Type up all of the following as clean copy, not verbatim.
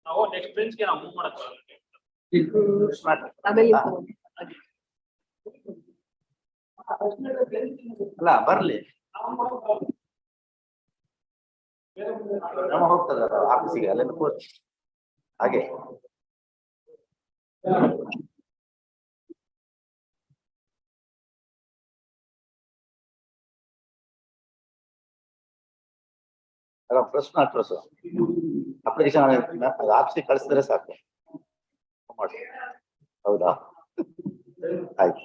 ನಾವು next bench ಗೆ ನಾವು ಮೂವ್ ಮಾಡಕ್ಕೆ ಅಲ್ಲ ಬರ್ಲಿ ನಮ್ಮ ಹೋಗ್ತದ ಆಫೀಸಿಗೆ ಅಲ್ಲೆಲ್ಲ ಕೂರ್ಚಿ ಹಾಗೆ ಅಲ್ಲ ಪ್ರಶ್ನೆ ಅಪ್ಲಿಕೇಶನ್ ಆಫೀಸಿಗೆ ಕಳಿಸಿದ್ರೆ ಸಾಕು ಮಾಡಿ ಹೌದಾ ಆಯ್ತು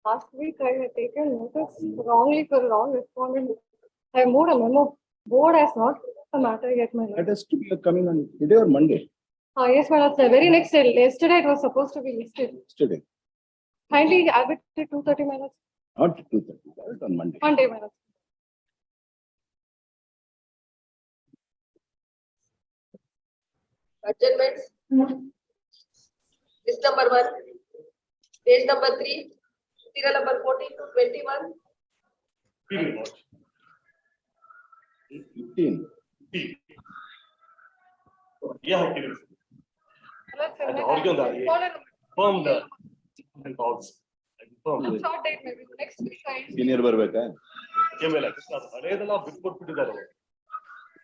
Last week I had taken notice wrongly for wrong respondent. I moved a memo. Board has not put the matter yet, my lord. That has to be coming on today or Monday. Yes, my lord. The very next day, yesterday it was supposed to be listed. Yesterday, Kindly have it to 2:30, my lord. not 2:30. That is on Monday. Monday, my lord. Adjournments. List number 1, page number 3, serial number 14 to 21. 15. Yeah, firm the calls. Short date, maybe next week. Senior ಬರ್ಬೇಕಾ? ಹಳೆಯದೆಲ್ಲ ಬಿಟ್ಕೊಟ್ಬಿಟ್ಟಿದ್ದಾರೆ.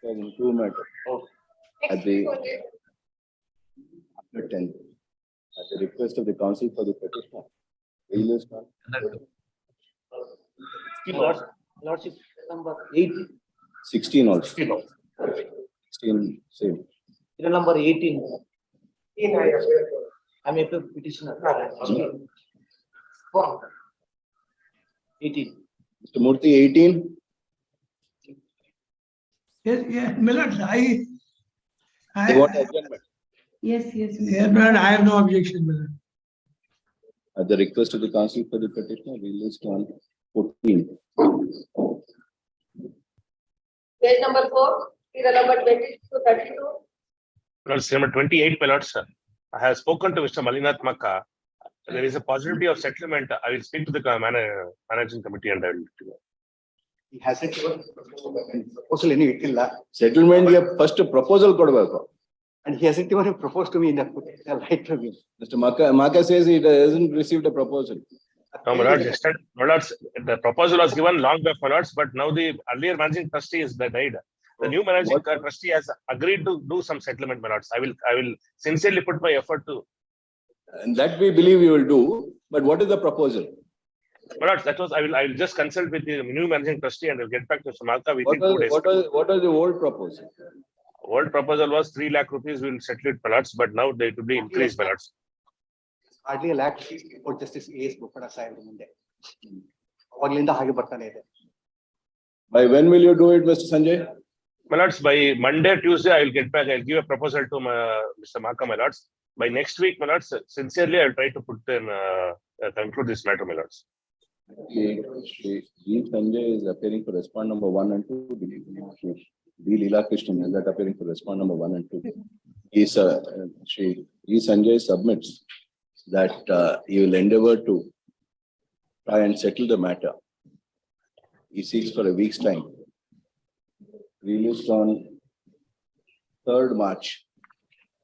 Improvement. Next the- week only. After 10. At the request of the council for the petitioner. Bailiff's not. Lordship number 8 16 also. 16 also. 16 same. Serial number 18. I'm a petitioner. 18. Mr. Murthy, 18. Yes, yeah, Millard, They want adjournment. Yes. yeah, Millard, I have no objection, Millard. At the request of the council for the petitioner, we list on 14. Page number 4, serial number 22 to 32. Lords, number 28, my lords, I have spoken to Mr. Malinath Makka. There is a possibility of settlement. I will speak to the managing committee and I will. He hasn't even proposal any ittilla, Settlement, you have first proposal kodabeko. and he hasn't even proposed to me in the right to me. Mr. Makka says he hasn't received a proposal. No, my lords, my lords, the proposal was given long back, my lords, but now the earlier managing trustee is died. The new managing trustee has agreed to do some settlement, my lords. I will sincerely put my effort to. And that we believe you will do, but what is the proposal? My lords, that was, I will just consult with the new managing trustee and will get back to Mr. Makka within What 2 days. was the old proposal? Old proposal was 3 lakh rupees will settle it, my lords, but now they will be increased, my lords. Hardly a lakh for justice AS Bokada Sahib munde. Awagliಂದ ಹಾಗೆ ಬರ್ತಾನೆ ಇದೆ. By when will you do it, Mr. Sanjay? My lords, by Monday, Tuesday, I will get back. I'll give a proposal to Mr. Makka, my lords. By next week, my lords, sincerely, I'll try to put in, conclude this matter, my lords. G. Sanjay is appearing for respond number 1 and 2. B. Leela Krishnan is that appearing for respond number 1 and 2. G. Sanjay submits that he will endeavor to try and settle the matter. He seeks for a week's time. Released on 3rd March.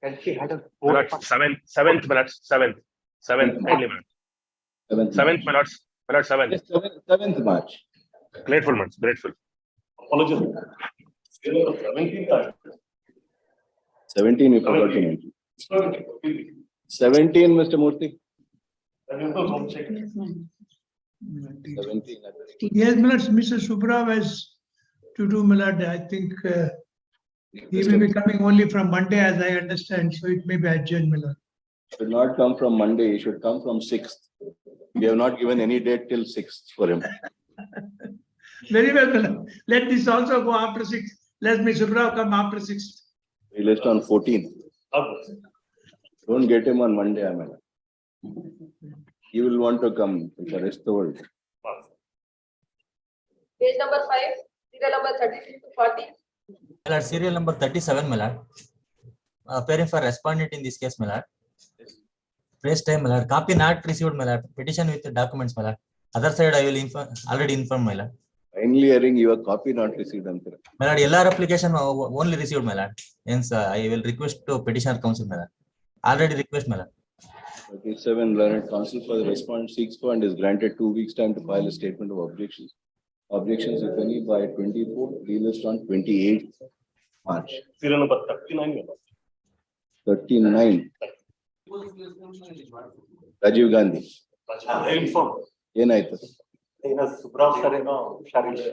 And he had a My lords, 7th, my lords, 7th, kindly, my lords. 7th, my lords, 7th. Yes, 7th March. Grateful, my lords, grateful. Apologies. Serial number 17. 17, you forgot to mention. 17, Mr. Murthy. That is the home check. 17. Yes, Millard, Mr. Subrah has to do, Millard. I think he will be coming only from Monday, as I understand, so it may be adjourned, Millard. Should not come from Monday, he should come from 6th. We have not given any date till 6th for him. Very well, Millard. Let this also go after 6. Let Mr. Subrah come after 6. We list on 14. Don't get him on Monday, I mean. He will want to come to the rest of the world. Page number 5, serial number 33 to 40. Millard, serial number 37, Millard. Appearing for respondent in this case, Millard. Press time, Millard. Copy not received, Millard. Petition with the documents, Millard. Other side, I will already inform, Millard. Finally hearing your copy not received. Millard, LR application only received, Millard. Hence, I will request to petitioner counsel, Millard. Already request, Millard. 37, learned counsel for the respondent seeks for and is granted 2 weeks time to file a statement of objections. Objections, if any, by 24, relist on 28th March. Serial number 39. 39. Rajiv Gandhi. I inform. Yenaithu. Subrah sir hushariಲ್ಲ.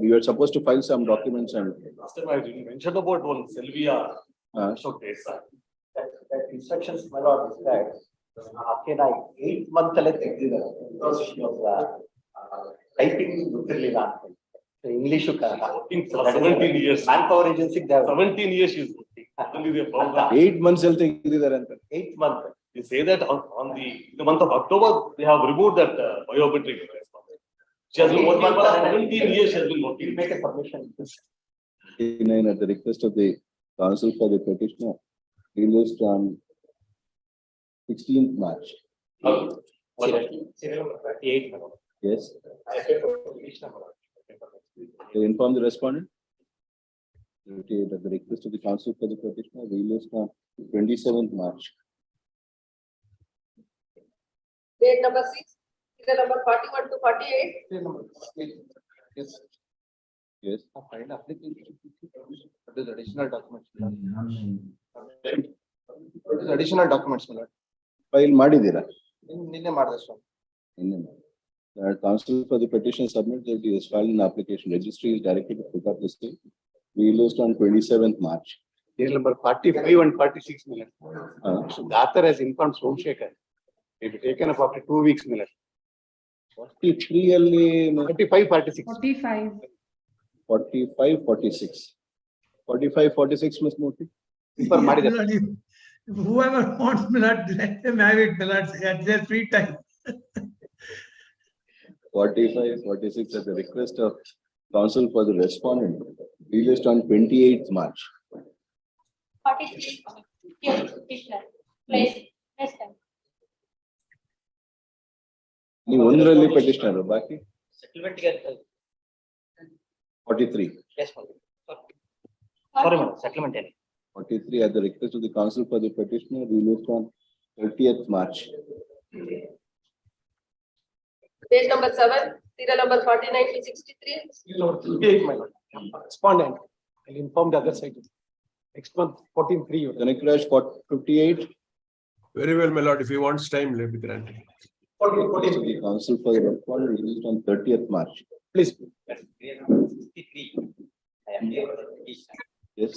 You are supposed to file some documents and. Last time I mentioned about one Sylvia. So that instructions, my lord, is that okay, 8 month alle ತೆಗೆದಿದ್ದಾರೆ because she was typing ಗೊತ್ತಿರಲಿಲ್ಲ ಅಂತ. English 17 years. Manpower agency 17 years she is working. Only they found that 8 months al ತೆಗೆದಿದ್ದಾರೆ ಅಂತ. 8 month. they say that on the month of October they have removed that biometric. She has been working for 17 years. She has been working. Make a submission. 39 at the request of the counsel for the petitioner. Released on 16th March. Serial number 38. Yes. They inform the respondent. 38 at the request of the counsel for the petitioner. Released on 27th March. Page number 6, serial number 41 to 48. Yes. Yes. File application. What is additional documents? What is additional documents, my lord? File ಮಾಡಿದ್ದೀರಾ? ನಿನ್ನೆ ಮಾಡಿದೆ ಸ್ವಾಮಿ. Counsel for the petition submit that he has filed an application. Registry is directed to pick up the same. Released on 27th March. Serial number 45 and 46 minutes. So the author has informed Somshekhar. It will taken up after 2 weeks minutes. 43 ಅಲ್ಲಿ 45, 46. 45. 45, 46. 45, 46, Ms. Murthy. Inform ಮಾಡಿದ್ದಾರೆ. Milord, whoever wants, Milord, let them have it, Milord, at their free time. 45, 46 at the request of counsel for the respondent. Released on 28th March. 43. Petitioner. Place. Place time. ನೀವು ಒಂದರಲ್ಲಿ petitioner ಬಾಕಿ Settlement ಗೆ 43. yes, sorry madam, settlement ಏನು? 43 at the request of the counsel for the petitioner. Released on 30th March. Page number 7, serial number 49 to 63. 58, my lord. Respondent, I'll inform the other side. Next month, 14/3. Connected 58. Very well, my lord. If he wants time, let me grant it. 14. The counsel for the respondent released on 30th March. Please. 63. I am here for the petition. Yes.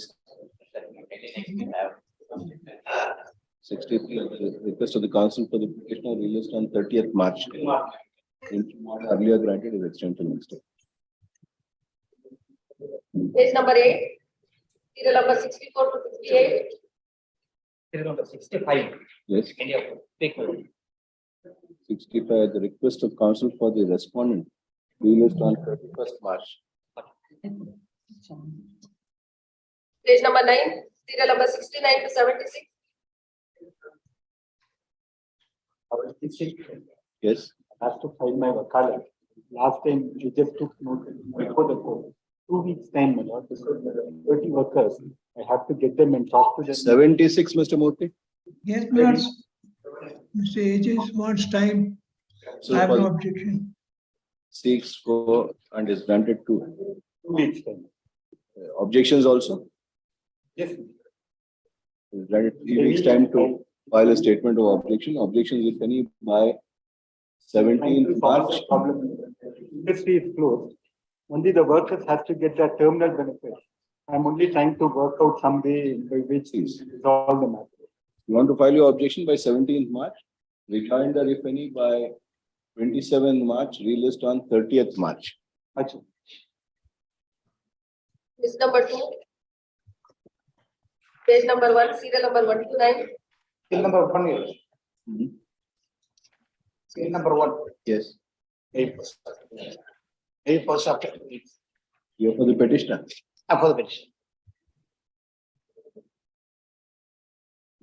63 at the request of the counsel for the petitioner released on 30th March. Earlier granted is extension mistake. Page number 8, serial number 64 to 68. Serial number 65. Yes. Can you take my lord? 65 at the request of counsel for the respondent released on 31st March. Page number 9, serial number 69 to 76. Yes. I have to find my wakalat. Last time we just took note before the court. 2 weeks time, my lord, because there are 30 workers. I have to get them and talk to them. 76, Mr. Murthy. Yes, Milord. Mr. Aegis wants time. I have no objection. Seeks for and is granted to 2 weeks time. objections also. Yes. Is granted 3 weeks time to file a statement of objection. Objections, if any, by 17th March. Problem. Industry is closed. Only the workers have to get their terminal benefit. I'm only trying to work out some way by which is resolve the matter. You want to file your objection by 17th March? Rejoinder, if any, by 27th March, relist on 30th March. Achha. List number 2. Page number 1, serial number 129. Till number 1 here. Till number 1. Yes. 8% after. Here for the petitioner. For the petition.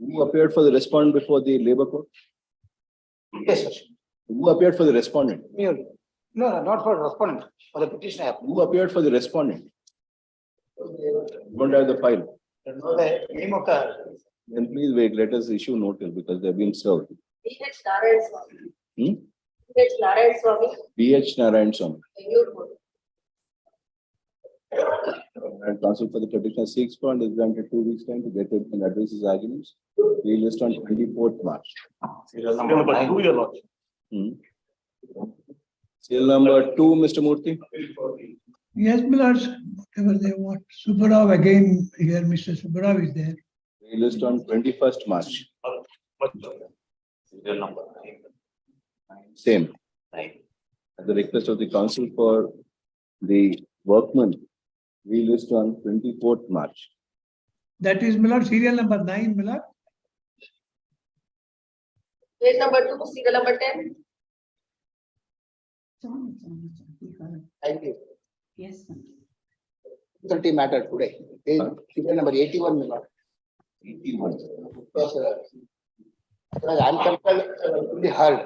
Who appeared for the respondent before the labor court? Yes, sir. Who appeared for the respondent? Me only. No, not for respondent, for the petitioner. Who appeared for the respondent? Don't have the file. The name of the. Then please wait, let us issue notice because they have been served. B.H. Narayan Swamy. Hmm? B.H. Narayan Swamy. B.H. Narayan Swamy. Bengaluru Court. And counsel for the petitioner seeks for and is granted 2 weeks time to get it and address his arguments. Relist on 24th March. Serial number 2, your lordship. Serial number 2, Mr. Murthy. Yes, Milord, whatever they want. Subbarao again, here Mr. Subbarao is there. Relist on 21st March. Serial number Same. 9. At the request of the counsel for the workman, relist on 24th March. That is Milord, serial number 9, Milord. Page number 2, serial number 10. Thank you. Yes. 30 matter today. Serial number 81. 81. Yes, sir. I'm compelled to be heard.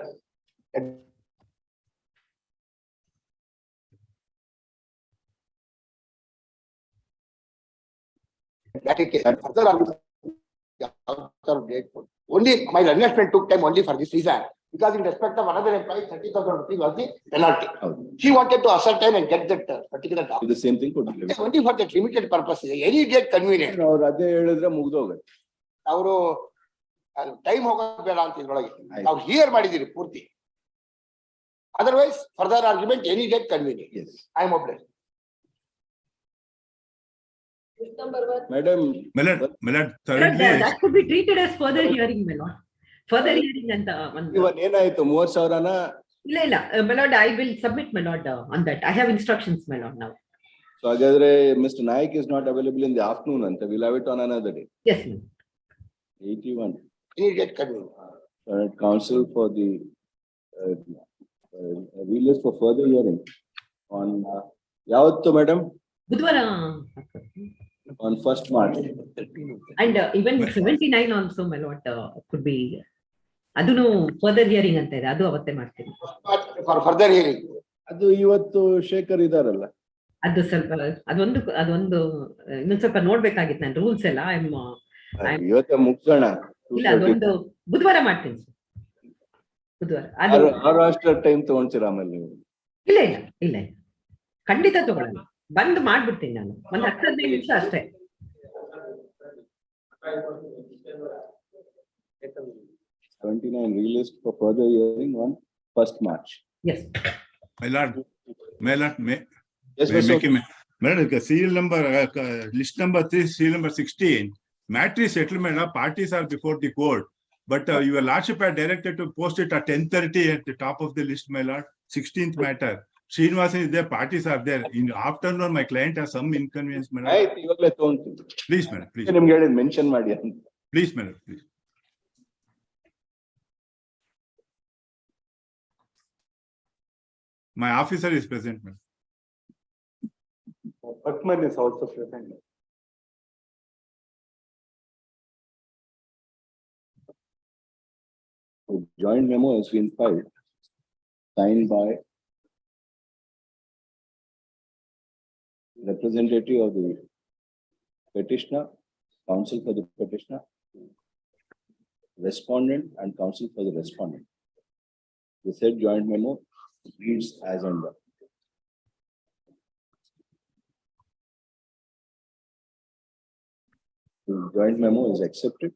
That is case. Only my investment took time only for this reason. Because in respect of another employee, 30,000 rupees was the penalty. She wanted to ascertain and get that particular document. The same thing could be. Only for that limited purpose. Any date convenient. ಅವ್ರು ಅದೇ ಹೇಳಿದ್ರೆ ಮುಗ್ದೋಗುತ್ತೆ. ಅವರು time ಹೋಗೋದು ಬೇಡ ಅಂತ ಇದ್ರೊಳಗೆ ನಾವು here ಮಾಡಿದಿರಿ ಪೂರ್ತಿ Otherwise, further argument, any date convenient. Yes. I am obliged. List number 1. Madam. That could be treated as further hearing, my lord. Further hearing and Even ಏನಾಯ್ತು 30,000ನ ಇಲ್ಲ, my lord, I will submit, my lord, on that. I have instructions, my lord, now. So ಹಾಗಾದ್ರೆ Mr. Naik is not available in the afternoon ಅಂತ we'll have it on another day. Yes, ma'am. 81. Any date convenient. Council for the release for further hearing on ಯಾವತ್ತು madam? ಬುಧವಾರ. On 1st March. And even 79 also, my lord, could be. ಅದನ್ನು further hearing ಅಂತ ಇದೆ, ಅದು ಅವತ್ತೇ ಮಾಡ್ತೀನಿ. For further hearing. ಅದು ಇವತ್ತು ಶೇಖರ್ ಇದಾರಲ್ಲ. ಅದು ಸ್ವಲ್ಪ ಅದೊಂದು ಇನ್ನೊಂದು ಸ್ವಲ್ಪ ನೋಡ್ಬೇಕಾಗಿತ್ತು ನಾನು ರೂಲ್ಸ್ ಎಲ್ಲ. ಇವತ್ತೇ ಮುಗ್ಸೋಣ. ಇಲ್ಲ, ಅದೊಂದು ಬುಧವಾರ ಮಾಡ್ತೀನಿ. ಬುಧವಾರ ಅದು ಅಷ್ಟು ಟೈಮ್ ತಗೊಂತೀರಾ ಆಮೇಲೆ ನೀವು? ಇಲ್ಲ ಇಲ್ಲ ಇಲ್ಲ ಇಲ್ಲ, ಖಂಡಿತ ತಗೊಳ್ಳಲ್ಲ. ಬಂದು ಮಾಡ್ಬಿಡ್ತೀನಿ ನಾನು, ಒಂದು 10-15 ನಿಮಿಷ ಅಷ್ಟೇ. Released for further hearing on 1st March. Yes. My lord, Yes, serial number, list number 3, serial number 16. Matter settlement, parties are before the court, but your lordship had directed to post it at 10:30 at the top of the list, my lord. 16th matter. Srinivasan is there, parties are there. In afternoon, my client has some inconvenience, my lord. ಆಯ್ತು, ಇವಾಗಲೇ ತಗೊಂತೀನಿ. Please, madam, please. ನಿಮ್ಗೆ ಹೇಳಿದ್ mention ಮಾಡಿ ಅಂತ. Please, madam, please. My officer is present, madam. Workman is also present. A joint memo has been filed, signed by representative of the petitioner, counsel for the petitioner, respondent and counsel for the respondent. The said joint memo reads as under. The joint memo is accepted.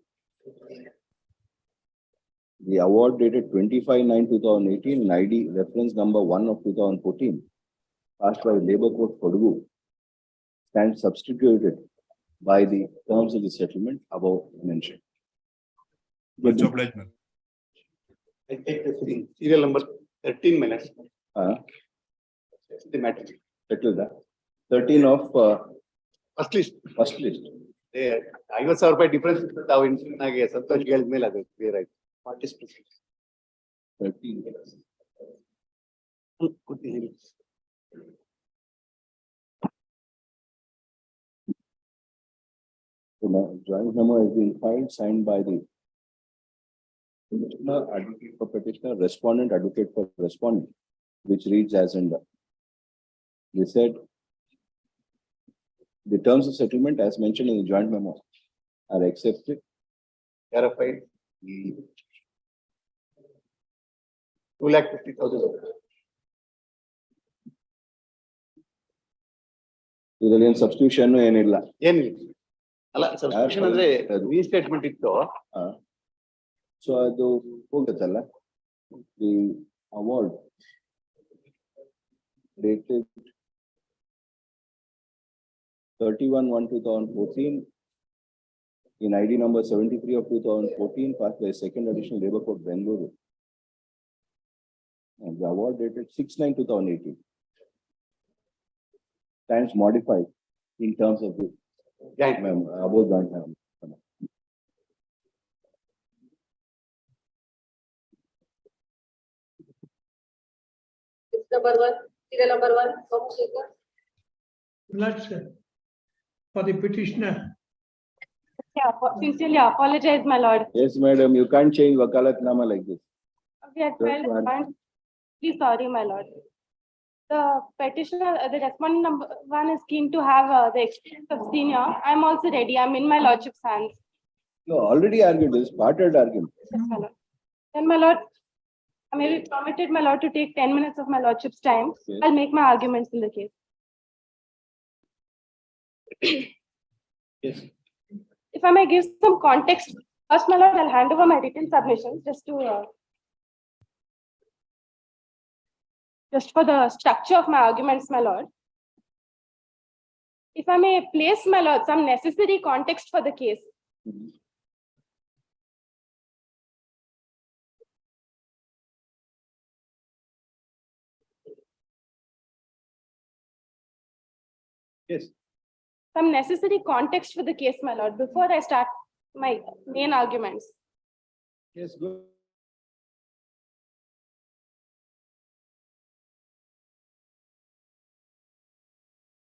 The award dated 25/9/2018 and ID reference number 1 of 2014 passed by Labour Court Kodagu stands substituted by the terms of the settlement above mentioned. Much obliged, madam. I take the serial number 13 minutes. The matter. Settle that. 13 of First list. first list. 50,000 ರೂಪಾಯಿ difference ತಾವು ನನಗೆ ಸಂತೋಷ್ ಹೇಳಿದ ಮೇಲೆ ಅದು clear ಆಯ್ತು. 40%. 13. So now joint memo has been filed, signed by the petitioner, advocate for petitioner, respondent, advocate for respondent, which reads as under. They said the terms of settlement as mentioned in the joint memo are accepted, clarified. 250,000. ಇದರಲ್ಲಿ ಏನು substitution ಏನಿಲ್ಲ. ಏನಿಲ್ಲ. ಅಲ್ಲ, subscription ಅಂದ್ರೆ ರೀಸ್ಟೇಟ್ಮೆಂಟ್ ಇತ್ತು. So ಅದು ಹೋಗುತ್ತಲ್ಲ. The award dated 31/1/2014 in ID number 73 of 2014 passed by second additional Labour Court Bengaluru. And the award dated 6/9/2018 stands modified in terms of the Joint memo, above joint memo. List number 1, serial number 1, Somashekar. Sir, for the petitioner. Yeah, sincerely apologize, my lord. Yes, madam, you can't change wakalatnama like this. We are please sorry, my lord. The petitioner, the respondent number 1 is keen to have the experience of senior. I'm also ready. I'm in my lordship's hands. You already argued this, parted argument. Yes, my lord. Then, my lord, I may be permitted, my lord, to take 10 minutes of my lordship's time. Yes. I'll make my arguments in the case. Yes. If I may give some context, first, my lord, I'll hand over my written submissions just to just for the structure of my arguments, my lord. If I may place, my lord, some necessary context for the case. Yes. Some necessary context for the case, my lord, before I start my main arguments. Yes, good.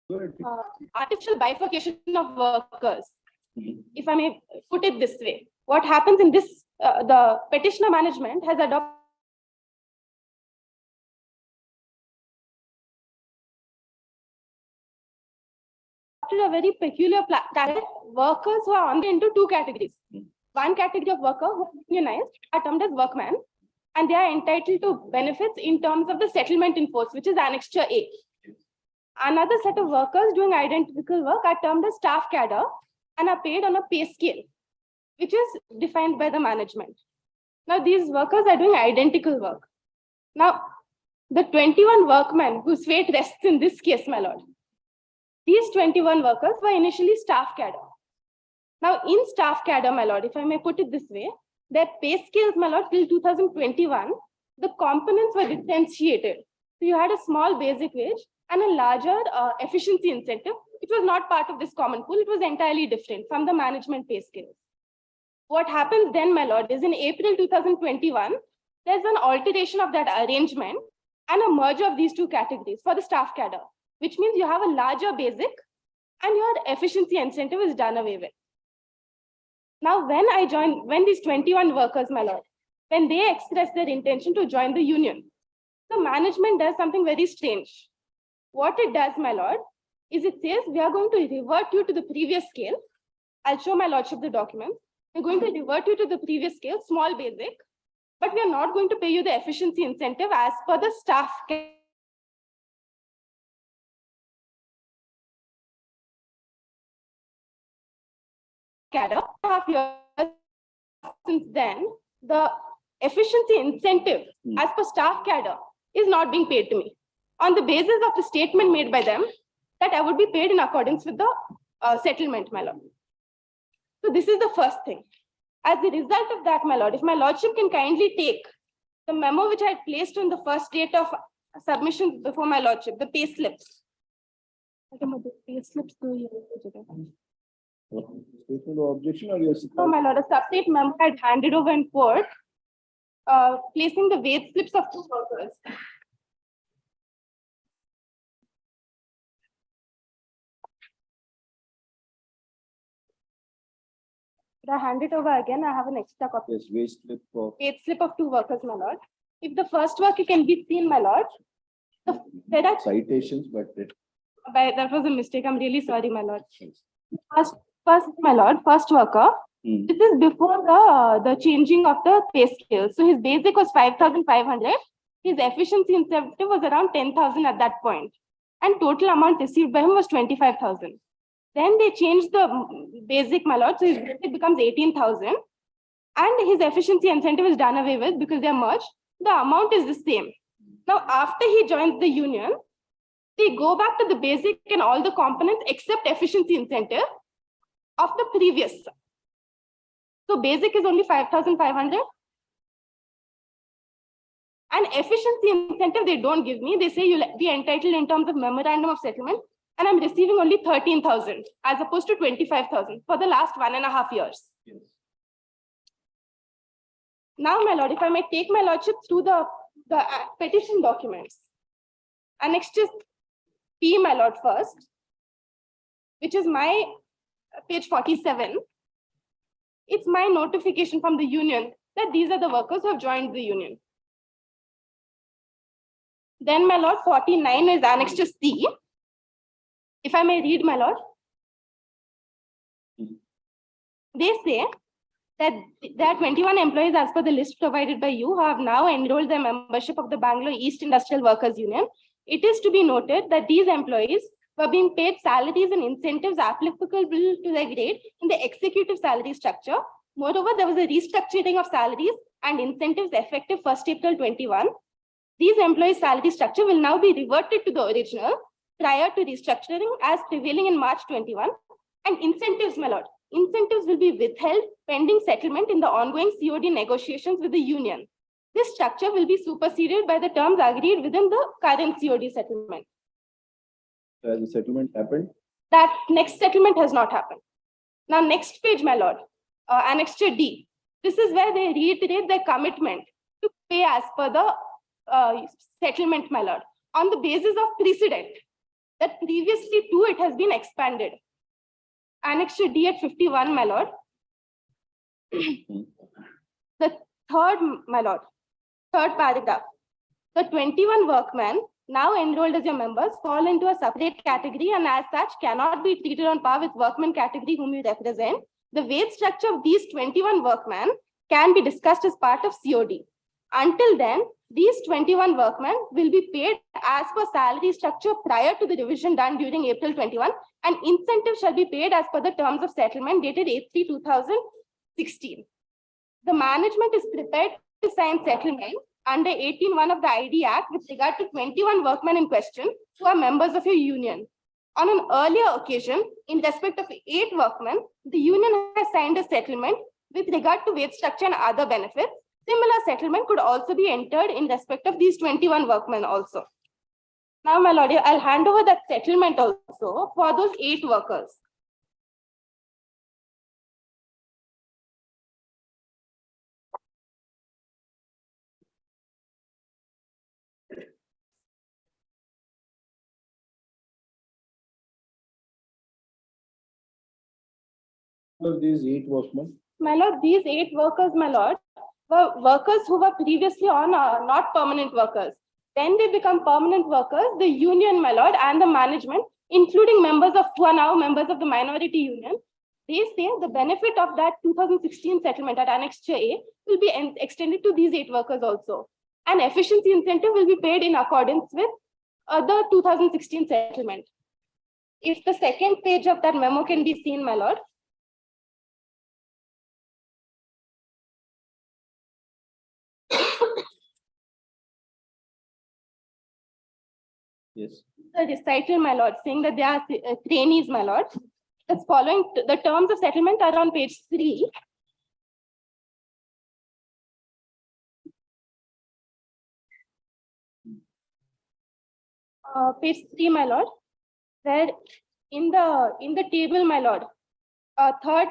Good. Artificial bifurcation of workers. If I may put it this way, what happens in this, the petitioner management has adopted a very peculiar target workers who are into two categories. One category of worker who are unionized are termed as workmen, and they are entitled to benefits in terms of the settlement in force, which is Annexure A. Another set of workers doing identical work are termed as staff cadre and are paid on a pay scale, which is defined by the management. Now, these workers are doing identical work. Now, the 21 workmen whose fate rests in this case, my lord, these 21 workers were initially staff cadre. Now, in staff cadre, my lord, if I may put it this way, their pay scales, my lord, till 2021, the components were differentiated. So you had a small basic wage and a larger efficiency incentive, which was not part of this common pool. It was entirely different from the management pay scale. What happens then, my lord, is in April 2021, there's an alteration of that arrangement and a merger of these two categories for the staff cadre, which means you have a larger basic and your efficiency incentive is done away with. Now, when these 21 workers, my lord, when they express their intention to join the union, the management does something very strange. What it does, my lord, is it says, we are going to revert you to the previous scale. I'll show my lordship the documents. We're going to revert you to the previous scale, small basic, but we are not going to pay you the efficiency incentive as per the staff cadre. Since then, the efficiency incentive as per staff cadre is not being paid to me on the basis of the statement made by them that I would be paid in accordance with the settlement, my lord. So this is the first thing. As a result of that, my lord, if my lordship can kindly take the memo which I had placed on the first date of submission before my lordship, the pay slips. Statement of objection or your No, my lord, a separate memo I had handed over in court, placing the wage slips of two workers. I hand it over again. I have an extra copy. Yes, wage slip of two workers, my lord. If the first worker can be seen, my lord, there are citations, but that was a mistake. I'm really sorry, my lord. First, my lord, first worker. This is before the changing of the pay scale. So his basic was 5,500. His efficiency incentive was around 10,000 at that point, and total amount received by him was 25,000. Then they changed the basic, my lord, so his basic becomes 18,000, and his efficiency incentive is done away with because they are merged. The amount is the same. Now, after he joins the union, they go back to the basic and all the components except efficiency incentive of the previous. So basic is only 5,500. And efficiency incentive they don't give me. They say you'll be entitled in terms of memorandum of settlement, and I'm receiving only 13,000 as opposed to 25,000 for the last 1.5 years. yes. Now, my lord, if I may take my lordship through the petition documents. Annexed is P, my lord, first, which is my page 47. It's my notification from the union that these are the workers who have joined the union. Then, my lord, 49 is annexed to C. If I may read, my lord. They say that there are 21 employees as per the list provided by you who have now enrolled their membership of the Bangalore East Industrial Workers Union. It is to be noted that these employees were being paid salaries and incentives applicable to their grade in the executive salary structure. Moreover, there was a restructuring of salaries and incentives effective 1st April 21. These employees' salary structure will now be reverted to the original prior to restructuring as prevailing in March 21. And incentives, my lord. Incentives will be withheld pending settlement in the ongoing COD negotiations with the union. This structure will be superseded by the terms agreed within the current COD settlement. Has the settlement happened? That next settlement has not happened. Now, next page, my lord, Annexure D. This is where they reiterate their commitment to pay as per the settlement, my lord, on the basis of precedent that previously to it has been expanded. Annexure D at 51, my lord. The third, my lord, third paragraph. The 21 workmen now enrolled as your members fall into a separate category and as such cannot be treated on par with workmen category whom you represent. The wage structure of these 21 workmen can be discussed as part of COD. Until then, these 21 workmen will be paid as per salary structure prior to the revision done during April 21, and incentives shall be paid as per the terms of settlement dated 8/3/2016. The management is prepared to sign settlement under 18(1) of the ID Act with regard to 21 workmen in question who are members of your union. On an earlier occasion, in respect of 8 workmen, the union has signed a settlement with regard to wage structure and other benefits. Similar settlement could also be entered in respect of these 21 workmen also. Now, my lord, I'll hand over that settlement also for those 8 workers. So these 8 workmen? My lord, these 8 workers, my lord, were workers who were previously on not permanent workers. Then they become permanent workers. The union, my lord, and the management, including members of who are now members of the minority union, they say the benefit of that 2016 settlement at Annexure A will be extended to these 8 workers also. An efficiency incentive will be paid in accordance with the 2016 settlement. If the second page of that memo can be seen, my lord. Yes. The recital, my lord, saying that they are trainees, my lord. That's following the terms of settlement are on page 3. Page 3, my lord, where in the table, my lord, third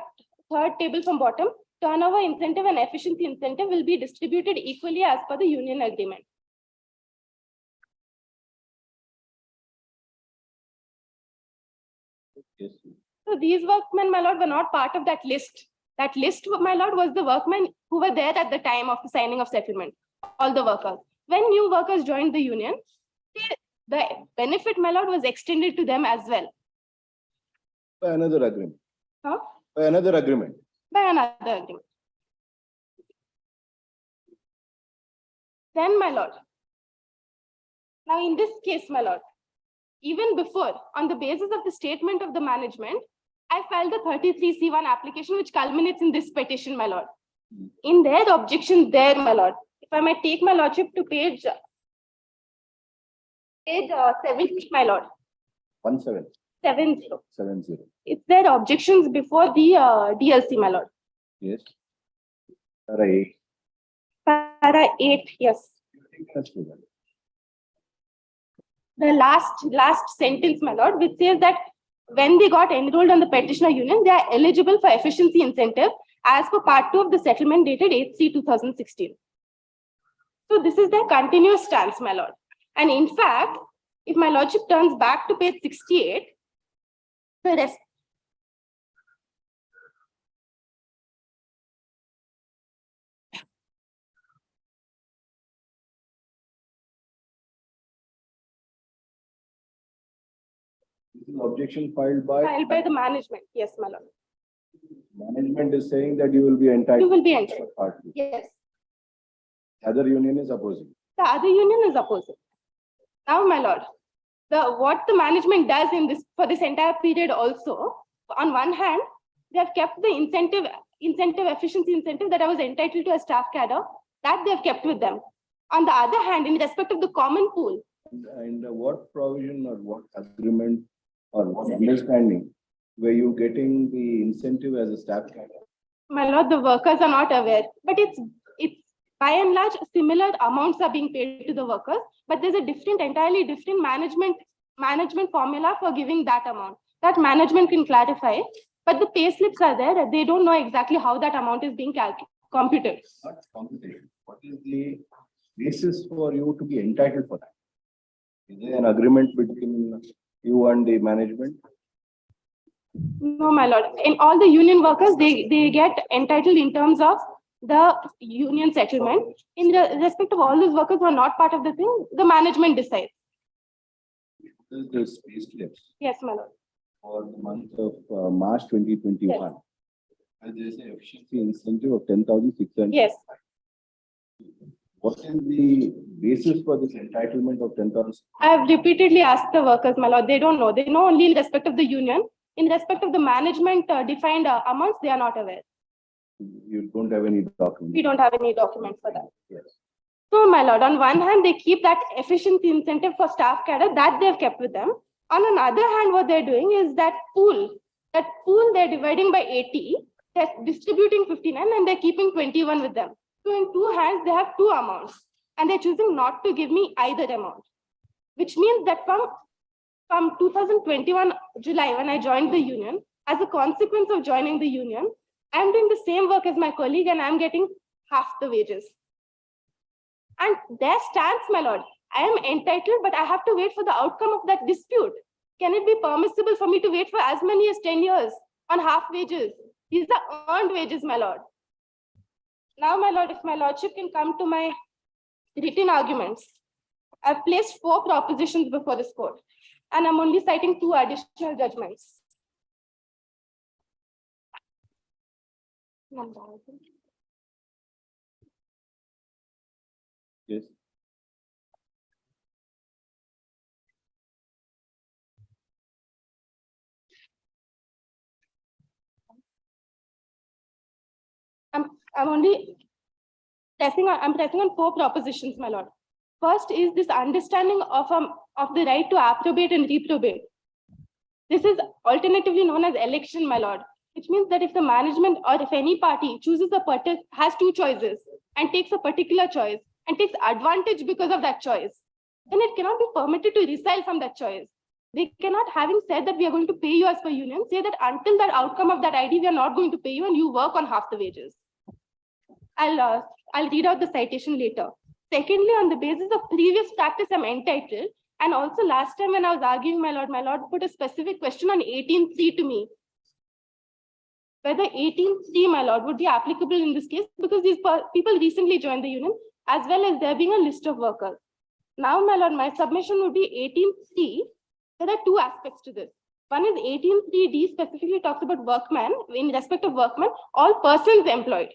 table from bottom, turnover incentive and efficiency incentive will be distributed equally as per the union agreement. Yes. So these workmen, my lord, were not part of that list. That list, my lord, was the workmen who were there at the time of the signing of settlement, all the workers. When new workers joined the union, the benefit, my lord, was extended to them as well. By another agreement. Huh? By another agreement. By another agreement. Then, my lord, now in this case, my lord, even before, on the basis of the statement of the management, I filed the 33C1 application, which culminates in this petition, my lord. In their objection there, my lord, if I might take my lordship to page 70, my lord. 17. 70. 70. It's their objections before the DLC, my lord. Yes. Right. Para 8, yes. The last sentence, my lord, which says that when they got enrolled on the petitioner union, they are eligible for efficiency incentive as per part 2 of the settlement dated 8/3/2016. So this is their continuous stance, my lord. And in fact, if my lordship turns back to page 68, the rest. This is objection filed by The management, yes, my lord. management is saying that you will be entitled. You will be entitled. Part two. Yes. The other union is opposing. The other union is opposing. Now, my lord, what the management does in this for this entire period also, on one hand, they have kept the efficiency incentive that I was entitled to as staff cadre, that they have kept with them. On the other hand, in respect of the common pool, And what provision or what agreement or what understanding were you getting the incentive as a staff cadre? my lord, the workers are not aware, but it's by and large similar amounts are being paid to the workers, but there's a entirely different management formula for giving that amount. That management can clarify, but the pay slips are there. They don't know exactly how that amount is being computed. Not computed. What is the basis for you to be entitled for that? Is there an agreement between you and the management? No, my lord. In all the union workers, they get entitled in terms of the union settlement. In the respect of all those workers who are not part of the thing, the management decides. This pay slips Yes, my lord. for the month of March 2021. And there is an efficiency incentive of 10,600. Yes. What is the basis for this entitlement of 10,000? I have repeatedly asked the workers, my lord. They don't know. They know only in respect of the union. In respect of the management defined amounts, they are not aware. You don't have any document. We don't have any document for that. Yes. So, my lord, on one hand, they keep that efficiency incentive for staff cadre that they've kept with them. On another hand, what they're doing is that pool they're dividing by 80, they're distributing 59 and they're keeping 21 with them. So in two hands, they have two amounts and they're choosing not to give me either amount, which means that from 2021 July, when I joined the union, as a consequence of joining the union, I'm doing the same work as my colleague and I'm getting half the wages. And their stance, my lord, I am entitled, but I have to wait for the outcome of that dispute. Can it be permissible for me to wait for as many as 10 years on half wages? These are earned wages, my lord. Now, my lord, if my lordship can come to my written arguments, I've placed 4 propositions before this court, and I'm only citing 2 additional judgments. Yes. I'm pressing on 4 propositions, my lord. First is this understanding of the right to approbate and reprobate. This is alternatively known as election, my lord, which means that if the management or if any party chooses has 2 choices and takes a particular choice and takes advantage because of that choice, then it cannot be permitted to resile from that choice. They cannot, having said that we are going to pay you as per union, say that until that outcome of that ID, we are not going to pay you and you work on half the wages. I'll read out the citation later. Secondly, on the basis of previous practice, I'm entitled. And also last time when I was arguing, my lord put a specific question on 18C to me. Whether 18C, my lord, would be applicable in this case because these people recently joined the union, as well as there being a list of workers. Now, my lord, my submission would be 18C. There are 2 aspects to this. One is 18C(d) specifically talks about workman. In respect of workman, all persons employed.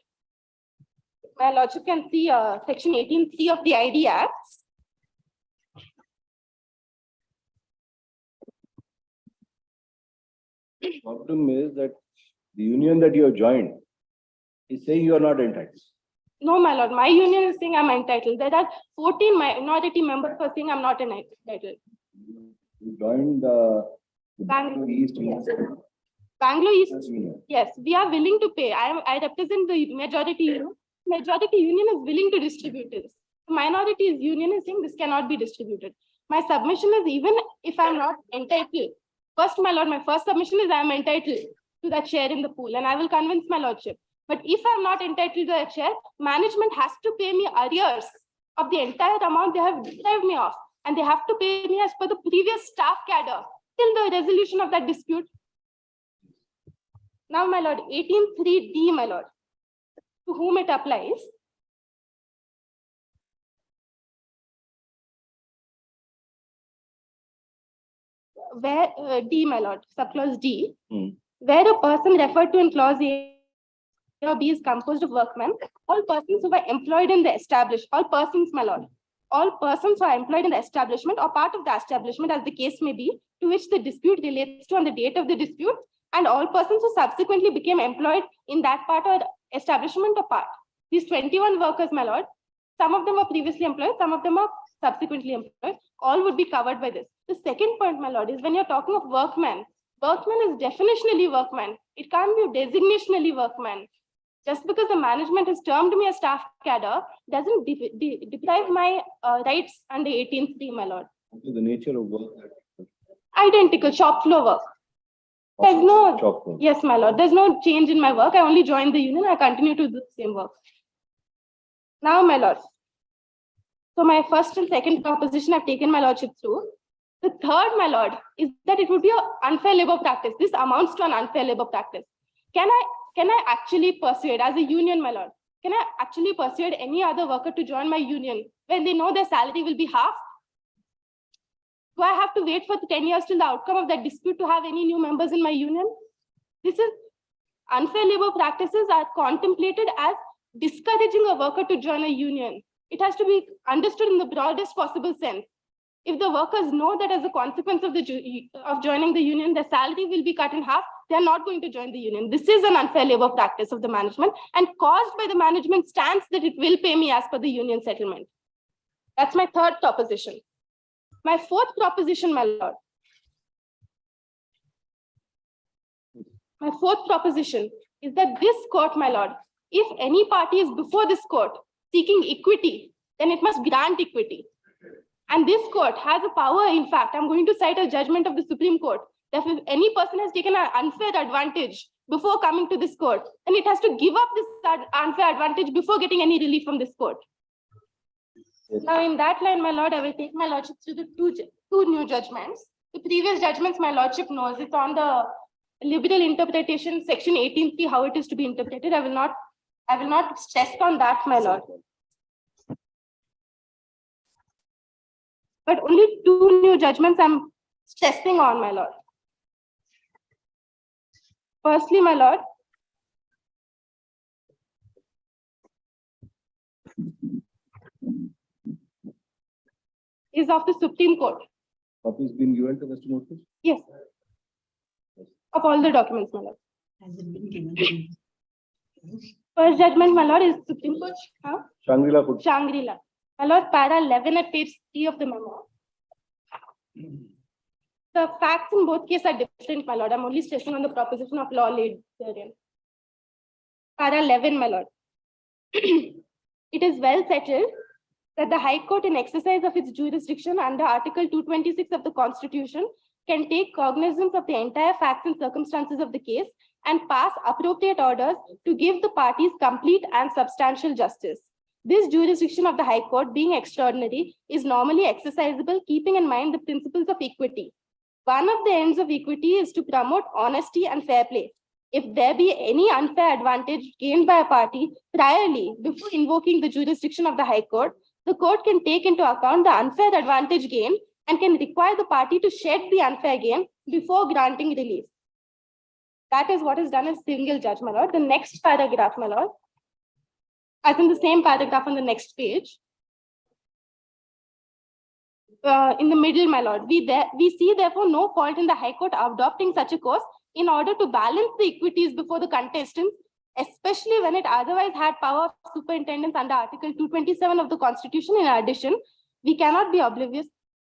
My lordship can see section 18C of the ID Act. The problem is that the union that you have joined is saying you are not entitled. No, my lord, my union is saying I'm entitled. There are 14 minority members who are saying I'm not entitled. You joined the Bangalore East. Yes. Bangalore East. Yes, we are willing to pay. I represent the majority union. Majority union is willing to distribute this. The minority union is saying this cannot be distributed. My submission is even if I'm not entitled. First, my lord, my first submission is I am entitled to that share in the pool and I will convince my lordship. But if I'm not entitled to that share, management has to pay me arrears of the entire amount they have deprived me of. And they have to pay me as per the previous staff cadre till the resolution of that dispute. Now, my lord, 18(3)(d), my lord, to whom it applies. Where D, my lord, subclause D, where a person referred to in clause A or B is composed of workmen, all persons who are employed in the establishment, all persons, my lord, all persons who are employed in the establishment or part of the establishment, as the case may be, to which the dispute relates to on the date of the dispute, and all persons who subsequently became employed in that part or establishment or part. These 21 workers, my lord, Some of them are previously employed, some of them are subsequently employed. All would be covered by this. The second point, my lord, is when you're talking of workman, workman is definitionally workman. It can't be designationally workman. Just because the management has termed me a staff cadre doesn't deprive my rights under 18(3), my lord. The nature of work. Identical shop floor work. There's no, yes, my lord, there's no change in my work. I only joined the union. I continue to do the same work. Now, my lord. So my first and second proposition I've taken my lordship through. The third, my lord, is that it would be an unfair labor practice. This amounts to an unfair labor practice. Can I actually persuade, as a union, my lord, can I actually persuade any other worker to join my union when they know their salary will be half? Do I have to wait for 10 years till the outcome of that dispute to have any new members in my union? This is unfair labor practices are contemplated as discouraging a worker to join a union. It has to be understood in the broadest possible sense. If the workers know that as a consequence of joining the union, their salary will be cut in half, they are not going to join the union. This is an unfair labor practice of the management and caused by the management stance that it will pay me as per the union settlement. That's my third proposition. My fourth proposition, my lord. My fourth proposition is that this court, my lord, if any party is before this court seeking equity, then it must grant equity. And this court has a power, in fact, I'm going to cite a judgment of the Supreme Court, that if any person has taken an unfair advantage before coming to this court, then it has to give up this unfair advantage before getting any relief from this court. Yes. Now, in that line, my lord, I will take my lordship to the two new judgments. The previous judgments, my lordship knows, it's on the liberal interpretation, section 18(3), how it is to be interpreted. I will not stress on that, my lord. But only two new judgments I'm stressing on, my lord. Firstly, my lord, is of the Supreme Court. Copy has been given to Mr. Murthy? Yes. Of all the documents, my lord. Has it been given? First judgment, my lord, is Supreme Court. Shangri-La. Shangri-La. My lord, para 11 at page 3 of the memo. The facts in both cases are different, my lord. I'm only stressing on the proposition of law laid therein. Para 11, my lord. It is well settled that the High Court, in exercise of its jurisdiction under Article 226 of the Constitution, can take cognizance of the entire facts and circumstances of the case and pass appropriate orders to give the parties complete and substantial justice. This jurisdiction of the High Court, being extraordinary, is normally exercisable keeping in mind the principles of equity. One of the ends of equity is to promote honesty and fair play. If there be any unfair advantage gained by a party priorly before invoking the jurisdiction of the High Court, the court can take into account the unfair advantage gained and can require the party to shed the unfair gain before granting relief. That is what is done as single judge, my lord. The next paragraph, my lord, as in the same paragraph on the next page, in the middle, my lord, we see therefore no fault in the High Court adopting such a course in order to balance the equities before the contestants, especially when it otherwise had power of superintendence under Article 227 of the Constitution. In addition, we cannot be oblivious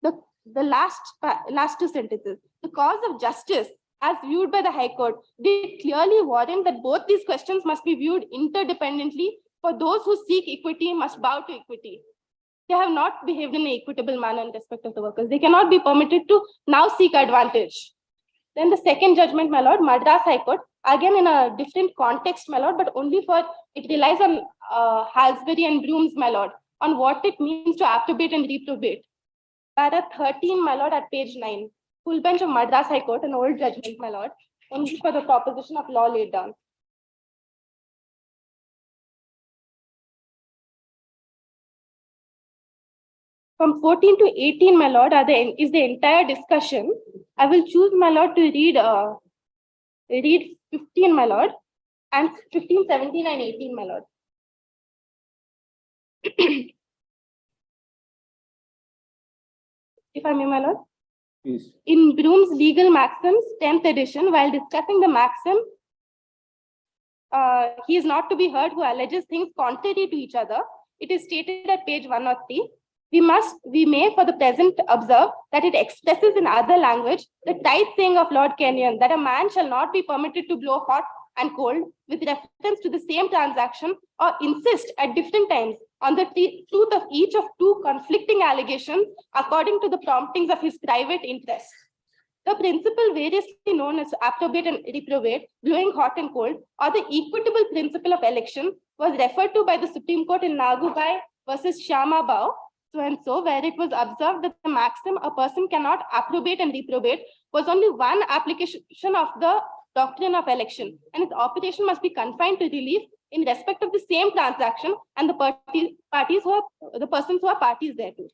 the last two sentences. The cause of justice, as viewed by the High Court, did clearly warrant that both these questions must be viewed interdependently. For those who seek equity must bow to equity. They have not behaved in an equitable manner in respect of the workers. They cannot be permitted to now seek advantage. Then the second judgment, my lord, Madras High Court, again in a different context, my lord, but only for, it relies on Halsbury and Brooms, my lord, on what it means to approbate and reprobate. Para 13, my lord, at page 9, full bench of Madras High Court, an old judgment, my lord, only for the proposition of law laid down. From 14 to 18, my lord, is the entire discussion. I will choose, my lord, to read 15, my lord, and 15, 17, and 18, my lord. If I may, my lord. Please. In Broom's Legal Maxims, 10th edition, while discussing the maxim, he is not to be heard who alleges things contrary to each other. it is stated at page 103. We may for the present observe that it expresses in other language the tight saying of Lord Kenyon that a man shall not be permitted to blow hot and cold with reference to the same transaction or insist at different times on the truth of each of two conflicting allegations according to the promptings of his private interest. The principle variously known as approbate and reprobate, blowing hot and cold, or the equitable principle of election was referred to by the Supreme Court in Nagubai versus Shyama Bao, so and so, where it was observed that the maxim a person cannot approbate and reprobate was only one application of the doctrine of election, and its operation must be confined to relief in respect of the same transaction and the persons who are parties thereto.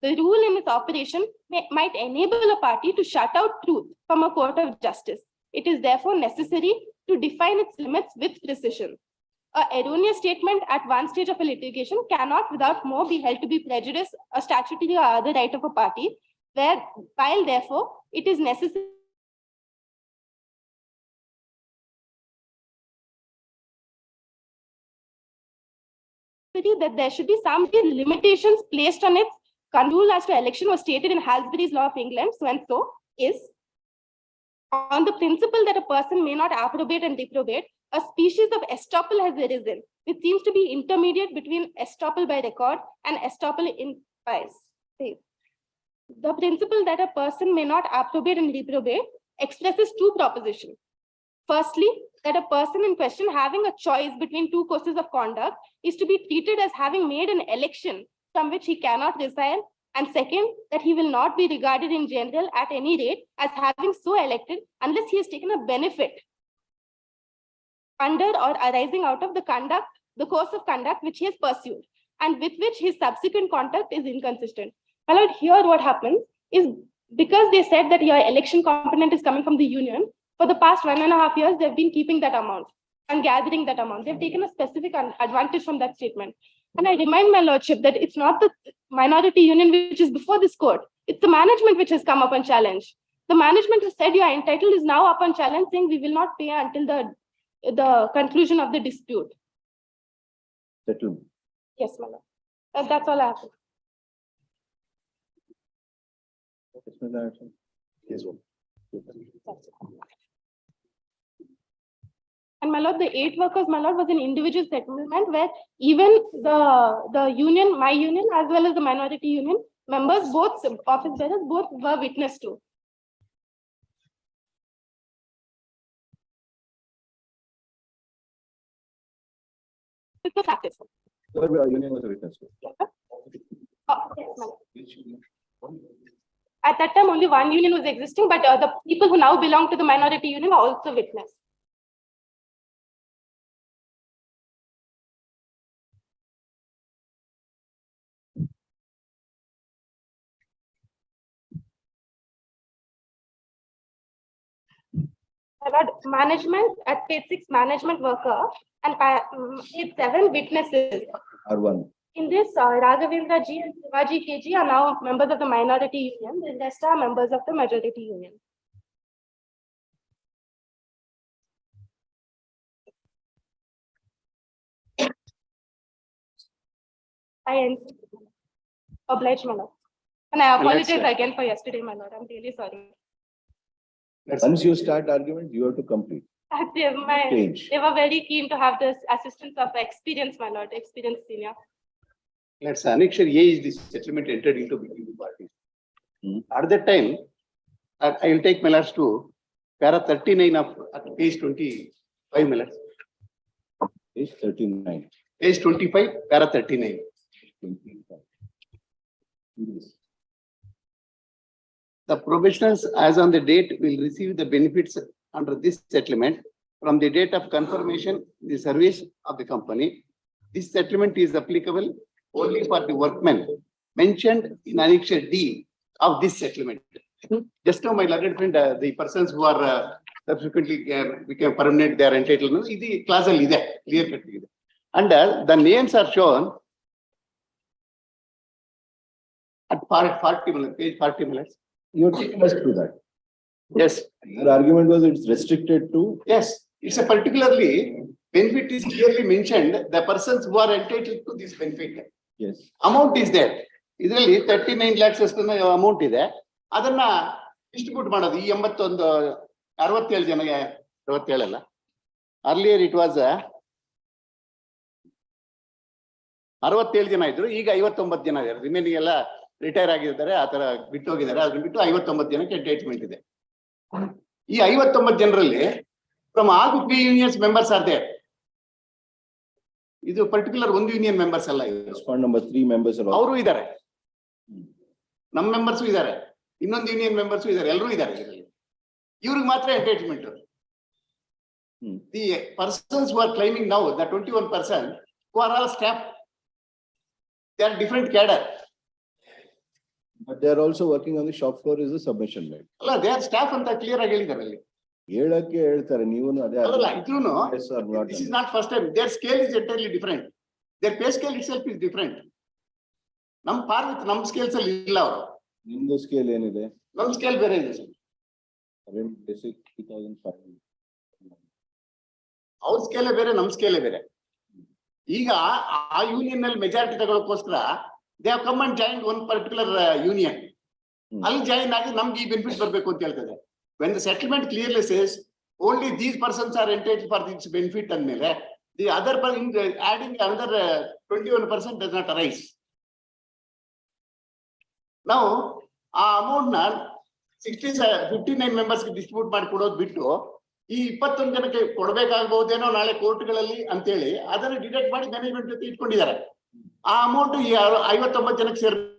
The rule in its operation might enable a party to shut out truth from a court of justice. It is therefore necessary to define its limits with precision. An erroneous statement at one stage of a litigation cannot without more be held to be prejudice, a statutory or other right of a party, while therefore it is necessary that there should be some limitations placed on its rule as to election was stated in Halsbury's Law of England, so and so, is on the principle that a person may not approbate and reprobate, a species of estoppel has arisen, which seems to be intermediate between estoppel by record and estoppel in bias. The principle that a person may not approbate and reprobate expresses two propositions. Firstly, that a person in question having a choice between two courses of conduct is to be treated as having made an election from which he cannot resign, and second, that he will not be regarded in general at any rate as having so elected unless he has taken a benefit under or arising out of the course of conduct which he has pursued, and with which his subsequent conduct is inconsistent. Well, here what happens is, because they said that your election component is coming from the union, for the past 1.5 years, they've been keeping that amount and gathering that amount. They've taken a specific advantage from that statement. And I remind my lordship that it's not the minority union which is before this court. It's the management which has come up and challenged. The management has said you are entitled is now up on challenge, saying we will not pay until the conclusion of the dispute. Settlement. Yes, my lord. That's all I have. Yes, And my lord, the 8 workers, my lord, was an individual settlement where even the union, my union, as well as the minority union members, both office bearers, both were witness to. It's a practice. Union was a witness. Yes, my lord. At that time, only one union was existing, but the people who now belong to the minority union are also witness. Management at page 6, management worker, and page 7, witnesses. R1. In this, Raghavendra Ji and Shivaji KG are now members of the minority union. The rest are members of the majority union. I oblige, my lord. And I apologize again for yesterday, my lord. I'm really sorry. Once you start argument, you have to complete. They were very keen to have this assistance of experience, my lord, experienced senior. Let's Annexure A is the settlement entered into between the parties. At that time, I will take Mellars to para 39 of page 25 Mellars. Page 39. Page 25, para 39. The probationers as on the date will receive the benefits under this settlement from the date of confirmation in the service of the company. This settlement is applicable only for the workmen mentioned in Annexure D of this settlement. Just now, my learned friend, the persons who are subsequently became permanent, they are entitled. This clause clear cut. And the names are shown at 40, page 40 minutes. You have taken us through that. Yes. Your argument was it's restricted to. Yes, it's a particularly benefit is clearly mentioned. The persons who are entitled to this benefit. Yes. Amount is there. ಇದರಲ್ಲಿ 39 lakhs amount ಇದೆ. ಅದನ್ನ distribute ಮಾಡೋದು ಈ 67 ಜನಗೆ 67 ಅಲ್ಲ. Earlier it was 67 ಜನ ಇದ್ರು, ಈಗ 59 ಜನ ಇದ್ದಾರೆ. ರಿಮೈನಿಂಗ್ ಎಲ್ಲ ರಿಟೈರ್ ಆಗಿದ್ದಾರೆ, ಆ ತರ ಬಿಟ್ಟು ಹೋಗಿದ್ದಾರೆ. ಅದನ್ನ ಬಿಟ್ಟು 59 ಜನಕ್ಕೆ ಎಂಟೈಟ್ಮೆಂಟ್ ಇದೆ. ಈ 59 ಜನರಲ್ಲಿ from all the 3 unions members are there. ಇದು ಪರ್ಟಿಕ್ಯುಲರ್ ಒಂದು ಯೂನಿಯನ್ ಮೆಂಬರ್ಸ್ ಅಲ್ಲ, Respond number 3 members are also. ಅವರು ಇದ್ದಾರೆ, ನಮ್ಮ ಮೆಂಬರ್ಸು ಇದ್ದಾರೆ, ಇನ್ನೊಂದು ಯೂನಿಯನ್ ಮೆಂಬರ್ಸು ಇದ್ದಾರೆ, ಎಲ್ಲರೂ ಇದ್ದಾರೆ ಇದರಲ್ಲಿ. ಇವ್ರಿಗೆ ಮಾತ್ರ entitlement. The persons who are claiming now, the 21% who are all staff, they are different cadre. But they are also working on the shop floor is the submission made. ಅಲ್ಲ, they are staff ಅಂತ clear ಆಗಿ ಹೇಳಿದ್ದಾರೆ ಅಲ್ಲಿ. ಹೇಳಕ್ಕೆ ಹೇಳ್ತಾರೆ, ನೀವು ಅದೇ. ಅಲ್ಲ, ಇದ್ರೂನು Yes or not. this is not first time. Their scale is entirely different. Their pay scale itself is different. ನಮ್ ಪಾರ್ ವಿತ್ ನಮ್ ಸ್ಕೇಲ್ಸ್ ಅಲ್ಲಿ ಇಲ್ಲ ಅವರು. ನಿಮ್ದು ಸ್ಕೇಲ್ ಏನಿದೆ? ನಮ್ ಸ್ಕೇಲ್ ಬೇರೆ ಇದೆ ಸರ್. Basic 3,500. ಅವ್ರ ಸ್ಕೇಲೇ ಬೇರೆ, ನಮ್ ಸ್ಕೇಲೇ ಬೇರೆ. ಈಗ ಆ ಯೂನಿಯನ್ ನಲ್ಲಿ ಮೆಜಾರಿಟಿ ತಗೊಳ್ಳೋಕೋಸ್ಕರ they have come and join one particular union. ಅಲ್ಲಿ ಜಾಯಿನ್ ಆಗಿ ನಮ್ಗೆ ಈ ಬೆನಿಫಿಟ್ ಬರಬೇಕು ಅಂತ ಹೇಳ್ತದೆ. When the settlement clearly says only these persons are entitled for this benefit ಅಂದ್ಮೇಲೆ the other person adding another 21% does not arise. Now ಆ amount ನ 59 ಮೆಂಬರ್ಸ್ ಡಿಸ್ಟ್ರಿಬ್ಯೂಟ್ ಮಾಡಿ ಕೊಡೋದು ಬಿಟ್ಟು ಈ 21 ಜನಕ್ಕೆ ಕೊಡ್ಬೇಕಾಗಬಹುದೇನೋ ನಾಳೆ ಕೋರ್ಟ್ಗಳಲ್ಲಿ ಅಂತೇಳಿ ಅದನ್ನು ಡಿಡಕ್ಟ್ ಮಾಡಿ ಮ್ಯಾನೇಜ್ಮೆಂಟ್ ಜೊತೆ ಇಟ್ಕೊಂಡಿದ್ದಾರೆ. ಆ ಅಮೌಂಟ್ ಈ 59 ಜನಕ್ಕೆ ಸೇರ್ಬೇಕಾದ್ದು.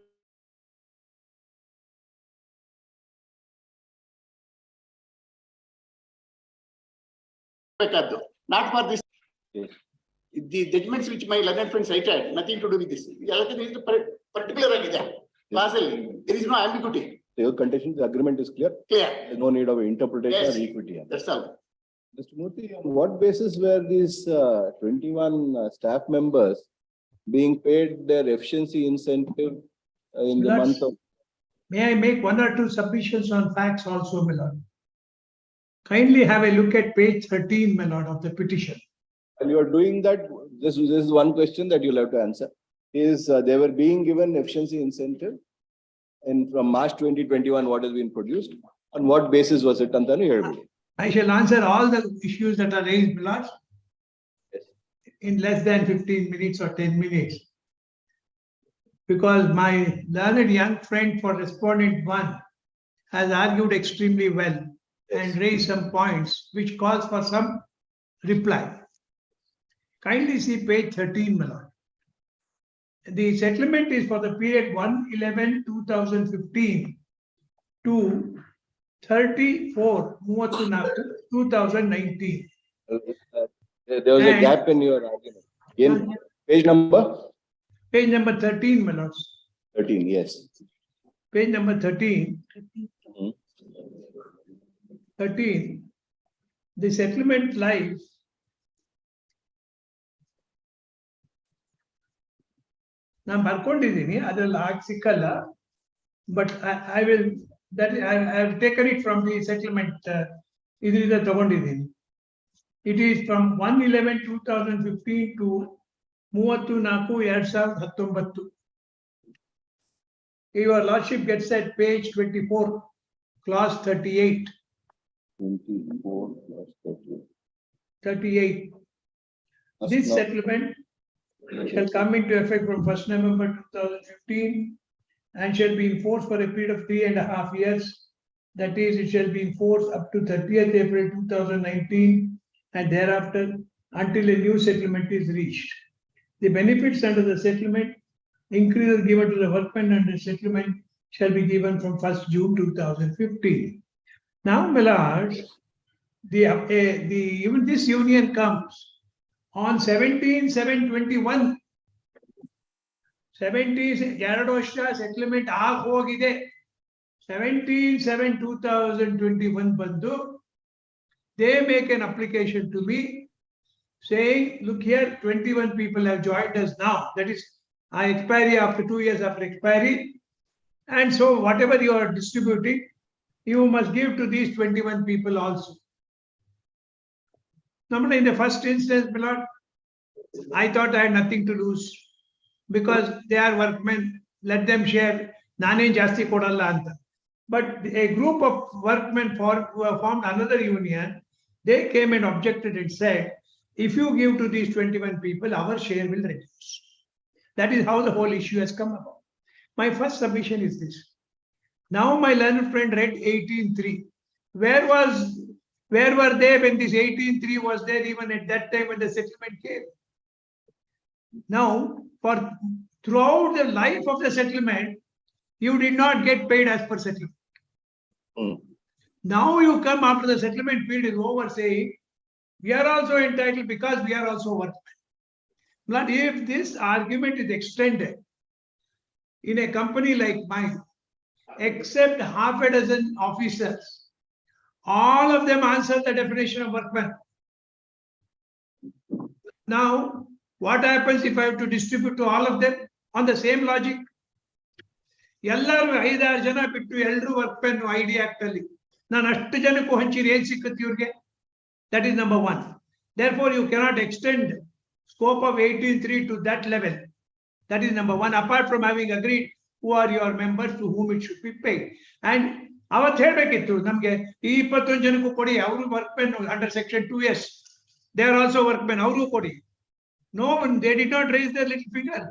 Not for this. The judgements which my learned friend cited nothing to do with this. ಎಲ್ಲದಕ್ಕೂ ಪರ್ಟಿಕ್ಯುಲರ್ ಆಗಿದೆ ಕ್ಲಾಸ್ ಅಲ್ಲಿ. There is no ambiguity. Your condition, the agreement is clear. Clear. There's no need of interpretation Yes. or equity. That's all. Mr. Murthy, on what basis were these 21 staff members being paid their efficiency incentive in the month of? May I make 1 or 2 submissions on facts also, my lord? Kindly have a look at page 13, my lord, of the petition. While you are doing that, this is one question that you'll have to answer. Is they were being given efficiency incentive and from March 2021, what has been produced? On what basis was it? Antanu helbidi. I shall answer all the issues that are raised, my lord, Yes. in less than 15 minutes or 10 minutes. Because my learned young friend for respondent 1 has argued extremely well and raised some points which calls for some reply. Kindly see page 13, my lord. The settlement is for the period 1/11/2015 to 34/2019. There was a And- gap in your argument. Again, page number Page number 13, my lords. 13, yes. Page number 13. Mhm. 13. The settlement lies ನಾನು ಬರ್ಕೊಂಡಿದ್ದೀನಿ, ಅದ್ರಲ್ಲಿ ಆಗ ಸಿಕ್ಕಲ್ಲ, but I will that I have taken it from the settlement, ಇದರಿಂದ ತಗೊಂಡಿದ್ದೀನಿ. It is from 1/11/2015 to 30/4/2019. Your lordship gets at page 24, clause 38. 24 plus 38. This now- settlement shall come into effect from 1st November 2015 and shall be in force for a period of 3.5 years. That is, it shall be in force up to 30th April 2019 and thereafter until a new settlement is reached. The benefits under the settlement, increases given to the workmen under settlement, shall be given from 1st June 2015. Now, my lords, even this union comes on 17/7/21. 2 ವರ್ಷ settlement ಆಗಿ ಹೋಗಿದೆ. 17/7/2021 ಬಂದು they make an application to me saying, look here, 21 people have joined us now. That is, expiry after 2 years after expiry. And so whatever you are distributing, you must give to these 21 people also. Now, in the first instance, my lord, I thought I had nothing to lose. because they are workmen, let them share. Nane jasti kodalla anta. But a group of workmen who have formed another union, they came and objected and said, if you give to these 21 people, our share will reduce. That is how the whole issue has come about. My first submission is this. Now my learned friend read 18.3. Where were they when this 18.3 was there even at that time when the settlement came? Now, throughout the life of the settlement, you did not get paid as per settlement. Now you come after the settlement period is over saying, we are also entitled because we are also workmen. But if this argument is extended in a company like mine, except half a dozen officers, all of them answer the definition of workman. Now, what happens if I have to distribute to all of them on the same logic? ಎಲ್ಲರೂ 5-6 ಜನ ಬಿಟ್ಟು ಎಲ್ಲರೂ ವರ್ಕ್ಮೆನ್ ID act ಅಲ್ಲಿ ನಾನು ಅಷ್ಟು ಜನಕ್ಕೂ ಹಂಚಿರಿ ಏನ್ ಸಿಕ್ಕುತ್ತೆ ಇವ್ರಿಗೆ? That is number one. Therefore, you cannot extend scope of 18.3 to that level. That is number one, apart from having agreed who are your members to whom it should be paid. And ಅವತ್ತು ಹೇಳ್ಬೇಕಿತ್ತು ನಮ್ಗೆ ಈ 21 ಜನಕ್ಕೂ ಕೊಡಿ, ಅವರು workmen under section 2S, they are also workmen, ಅವರು ಕೊಡಿ. No, they did not raise their little finger.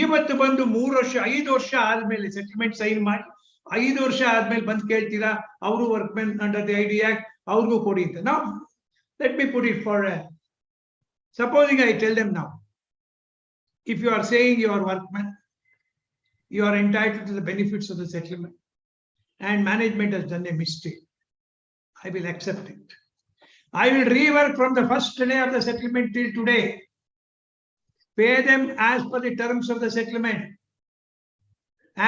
ಇವತ್ತು ಬಂದು 3 ವರ್ಷ 5 ವರ್ಷ ಆದ್ಮೇಲೆ ಸೆಟಲ್ಮೆಂಟ್ ಸೈನ್ ಮಾಡಿ 5 ವರ್ಷ ಆದ್ಮೇಲೆ ಬಂದು ಕೇಳ್ತೀರಾ ಅವರು workmen under the ID act ಅವ್ರಿಗೂ ಕೊಡಿ ಅಂತ. ನಾವು let me put it for supposing I tell them now, if you are saying you are workmen, you are entitled to the benefits of the settlement, and management has done a mistake, I will accept it. I will rework from the first day of the settlement till today, pay them as per the terms of the settlement,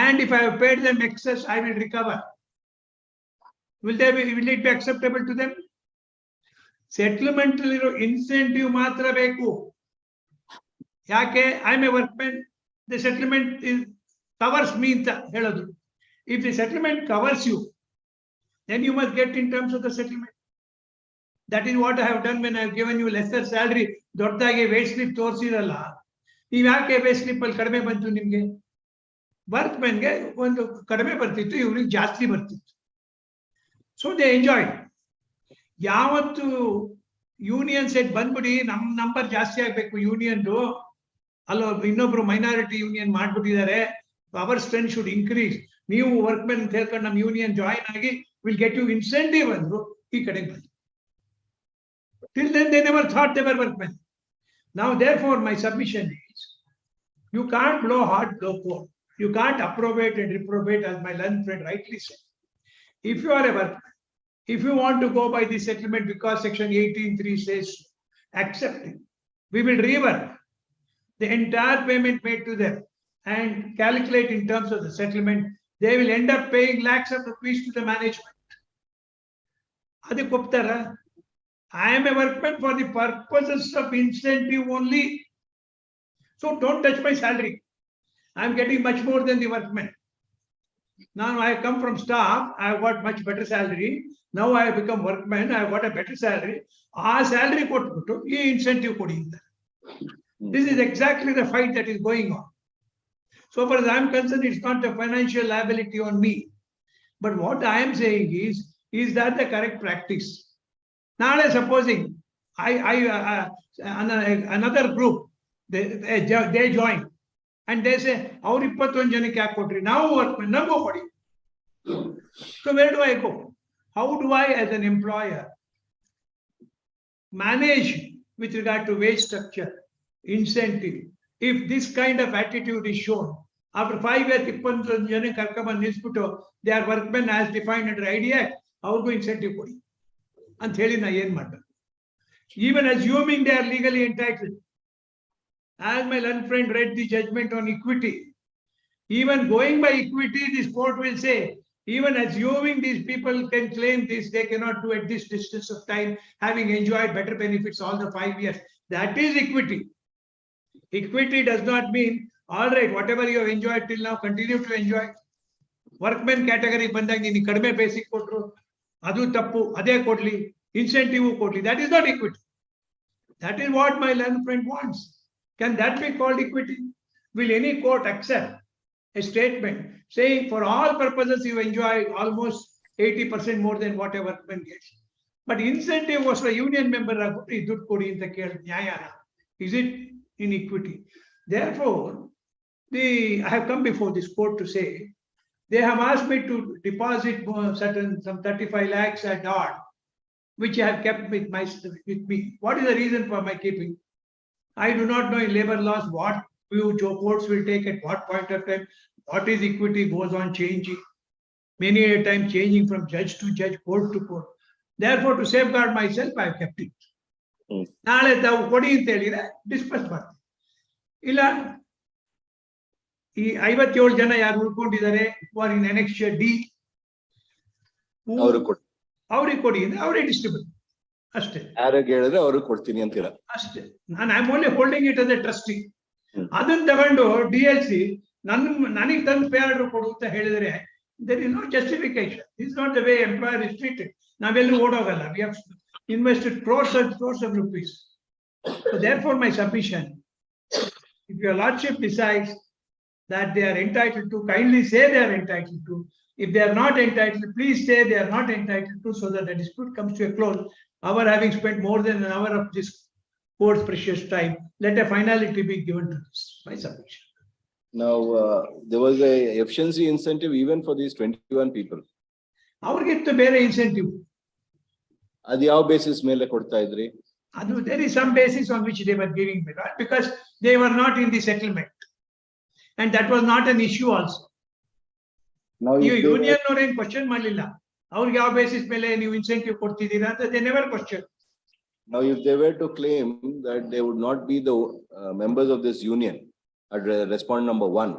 and if I have paid them excess, I will recover. Will it be acceptable to them? Settlement incentive ಮಾತ್ರ ಬೇಕು. ಯಾಕೆ? I am a workman, the settlement covers me ಅಂತ ಹೇಳೋದು. If the settlement covers you, then you must get in terms of the settlement. That is what I have done when I have given you lesser salary. ದೊಡ್ಡದಾಗಿ wait slip ತೋರಿಸಿರಲ್ಲ, ನೀವು ಯಾಕೆ wait slip ಅಲ್ಲಿ ಕಡಿಮೆ ಬಂತು ನಿಮ್ಗೆ? ವರ್ಕ್ಮೆನ್ಗೆ ಒಂದು ಕಡಿಮೆ ಬರ್ತಿತ್ತು, ಇವ್ರಿಗೆ ಜಾಸ್ತಿ ಬರ್ತಿತ್ತು. So they enjoy. ಯಾವತ್ತು ಯೂನಿಯನ್ ಸೆಟ್ ಬಂದ್ಬಿಡಿ ನಮ್ ನಂಬರ್ ಜಾಸ್ತಿ ಆಗ್ಬೇಕು ಯೂನಿಯನ್ದು, ಅಲ್ಲೋ ಇನ್ನೊಬ್ರು ಮೈನಾರಿಟಿ ಯೂನಿಯನ್ ಮಾಡ್ಬಿಟ್ಟಿದ್ದಾರೆ, ಅವರ್ ಸ್ಟ್ರೆಂತ್ ಶುಡ್ ಇನ್ಕ್ರೀಸ್, ನೀವು ವರ್ಕ್ಮೆನ್ ಅಂತ ಹೇಳ್ಕೊಂಡು ನಮ್ ಯೂನಿಯನ್ ಜಾಯಿನ್ ಆಗಿ ವಿಲ್ ಗೆಟ್ ಯು ಇನ್ಸೆಂಟಿವ್ ಅಂದ್ರು, ಈ ಕಡೆಗೆ ಬಂದ್ರು. Till then they never thought they were workmen. Now therefore my submission is, you can't blow hard, blow cold. You can't approbate and reprobate, as my learned friend rightly said. If you are a workman, if you want to go by the settlement because section 18.3 says so, accept it. We will rework the entire payment made to them and calculate in terms of the settlement. They will end up paying lakhs of rupees to the management. Adi koptara? I am a workman for the purposes of incentive only. So don't touch my salary. I am getting much more than the workman. Now I have come from staff, I have got much better salary. Now I have become workman, I have got a better salary. Our salary kottu, ee incentive kodi. This is exactly the fight that is going on. So far as I am concerned, it's not a financial liability on me. But what I am saying is that the correct practice? Now supposing another group, they join and they say, our 21 ಜನಕ್ಕೆ ಯಾಕೆ ಕೊಟ್ರಿ, ನಾವು ವರ್ಕ್ಮೆನ್ ನಮಗೂ ಕೊಡಿ. So where do I go? How do I as an employer manage with regard to wage structure, incentive, if this kind of attitude is shown? After 5 years, 21 ಜನಕ್ಕೆ ಕರ್ಕೊಂಡ್ಬಂದು ನಿಲ್ಸ್ಬಿಟ್ಟು they are workmen as defined under IDA, ಅವ್ರಿಗೂ incentive ಕೊಡಿ ಅಂತ ಹೇಳಿ ನಾ ಏನ್ ಮಾಡ್ಬೇಕು? Even assuming they are legally entitled, as my learned friend read the judgment on equity, even going by equity, this court will say, even assuming these people can claim this, they cannot do at this distance of time, having enjoyed better benefits all the 5 years. That is equity. Equity does not mean, all right, whatever you have enjoyed till now, continue to enjoy. Workmen category ಬಂದಾಗ ನೀನು ಕಡಿಮೆ basic ಕೊಟ್ರು ಅದು ತಪ್ಪು, ಅದೇ ಕೊಡ್ಲಿ, incentive ಕೊಡ್ಲಿ. That is not equity. That is what my learned friend wants. Can that be called equity? will any court accept a statement saying for all purposes you enjoy almost 80% more than what a workman gets? But incentive was a union member. Is it inequity? Therefore, I have come before this court to say they have asked me to deposit some 35 lakhs at odd, which I have kept with me. What is the reason for my keeping? I do not know in labor laws what view courts will take at what point of time. What is equity goes on changing. Many a time changing from judge to judge, court to court. Therefore, to safeguard myself, I have kept it. ನಾಳೆ ತಾವು ಕೊಡಿ ಅಂತ ಹೇಳಿದ್ರೆ ಡಿಸ್ಪಸ್ ಮಾಡ್ತೀವಿ. ಇಲ್ಲ ಈ 57 ಜನ ಯಾರು ಉಳ್ಕೊಂಡಿದ್ದಾರೆ ಇನ್ annexure D ಅವ್ರಿಗೆ ಕೊಡಿ ಅಂದ್ರೆ ಅವರೇ ಡಿಸ್ಟ್ರಿಬ್ಯೂಟ್ ಅಷ್ಟೇ. ಯಾರಿಗೆ ಹೇಳಿದ್ರೆ ಅವ್ರಿಗೆ ಕೊಡ್ತೀನಿ ಅಂತೀರಾ? ಅಷ್ಟೇ. ನಾನು I am only holding it as A trustee. ಅದನ್ನ ತಗೊಂಡು DLC ನನಗೆ ತಂದು ಪೇ ಆರ್ಡರ್ ಕೊಡು ಅಂತ ಹೇಳಿದ್ರೆ there is no justification. This is not the way employer is treated. ನಾವೆಲ್ಲೂ ಓಡೋಗಲ್ಲ. We have invested crores and crores of rupees. So therefore my submission, if your lordship decides that they are entitled to, kindly say they are entitled to. If they are not entitled, please say they are not entitled to, so that the dispute comes to a close. Our having spent more than an hour of this court's precious time, let a finality be given to this. My submission. Now, there was a efficiency incentive even for these 21 people. ಅವ್ರಿಗಿತ್ತು ಬೇರೆ incentive. ಅದು ಯಾವ basis ಮೇಲೆ ಕೊಡ್ತಾ ಇದ್ರಿ? ಅದು there is some basis on which they were giving me, because they were not in the settlement, and that was not an issue also. Now you union nor ಏನು question ಮಾಡಲಿಲ್ಲ ಅವ್ರಿಗೆ ಯಾವ ಬೇಸಿಸ್ ಮೇಲೆ ನೀವು ಇನ್ಸೆಂಟಿವ್ ಕೊಡ್ತಿದ್ದೀರಾ ಅಂತ they never questioned. Now if they were to claim that they would not be the members of this union at respondent number 1,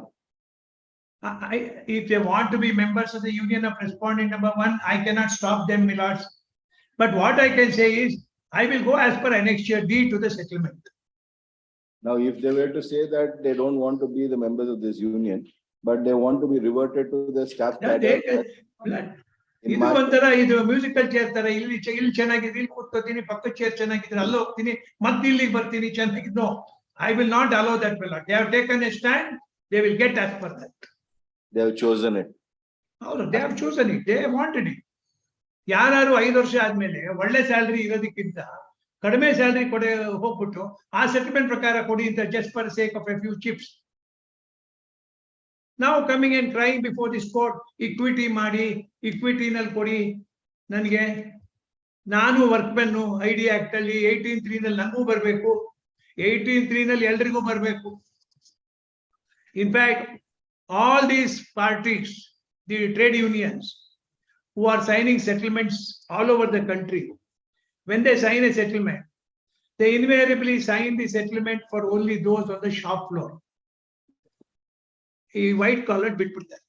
if they want to be members of the union of respondent number 1, I cannot stop them, my lords. But what I can say is, I will go as per annexure D to the settlement. Now, if they were to say that they don't want to be the members of this union, but they want to be reverted to the staff cadre. ಇದು ಒಂಥರ ಇದು musical chair ತರ ಇಲ್ಲಿ ಚೆನ್ನಾಗಿದೆ, ಇಲ್ಲಿ ಕೂತ್ಕೋತೀನಿ, ಪಕ್ಕ chair ಚೆನ್ನಾಗಿದ್ರೆ ಅಲ್ಲಿ ಹೋಗ್ತೀನಿ, ಮತ್ತೆ ಇಲ್ಲಿಗೆ ಬರ್ತೀನಿ ಚೆನ್ನಾಗಿದ್ದು. No, I will not allow that, my lord. They have taken a stand, they will get as per that. They have chosen it. No, they have chosen it. They wanted it. ಯಾರು 5 ವರ್ಷ ಆದ್ಮೇಲೆ ಒಳ್ಳೆ salary ಇರೋದಕ್ಕಿಂತ ಕಡಿಮೆ salary ಹೋಗ್ಬಿಟ್ಟು ಆ settlement ಪ್ರಕಾರ ಕೊಡಿ ಅಂತ just for the sake of a few chips. Now coming and crying before this court, equity ಮಾಡಿ, equity ನಲ್ಲಿ ಕೊಡಿ ನನಗೆ, ನಾನು ವರ್ಕ್ಮೆನ್ ID Act ಅಲ್ಲಿ 18(3) ನಲ್ಲಿ ನನಗೂ ಬರಬೇಕು, 18(3) ನಲ್ಲಿ ಎಲ್ರಿಗೂ ಬರಬೇಕು. In fact, all these parties, the trade unions who are signing settlements all over the country, when they sign a settlement, they invariably sign the settlement for only those on the shop floor. A white collared bit put that.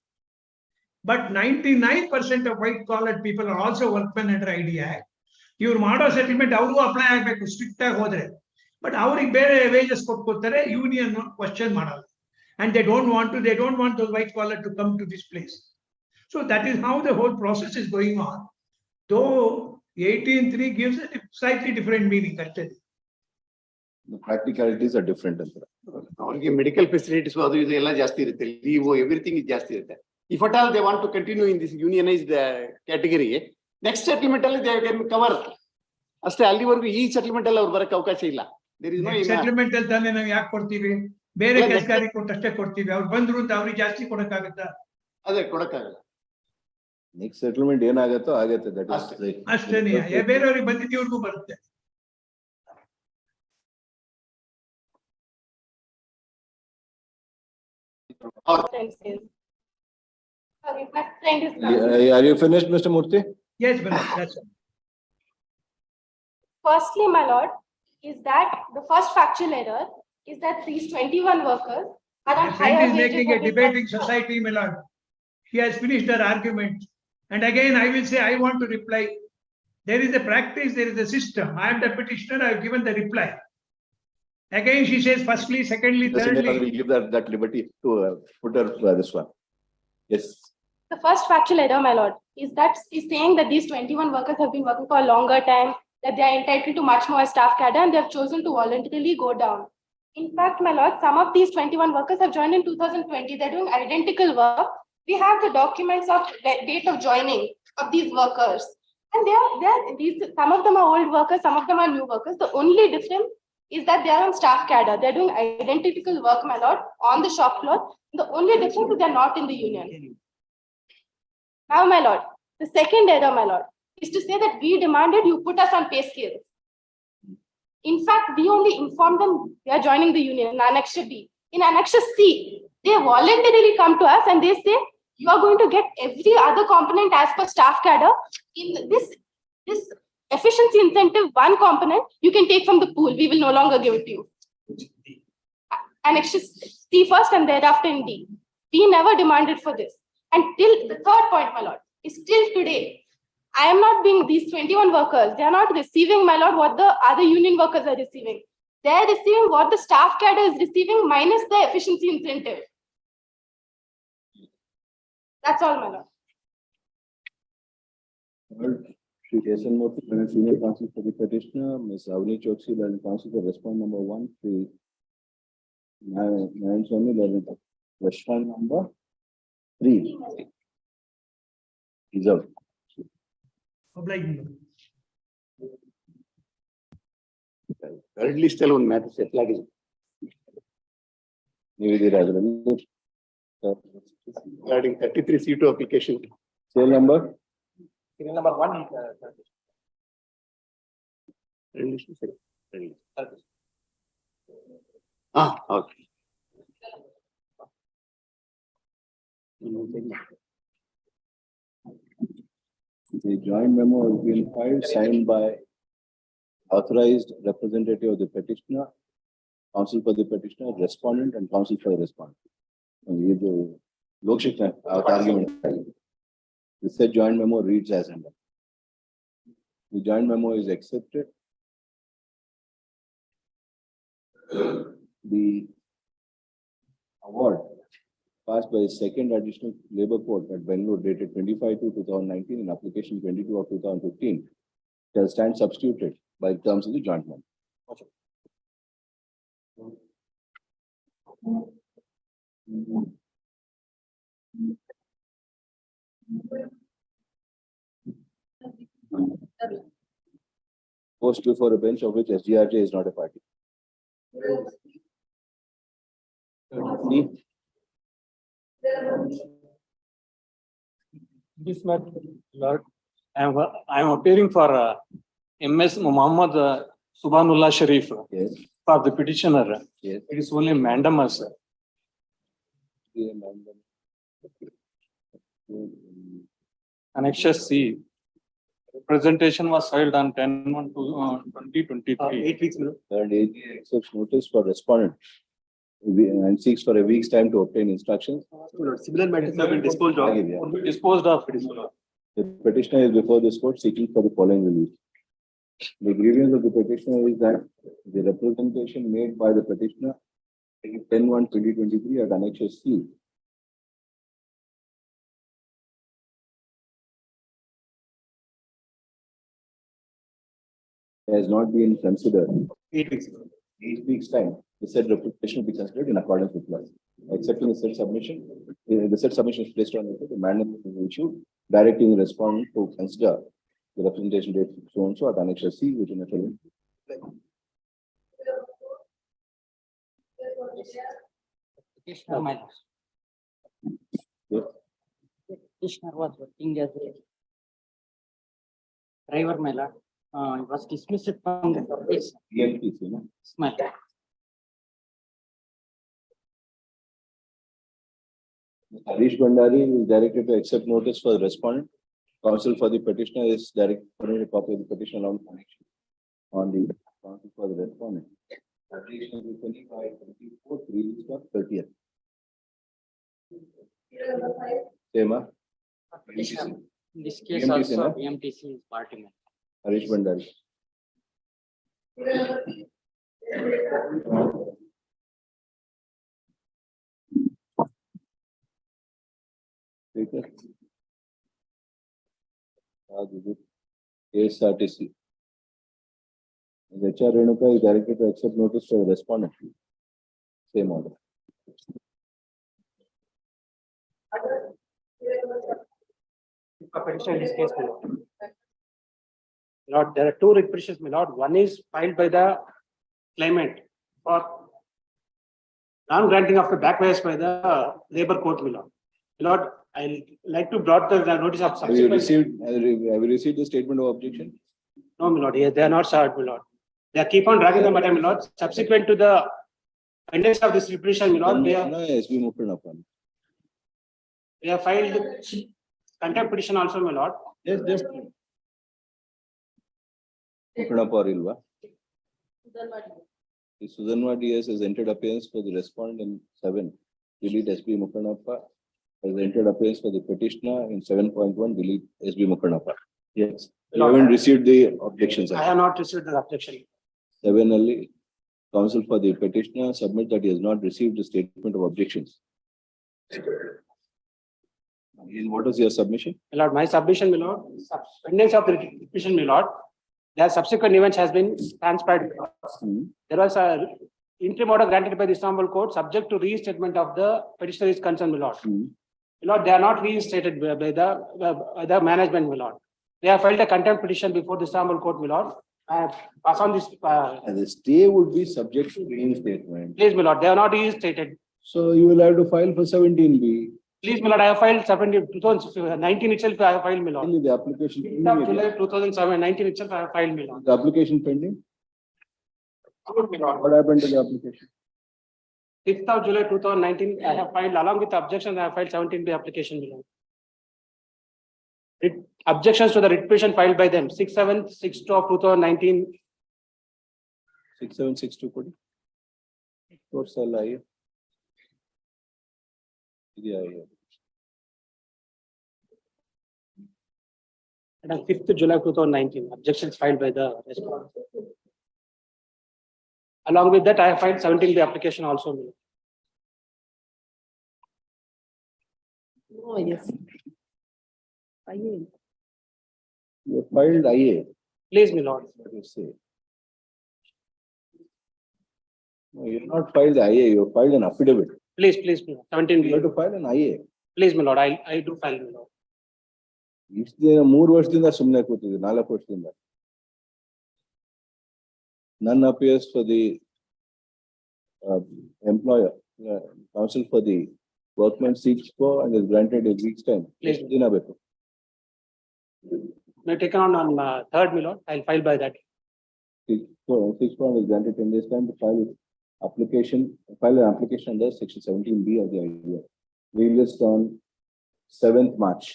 But 99% of white collared people are also workmen under ID Act. Your model settlement, how to apply strict hodre. But our wages kottare union question model. And they don't want those white collar to come to this place. So that is how the whole process is going on. Though 18(3) gives a slightly different meaning. The practicalities are different. ಅವ್ರಿಗೆ medical facilities ಅದು ಇದು ಎಲ್ಲ ಜಾಸ್ತಿ ಇರುತ್ತೆ, leave everything ಜಾಸ್ತಿ ಇರುತ್ತೆ. If at all they want to continue in this unionized category, next settlement ಅಲ್ಲಿ they can cover ಅಷ್ಟೇ. ಅಲ್ಲಿವರೆಗೂ ಈ ಸೆಟಲ್ಮೆಂಟ್ ಅಲ್ಲಿ ಅವ್ರು ಬರಕ್ಕೆ ಅವಕಾಶ ಇಲ್ಲ. There is no ಸೆಟಲ್ಮೆಂಟ್ ಅಲ್ಲಿ ತಾನೇ ನಾವು ಯಾಕೆ ಕೊಡ್ತೀವಿ? ಬೇರೆ ಕೆಲಸಗಾರರಿಗೆ ಕೊಟ್ಟಷ್ಟೇ ಕೊಡ್ತೀವಿ. ಅವ್ರು ಬಂದ್ರು ಅಂತ ಅವ್ರಿಗೆ ಜಾಸ್ತಿ ಕೊಡಕ್ಕಾಗತ್ತಾ? ಅದೇ ಕೊಡಕ್ಕಾಗಲ್ಲ. ನೆಕ್ಸ್ಟ್ ಸೆಟಲ್ಮೆಂಟ್ ಏನಾಗತ್ತೋ ಆಗತ್ತೆ. ದಟ್ ಇಸ್ ಅಷ್ಟೇನೆ. ಬೇರೆಯವ್ರಿಗೆ ಬಂದಿದ್ದವ್ರಿಗೂ ಬರುತ್ತೆ. Are you finished, Mr. Murthy? Yes, that's it. Firstly, my lord, is that the first factual error is that these 21 workers are on higher He is wages. making a debating society, my lord. He has finished her argument. And again, I will say, I want to reply. There is a practice, there is a system. I am the petitioner, I have given the reply. Again, she says, firstly, secondly, thirdly. We give that liberty to put her this one. Yes. The first factual error, my lord, is saying that these 21 workers have been working for a longer time, that they are entitled to much more staff cadre, and they have chosen to voluntarily go down. In fact, my lord, some of these 21 workers have joined in 2020. They're doing identical work. We have the documents of date of joining of these workers. And some of them are old workers, some of them are new workers. The only difference is that they are on staff cadre. They're doing identical work, my lord, on the shop floor. The only difference is they're not in the union. Now, my lord, the second error, my lord, is to say that we demanded you put us on pay scale. In fact, we only informed them they are joining the union in Annexure B. In Annexure C, they voluntarily come to us and they say, you are going to get every other component as per staff cadre. In this efficiency incentive, one component you can take from the pool. We will no longer give it to you. Annexure C first and thereafter in D. We never demanded for this. And till the third point, my lord, is till today, I am not being these 21 workers. They are not receiving, my lord, what the other union workers are receiving. They are receiving what the staff cadre is receiving minus the efficiency incentive. That's all, my lord. Shri Jason Murthy, Senior Counsel for the Petitioner, Ms. Avni Choksi, Learning Counsel for Respondent number 1, Shri Nayan Swami, Learning Respondent number 3. Reserve. Currently still on matter set like regarding 33 C2 application. Serial number? Serial number 1. Okay. The joint memo has been filed, signed by authorized representative of the petitioner, counsel for the petitioner, respondent, and counsel for the respondent. And the Lokshik argument. The said joint memo reads as under. The joint memo is accepted. The award passed by the second additional labor court at Bangalore dated 25/2/2019 in application 22 of 2015 shall stand substituted by the terms of the joint memo. Goes before a bench of which SGRJ is not a party. This matter, Lord, I am appearing for MS Muhammad Subhanullah Sharif. Yes. For the petitioner. Yes. It is only mandamus. Annexure C. Presentation was filed on 10/1/2023. 8 weeks. And AG accepts notice for respondent and seeks for a week's time to obtain instructions. Similar matters have been disposed of. Disposed of. The petitioner is before this court seeking for the following relief. The grievance of the petitioner is that the representation made by the petitioner 10/1/2023 at Annexure C has not been considered. 8 weeks. 8 weeks time. The said representation will be considered in accordance with law. Accepting the said submission, the said submission is placed on the mandate is issued, directing the respondent to consider the representation date so and so at Annexure C within a following. Petitioner was working as a driver, my lord. He was dismissed from the service. EMTC, no? My lord. Harish Bhandari is directed to accept notice for the respondent. Counsel for the petitioner is directed to a copy of the petition along connection on the counsel for the respondent. Application will be 25/24, release for 30th. Same, huh? Petitioner. In this case EMTC, also no? EMTC is party member. Harish Bhandari. KSRTC. HR Renuka is directed to accept notice for the respondent. Same order. A petition in this case, my lord. Lord, there are two writ petitions, my lord. One is filed by the claimant for non-granting of the backwise by the labor court, my lord. My lord, I like to brought the notice of Have you subsequent. have you received the statement of objection? No, my lord, yes, they are not served, my lord. They keep on dragging the matter, my lord. Subsequent to the pendants of this petition, my lord, they have filed contempt petition also, my lord. Yes, just. Ilva. The Sudanwadi DS has entered appearance for the respondent in 7. Delete SB Mukhanappa. Has entered appearance for the petitioner in 7.1. Delete SB Mukhanappa. Yes. You haven't received the objections. I have not received the objection. 7 early. Counsel for the petitioner submit that he has not received the statement of objections. What is your submission? My lord, my submission, my lord, pendants of the petition, my lord. Their subsequent events has been transpired. There was a interim order granted by the Istanbul court subject to restatement of the petitioner is concerned, my lord. My lord, they are not reinstated by the management, my lord. They have filed a contempt petition before the Istanbul court, my lord. I have passed on this. The stay would be subject to reinstatement. Please, my lord, they are not reinstated. So you will have to file for 17B. Please, my lord, I have filed 2019 itself. I have filed, my lord. Only the application. 5th of July 2019 itself, I have filed, my lord. The application pending. What happened to the application? 5th of July 2019, I have filed along with the objections. I have filed 17B application, my lord. Objections to the writ petition filed by them 6762 of 2019. 6762 could. Course alive. Yeah. And on 5th July 2019, objections filed by the respondent. Along with that, I have filed 17B application also. Oh, yes. You filed IA. Please, my lord. What do you say? No, you have not filed the IA, you have filed an affidavit. Please, please, my lord. 17B. You have to file an IA. Please, my lord, I do file, my lord. ಇಷ್ಟು ದಿನ 3 ವರ್ಷದಿಂದ ಸುಮ್ಮನೆ ಕೂತಿದೆ 4 ವರ್ಷದಿಂದ. None appears for the employer. Counsel for the workman seeks for and is granted a week's time. Please. Dina ಬೇಕು. May taken on 3rd, my lord. I'll file by that. 6 point is granted 10 days time to file application. File an application under section 17B of the idea. Released on 7th March.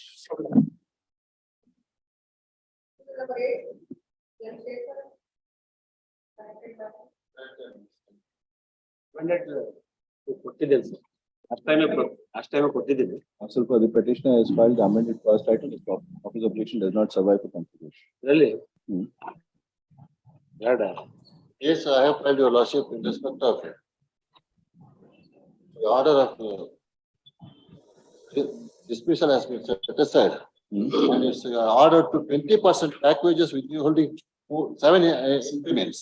Counsel for the petitioner has filed the amended first title. Office objection does not survive for consideration. Really? Yes, I have filed your lordship in respect of the order of dismissal has been set aside. And it's ordered to 20% back wages with you holding 7 increments.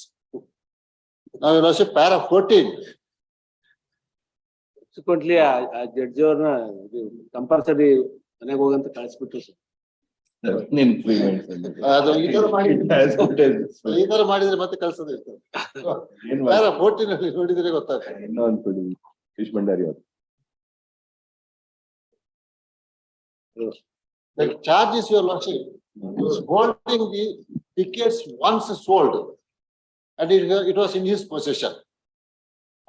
Now your lordship para 14. Subsequently, judge compulsory ಮನೆಗೆ ಹೋಗಂತ ಕಳಿಸ್ಬಿಟ್ಟು ಇದರ ಮಾಡಿದ್ರೆ ಮತ್ತೆ ಕಳ್ಸೋದು ಇರ್ತದೆ. 14 ಅಲ್ಲಿ ನೋಡಿದ್ರೆ ಗೊತ್ತಾಗ್ತದೆ. ಇನ್ನೊಂದು ಕೊಡಿ ಫಿಶ್ ಭಂಡಾರಿ ಅವರು. The charge is your lordship is holding the tickets once sold and it was in his possession.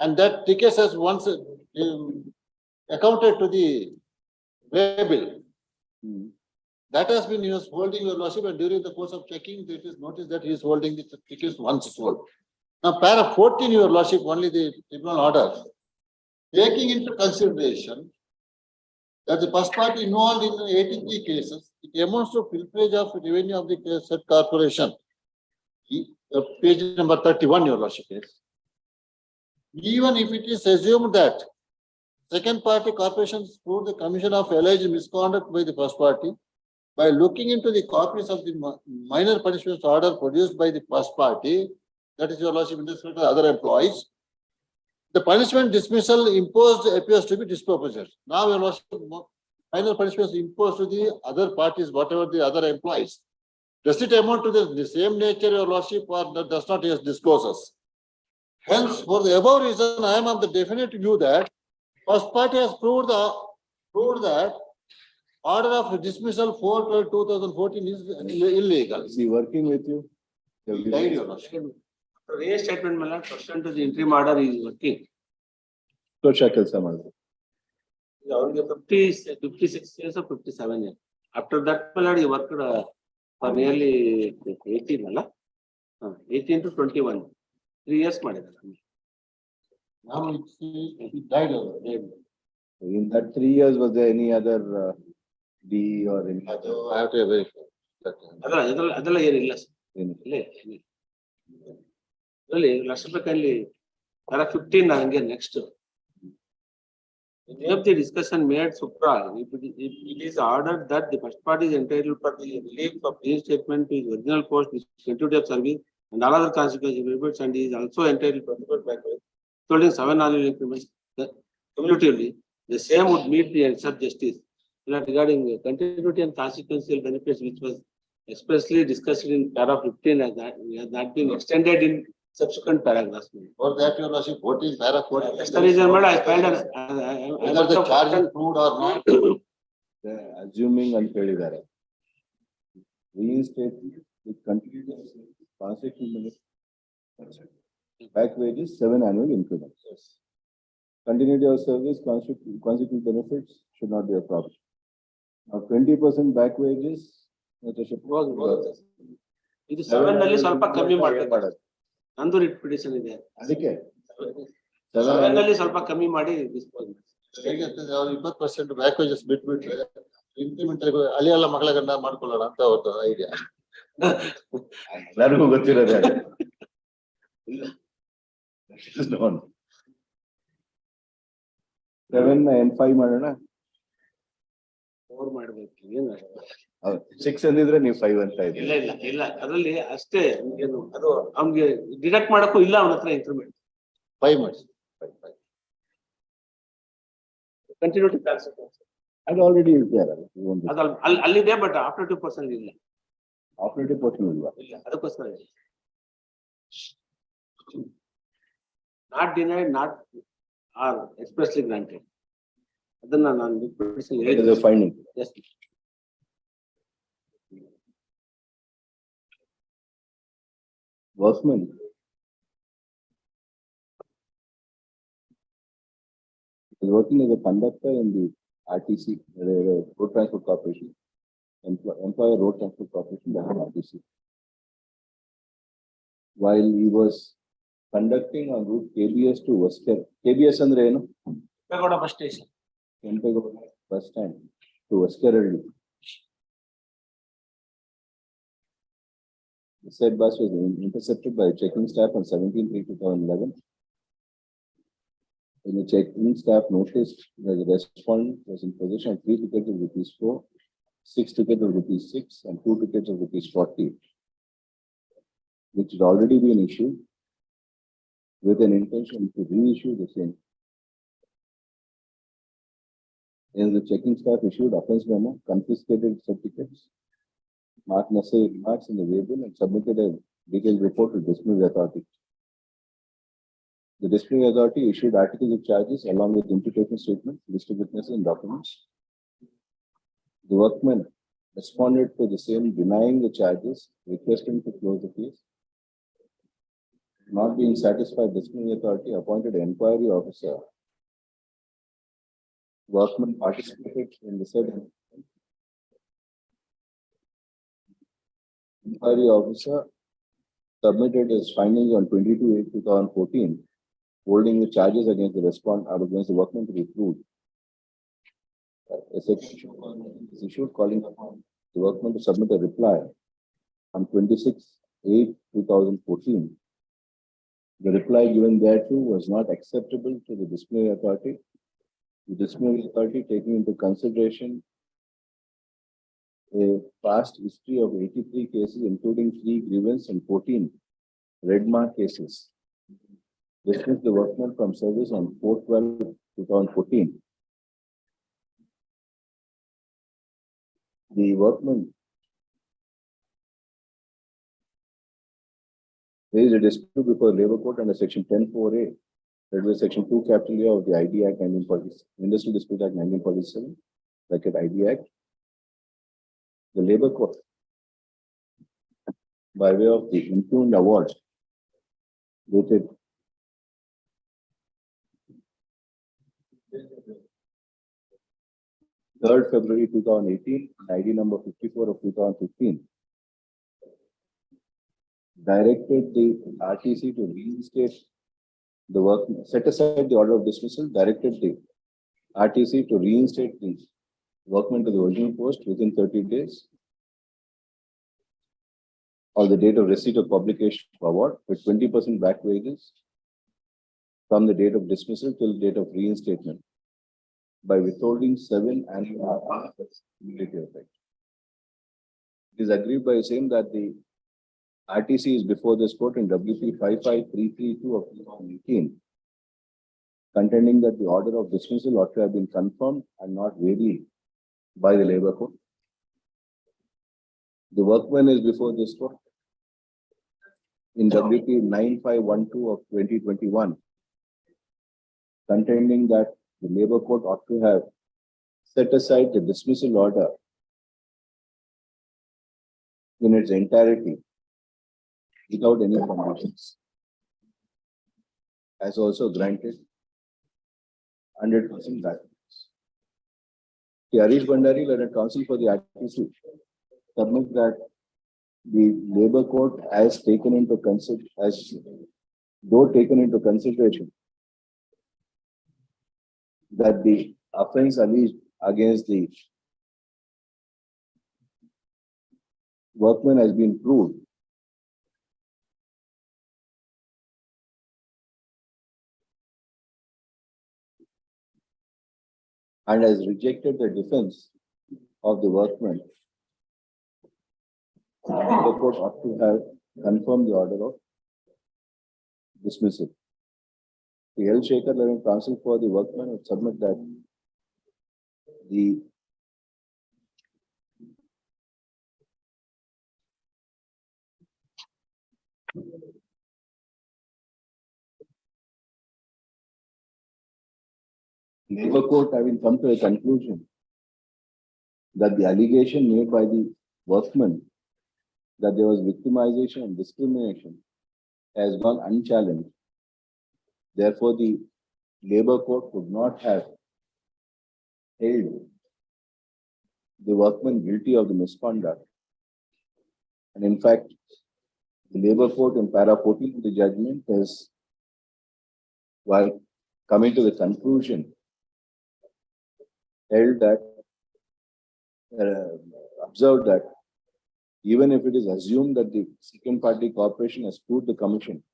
And that tickets has once accounted to the bill. That has been he was holding your lordship and during the course of checking it is noticed that he is holding the tickets once sold. Now para 14 your lordship only the tribunal order taking into consideration that the first party involved in 83 cases, it amounts to pilferage of revenue of the said corporation. Page number 31, your lordship. Even if it is assumed that second party corporations prove the commission of alleged misconduct by the first party, by looking into the copies of the minor punishments order produced by the first party, that is your lordship in respect to other employees, The punishment dismissal imposed appears to be disproportionate. Now your lordship, final punishment is imposed to the other parties, whatever the other employees. Does it amount to the same nature, your lordship, or that does not disclose us? Hence, for the above reason, I am of the definite view that first party has proved that order of dismissal 4/12/2014 is illegal. Is he working with you? He died, your lordship. Reinstatement, my lord, pursuant to the interim order is working. ಕೆಲಸ ಮಾಡಿದ್ರು. ಅವರಿಗೆ 56 years or 57 years. After that, my lord, he worked for nearly 18, ಅಲ್ಲ? 18 to 21. 3 years ಮಾಡಿದ್ದಾರೆ. Now he died. In that 3 years, was there any other D or any? I have to verify. ಅದೆಲ್ಲ ಏನಿಲ್ಲ sir. ಇಲ್ಲ. ಲಕ್ಷ ರೂಪಾಯಿ 15 ಹಂಗೆ next. We have the discussion made supra. If it is ordered that the first party is entitled for the relief of reinstatement to his original post, continuity of service, and all other consequences benefits, and he is also entitled to including 7 annual increments cumulatively, the same would meet the ends of justice. Regarding continuity and consequential benefits, which was expressly discussed in paragraph 15, has not been extended in subsequent paragraphs. For that, your lordship, what is paragraph 14? That's the reason, madam, I filed whether the charge is proved or not. Assuming ಅಂತ ಹೇಳಿದ್ದಾರೆ. Reinstatement with continuity of consequential back wages 7 annual increments. Continuity of service, consequent benefits should not be a problem. Now 20% back wages. ಇದು 7 ನಲ್ಲಿ ಸ್ವಲ್ಪ ಕಮ್ಮಿ ಮಾಡಬೇಕು. ನಂದು writ petition ಇದೆ. ಅದಕ್ಕೆ 7 ನಲ್ಲಿ ಸ್ವಲ್ಪ ಕಮ್ಮಿ ಮಾಡಿ ಡಿಸ್ಪೋಸ್ ಮಾಡಿ. 20% ಬ್ಯಾಕ್ ವೇಜಸ್ ಬಿಟ್ಬಿಟ್ರೆ ಇಂಪ್ಲಿಮೆಂಟ್ ಅಲ್ಲಿ ಎಲ್ಲ ಮಗಳ ಗಂಡ ಮಾಡ್ಕೊಳ್ಳೋಣ ಅಂತ ಅವ್ರದ್ದು ಐಡಿಯಾ. ಎಲ್ಲರಿಗೂ ಗೊತ್ತಿರೋದೇ. 7 N5 ಮಾಡೋಣ. 4 ಮಾಡಬೇಕು. ಏನು 6 ಅಂದಿದ್ರೆ ನೀವು 5 ಅಂತ ಇದ್ದೀರಿ. ಇಲ್ಲ ಅದರಲ್ಲಿ ಅಷ್ಟೇ. ಅದು ಅವ್ನಿಗೆ ಡಿಡಕ್ಟ್ ಮಾಡಕ್ಕೂ ಇಲ್ಲ ಅವನ ಹತ್ರ ಇನ್ಕ್ರಿಮೆಂಟ್. 5 ಮಾಡಿ. ಕಂಟಿನ್ಯೂಟಿ ಕಾನ್ಸಿಕ್ವೆನ್ಸ್ ಅದು ಆಲ್ರೆಡಿ ಇರ್ತಾರೆ. ಅದು ಅಲ್ಲಿದೆ, ಬಟ್ ಆಪರೇಟಿವ್ ಪರ್ಸನ್ ಇಲ್ಲ. ಆಪರೇಟಿವ್ ಪರ್ಸನ್ ಇಲ್ವಾ? ಇಲ್ಲ, ಅದಕ್ಕೋಸ್ಕರ not denied, not are expressly granted. ಅದನ್ನ ನಾನು finding. Workman is working as a conductor in the RTC, Road Transport Corporation, Employer Road Transport Corporation, RTC. While he was conducting on route KBS to Vaskar, KBS ಅಂದ್ರೆ ಏನು? Kempegowda bus station. Kempegowda bus stand to Vaskaralli. The said bus was intercepted by checking staff on 17/3/2011. When the checking staff noticed that the respondent was in possession of 3 tickets of ₹4, 6 tickets of ₹6, and 2 tickets of ₹40, which had already been issued, with an intention to reissue the same. As the checking staff issued offense memo, confiscated such tickets, marked necessary remarks in the waybill, and submitted a detailed report to Dismissal Authority. The Dismissal Authority issued articles of charges along with imputation statement, list of witnesses, and documents. The workman responded to the same, denying the charges, requesting to close the case. Not being satisfied, Dismissal Authority appointed an inquiry officer. Workman participated in the said inquiry officer submitted his findings on 22/8/2014, holding the charges against the against the workman to be proved. A section is issued calling upon the workman to submit a reply on 26/8/2014. The reply given thereto was not acceptable to the Dismissal Authority. The Dismissal Authority, taking into consideration a past history of 83 cases, including 3 grievance and 14 red mark cases, dismissed the workman from service on 4/12/2014. The workman raised a dispute before Labour Court under Section 10(4)(a), that was Section 2(A) of the ID Act 1940, Industrial Dispute Act 1947, bracket ID Act. The Labour Court, by way of the impugned award, dated February 3rd, 2018, ID number 54 of 2015, directed the RTC to reinstate the work, set aside the order of dismissal, directed the RTC to reinstate the workman to the original post within 30 days of the date of receipt of publication of award, with 20% back wages from the date of dismissal till the date of reinstatement, by withholding 7 annual cumulative effect. It is agreed by saying that the RTC is before this court in WP 55332 of 2018, contending that the order of dismissal ought to have been confirmed and not varied by the Labour Court. The workman is before this court in WP 9512 of 2021, contending that the Labour Court ought to have set aside the dismissal order in its entirety without any conditions, as also granted 100% back. The Harish Bhandari, learned counsel for the RTC, submit that the Labour Court has taken into consideration that the offence alleged against the workman has been proved, and has rejected the defense of the workman. The court ought to have confirmed the order of dismissal. The L. Shekhar, learned counsel for the workman, would submit that the Labour Court, having come to a conclusion that the allegation made by the workman that there was victimization and discrimination has gone unchallenged. Therefore, the Labour Court could not have held the workman guilty of the misconduct. And in fact, the Labour Court in para 14 of the judgment has, while coming to the conclusion, held that, observed that even if it is assumed that the second party corporation has proved the commission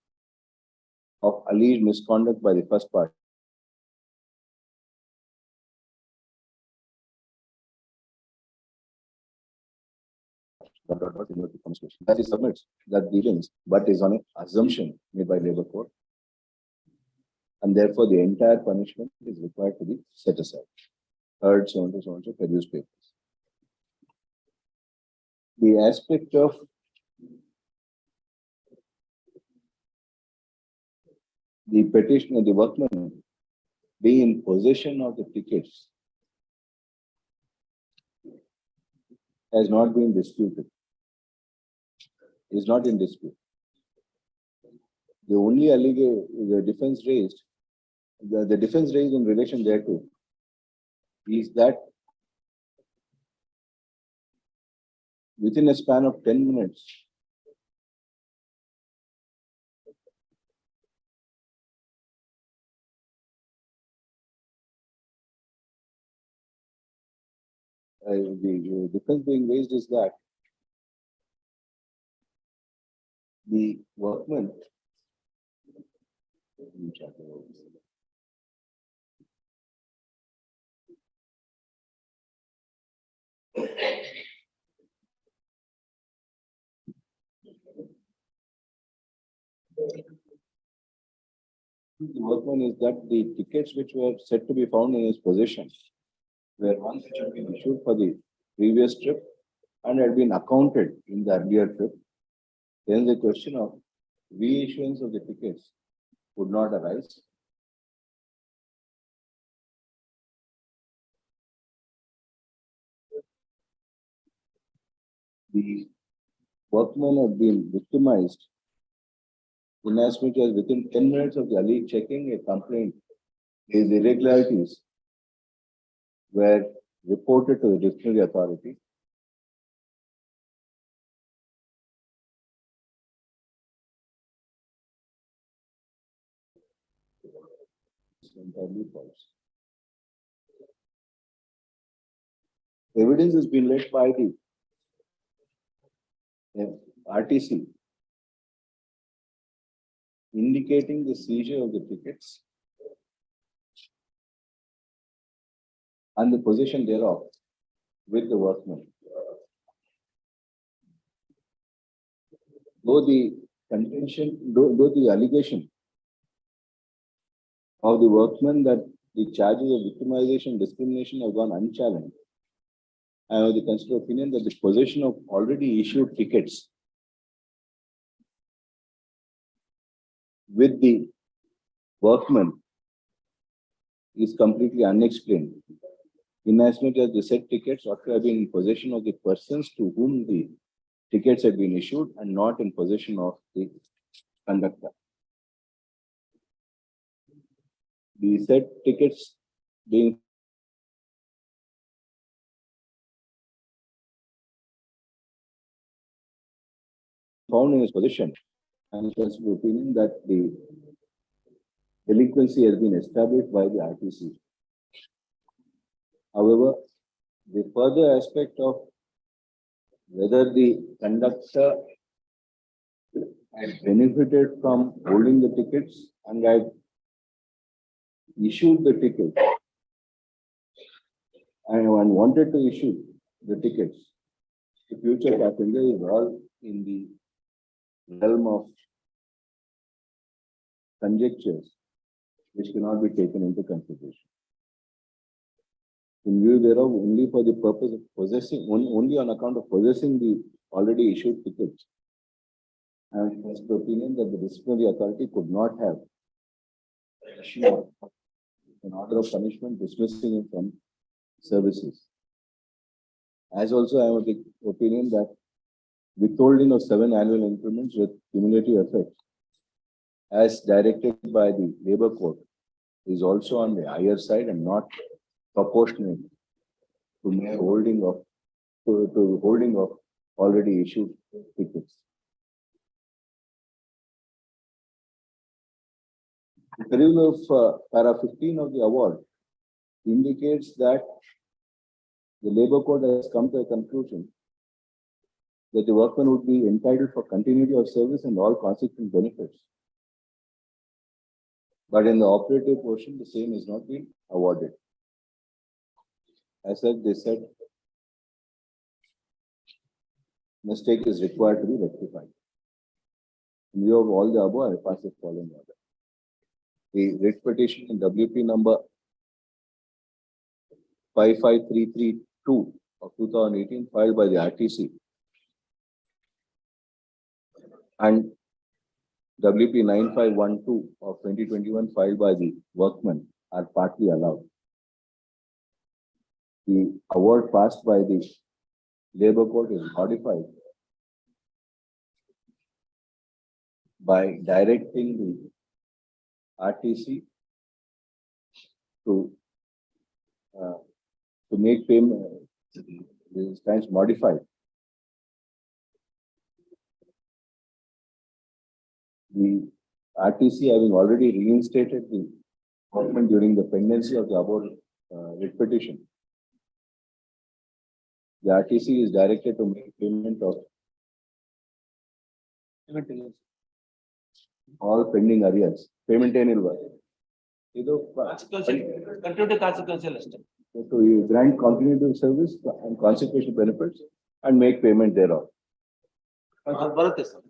of alleged misconduct by the first party, that he submits that dealings, but is on an assumption made by Labour Court, and therefore the entire punishment is required to be set aside. Heard so and so produce papers. The aspect of the petitioner, the workman, being in possession of the tickets has not been disputed. Is not in dispute. The only the defense raised in relation thereto is that within a span of 10 minutes, the defense being raised is that the workman The workman is that the tickets which were said to be found in his possession were ones which had been issued for the previous trip and had been accounted in the earlier trip. Then the question of reissuance of the tickets would not arise. The workman had been victimized in as much as within 10 minutes of the alleged checking, a complaint, his irregularities were reported to the disciplinary authority. It's entirely false. Evidence has been led by the RTC indicating the seizure of the tickets and the possession thereof with the workman. Though the allegation of the workman that the charges of victimization and discrimination have gone unchallenged, I have the considered opinion that the possession of already issued tickets with the workman is completely unexplained, inasmuch as the said tickets ought to have been in possession of the persons to whom the tickets had been issued and not in possession of the conductor. The said tickets being found in his possession, and consider the opinion that the delinquency has been established by the RTC. However, the further aspect of whether the conductor had benefited from holding the tickets and had issued the ticket and wanted to issue the tickets to future passengers is all in the realm of conjectures which cannot be taken into consideration. In view thereof, only for the purpose of possessing, only on account of possessing the already issued tickets, I am of the opinion that the disciplinary authority could not have issued an order of punishment dismissing him from services. As also, I am of the opinion that withholding of 7 annual increments with cumulative effect, as directed by the Labour Court, is also on the higher side and not proportionate to mere holding of already issued tickets. The review of para 15 of the award indicates that the Labour Court has come to a conclusion that the workman would be entitled for continuity of service and all consequent benefits. But in the operative portion, the same is not being awarded. As such, they said mistake is required to be rectified. In view of all the above, I pass the following order. The writ petition in WP number 55332 of 2018 filed by the RTC and WP 9512 of 2021 filed by the workmen are partly allowed. The award passed by the Labour Court is modified by directing the RTC to make payment. This times modified. The RTC having already reinstated the workman during the pendency of the above writ petition. The RTC is directed to make payment of all pending arrears. Payment to grant continuity of service and consequential benefits and make payment thereof. ಬರುತ್ತೆ sir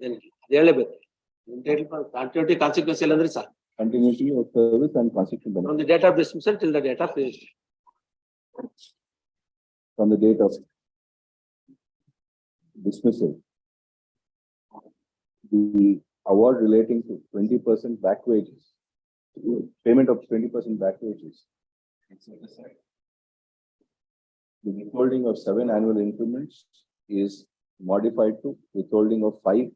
Entitlement continuity consequential ಅಂದ್ರೆ sir continuity of service and consequent From benefit the date of dismissal till the date of registration. from the date of dismissal. The award relating to 20% back wages, payment of 20% back wages. The withholding of 7 annual increments is modified to withholding of 5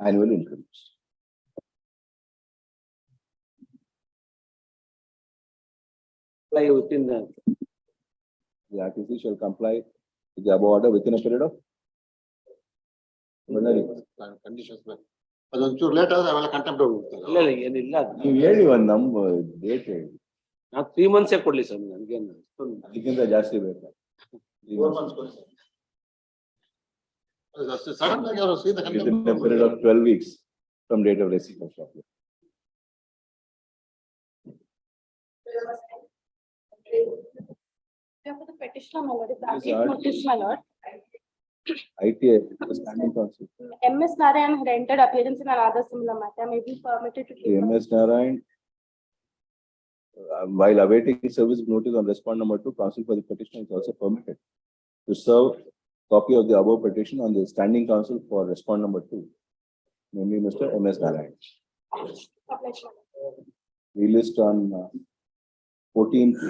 annual increments. Apply within the. The RTC shall comply with the above order within a period of. Conditions. ಅದೊಂಚೂರು late ಆದ್ರೆ ಅವೆಲ್ಲ contempt ಹೋಗ್ತಾರೆ. ಇಲ್ಲ ಏನಿಲ್ಲ. ನೀವು ಹೇಳಿ ಒಂದು number date ಹೇಳಿ. ನಾವು 3 months ಕೊಡ್ಲಿ ಸರ್ ನನಗೇನು. ಅದಕ್ಕಿಂತ ಜಾಸ್ತಿ ಬೇಕಾ? 4 months ಕೊಡಿ ಸರ್. ಸಡನ್ ಆಗಿ ಅವರು ಸೀದಾ Within a period of 12 weeks from date of receipt of shop. For the petitioner, my lord, is the notice, my lord. ITA, standing counsel. MS Narayan had entered appearance in another similar matter, may be permitted to take. MS Narayan, while awaiting service notice on respond number 2, counsel for the petitioner is also permitted to serve copy of the above petition on the standing counsel for respond number 2, namely Mr. MS Narayan. Released on 14th.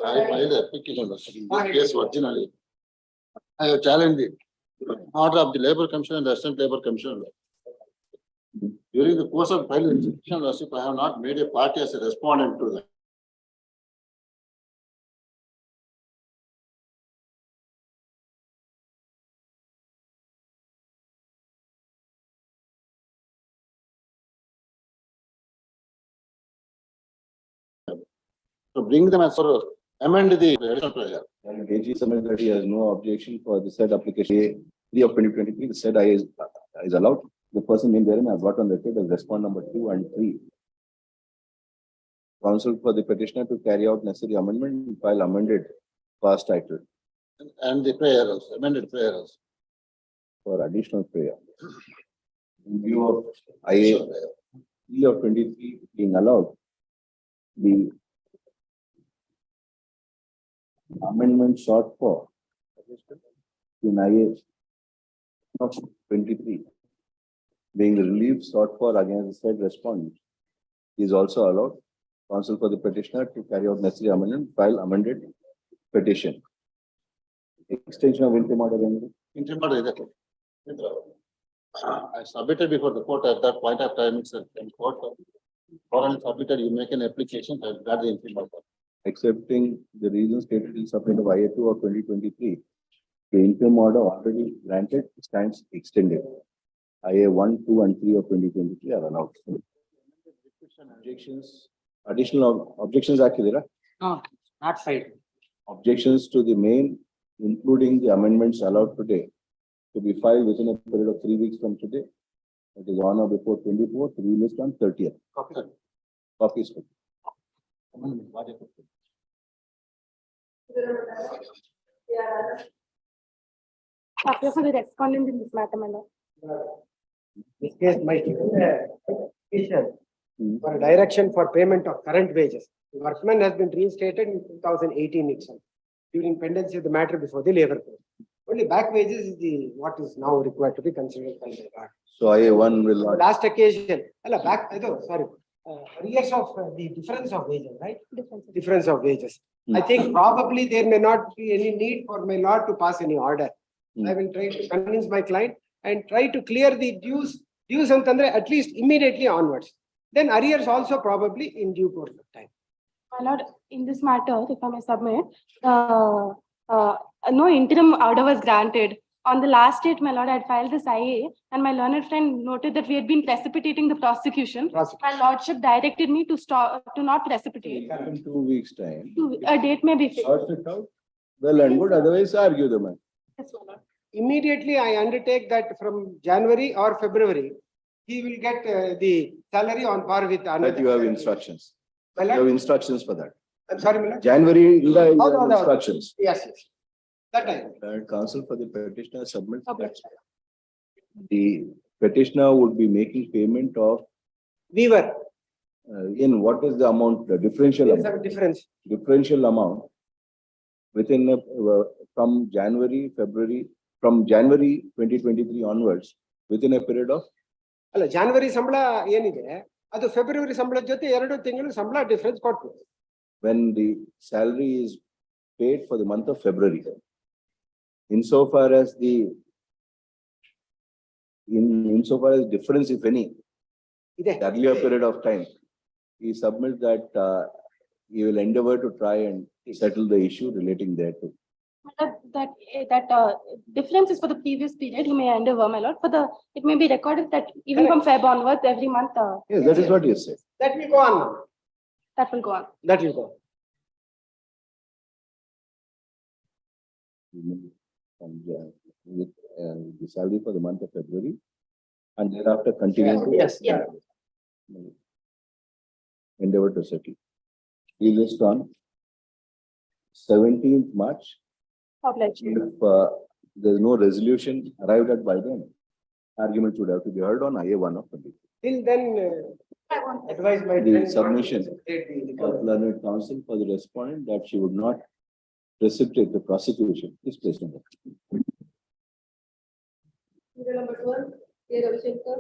I filed the application this case originally. I have challenged it. Order of the Labour Commission and the Assistant Labour Commission. During the course of filing the petition, I have not made a party as a respondent to that. To bring them as sort of amend the additional prayer. And AG submitted that he has no objection for the said application 3 of 2023. The said IA is allowed. The person named therein has got on record as respond number 2 and 3. Counsel for the petitioner to carry out necessary amendment and file amended past title. And the prayer also, amended prayer also. For additional prayer. In view of IA 3 of 23 being allowed, the amendment sought for in IA of 23 being the relief sought for against the said respondent is also allowed. Counsel for the petitioner to carry out necessary amendment, file amended petition. Extension of interim order. Interim order is that. I submitted before the court at that point of time. It's a court. Foreign submitted, you make an application, I've got the interim order. Accepting the reasons stated in subject of IA 2 of 2023, the interim order already granted stands extended. IA 1, 2, and 3 of 2023 are allowed. Objections, additional objections actually, No, not filed. objections to the main, including the amendments allowed today, to be filed within a period of 3 weeks from today. It is on or before 24th, released on 30th. Copies. Appear for the respondent in this matter, my lord. This case might be petition for direction for payment of current wages. The workman has been reinstated in 2018 itself during pendency of the matter before the labor court. Only back wages is the what is now required to be considered by the court. So IA 1 will not. Last occasion, sorry, arrears of the difference of wages, right? Difference of wages. I think probably there may not be any need for my lord to pass any order. I will try to convince my client and try to clear the dues antandre at least immediately onwards. Then arrears also probably in due course of time. My lord, in this matter, if I may submit, no interim order was granted. On the last date, my lord, I had filed this IA and my learned friend noted that we had been precipitating the prosecution. My lordship directed me to stop, to not precipitate. In 2 weeks' time. A date may be fixed. Sort it out. Well and good, otherwise argue the matter. Yes, my lord. Immediately, I undertake that from January or February, he will get the salary on par with another. That you have instructions. My You lord, have instructions for that. I'm sorry, my lord. January, you have No. instructions. Yes. That time. Counsel for the petitioner submits Okay. that the petitioner would be making payment of, We were, in what is the amount, the differential there's amount? a difference. Differential amount within, from January 2023 onwards, within a period of, ಅಲ್ಲ January ಸಂಬಳ ಏನಿದೆ ಅದು February ಸಂಬಳದ ಜೊತೆ 2 ತಿಂಗಳು ಸಂಬಳ difference ಕೊಡ್ತೀವಿ. when the salary is paid for the month of February. Insofar as insofar as difference, if any, ಇದೆ. the earlier period of time, he submits that he will endeavor to try and settle the issue relating thereto. That difference is for the previous period. You may endeavor, my lord. It may be recorded that even from Feb onwards, every month. Yes, that is what you said. That will go on. That will go on. That will go. With the salary for the month of February, and thereafter continue to Yes, yeah. endeavor to settle. We list on 17th March. Obliged. If there is no resolution arrived at by then, arguments would have to be heard on IA1 of 20. Till then, advise my The friend submission not to precipitate the of learned counsel for the respondent that she would not precipitate the prosecution is placed on the. Serial number 12, K. Ravishankar.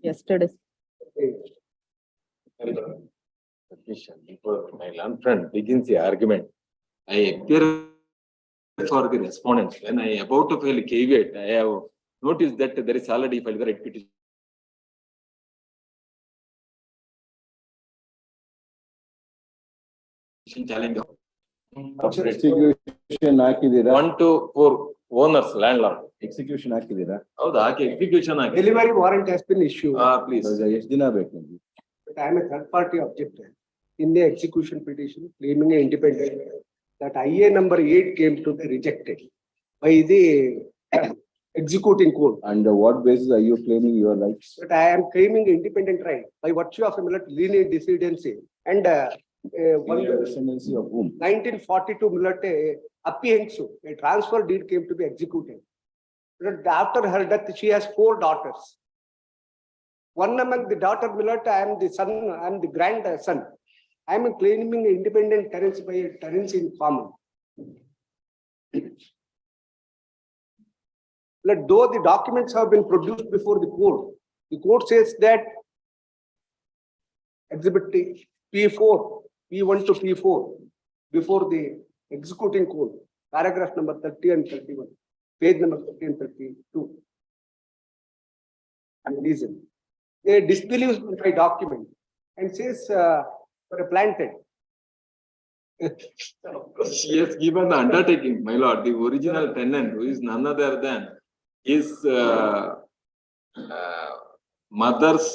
Yesterday. Before my learned friend begins the argument, I appear for the respondents. When I about to file a caveat, I have noticed that there is already filed the petition. Challenge. Execution ಹಾಕಿದೀರಾ? 1 to 4 owners, landlord. Execution ಹಾಕಿದೀರಾ? ಹೌದಾ? execution ಆಗಿದೆ. delivery warrant has been issued. Please. ಎಷ್ಟು ದಿನ ಬೇಕು ನಿಮ್ಗೆ? But I am a third party objector in the execution petition claiming an independent that IA number 8 came to be rejected by the executing court. Under what basis are you claiming your rights? But I am claiming independent right by virtue of a linear decidency and Linear descendancy of whom? 1942 Mulate appehensu, a transfer deed came to be executed. But after her death, she has 4 daughters. One among the daughter Mulate, I am the son, I am the grandson. I am claiming independent tenancy by a tenancy in common. Though the documents have been produced before the court says that exhibit P4, P1 to P4, before the executing court, paragraph number 30 and 31, page number 30 and 32. And reason. They disbelieves my document and says for a planted. She has given the undertaking, my lord. The original tenant, who is none other than his mother's.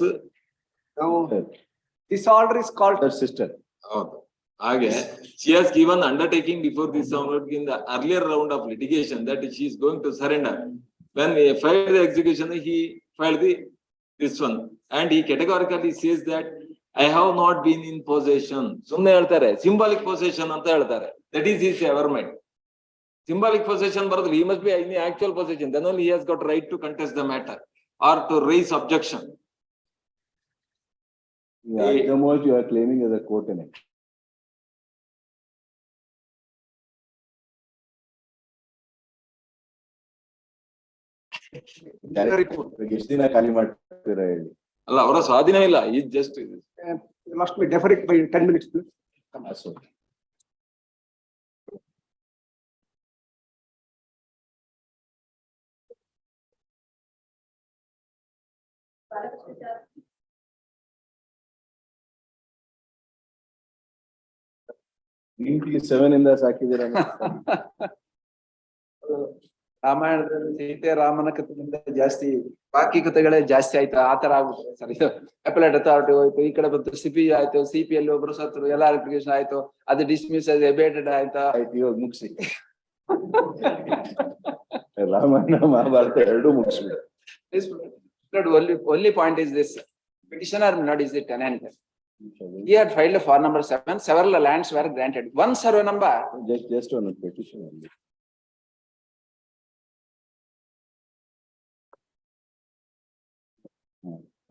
Now, this order is called Her sister. Again, she has given undertaking before this in the earlier round of litigation that she is going to surrender. When he filed the execution, he filed this one, and he categorically says that I have not been in possession. Sumne heltare, symbolic possession anta heltare. That is his averment. Symbolic possession, but he must be in the actual possession. Then only he has got right to contest the matter or to raise objection. Yeah, the most you are claiming as a court tenant. ಎಷ್ಟು ದಿನ ಖಾಲಿ ಮಾಡ್ತೀರಾ ಹೇಳಿ? ಅಲ್ಲ, ಅವರ ಸ್ವಾಧೀನವಿಲ್ಲ. ಈ just lost me deferring by 10 minutes. Seven ಇಂದ ಸಾಕಿದ್ದೀರಾ? ರಾಮಾಯಣದಲ್ಲಿ ಸೀತೆ ರಾಮನ ಕಥೆಗಿಂತ ಜಾಸ್ತಿ ಬಾಕಿ ಕಥೆಗಳೇ ಜಾಸ್ತಿ ಆಯ್ತು. ಆತರ ಆಗ್ಬಿಟ್ರೆ ಸರ್, ಇದು ಅಪೆಲೇಟ್ ಅಥಾರಿಟಿ ಹೋಯ್ತು, ಈ ಕಡೆ ಬಂತು ಸಿಪಿ ಆಯ್ತು, ಸಿಪಿ ಅಲ್ಲಿ ಒಬ್ರು ಸತ್ರು, ಎಲ್ಲ ಅಪ್ಲಿಕೇಶನ್ ಆಯ್ತು, ಅದು ಡಿಸ್ಮಿಸ್ ಅದು ಎಬೇಟೆಡ್ ಆಯ್ತಾ? ಆಯ್ತು, ಇವಾಗ ಮುಗಿಸಿ. ರಾಮಾಯಣ ಮಹಾಭಾರತ ಎರಡೂ ಮುಗಿಸ್ಬಿಡು. Only point is this: petitioner not is the tenant. He had filed for number 7. Several lands were granted. One survey number. Just on a petition only.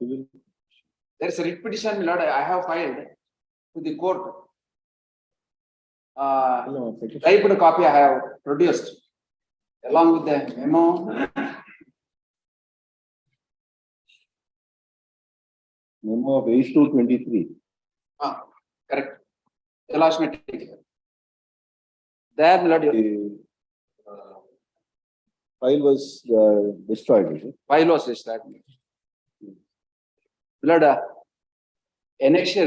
There is a writ petition, my lord, I have filed to the court. Typed copy I have produced along with the memo. Memo of 8/2/23. Correct. The last meeting. There, my lord, File was destroyed, is it? file was destroyed. My lord, annexure A,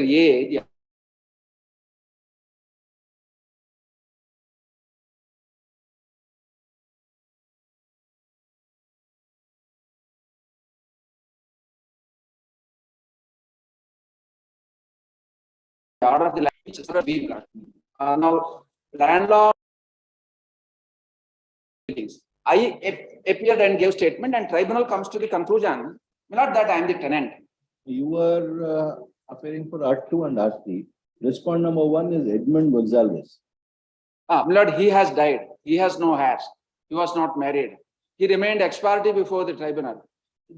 the order of the land B. Now, landlord. I appeared and gave statement, and tribunal comes to the conclusion, not that I am the tenant. You were appearing for R2 and R3. Respondent number 1 is Edmund Gonzalez. My lord, he has died. He has no heirs. He was not married. He remained ex parte before the tribunal.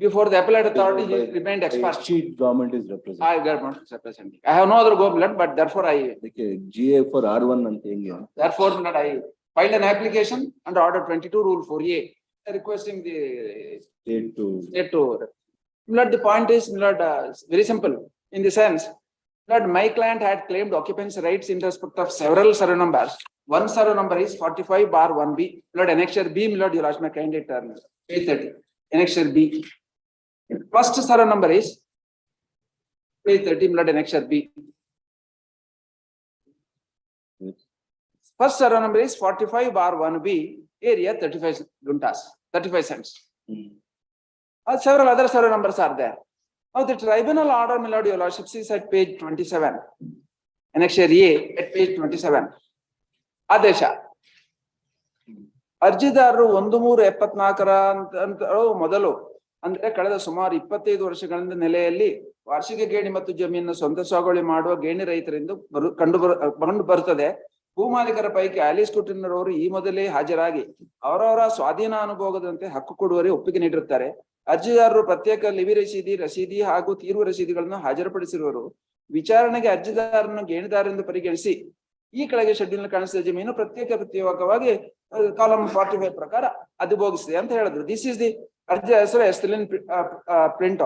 Before the appellate authority, he remained ex parte. Government is representing. Government is representing. I have no other go, my lord, but therefore I. Okay, GA for R1 and thing. Therefore, my lord, I filed an application under Order 22 Rule 4A, requesting the State to. My lord, the point is, my lord, very simple. In the sense, my lord, my client had claimed occupancy rights in respect of several survey numbers. One survey number is 45/1B. My lord, annexure B, my lord, you lost my candidate term. Page 30. Annexure B. First survey number is page 30, my lord, annexure B. First survey number is 45/1B, area 35 guntas, 35 cents. Several other survey numbers are there. Now the tribunal order, my lord, your lordship, is at page 27. Annexure A at page 27. Adesha. ಅರ್ಜಿದಾರರು 1374 ಮೊದಲು ಅಂದ್ರೆ ಕಳೆದ ಸುಮಾರು 25 ವರ್ಷಗಳಿಂದ ನೆಲೆಯಲ್ಲಿ ವಾರ್ಷಿಕ ಗೇಣಿ ಮತ್ತು ಜಮೀನನ್ನು ಸ್ವಂತ ಸಾಗುವಳಿ ಮಾಡುವ ಗೇಣಿ ರೈತರಿಂದ ಕಂಡು ಬರುತ್ತದೆ. ಭೂಮಾಲೀಕರ ಪೈಕಿ ಆಲಿಸ್ ಕುಟುಂಬರವರು ಈ ಮೊದಲೇ ಹಾಜರಾಗಿ ಅವರವರ ಸ್ವಾಧೀನ ಅನುಭೋಗದಂತೆ ಹಕ್ಕು ಕೊಡುವರೆ ಒಪ್ಪಿಗೆ ನೀಡಿರುತ್ತಾರೆ. ಅರ್ಜಿದಾರರು ಪ್ರತ್ಯೇಕ ಲಿವಿ ರಸೀದಿ ಹಾಗೂ ತೀರ್ವು ರಸೀದಿಗಳನ್ನು ಹಾಜರುಪಡಿಸಿರುವರು. ವಿಚಾರಣೆಗೆ ಅರ್ಜಿದಾರರನ್ನು ಗೇಣಿದಾರರಿಂದ ಪರಿಗಣಿಸಿ ಈ ಕೆಳಗೆ ಶೆಡ್ಯೂಲ್ ಕಾಣಿಸಿದ ಜಮೀನು ಪ್ರತ್ಯೇಕವಾಗಿ ಕಾಲಂ 45 ಪ್ರಕಾರ ಅಧಿಭೋಗಿಸಿದೆ ಅಂತ ಹೇಳಿದ್ರು. ದಿಸ್ ಇಸ್ ದಿ ಅರ್ಜಿ ಹೆಸರು ಎಸ್ಟಿಲಿನ್ ಪ್ರಿಂಟ್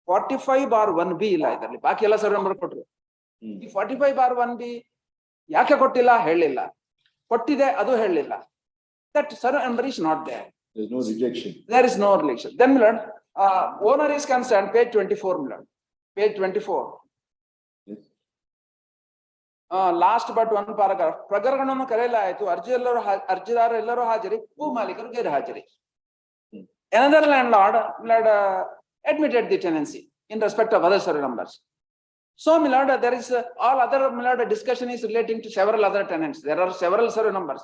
45/1B ಇಲ್ಲ ಇದರಲ್ಲಿ, ಬಾಕಿ ಎಲ್ಲ ಸರ್ವೆ ನಂಬರ್ ಕೊಟ್ಟರು. ಈ 45/1B ಯಾಕೆ ಕೊಟ್ಟಿಲ್ಲ ಹೇಳಿಲ್ಲ, ಕೊಟ್ಟಿದೆ ಅದು ಹೇಳಿಲ್ಲ. That survey number is not there. There is no rejection. There is no rejection. Then, my lord, owner is concerned, page 24, my lord. Page 24. Yes. Last but one paragraph. ಪ್ರಕರಣವನ್ನು ಕರೆಯಲಾಯಿತು. ಅರ್ಜಿದಾರ ಎಲ್ಲರೂ ಹಾಜರಿ, ಭೂ ಮಾಲೀಕರು ಗೈರು ಹಾಜರಿ. Another landlord admitted the tenancy in respect of other survey numbers. So, my lord, there is all other, my lord, discussion is relating to several other tenants. There are several survey numbers.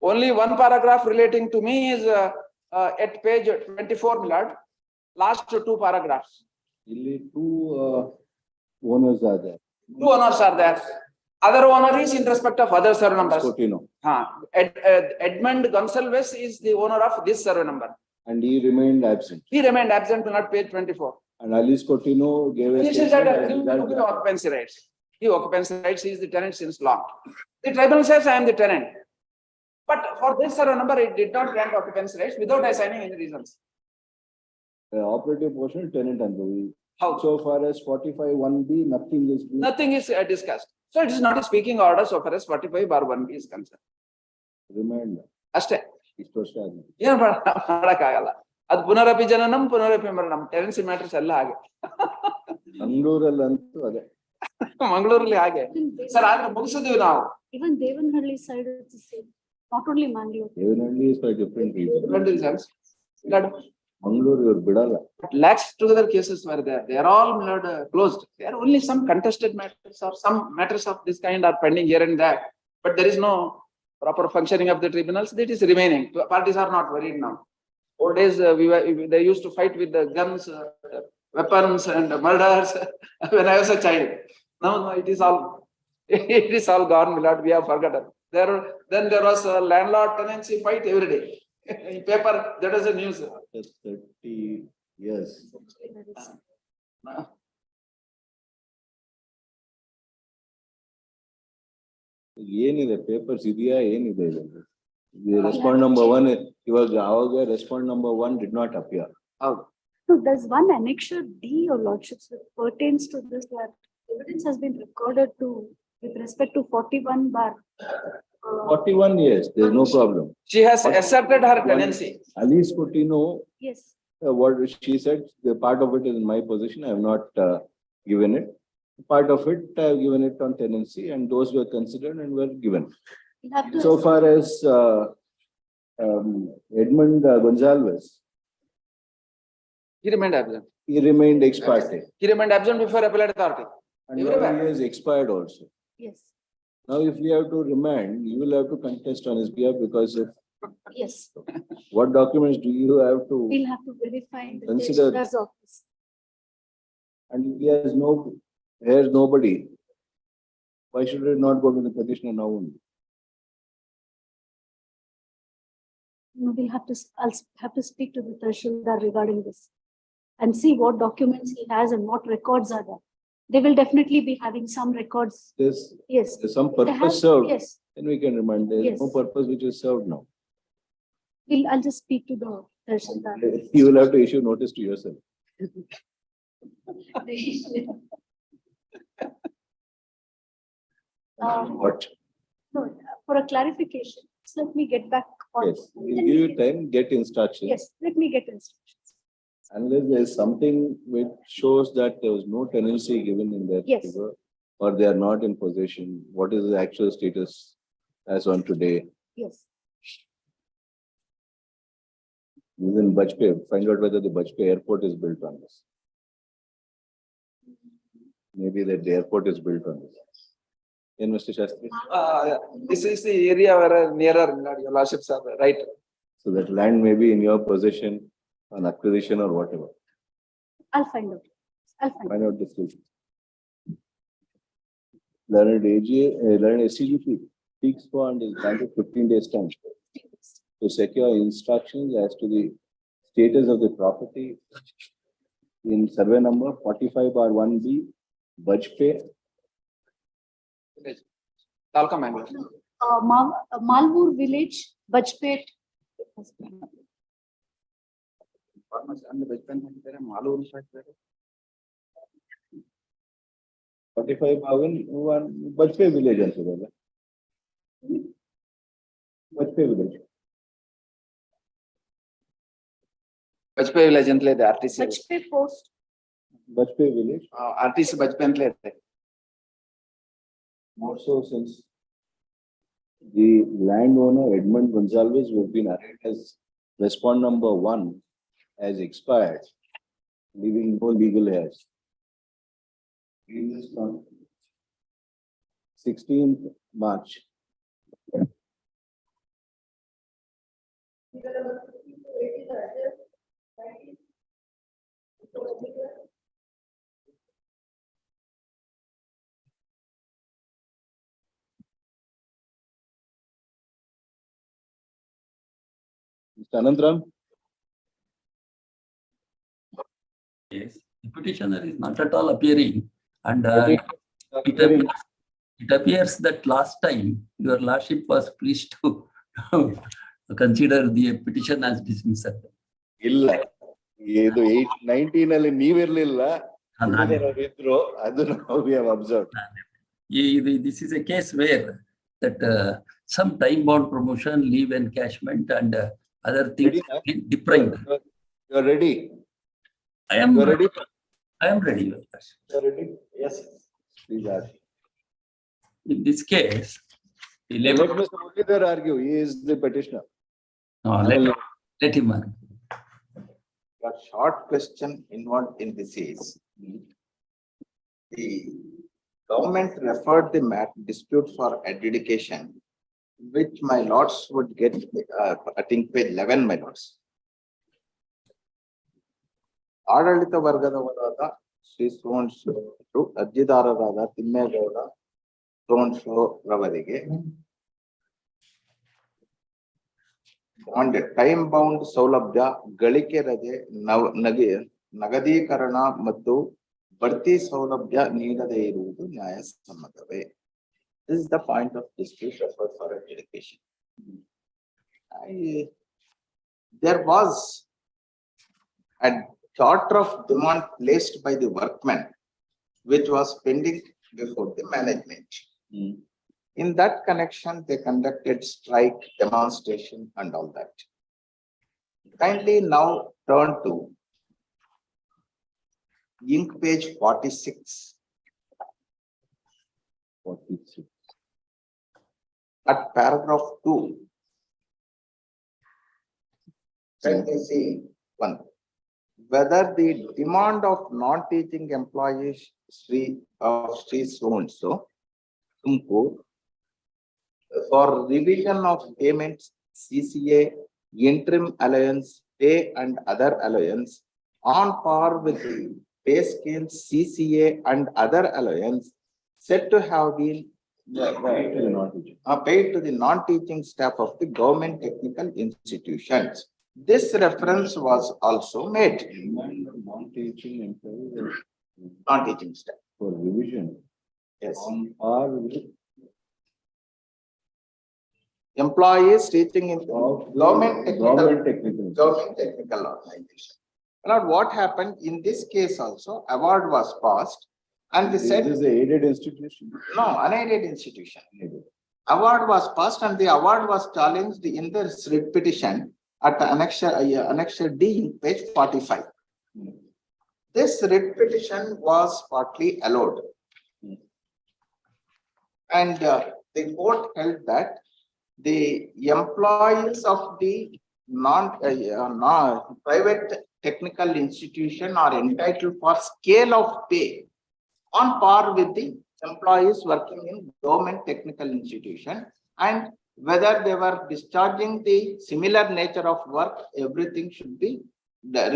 Only one paragraph relating to me is at page 24, my lord. Last two paragraphs. Only two owners are there. Two owners are there. Other owner is in respect of other survey numbers. Edmund Gonsalves is the owner of this survey number. And he remained absent. He remained absent, my lord, page 24. And Alice Cotino gave a This is the occupancy rights. The occupancy rights is the tenant since long. The tribunal says I am the tenant. But for this survey number, it did not grant occupancy rights without assigning any reasons. The operative portion tenant and the. How? So far as 45/1B, nothing is. Nothing is discussed. So it is not a speaking order so far as 45/1B is concerned. Reminder. ಅಷ್ಟೇ. ಇಷ್ಟು ವರ್ಷ ಆಗಿದೆ. ಏನು ಮಾಡಕ್ಕಾಗಲ್ಲ. ಅದು ಪುನರಪಿ ಜನನಂ ಪುನರಪಿ ಮರಣಂ. Tenancy matters ಎಲ್ಲ ಹಾಗೆ. ಮಂಗಳೂರಲ್ಲಂತೂ ಅದೇ. ಮಂಗಳೂರಲ್ಲಿ ಹಾಗೆ. ಸರ್ ಆದ್ರೆ ಮುಗಿಸಿದ್ವಿ ನಾವು. Even Devanhalli side is the same. Not only Mangalore. Devanhalli is for different reasons. Different reasons. Mangalore ಇವರು ಬಿಡಲ್ಲ. Lakhs together cases were there. They are all closed. There are only some contested matters or some matters of this kind are pending here and there. But there is no proper functioning of the tribunals. That is remaining. Parties are not worried now. Old days they used to fight with the guns, weapons and murders when I was a child. Now it is all gone, my lord. We have forgotten. Then there was a landlord tenancy fight every day. In paper, that was the news. 30 Yes. ಏನಿದೆ papers ಇದೆಯಾ ಏನಿದೆ ಇದರಲ್ಲಿ? Respond number 1 ಇವಾಗ ಆವಾಗ respond number 1 did not appear. ಹೌದು. So there's one annexure D, your lordships, that pertains to this, that evidence has been recorded to with respect to 41 bar. 41 years, there's no problem. She has asserted her tenancy. Alice Coutinho, Yes. what she said, the part of it is in my possession. I have not given it. Part of it, I have given it on tenancy, and those were considered and were given. You have to. So far as Edmund Gonzalez, He remained absent. he remained ex parte. He remained absent before appellate authority. And now he is expired also. Yes. Now, if we have to remand, you will have to contest on his behalf, because if, Yes. what documents do you have to We'll have to verify in the consider? Registrar's office. And if he has nobody, why should it not go to the petitioner now only? No, we'll have to, I'll have to speak to the Tahsildar regarding this and see what documents he has and what records are there. They will definitely be having some records. There's Yes. some They purpose have- served, Yes. then we can remand. There is Yes. no purpose which is served now. I'll just speak to the Tahsildar. You will have to issue notice to yourself. What? No, for a clarification, just let me get back on. Yes, we'll give you time, get instructions. Yes, let me get instructions. Unless there is something which shows that there was no tenancy given in their Yes. favor, or they are not in possession, what is the actual status as on today? Yes. Even Bajpayee, find out whether the Bajpayee airport is built on this. Maybe that the airport is built on this. In Mr. Shastri? This is the area where nearer, your lordships are right. So that land may be in your possession on acquisition or whatever. I'll find out. Find out this. Learned SCGP seeks for and is granted 15 days time to secure instructions as to the status of the property in survey number 45/1B, Bajpayee. Talca Mangalore. Malur village, Bajpayee. Malur. 45/1 Bajpayee village answer. Bajpayee village. Bajpayee village antle ಇದೆ RTC. Bajpayee post. Bajpayee village. RTC Bajpayee antle ಇದೆ. More so since the landowner Edmund Gonzalez, who has been arraigned as respond number 1, has expired, leaving no legal heirs. On 16th March. Mr. Anandram? Yes, the petitioner is not at all appearing, and it appears that last time your lordship was pleased to consider the petition as dismissal. ಇಲ್ಲ ಇದು 19 ಅಲ್ಲಿ ನೀವಿರ್ಲಿಲ್ಲ ಇದ್ರು ಅದು ನಾವು we have observed. This is a case where that some time bound promotion, leave encashment and other things deprived. You are ready? I am ready. I am ready. You are ready? Yes. Please ask. In this case, let Mr. Muralidhar argue. He is the petitioner. No, let him argue. A short question involved in this is the government referred the dispute for adjudication, which my lords would get, I think page 11, my lords. ಆಡಳಿತ ವರ್ಗದವರಾದ ಶ್ರೀ ಸೋನ್ಶೋ ಅರ್ಜಿದಾರರಾದ ತಿಮ್ಮೇಗೌಡ ಸೋನ್ಶೋ ರವರಿಗೆ bond time bound ಸೌಲಭ್ಯ ಗಳಿಕೆ ರಜೆ ನಗದೀಕರಣ ಮತ್ತು ಬಡ್ತಿ ಸೌಲಭ್ಯ ನೀಡದೇ ಇರುವುದು ನ್ಯಾಯಸಮ್ಮತವೇ? This is the point of dispute referred for education. There was a charter of demand placed by the workmen, which was pending before the management. In that connection, they conducted strike, demonstration, and all that. Kindly now turn to ink page 46. 46. At paragraph 2, let me see one. Whether the demand of non-teaching employees Sri so-and-so for revision of payments, CCA, interim allowance, pay and other allowance on par with the pay scale, CCA and other allowance said to have been paid to the non-teaching staff of the government technical institutions. This reference was also made. Non-teaching staff. For revision. Yes. On par with employees teaching in government technical organization. Now, what happened in this case also, award was passed and they said. This is an aided institution? No, unaided institution. Award was passed and the award was challenged in the writ petition at annexure D in page 45. This writ petition was partly allowed. And the court held that the employees of the private technical institution are entitled for scale of pay on par with the employees working in government technical institution, and whether they were discharging the similar nature of work, everything should be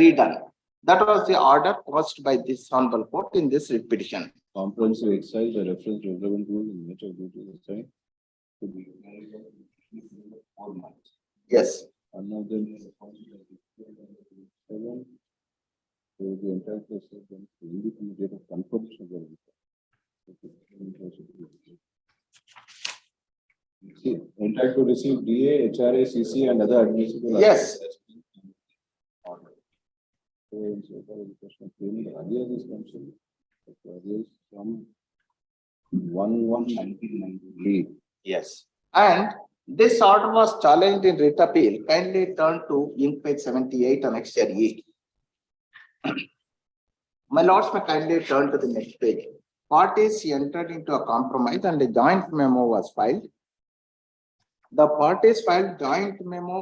redone. That was the order caused by this honorable court in this writ petition. Comprehensive exercise, the reference to relevant rule in nature of duty assigned to be 4 months. Yes. Another 7. So the entire process then independent date of confirmation of the see, entitled to receive DA, HRA, CC, and other administrative. Yes. So, the question of payment, arrears is mentioned. Arrears from 1/1/1998. Yes. And this order was challenged in writ appeal. Kindly turn to ink page 78 annexure E. My lords, may kindly turn to the next page. Parties entered into a compromise and a joint memo was filed. The parties filed joint memo,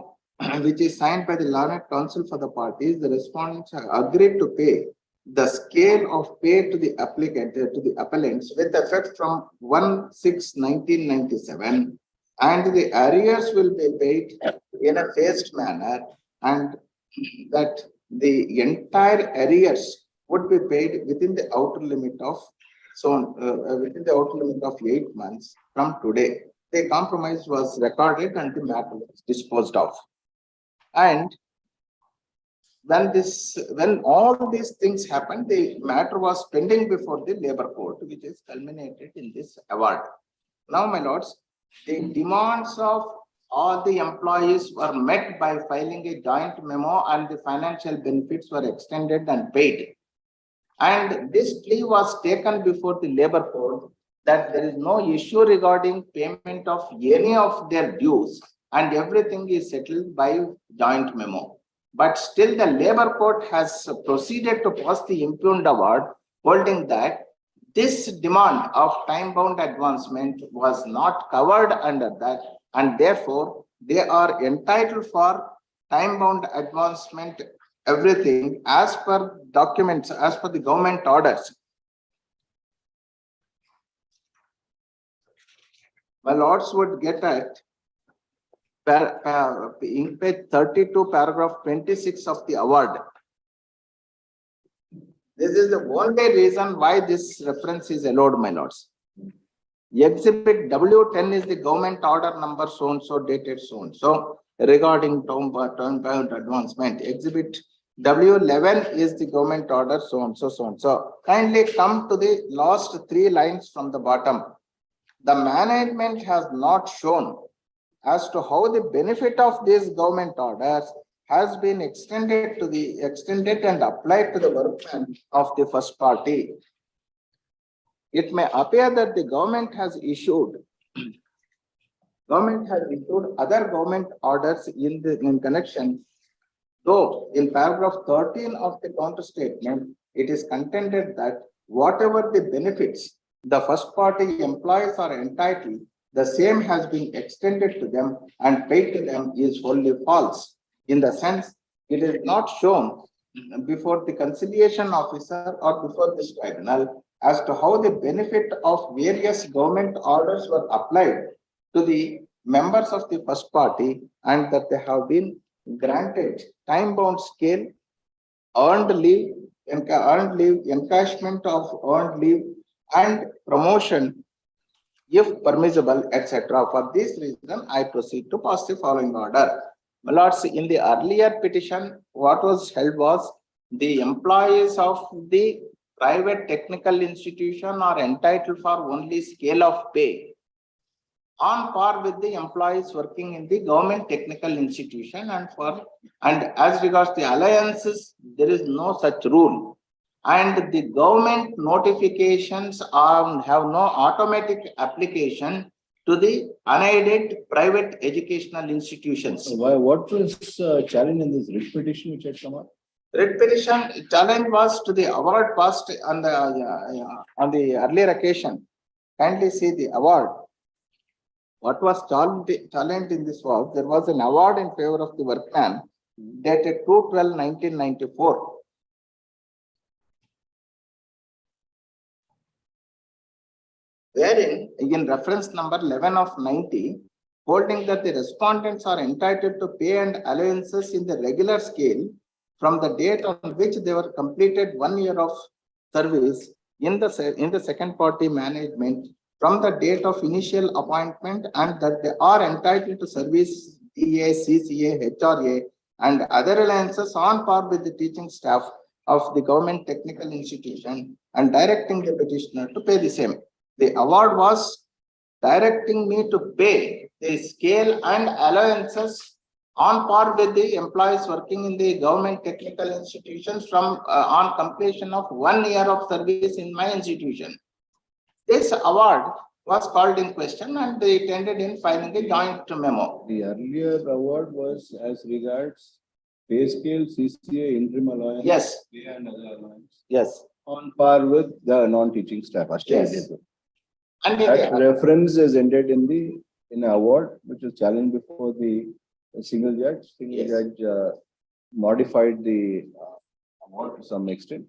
which is signed by the learned counsel for the parties. The respondents have agreed to pay the scale of pay to the applicant, to the appellants with effect from 1/6/1997, and the arrears will be paid in a phased manner, and that the entire arrears would be paid within the outer limit of within the outer limit of 8 months from today. The compromise was recorded and the matter was disposed of. And when all these things happened, the matter was pending before the labor court, which is culminated in this award. Now, my lords, the demands of all the employees were met by filing a joint memo, and the financial benefits were extended and paid. And this plea was taken before the labor court that there is no issue regarding payment of any of their dues, and everything is settled by joint memo. But still the labor court has proceeded to pass the impugned award, holding that this demand of time-bound advancement was not covered under that, and therefore they are entitled for time-bound advancement, everything as per documents, as per the government orders. My lords would get at in page 32, paragraph 26 of the award. This is the only reason why this reference is allowed, my lords. Exhibit W10 is the government order number so and so dated so and so. regarding term-bound advancement. Exhibit W11 is the government order, so and so, so and so. Kindly come to the last 3 lines from the bottom. The management has not shown as to how the benefit of these government orders has been extended and applied to the workmen of the first party. It may appear that the government has issued other government orders in connection. Though in paragraph 13 of the counter statement, it is contended that whatever the benefits the first party employees are entitled, the same has been extended to them and paid to them is wholly false. In the sense, it is not shown before the conciliation officer or before this tribunal as to how the benefit of various government orders were applied to the members of the first party, and that they have been granted time-bound scale, earned leave, encashment of earned leave, and promotion if permissible, etc. For this reason, I proceed to pass the following order. My lords, in the earlier petition, what was held was the employees of the private technical institution are entitled for only scale of pay on par with the employees working in the government technical institution, and as regards the alliances, there is no such rule. And the government notifications have no automatic application to the unaided private educational institutions. Why? What was challenge in this writ petition which had come up? Writ petition challenge was to the award passed on the earlier occasion. Kindly see the award. What was challenged in this was, there was an award in favor of the workman dated 2/12/1994. Wherein, in reference number 11 of 90, holding that the respondents are entitled to pay and allowances in the regular scale from the date on which they were completed 1 year of service in the second party management from the date of initial appointment, and that they are entitled to service DA, CCA, HRA, and other allowances on par with the teaching staff of the government technical institution, and directing the petitioner to pay the same. The award was directing me to pay the scale and allowances on par with the employees working in the government technical institutions from on completion of 1 year of service in my institution. This award was called in question, and they ended in filing a joint memo. The earlier award was as regards pay scale, CCA, interim allowance. Yes. Pay and other allowance. Yes. On par with the non-teaching staff. Yes. And that reference is ended in the award, which was challenged before the single judge. Single judge modified the award to some extent.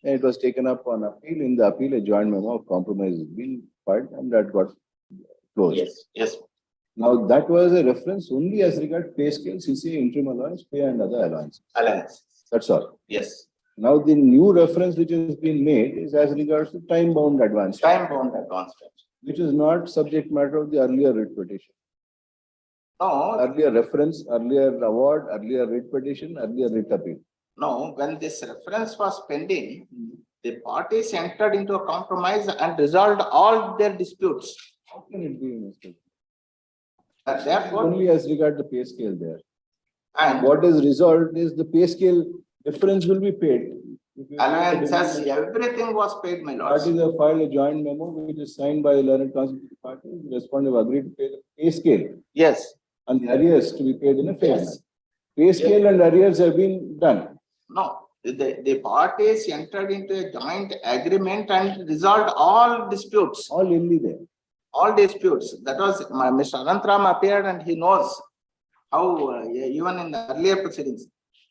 And it was taken up on appeal. In the appeal, a joint memo of compromise has been filed, and that got closed. Yes. Yes. Now that was a reference only as regards pay scale, CCA, interim allowance, pay and other allowances. Allowances. That's all. Yes. Now the new reference which has been made is as regards to time-bound advance. Time-bound advancement. Which is not subject matter of the earlier writ petition. No. Earlier reference, earlier award, earlier writ petition, earlier writ appeal. No, when this reference was pending, the parties entered into a compromise and resolved all their disputes. How can it be, Mr.? Therefore, only as regard the pay scale there. And what is resolved is the pay scale difference will be paid. Allowances, everything was paid, my lord. Parties have filed a joint memo which is signed by the learned constituted parties. The respondent have agreed to pay the pay scale. Yes. And the arrears to be paid in a fair manner. Pay scale and arrears have been done. No, the parties entered into a joint agreement and resolved all disputes. All only there. All disputes. That was Mr. Anantram appeared, and he knows how even in the earlier proceedings.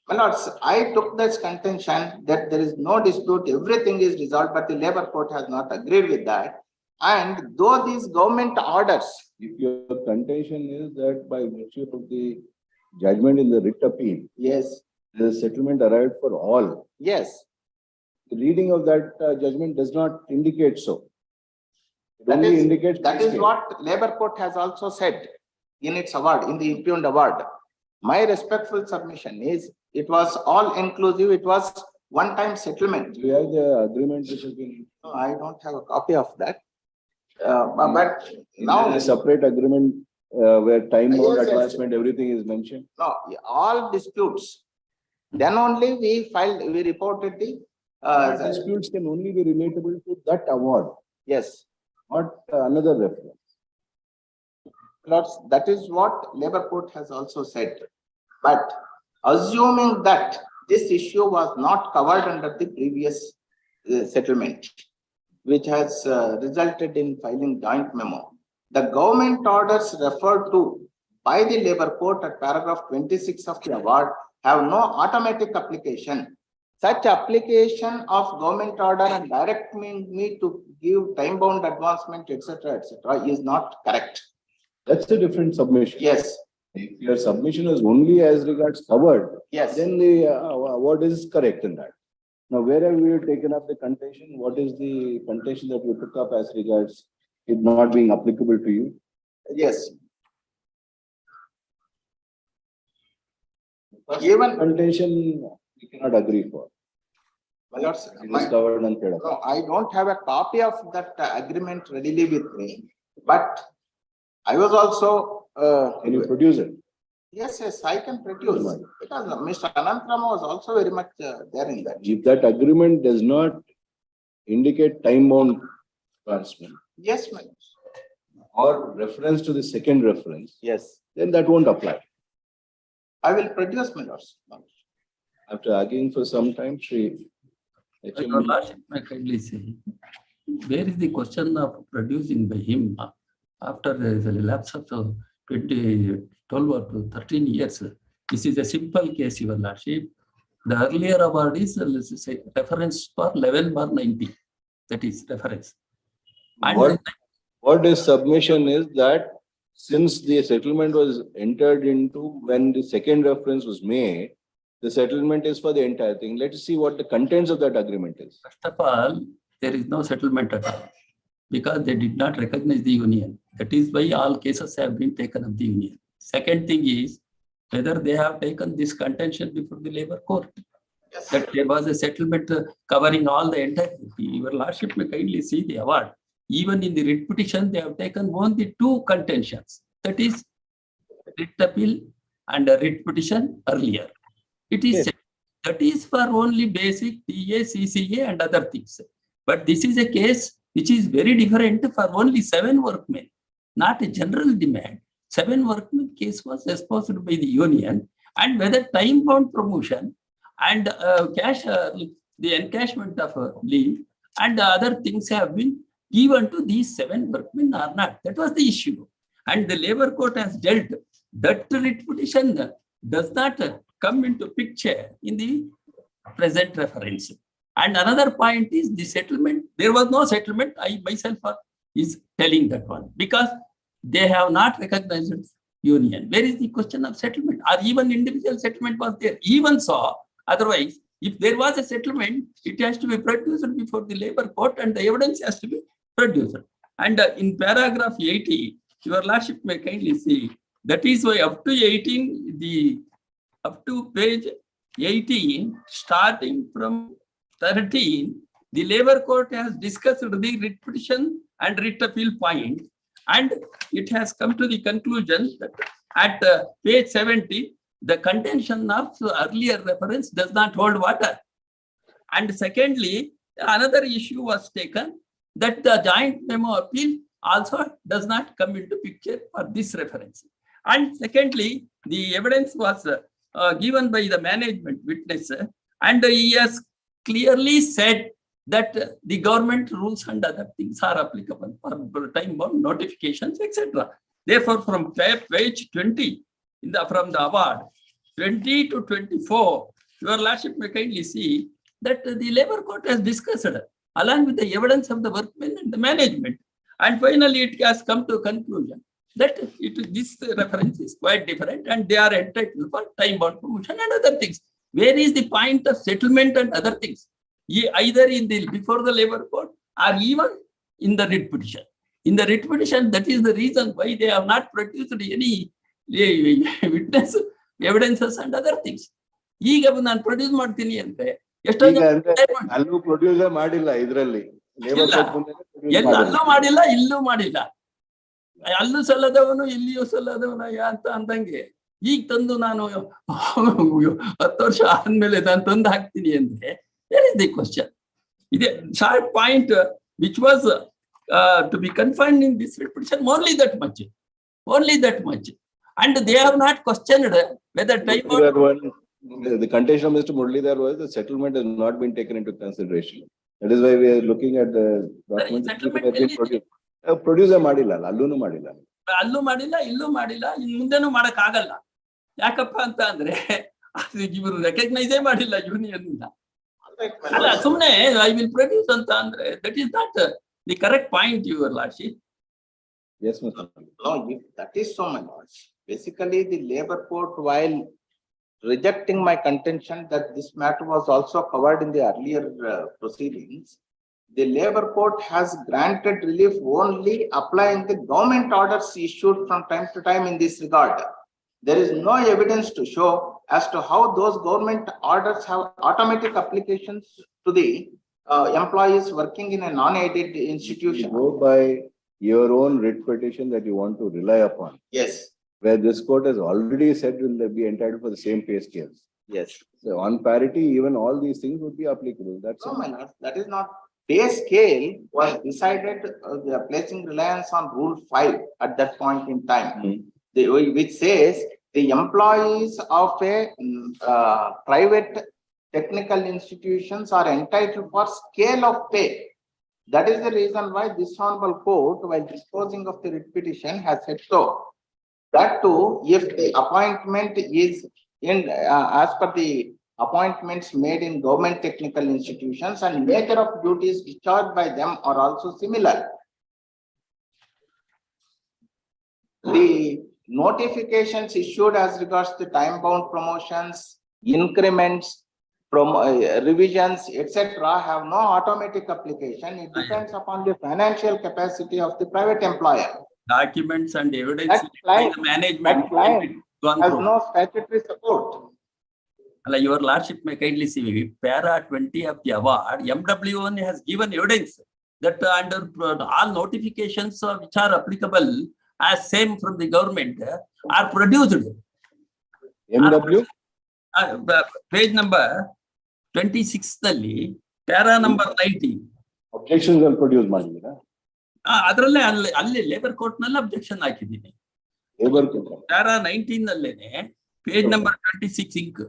My lords, I took this contention that there is no dispute, everything is resolved, but the labor court has not agreed with that. And though these government orders. If your contention is that by virtue of the judgment in the writ appeal, yes, the settlement arrived for all. Yes. The reading of that judgment does not indicate so. It That only is, indicates that is what labor court has also said in its award, in the impugned award. My respectful submission is, it was all inclusive, it was one-time settlement. Do you have the agreement which has been? No, I don't have a copy of that. But now. A separate agreement where time-bound Yes, yes. advancement, everything is mentioned? No, all disputes. Then only we reported the. Disputes can only be relatable to that award. Yes. Not another reference. Lords, that is what Labour Court has also said. But assuming that this issue was not covered under the previous settlement, which has resulted in filing joint memo, the government orders referred to by the Labour Court at paragraph 26 of the award have no automatic application. Such application of government order and directing me to give time-bound advancement, etc., is not correct. That's a different submission. Yes. If your submission is only as regards covered, yes, then the award is correct in that. Now, where have you taken up the contention? What is the contention that you took up as regards it not being applicable to you? Yes. Even contention we cannot agree for. No, I don't have a copy of that agreement readily with me, but I was also. Can you produce it? Yes, yes, I can produce because Mr. Anantrama was also very much there in that. If that agreement does not indicate time-bound transmission. Yes, ma'am. Or reference to the second reference. Yes. Then that won't apply. I will produce, my lords. After arguing for some time, Your Lordship, may kindly say, where is the question of producing by him after the lapse of 12 or 13 years? This is a simple case, Your Lordship. The earlier award is, let's say, reference for 11/90. That is reference. And what is submission is that since the settlement was entered into when the second reference was made, the settlement is for the entire thing. Let us see what the contents of that agreement is. First of all, there is no settlement at all because they did not recognize the union. That is why all cases have been taken of the union. Second thing is whether they have taken this contention before the Labour Court. Yes. That there was a settlement covering all the entire. Your Lordship may kindly see the award. Even in the writ petition, they have taken only two contentions. That is writ appeal and a writ petition earlier. It is that is for only basic TA, CCA and other things. But this is a case which is very different for only 7 workmen, not a general demand. 7 workmen case was espoused by the union, and whether time-bound promotion and the encashment of leave and other things have been given to these 7 workmen or not. That was the issue. And the Labour Court has dealt that writ petition does not come into picture in the present reference. And another point is the settlement. There was no settlement. I myself is telling that one because they have not recognized union. Where is the question of settlement? Or even individual settlement was there. Even so, otherwise, if there was a settlement, it has to be produced before the Labour Court and the evidence has to be produced. And in paragraph 80, Your Lordship may kindly see, that is why up to 18, up to page 18, starting from 13, the Labour Court has discussed the writ petition and writ appeal point, and it has come to the conclusion that at page 70, the contention of earlier reference does not hold water. And secondly, another issue was taken that the joint memo appeal also does not come into picture for this reference. And secondly, the evidence was given by the management witness, and he has clearly said that the government rules and other things are applicable for time-bound notifications, etc. Therefore, from page 20, from the award, 20 to 24, Your Lordship may kindly see that the Labour Court has discussed along with the evidence of the workmen and the management. And finally, it has come to a conclusion that this reference is quite different and they are entitled for time-bound promotion and other things. Where is the point of settlement and other things? Either in the before the Labour Court or even in the writ petition. In the writ petition, that is the reason why they have not produced any witness evidences and other things. ಈಗ ನಾನು produce ಮಾಡ್ತೀನಿ ಅಂದ್ರೆ ಎಷ್ಟೋ ಈಗ ಜನ ಅಂದ್ರೆ ಅಲ್ಲೂ producer ಮಾಡಿಲ್ಲ ಇದ್ರಲ್ಲಿ ಲೇಬರ್ ಇಲ್ಲ. ಎಲ್ಲ ಅಲ್ಲೂ ಮಾಡಿಲ್ಲ ಇಲ್ಲೂ ಮಾಡಿಲ್ಲ. ಅಲ್ಲೂ ಸಲ್ಲದವನು ಇಲ್ಲಿಯೂ ಸಲ್ಲದವನ ಅಂತ ಅಂದಂಗೆ ಈಗ ತಂದು ನಾನು 10 ವರ್ಷ ಆದ್ಮೇಲೆ ನಾನು ತಂದು ಹಾಕ್ತೀನಿ ಅಂದ್ರೆ there is the question. ಇದೆ short point which was to be confined in this petition, only that much, and they have not questioned whether time out. The contention of Mr. Muralidhar was the settlement has not been taken into consideration. That is why we are looking at the documents that have been produced. Producer ಮಾಡಿಲ್ಲ, ಅಲ್ಲೂನು ಮಾಡಿಲ್ಲ. ಅಲ್ಲೂ ಮಾಡಿಲ್ಲ ಇಲ್ಲೂ ಮಾಡಿಲ್ಲ, ಇನ್ ಮುಂದೆನೂ ಮಾಡಕ್ ಆಗಲ್ಲ. ಯಾಕಪ್ಪ ಅಂತ ಅಂದ್ರೆ ಇವರು ರೆಕಗ್ನೈಸೇ ಮಾಡಿಲ್ಲ ಯೂನಿಯನ್ ಇಂದ. ಅಲ್ಲ ಸುಮ್ನೆ ಐ ವಿಲ್ ಪ್ರೊಡ್ಯೂಸ್ ಅಂತ ಅಂದ್ರೆ that is not the correct point your lordship. Yes, Mr. No, if that is so, my lords. Basically, the labor court, while rejecting my contention that this matter was also covered in the earlier proceedings, the labor court has granted relief only applying the government orders issued from time to time in this regard. There is no evidence to show as to how those government orders have automatic applications to the employees working in a non-aided institution. You go by your own writ petition that you want to rely upon. Yes. Where this court has already said will be entitled for the same pay scales. Yes. So on parity, even all these things would be applicable. That's no, my lord, that is not. Pay scale was decided placing reliance on Rule 5 at that point in time, which says the employees of a private technical institutions are entitled for scale of pay. That is the reason why this honorable court, while disposing of the writ petition, has said so. That too, if the appointment is in as per the appointments made in government technical institutions and nature of duties discharged by them are also similar. The notifications issued as regards to time-bound promotions, increments, revisions, etc. have no automatic application. It depends upon the financial capacity of the private employer. Documents and evidence by the management has no statutory support. Your lordship may kindly see para 20 of the award, MW1 has given evidence that under all notifications which are applicable as same from the government are produced. MW? Page number 26 ನಲ್ಲಿ para number 19. Objections are produced ಮಾಡಿದ್ದೀರಾ? ಅದರಲ್ಲೇ ಅಲ್ಲಿ labour court ನಲ್ಲಿ objection ಹಾಕಿದ್ದೀನಿ. Labour court para 19 ನಲ್ಲೇನೆ page number 26 ಇಂಕ್.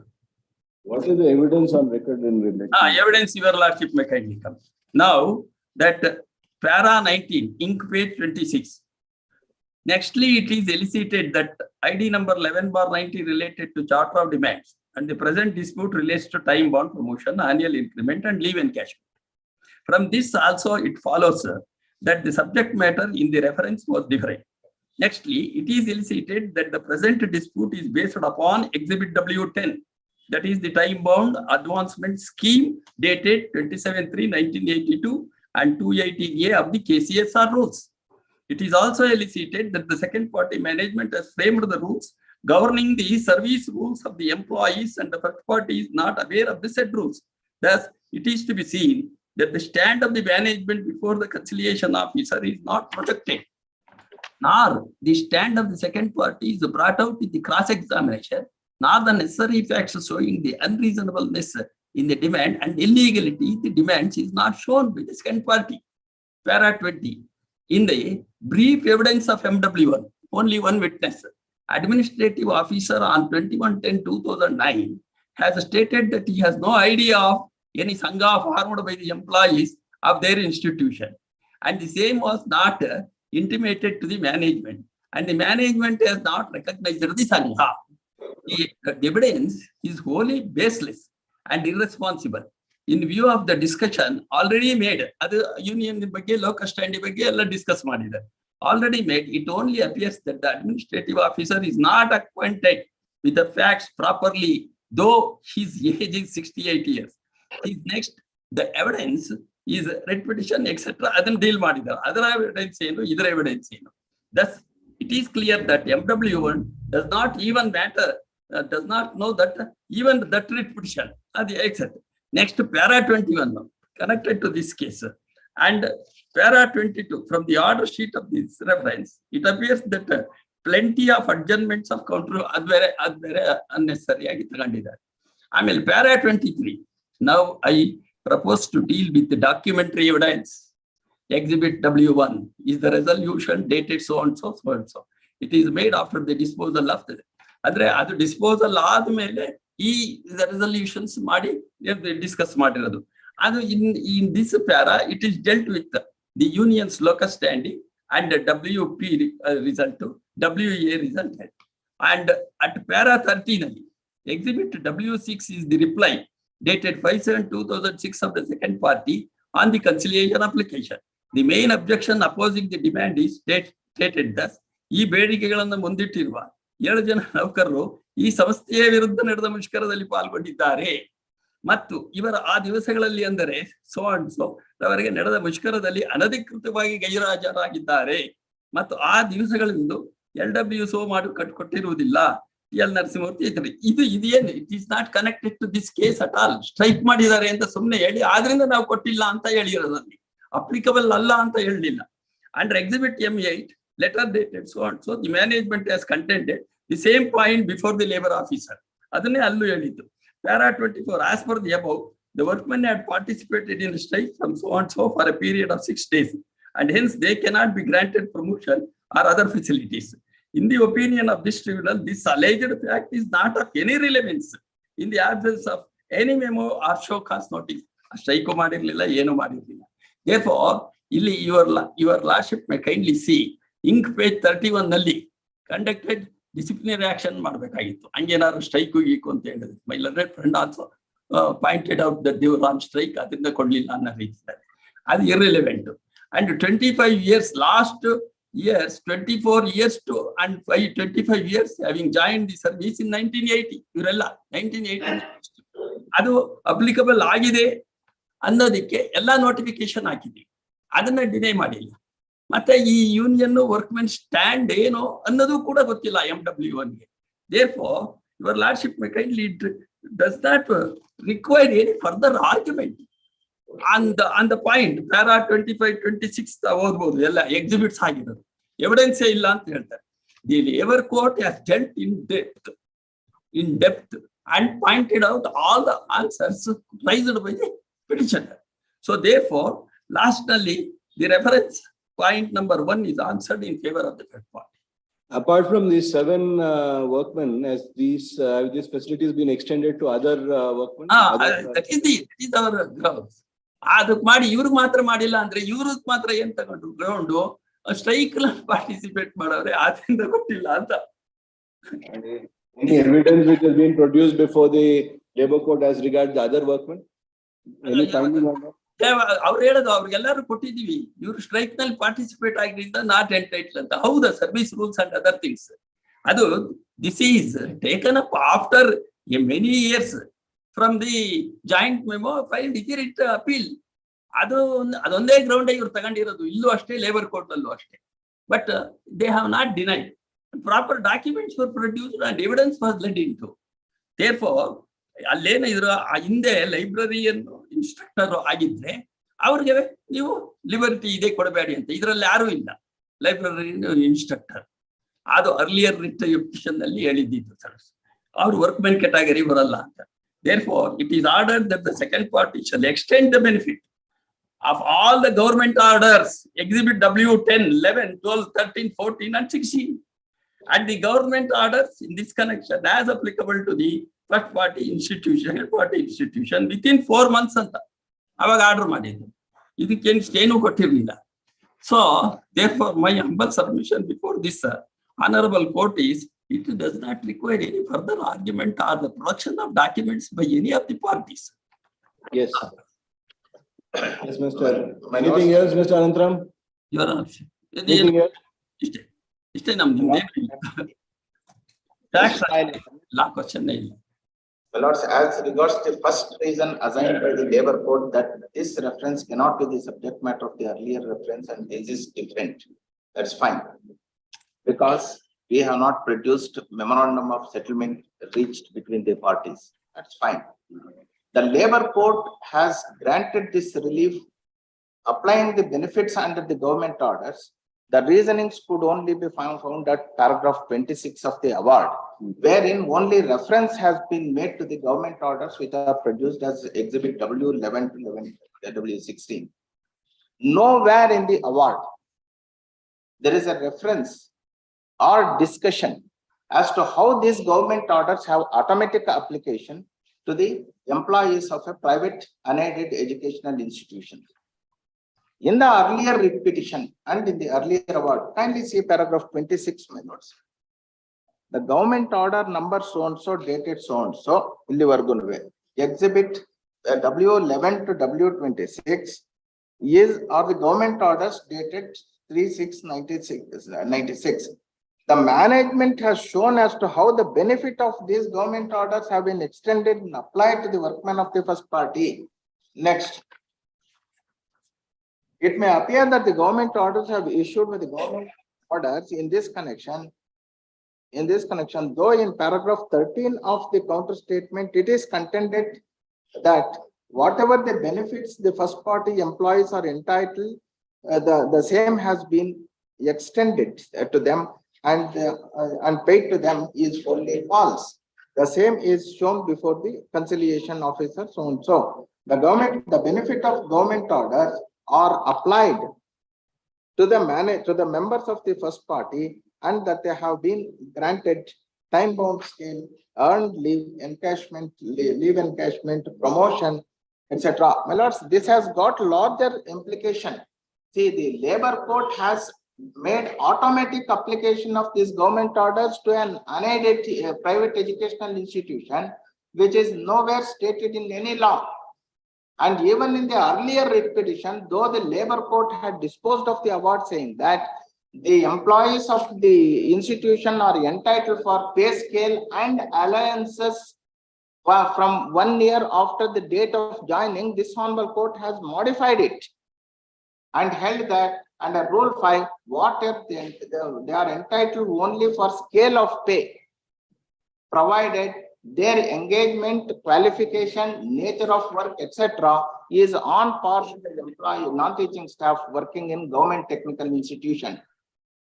What is the evidence on record in relation? Evidence your lordship may kindly come. Now that para 19 ink page 26. Nextly, it is elicited that ID number 11/90 related to charter of demands and the present dispute relates to time bound promotion, annual increment and leave encashment. From this also it follows that the subject matter in the reference was different. Nextly, it is elicited that the present dispute is based upon Exhibit W10, that is the time bound advancement scheme dated 27/3/1982 and 280A of the KCSR rules. It is also elicited that the second party management has framed the rules governing the service rules of the employees and the first party is not aware of the said rules. Thus, it is to be seen that the stand of the management before the conciliation officer is not protected, nor the stand of the second party is brought out in the cross-examination, nor the necessary facts showing the unreasonableness in the demand and illegality the demands is not shown by the second party. Para 20. In the brief evidence of MW1, only one witness, administrative officer on 21/10/2009 has stated that he has no idea of any sangha formed by the employees of their institution, and the same was not intimated to the management, and the management has not recognized the sangha. The evidence is wholly baseless and irresponsible in view of the discussion already made. Adu union ಬಗ್ಗೆ local stand ಬಗ್ಗೆ ಎಲ್ಲ discuss ಮಾಡಿದ್ದಾರೆ. Already made, it only appears that the administrative officer is not acquainted with the facts properly, though his age is 68 years. His next, the evidence is writ petition, etc. ಅದನ್ನು deal ಮಾಡಿದ್ದಾರೆ. ಅದರ evidence ಏನು, ಇದರ evidence ಏನು? Thus, it is clear that MW1 does not even matter does not know that even that writ petition, except next para 21 connected to this case and para 22 from the order sheet of this reference, it appears that plenty of adjournments of counter unnecessary. I para 23. Now I propose to deal with the documentary evidence. Exhibit W1 is the resolution dated so and so, so and so. It is made after the disposal of the other disposal ಆದ್ಮೇಲೆ ಈ resolutions ಮಾಡಿ discuss ಮಾಡಿರೋದು. ಅದು in this para it is dealt with the union's locus standi and the WP result, WA result. And at para 13 exhibit W6 is the reply dated 5/7/2006 of the second party on the conciliation application. The main objection opposing the demand is stated thus. ಈ ಬೇಡಿಕೆಗಳನ್ನು ಮುಂದಿಟ್ಟಿರುವ 7 ಜನ ನೌಕರರು ಈ ಸಂಸ್ಥೆಯ ವಿರುದ್ಧ ನಡೆದ ಮುಷ್ಕರದಲ್ಲಿ ಪಾಲ್ಗೊಂಡಿದ್ದಾರೆ ಮತ್ತು ಇವರು ಆ ದಿವಸಗಳಲ್ಲಿ ಅಂದರೆ ಸೋ ಅಂಡ್ ಸೋ ಅವರಿಗೆ ನಡೆದ ಮುಷ್ಕರದಲ್ಲಿ ಅನಧಿಕೃತವಾಗಿ ಗೈರುಹಾಜರಾಗಿದ್ದಾರೆ ಮತ್ತು ಆ ದಿವಸಗಳಿಂದ LWSO ಮಾಡಿ ಕೊಟ್ಟಿರುವುದಿಲ್ಲ. TL ನರಸಿಂಹಮೂರ್ತಿ ಇದ್ದಾರೆ. ಇದೇನು it is not connected to this case at all. Strike ಮಾಡಿದ್ದಾರೆ ಅಂತ ಸುಮ್ಮನೆ ಹೇಳಿ ಆದ್ರಿಂದ ನಾವು ಕೊಟ್ಟಿಲ್ಲ ಅಂತ ಹೇಳಿರೋದಲ್ಲಿ ಅಪ್ಲಿಕಬಲ್ ಅಲ್ಲ ಅಂತ ಹೇಳಲಿಲ್ಲ. Under exhibit M8 letter dated so and so the management has contended the same point before the labor officer. ಅದನ್ನೇ ಅಲ್ಲೂ ಹೇಳಿದ್ದು. Para 24 as per the above the workmen had participated in a strike from so and so for a period of 6 days and hence they cannot be granted promotion or other facilities. In the opinion of this tribunal, this alleged fact is not of any relevance in the absence of any memo or show cause notice. Strike ಮಾಡಿರಲಿಲ್ಲ, ಏನು ಮಾಡಿರಲಿಲ್ಲ. Therefore, ಇಲ್ಲಿ your lordship may kindly see ink page 31 ನಲ್ಲಿ conducted disciplinary action ಮಾಡಬೇಕಾಗಿತ್ತು. ಹಂಗೇನಾದ್ರು strike ಗೀಕು ಅಂತ ಹೇಳಿದ್ರು. My learned friend also pointed out that they were on strike, ಅದರಿಂದ ಕೊಡ್ಲಿಲ್ಲ ಅನ್ನೋ ರೀತಿಯಲ್ಲಿ. ಅದು irrelevant. And 25 years, last years, 24 years to and 25 years having joined the service in 1980. ಇವರೆಲ್ಲ 1980 ಅದು ಅಪ್ಲಿಕಬಲ್ ಆಗಿದೆ ಅನ್ನೋದಕ್ಕೆ ಎಲ್ಲ ನೋಟಿಫಿಕೇಶನ್ ಹಾಕಿದ್ವಿ. ಅದನ್ನ ಡಿನೈ ಮಾಡಿಲ್ಲ. ಮತ್ತೆ ಈ ಯೂನಿಯನ್ ವರ್ಕ್ಮೆನ್ ಸ್ಟ್ಯಾಂಡ್ ಏನು ಅನ್ನೋದು ಕೂಡ ಗೊತ್ತಿಲ್ಲ MW1ಗೆ. Therefore, your lordship may kindly does not require any further argument on the point. Para 25, 26 ಓದ್ಬೋದು, ಎಲ್ಲ ಎಕ್ಸಿಬಿಟ್ಸ್ ಆಗಿರೋದು, ಎವಿಡೆನ್ಸ್ ಇಲ್ಲ ಅಂತ ಹೇಳ್ತಾರೆ. The labor court has dealt in depth and pointed out all the answers raised by the petitioner. So therefore, lastly, the reference point number 1 is answered in favor of the third party. Apart from these 7 workmen, has these facilities been extended to other workmen? That is our grounds. ಅದಕ್ಕೆ ಮಾಡಿ ಇವ್ರಿಗೆ ಮಾತ್ರ ಮಾಡಿಲ್ಲ ಅಂದ್ರೆ ಇವ್ರಿಗೆ ಮಾತ್ರ ಏನ್ ತಗೊಂಡ್ರು ಗ್ರೌಂಡು ಸ್ಟ್ರೈಕ್ ಪಾರ್ಟಿಸಿಪೇಟ್ ಮಾಡೋರೆ, ಆದ್ರಿಂದ ಕೊಟ್ಟಿಲ್ಲ ಅಂತ. Any evidence which has been produced before the labor court as regards the other workmen? Any finding on that? ಅವ್ರು ಹೇಳೋದು ಅವ್ರಿಗೆಲ್ಲರೂ ಕೊಟ್ಟಿದೀವಿ, ಇವ್ರು ಸ್ಟ್ರೈಕ್ ನಲ್ಲಿ ಪಾರ್ಟಿಸಿಪೇಟ್ ಆಗಿದ್ರಿಂದ ನಾಟ್ ಎಂಟೈಟ್ಲ್ ಅಂತ. ಹೌದಾ, service rules and other things. ಅದು this is taken up after many years from the joint memo filed it appeal. ಅದೊಂದೇ ground ಇವ್ರು ತಗೊಂಡಿರೋದು. ಇಲ್ಲೂ ಅಷ್ಟೇ, ಲೇಬರ್ ಕೋರ್ಟ್ ಅಲ್ಲೂ ಅಷ್ಟೇ. But they have not denied. Proper documents were produced and evidence was led in to. Therefore ಅಲ್ಲೇನ ಇದ್ರ ಹಿಂದೆ ಲೈಬ್ರರಿಯನ್ ಇನ್ಸ್ಟ್ರಕ್ಟರ್ ಆಗಿದ್ರೆ ಅವ್ರಿಗೆ ನೀವು ಲಿಬರ್ಟಿ ಇದೆ ಕೊಡಬೇಡಿ ಅಂತ. ಇದ್ರಲ್ಲಿ ಯಾರು ಇಲ್ಲ ಲೈಬ್ರರಿ ಇನ್ಸ್ಟ್ರಕ್ಟರ್. ಅದು ಅರ್ಲಿಯರ್ ರಿಟನ್ ನಲ್ಲಿ ಹೇಳಿದ್ದು ಸರ್, ಅವ್ರು ವರ್ಕ್ಮೆನ್ ಕ್ಯಾಟಗರಿ ಬರಲ್ಲ ಅಂತ. Therefore, it is ordered that the second party shall extend the benefit of all the government orders, exhibit W10, 11, 12, 13, 14 and 16, and the government orders in this connection as applicable to the first party institution, second party institution within 4 months ಅಂತ ಅವಾಗ order ಮಾಡಿದ್ದು. ಇದಕ್ಕೇನು ಸ್ಟೇನು ಕೊಟ್ಟಿರಲಿಲ್ಲ. So therefore my humble submission before this honorable court is it does not require any further argument or the production of documents by any of the parties. Yes. Yes, Mr. Anything else, Mr. Anantram? Your Honor. Anything else? ಇಷ್ಟೇ ನಮ್ದು tax ಲಾ question ಇಲ್ಲ. Lords, as regards the first reason assigned by the labor court that this reference cannot be the subject matter of the earlier reference and this is different, that's fine. Because we have not produced memorandum of settlement reached between the parties. That's fine. The labor court has granted this relief, applying the benefits under the government orders. The reasonings could only be found at paragraph 26 of the award, wherein only reference has been made to the government orders which are produced as Exhibit W11 to W16. Nowhere in the award there is a reference or discussion as to how these government orders have automatic application to the employees of a private unaided educational institution. In the earlier writ petition and in the earlier award, kindly see paragraph 26, my lords. The government order number so-and-so dated so-and-so, exhibit W11 to W26 are the government orders dated 3/6/96. The management has shown as to how the benefit of these government orders have been extended and applied to the workmen of the first party. Next. It may appear that the government orders have issued with the government orders in this connection, though in paragraph 13 of the counter statement, it is contended that whatever the benefits the first party employees are entitled, the same has been extended to them and paid to them is only false. The same is shown before the conciliation officer so and so. The benefit of government orders are applied to the members of the first party, and that they have been granted time-bound scale, earned leave encashment, promotion, etc. My lords, this has got larger implication. See, the labor court has made automatic application of these government orders to an unaided private educational institution, which is nowhere stated in any law. And even in the earlier writ petition, though the labor court had disposed of the award saying that the employees of the institution are entitled for pay scale and allowances from 1 year after the date of joining, this honorable court has modified it and held that under Rule 5, what if they are entitled only for scale of pay, provided their engagement, qualification, nature of work, etc. is on par with the employee, non-teaching staff working in government technical institution.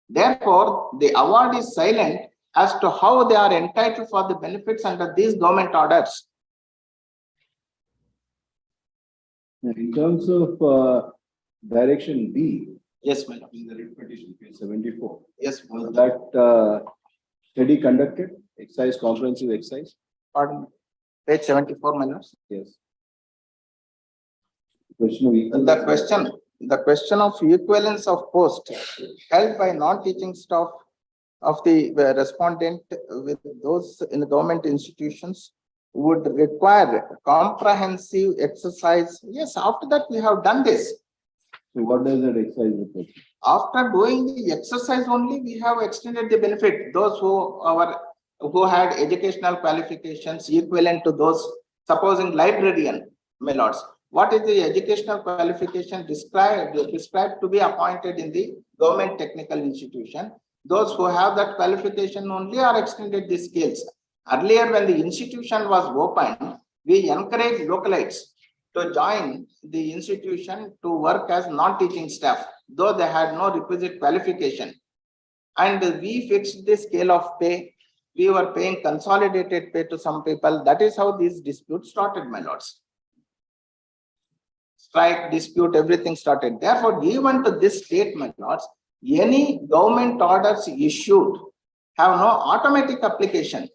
Therefore, the award is silent as to how they are entitled for the benefits under these government orders. In terms of direction B. Yes, my lord. In the writ petition, page 74. Yes, was that study conducted? Exercise, comprehensive exercise? Pardon. Page 74, my lord. Yes. The question of equivalence of post held by non-teaching staff of the respondent with those in the government institutions would require comprehensive exercise. Yes, after that we have done this. So what does that exercise report? After doing the exercise only, we have extended the benefit. Those who had educational qualifications equivalent to those, supposing librarian, my lords. What is the educational qualification prescribed to be appointed in the government technical institution? Those who have that qualification only are extended the skills. Earlier, when the institution was opened, we encouraged localites to join the institution to work as non-teaching staff, though they had no requisite qualification. And we fixed the scale of pay. We were paying consolidated pay to some people. That is how these disputes started, my lords. Strike, dispute, everything started. Therefore, even to this state, my lords, any government orders issued have no automatic application.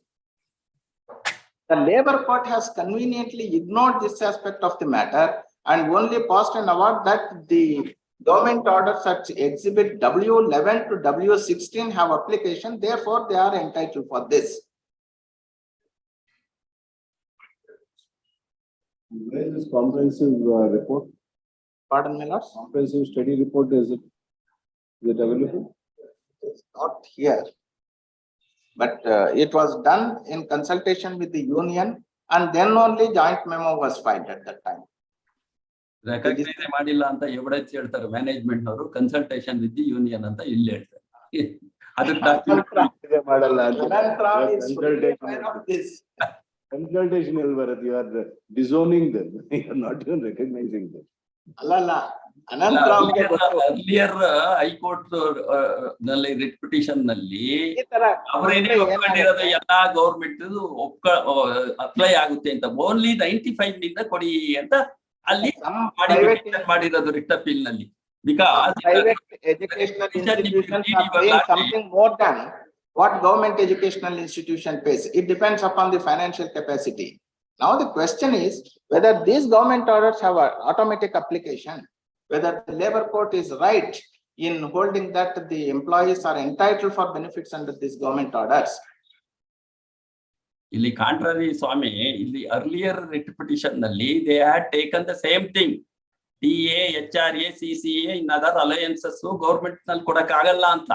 The labor court has conveniently ignored this aspect of the matter and only passed an award that the government orders at exhibit W11 to W16 have application. Therefore, they are entitled for this. Where is this comprehensive report? Pardon me, lords? Comprehensive study report, is it available? It's not here. But it was done in consultation with the union, and then only joint memo was filed at that time. Recognize ಮಾಡಿಲ್ಲ ಅಂತ evidence ಹೇಳ್ತಾರೆ management ಅವರು consultation with the union ಅಂತ ಇಲ್ಲಿ ಹೇಳ್ತಾರೆ ಅದಕ್ಕೆ ಮಾಡಲ್ಲ Anantrao is fully aware of this. Consultation you are disowning them. You are not even recognizing them. Allala, Anantrao earlier high court ನಲ್ಲಿ ರಿಟ್ ಪಿಟಿಷನ್ ನಲ್ಲಿ ಈ ತರ ಅವರೇನೇ ಒಪ್ಕೊಂಡಿರೋದು ಎಲ್ಲಾ ಗೌರ್ಮೆಂಟ್ ಅಪ್ಲೈ ಆಗುತ್ತೆ ಅಂತ ಓನ್ಲಿ 95 ನಿಂದ ಕೊಡಿ ಅಂತ ಅಲ್ಲಿ ಮಾಡಿರೋದು ರಿಟ್ ಅಪೀಲ್ ನಲ್ಲಿ. Because private educational institutions are paying something more than what government educational institution pays. It depends upon the financial capacity. Now the question is whether these government orders have an automatic application, whether the labor court is right in holding that the employees are entitled for benefits under these government orders. ಇಲ್ಲಿ contrary ಸ್ವಾಮಿ, ಇಲ್ಲಿ earlier writ petition ನಲ್ಲಿ they had taken the same thing. TA, HRA, CCA in other alliances government ನಲ್ಲಿ ಕೊಡಕ್ ಆಗಲ್ಲ ಅಂತ.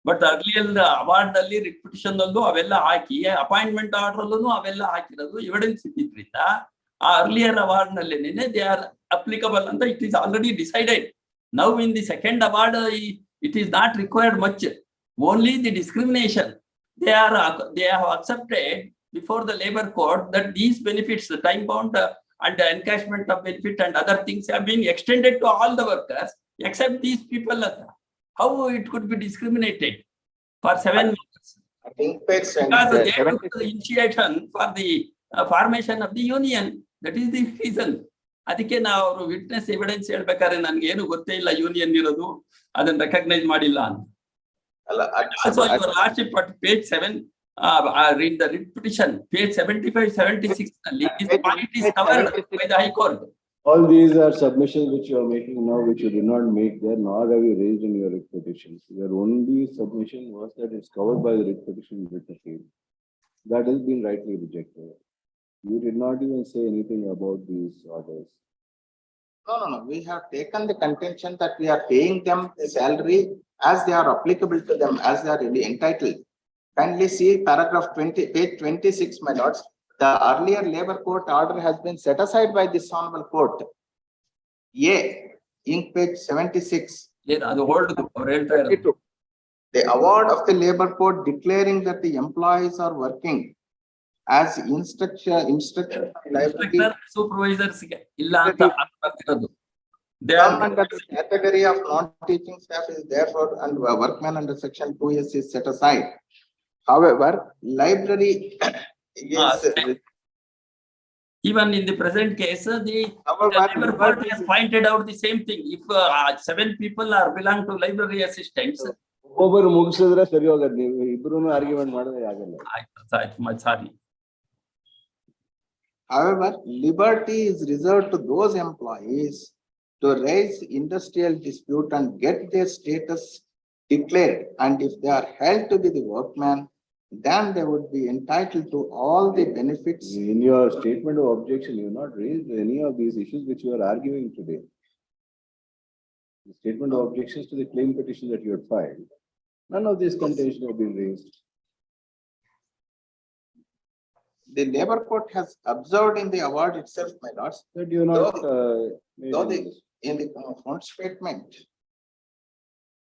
But earlier award ನಲ್ಲಿ writ petition ಅಲ್ಲೂ ಅವೆಲ್ಲ ಹಾಕಿ, ಅಪಾಯಿಂಟ್ಮೆಂಟ್ ಆರ್ಡರ್ ಅಲ್ಲೂ ಅವೆಲ್ಲ ಹಾಕಿರೋದು ಎವಿಡೆನ್ಸ್ ಇದ್ದಿದ್ರಿಂದ ಆ ಅರ್ಲಿಯರ್ ಅವಾರ್ಡ್ ನಲ್ಲಿ ದೇ ಆರ್ ಅಪ್ಲಿಕಬಲ್ ಅಂತ it is already decided. Now in the second award it is not required much, only the discrimination they have accepted before the labor court that these benefits, the time bound and the encashment of benefit and other things have been extended to all the workers except these people. How it could be discriminated for 7 months? I think because they took the initiation for the formation of the union. That is the reason. ಅದಕ್ಕೆ ನಾವು witness evidence ಹೇಳ್ಬೇಕಾದ್ರೆ ನನ್ಗೆ ಏನು ಗೊತ್ತೇ ಇಲ್ಲ union ಇರೋದು, ಅದನ್ನ recognise ಮಾಡಿಲ್ಲ ಅಂತ. Also, your lordship at page 7, read the writ petition, page 75, 76, this point is covered by the High Court. All these are submissions which you are making now, which you did not make there, nor have you raised in your writ petitions. Your only submission was that it's covered by the writ petition writ appeal. That has been rightly rejected. You did not even say anything about these orders. No. We have taken the contention that we are paying them the salary as they are applicable to them, as they are really entitled. Kindly see paragraph 20, page 26, my lords. The earlier labor court order has been set aside by this honorable court. In page 76. The award of the labor court declaring that the employees are working as instructor, liability, supervisors they are under the category of non-teaching staff is therefore and workmen under section 2S is set aside. However, library is even in the present case, the labor court has pointed out the same thing. If 7 people are belong to library assistants, ಒಬ್ಬರು ಮುಗಿಸಿದ್ರೆ ಸರಿ ಹೋಗದ್, ನೀವು ಇಬ್ರು argument ಮಾಡಿದ್ರೆ ಆಗಲ್ಲ. Sorry. However, liberty is reserved to those employees to raise industrial dispute and get their status declared. And if they are held to be the workman, then they would be entitled to all the benefits. In your statement of objection, you have not raised any of these issues which you are arguing today. The statement of objections to the claim petition that you had filed, none of these contentions have been raised. The labor court has observed in the award itself, my lords, that you not in the front statement.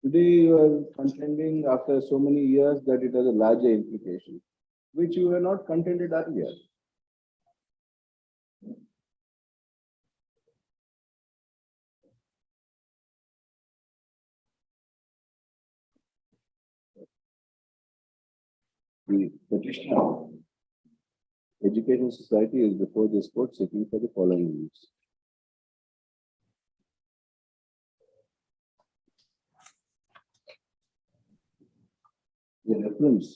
Today you are contending after so many years that it has a larger implication, which you were not contended earlier. The petitioner, Education Society, is before this court seeking for the following rules. The reference,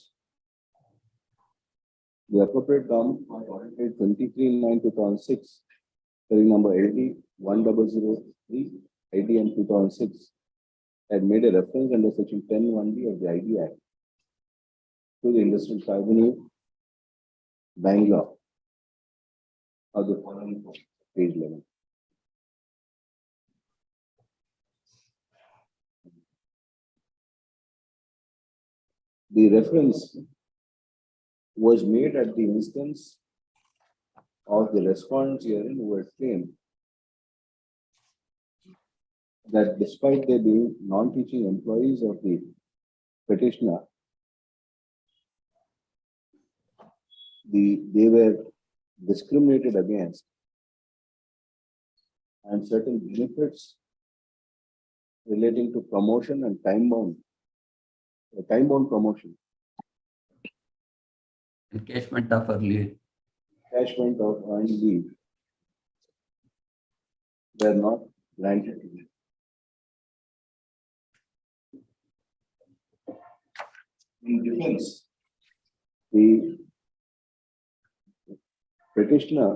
the appropriate government ordered 23/9/2006, hearing number 80-1003, IDM 2006, had made a reference under section 10(1)(b) of the ID Act to the Industrial Tribunal, Bangalore, of the following page 11. The reference was made at the instance of the respondents herein who had claimed that despite their being non-teaching employees of the petitioner, they were discriminated against and certain benefits relating to promotion and time-bound promotion, Encashment of early. encashment of earned leave were not granted. In defense, the petitioner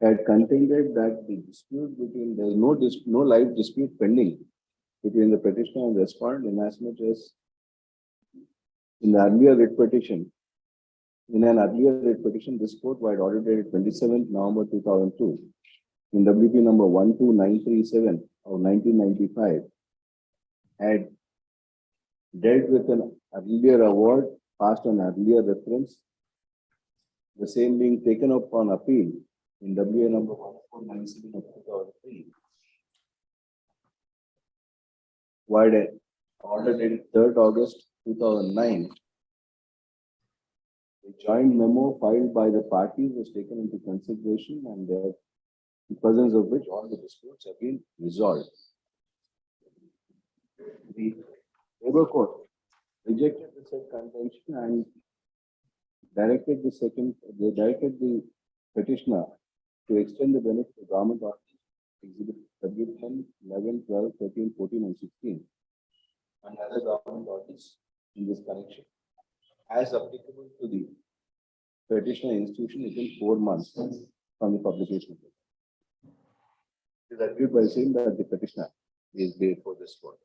had contended that the dispute between, there is no live dispute pending between the petitioner and the respondent, inasmuch as in the earlier writ petition, this court, while ordered dated 27th November 2002, in WP number 12937 of 1995, had dealt with an earlier award passed on earlier reference, the same being taken up on appeal in WA number 1497 of 2003. While ordered dated 3rd August 2009, a joint memo filed by the parties was taken into consideration, and in presence of which all the disputes have been resolved. The Labour Court rejected the said contention and directed the petitioner to extend the benefit of government orders, Exhibit W10, 11, 12, 13, 14, and 16, and other government orders in this connection, as applicable to the petitioner institution within 4 months from the publication of it. It is agreed by saying that the petitioner is there for this court.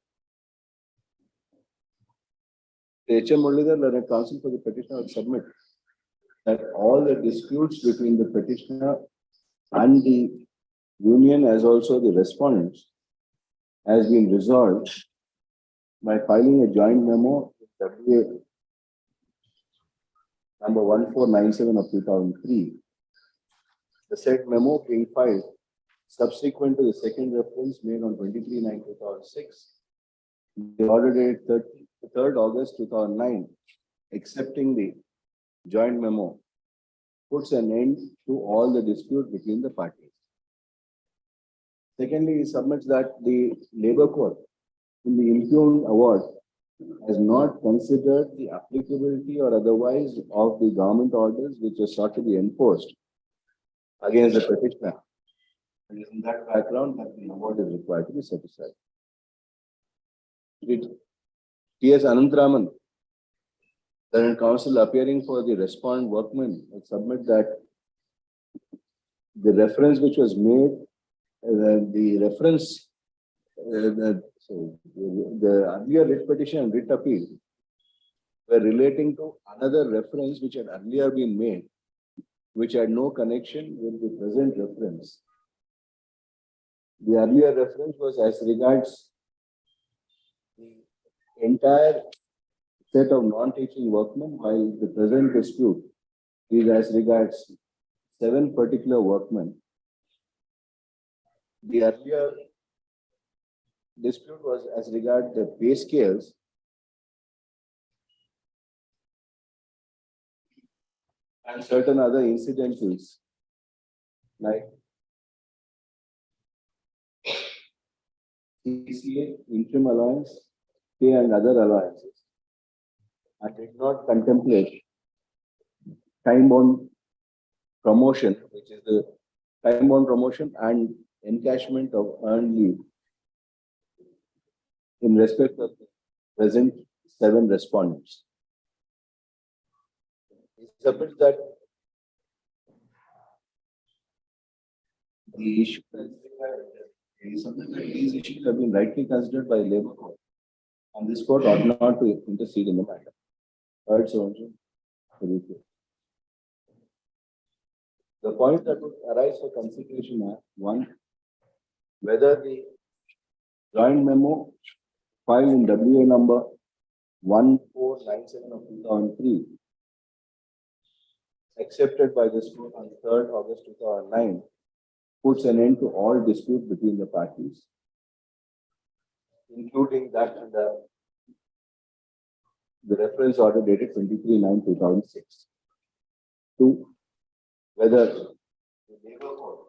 The H.M. Mullidhar, learned counsel for the petitioner, would submit that all the disputes between the petitioner and the union, as also the respondents, has been resolved by filing a joint memo with WA number 1497 of 2003. The said memo being filed subsequent to the second reference made on 23/9/2006. The order dated 3rd August 2009, accepting the joint memo, puts an end to all the dispute between the parties. Secondly, he submits that the Labour Court in the impugned award has not considered the applicability or otherwise of the government orders which are sought to be enforced against the petitioner. And in that background, that the award is required to be set aside. T.S. Anantharaman, the counsel appearing for the respondent workmen, will submit that the reference which was made, the earlier writ petition and writ appeal were relating to another reference which had earlier been made, which had no connection with the present reference. The earlier reference was as regards the entire set of non-teaching workmen, while the present dispute is as regards 7 particular workmen. The earlier dispute was as regards the pay scales and certain other incidentals like CCA, interim allowance, pay and other allowances, and did not contemplate time-bound promotion, which is the time-bound promotion and encashment of earned leave in respect of the present 7 respondents. It submits that the issue these issues have been rightly considered by the Labour Court, and this court ought not to intercede in the matter. Heard so. The points that would arise for consideration are: 1, whether the joint memo filed in WA number 1497 of 2003, accepted by this court on 3rd August 2009, puts an end to all dispute between the parties, including that under the reference order dated 23/9/2006. 2. Whether the Labour Court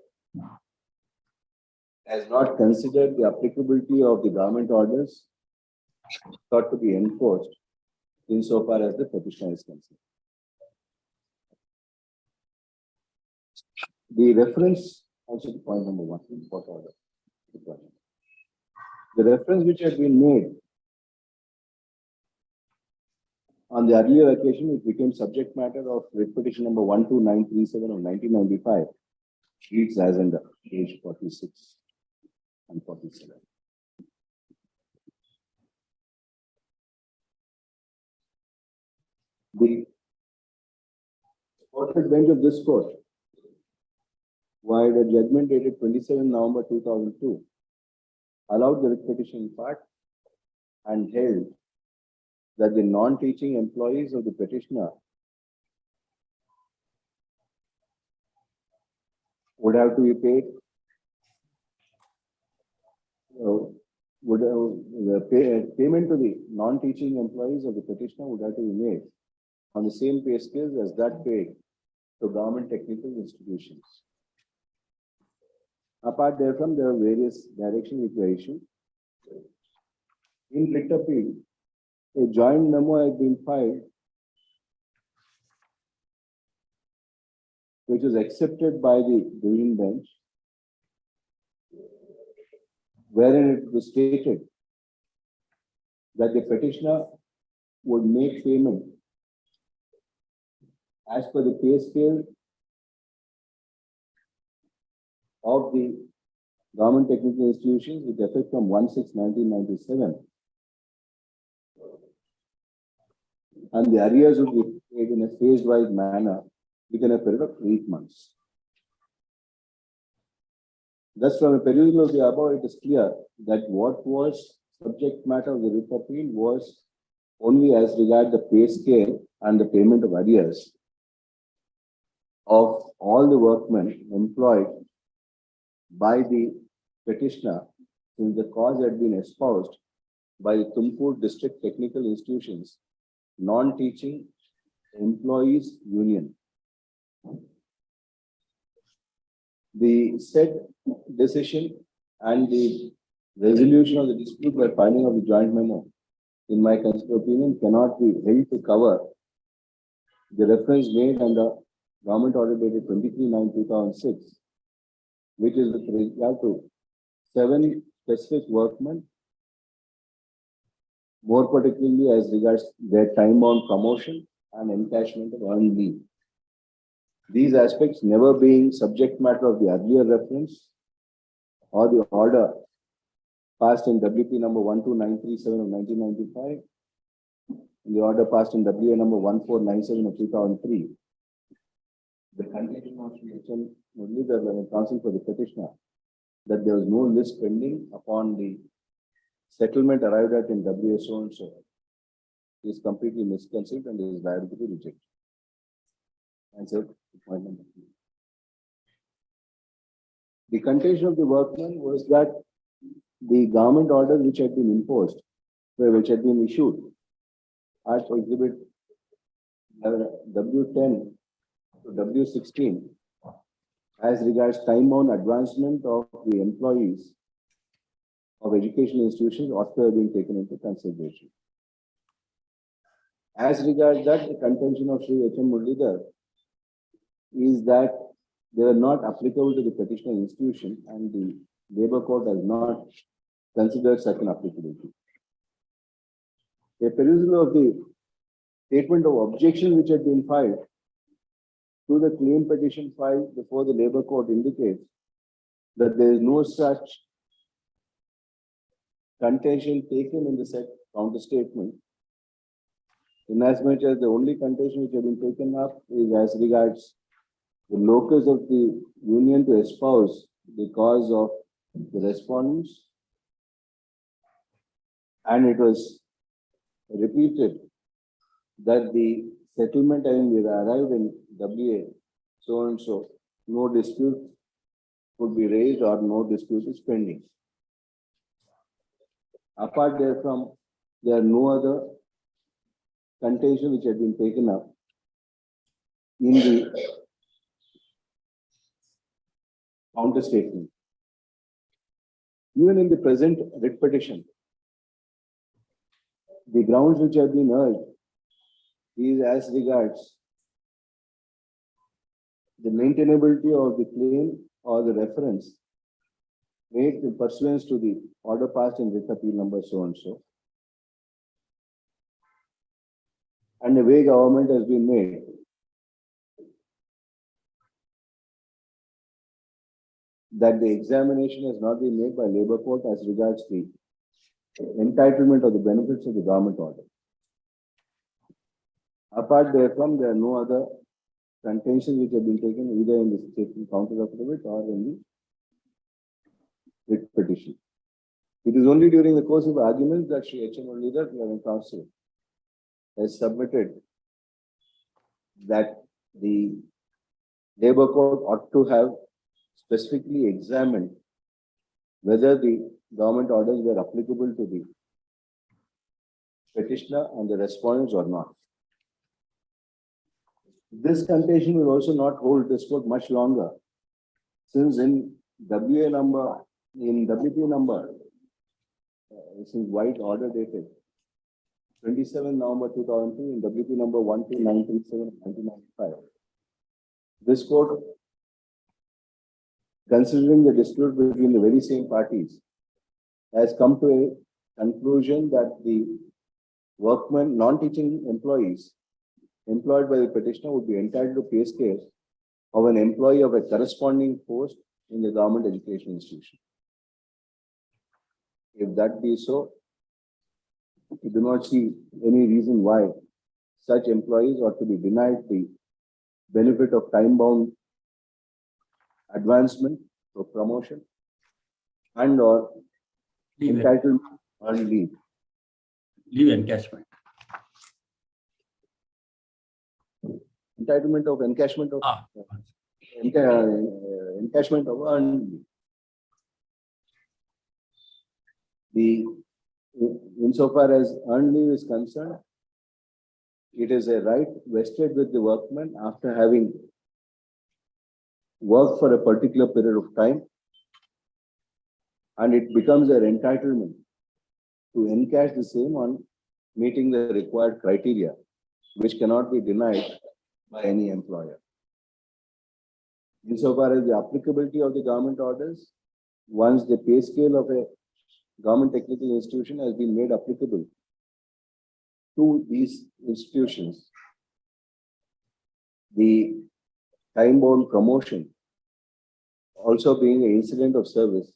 has not considered the applicability of the government orders sought to be enforced insofar as the petitioner is concerned. The reference, also point number 1, in court order. The reference which had been made on the earlier occasion, it became subject matter of writ petition number 12937 of 1995, reads as under page 46 and 47. The court bench of this court, while the judgment dated 27 November 2002, allowed the writ petition in part and held that the non-teaching employees of the petitioner would have to be paid, payment to the non-teaching employees of the petitioner would have to be made on the same pay scales as that paid to government technical institutions. Apart therefrom, there are various directions which were issued. In writ appeal, a joint memo has been filed, which was accepted by the division bench, wherein it was stated that the petitioner would make payment as per the pay scale of the government technical institutions with effect from 1/6/1997. And the arrears would be paid in a phase-wise manner within a period of 8 months. Thus, from a perusal of the above, it is clear that what was subject matter of the writ appeal was only as regard the pay scale and the payment of arrears of all the workmen employed by the petitioner, since the cause had been espoused by the Tumkur District Technical Institutions Non-Teaching Employees Union. The said decision and the resolution of the dispute by filing of the joint memo, in my opinion, cannot be held to cover the reference made under Government Order dated 23/9/2006, which is with regard to 7 specific workmen, more particularly as regards their time-bound promotion and encashment of earned leave. These aspects never being subject matter of the earlier reference or the order passed in WP number 12937 of 1995, and the order passed in WA number 1497 of 2003. The contention of only the counsel for the petitioner that there was no list pending upon the settlement arrived at in WA so and so is completely misconceived and is liable to be rejected. Answer to point number 3. The contention of the workman was that the government orders which had been imposed, which had been issued as exhibit W10 to W16 as regards time-bound advancement of the employees of educational institutions ought to have been taken into consideration. As regards that, the contention of Sri H.M. Muralidhar is that they are not applicable to the petitioner institution and the Labour Court has not considered such an applicability. A perusal of the statement of objection which had been filed to the claim petition filed before the Labour Court indicates that there is no such contention taken in the said counter statement, inasmuch as the only contention which has been taken up is as regards the locus of the union to espouse the cause of the respondents, and it was repeated that the settlement having arrived in WA so and so, no dispute could be raised or no dispute is pending. Apart therefrom, there are no other contention which had been taken up in the counter statement. Even in the present writ petition, the grounds which have been urged is as regards the maintainability of the claim or the reference made in pursuance to the order passed in writ appeal number so and so. And a vague government has been made that the examination has not been made by Labour Court as regards the entitlement of the benefits of the government order. Apart therefrom, there are no other contentions which have been taken either in the statement counter affidavit or in the writ petition. It is only during the course of arguments that Shri H.M. Leader, Clerk Counsel, has submitted that the Labour Court ought to have specifically examined whether the government orders were applicable to the petitioner and the respondents or not. This contention will also not hold this court much longer, since in WP number, this is white order dated 27 November 2002 in WP number 12937 1995. This court, considering the dispute between the very same parties, has come to a conclusion that the workmen, non-teaching employees employed by the petitioner would be entitled to pay scales of an employee of a corresponding post in the government education institution. If that be so, we do not see any reason why such employees ought to be denied the benefit of time-bound advancement or promotion and or entitled on leave. Leave encashment. Entitlement of encashment of encashment of earned leave. Insofar as earned leave is concerned, it is a right vested with the workman after having worked for a particular period of time, and it becomes their entitlement to encash the same on meeting the required criteria, which cannot be denied by any employer. Insofar as the applicability of the government orders, once the pay scale of a government technical institution has been made applicable to these institutions, the time-bound promotion, also being an incident of service,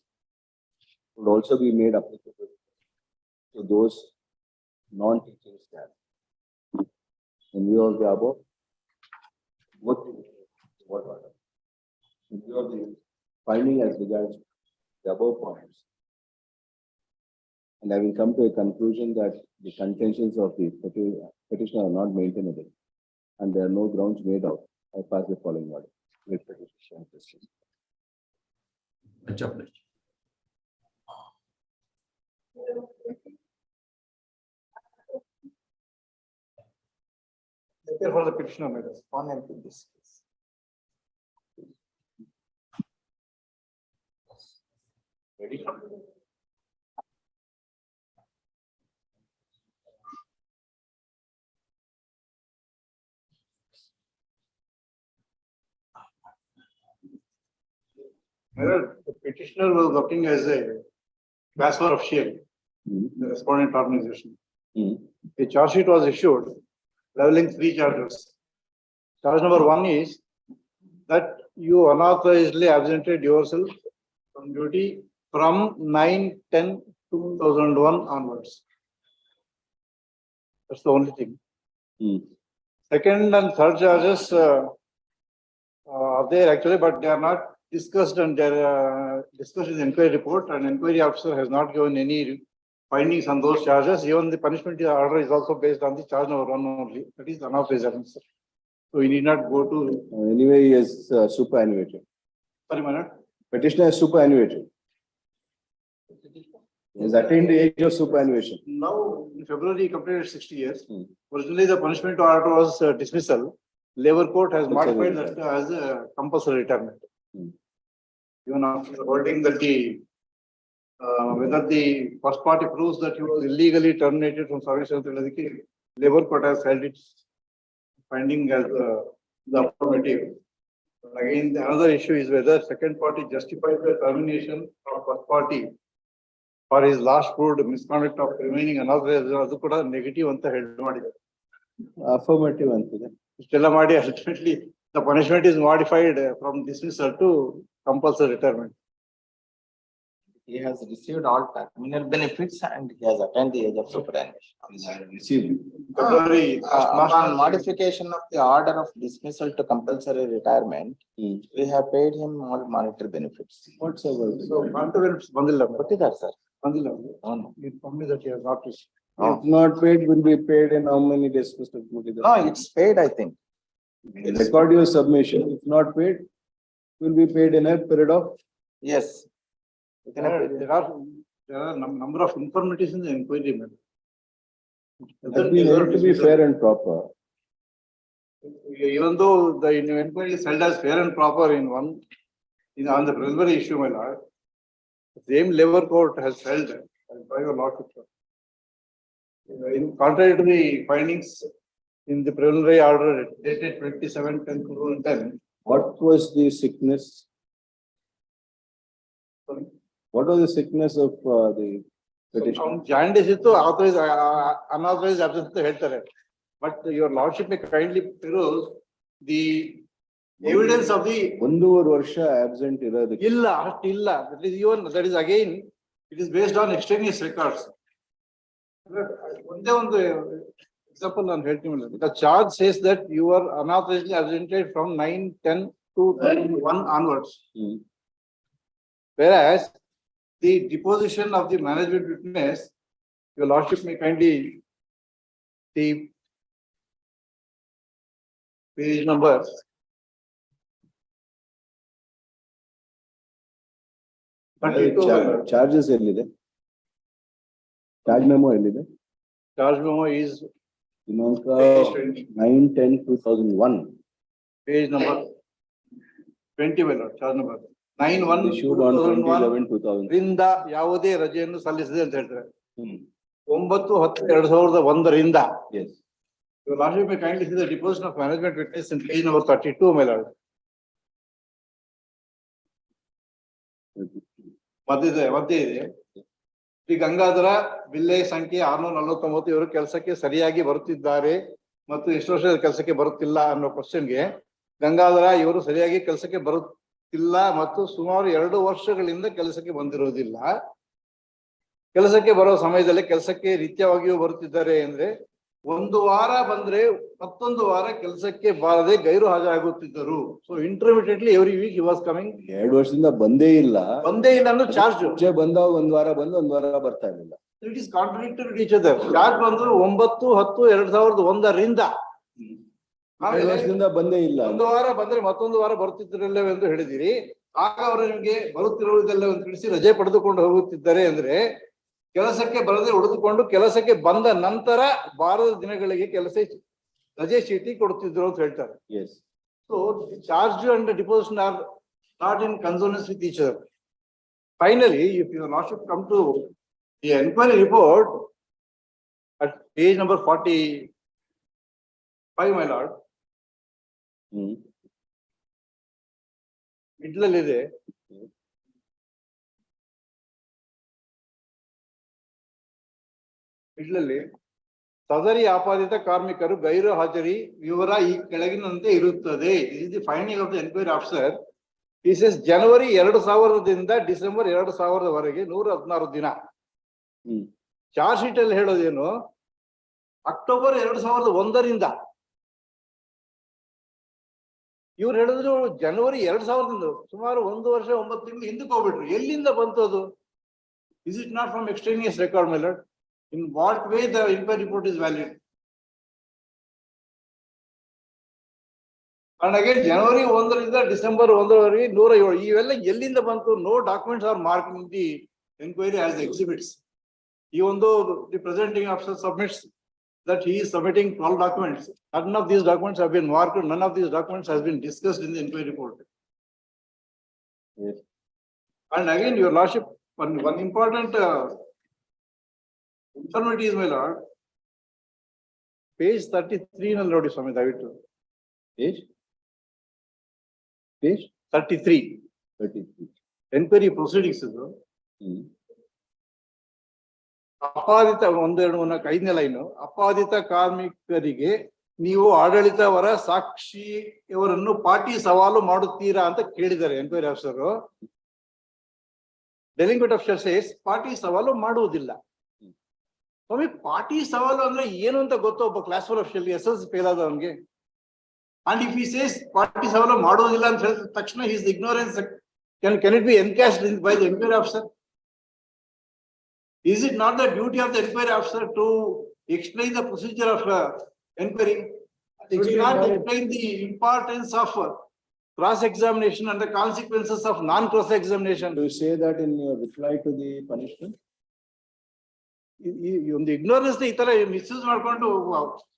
would also be made applicable to those non-teaching staff. In view of the above, in view of the finding as regards the above points, and having come to a conclusion that the contentions of the petitioner are not maintainable and there are no grounds made out, I pass the following order. With petition. Much obliged. For the petitioner, may respond to this case. Ready? The petitioner was working as a transfer of share, the respondent organization. A charge sheet was issued leveling 3 charges. Charge number 1 is that you unauthorizedly absented yourself from duty from 9/10/2001 onwards. That's the only thing. Second and third charges are there actually, but they are not discussed, and they are discussed in the inquiry report, and inquiry officer has not given any findings on those charges. Even the punishment order is also based on the charge number 1 only, that is unauthorized absence. So we need not go to. Anyway, he is superannuated. Sorry, Manoj. Petitioner is superannuated. He has attained the age of superannuation. Now, in February, he completed 60 years. Originally, the punishment order was dismissal. Labor court has modified that as a compulsory retirement. Even after holding that whether the first party proves that he was illegally terminated from service, Labor court has held its finding as the affirmative. Again, the another issue is whether second party justifies the termination of first party for his last proved misconduct of remaining unauthorized. ಅದು ಕೂಡ negative ಅಂತ ಹೇಳಿ ಮಾಡಿದ್ದಾರೆ. Affirmative ಅಂತಿದೆ. ಇಷ್ಟೆಲ್ಲ ಮಾಡಿ ultimately the punishment is modified from dismissal to compulsory retirement. He has received all terminal benefits and he has attained the age of superannuation. Received. February, On modification of the order of dismissal to compulsory retirement, we have paid him all monetary benefits. What's over? So monetary benefits ಬಂದಿಲ್ಲ. ಕೊಟ್ಟಿದ್ದಾರೆ sir. ಬಂದಿಲ್ಲ. He told me that he has not received. If not paid, will be paid in how many days? No, it's paid, I think. Record your submission. If not paid, will be paid in a period of. Yes. There are number of infirmities in the inquiry. That we have to be fair and proper. Even though the inquiry is held as fair and proper on the preliminary issue, my lord, the same labor court has held, by your lordship, in contrary to the findings in the preliminary order dated 27/10/2010. What was the sickness? Sorry? What was the sickness of the petition? Jaundice is authorized, unauthorized absence to ಹೇಳ್ತಾರೆ. But your lordship may kindly peruse the evidence of the. 1.5 ವರ್ಷ absent ಇರೋದಕ್ಕೆ. ಇಲ್ಲ, ಅಷ್ಟಿಲ್ಲ. That is again, it is based on extraneous records. ಒಂದೇ ಒಂದು example ನಾನು ಹೇಳ್ತೀನಿ. The charge says that you are unauthorizedly absented from 9/10/2001 onwards. Whereas the deposition of the management witness, your lordship may kindly see page number. Charges ಎಲ್ಲಿದೆ? Charge memo ಎಲ್ಲಿದೆ? Charge memo is ದಿನಾಂಕ 9/10/2001. Page number 20, my lord, charge number issued on 2011/2000. ರಿಂದ ಯಾವುದೇ ರಜೆಯನ್ನು ಸಲ್ಲಿಸಿದೆ ಅಂತ ಹೇಳ್ತಾರೆ. 9/10/2001 Yes. Your lordship may kindly see the deposition of management witness in page number 32, my lord. ಮಧ್ಯೆ ಇದೆ. ಶ್ರೀ ಗಂಗಾಧರ ಬಿಲ್ಲೆ ಸಂಖ್ಯೆ 649 ಇವರು ಕೆಲಸಕ್ಕೆ ಸರಿಯಾಗಿ ಬರುತ್ತಿದ್ದಾರೆ ಮತ್ತು ಎಷ್ಟು ವರ್ಷದ ಕೆಲಸಕ್ಕೆ ಬರುತ್ತಿಲ್ಲ ಅನ್ನೋ ಕ್ವಶನ್ಗೆ ಗಂಗಾಧರ ಇವರು ಸರಿಯಾಗಿ ಕೆಲಸಕ್ಕೆ ಬರುತ್ತಿಲ್ಲ ಮತ್ತು ಸುಮಾರು 2 ವರ್ಷಗಳಿಂದ ಕೆಲಸಕ್ಕೆ ಬಂದಿರುವುದಿಲ್ಲ. ಕೆಲಸಕ್ಕೆ ಬರೋ ಸಮಯದಲ್ಲಿ ಕೆಲಸಕ್ಕೆ ನಿತ್ಯವಾಗಿಯೂ ಬರುತ್ತಿದ್ದಾರೆ ಅಂದ್ರೆ 1 ವಾರ ಬಂದ್ರೆ ಮತ್ತೊಂದು ವಾರ ಕೆಲಸಕ್ಕೆ ಬಾರದೆ ಗೈರು ಹಾಜರಾಗುತ್ತಿದ್ದರು. So intermediately every week he was coming. 2 ವರ್ಷದಿಂದ ಬಂದೇ ಇಲ್ಲ ಅನ್ನೋ ಚಾರ್ಜ್. ಬಂದಾಗ 1 ವಾರ ಬಂದು 1 ವಾರ ಬರ್ತಾ ಇರಲಿಲ್ಲ. It is contradictory to each other. Charge ಬಂದು 9/10/2001 2 ವರ್ಷದಿಂದ ಬಂದೇ ಇಲ್ಲ. 1 ವಾರ ಬಂದ್ರೆ ಮತ್ತೊಂದು ವಾರ ಬರುತ್ತಿದ್ದಿರಲಿಲ್ಲ ಎಂದು ಹೇಳಿದಿರಿ. ಆಗ ಅವರು ನಿಮಗೆ ಬರುತ್ತಿರುವುದೆಲ್ಲ ತಿಳಿಸಿ ರಜೆ ಪಡೆದುಕೊಂಡು ಹೋಗುತ್ತಿದ್ದಾರೆ ಅಂದ್ರೆ ಕೆಲಸಕ್ಕೆ ಬರದೆ ಉಳಿದುಕೊಂಡು ಕೆಲಸಕ್ಕೆ ಬಂದ ನಂತರ ಬಾರದ ದಿನಗಳಿಗೆ ರಜೆ ಚೀಟಿ ಕೊಡುತ್ತಿದ್ರು ಅಂತ ಹೇಳ್ತಾರೆ. So charge and deposition are not in consonance with each other. Finally, if your lordship come to the enquiry report at page number 45, my lord, middle ಇದೆ. ಮಿಡ್ಲಲ್ಲಿ ಸದರಿ ಆಪಾದಿತ ಕಾರ್ಮಿಕರು ಗೈರು ಹಾಜರಿ ವಿವರ ಈ ಕೆಳಗಿನಂತೆ ಇರುತ್ತದೆ. Is the finding of the enquiry officer. He says ಜನವರಿ 2000ದಿಂದ ಡಿಸೆಂಬರ್ 2000 116 ದಿನ. ಚಾರ್ಜ್ ಶೀಟ್ ಅಲ್ಲಿ ಹೇಳೋದೇನು ಅಕ್ಟೋಬರ್ 2001 ಇವ್ರು ಹೇಳಿದ್ರು ಜನವರಿ 2000 ಸುಮಾರು 1 ವರ್ಷ 9 ತಿಂಗಳು ಹಿಂದಕ್ಕೆ ಹೋಗ್ಬಿಟ್ರು. ಎಲ್ಲಿಂದ ಬಂತು ಅದು? Is it not from extraneous record, my lord? In what way the inquiry report is valid? And again, January 1 December 1 107 ಇವೆಲ್ಲ ಎಲ್ಲಿಂದ ಬಂತು? No documents are marked in the inquiry as exhibits. even though the presenting officer submits that he is submitting 12 documents, none of these documents have been marked, none of these documents has been discussed in the inquiry report. Yes. And again, your lordship, one important information is, my lord, page 33 ನಲ್ಲಿ ನೋಡಿ ಸ್ವಾಮಿ ದಯವಿಟ್ಟು. Page 33. Enquiry proceedings ಇದು. ಅಪಾದಿತ ಒಂದೆರಡು ಮೂರ್ನಾಲ್ಕು ಐದನೇ line, ಅಪಾದಿತ ಕಾರ್ಮಿಕರಿಗೆ ನೀವು ಆಡಳಿತವರ ಸಾಕ್ಷಿಯವರನ್ನು ಪಾರ್ಟಿ ಸವಾಲು ಮಾಡುತ್ತೀರಾ ಅಂತ ಕೇಳಿದ್ದಾರೆ enquiry officer. Delinquent officer says party ಸವಾಲು ಮಾಡುವುದಿಲ್ಲ. ಸ್ವಾಮಿ ಪಾರ್ಟಿ ಸವಾಲು ಅಂದ್ರೆ ಏನು ಅಂತ ಗೊತ್ತು ಒಬ್ಬ ಕ್ಲಾಸ್ 4 ಅಫಿಷಿಯಲ್ SSLC ಫೇಲ್ ಆದವನಿಗೆ. And if he says party ಸವಾಲು ಮಾಡುವುದಿಲ್ಲ ಅಂತ ಹೇಳಿದ ತಕ್ಷಣ his ignorance can it be encashed by the inquiry officer? Is it not the duty of the inquiry officer to explain the procedure of inquiry? Should he not explain the importance of cross-examination and the consequences of non-cross-examination? Do you say that in your reply to the punishment? ಒಂದು ignorance ಈ ತರ misuse ಮಾಡ್ಕೊಂಡು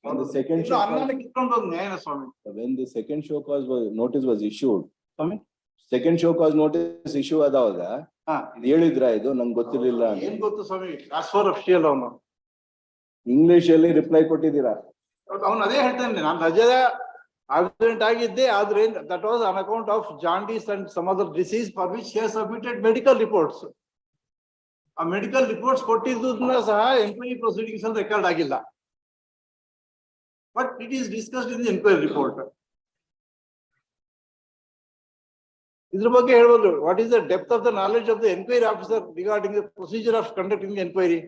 And the second show ಅನ್ನನ ಕಿತ್ಕೊಂಡು ಹೋದ್ ನ್ಯಾಯನ ಸ್ವಾಮಿ. when the second show cause notice was issued, second show cause notice issue ಆದಾಗ ಇದು ಹೇಳಿದ್ರಾ ಇದು ನಂಗೆ ಗೊತ್ತಿರಲಿಲ್ಲ ಅಂತ? ಏನ್ ಗೊತ್ತು ಸ್ವಾಮಿ, ಕ್ಲಾಸ್ 4 ಅಫಿಷಿಯಲ್ ಅವನು ಇಂಗ್ಲಿಷ್ ಅಲ್ಲಿ ರಿಪ್ಲೈ ಕೊಟ್ಟಿದ್ದೀರಾ? ಅವನು ಅದೇ ಹೇಳ್ತಾನೆ, ನಾನು ರಜದ ಆಕ್ಸಿಡೆಂಟ್ ಆಗಿದ್ದೆ, ಆದ್ರೆ that was on account of jaundice and some other disease for which he has submitted medical reports. ಆ ಮೆಡಿಕಲ್ ರಿಪೋರ್ಟ್ಸ್ ಕೊಟ್ಟಿದ್ದನ್ನ ಸಹ ಎಂಕ್ವೈರಿ ಪ್ರೊಸೀಡಿಂಗ್ಸ್ ಅಲ್ಲಿ ರೆಕಾರ್ಡ್ ಆಗಿಲ್ಲ. But it is discussed in the enquiry report. ಇದ್ರ ಬಗ್ಗೆ ಹೇಳ್ಬೋದು, what is the depth of the knowledge of the enquiry officer regarding the procedure of conducting the enquiry.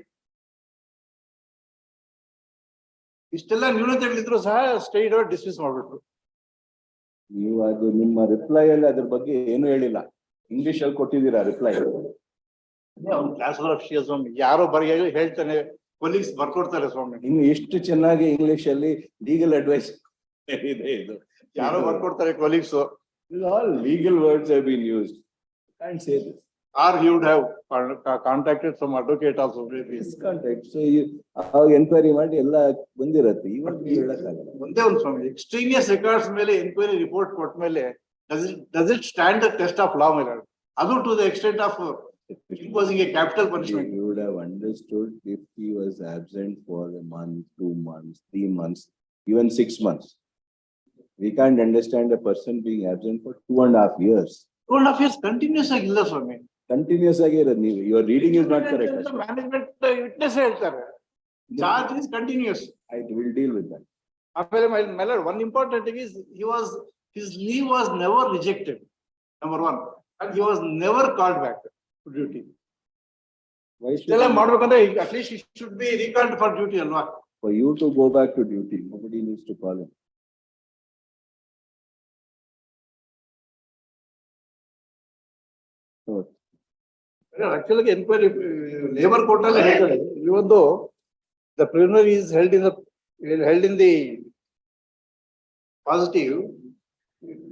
ಇಷ್ಟೆಲ್ಲ ನ್ಯೂನತೆಗಳಿದ್ರು ಸಹ state ಅವ್ರು ಡಿಸ್ಮಿಸ್ ಮಾಡ್ಬಿಟ್ರು. ನೀವು ಅದು ನಿಮ್ಮ ರಿಪ್ಲೈ ಅಲ್ಲಿ ಅದ್ರ ಬಗ್ಗೆ ಏನು ಹೇಳಿಲ್ಲ, ಇಂಗ್ಲಿಷ್ ಅಲ್ಲಿ ಕೊಟ್ಟಿದ್ದೀರಾ ರಿಪ್ಲೈ? ಅವ್ನು ಕ್ಲಾಸ್ ಅಫಿಷಿಯಲ್ ಸ್ವಾಮಿ, ಯಾರೋ ಬರೀ ಹೇಳ್ತಾನೆ, ಕೊಲೀಗ್ಸ್ ಬರ್ಕೊಡ್ತಾರೆ ಸ್ವಾಮಿ. ಇನ್ನು ಎಷ್ಟು ಚೆನ್ನಾಗಿ ಇಂಗ್ಲಿಷ್ ಅಲ್ಲಿ ಲೀಗಲ್ ಅಡ್ವೈಸ್ ಇದೆ ಇದು, ಯಾರೋ ಬರ್ಕೊಡ್ತಾರೆ colleagues. All legal words have been used. Can't say this. Or he would have contacted some advocate also. Contact. So enquiry ಮಾಡಿ ಎಲ್ಲ ಬಂದಿರತ್ತೆ, ಇವತ್ತು ಹೇಳಕ್ಕಾಗಲ್ಲ. ಒಂದೇ ಒಂದು ಸ್ವಾಮಿ, ಎಕ್ಸ್ಟ್ರೀನಿಯಸ್ ರೆಕಾರ್ಡ್ಸ್ ಮೇಲೆ ಎನ್ಕ್ವೈರಿ ರಿಪೋರ್ಟ್ ಕೊಟ್ಟ ಮೇಲೆ does it stand the test of law, my lord? ಅದು to the extent of imposing a capital punishment. You would have understood if he was absent for a month, 2 months, 3 months, even 6 months. We can't understand a person being absent for 2.5 years. 2.5 years continuous ಆಗಿಲ್ಲ ಸ್ವಾಮಿ. Continuous ಆಗಿ ಇರೋದು ನೀವು. Your reading is not correct. Management witness ಹೇಳ್ತಾರೆ. Charge is continuous. I will deal with that. ಆಮೇಲೆ my lord, one important thing is his leave was never rejected. Number one, and he was never called back to duty. Why should ಇದೆಲ್ಲ ಮಾಡ್ಬೇಕಂದ್ರೆ at least he should be recalled for duty ಅಲ್ವಾ? For you to go back to duty, nobody needs to call him. Actually, inquiry labor court ಅಲ್ಲಿ ಹೇಳ್ತಾರೆ, even though the prisoner is held in the positive,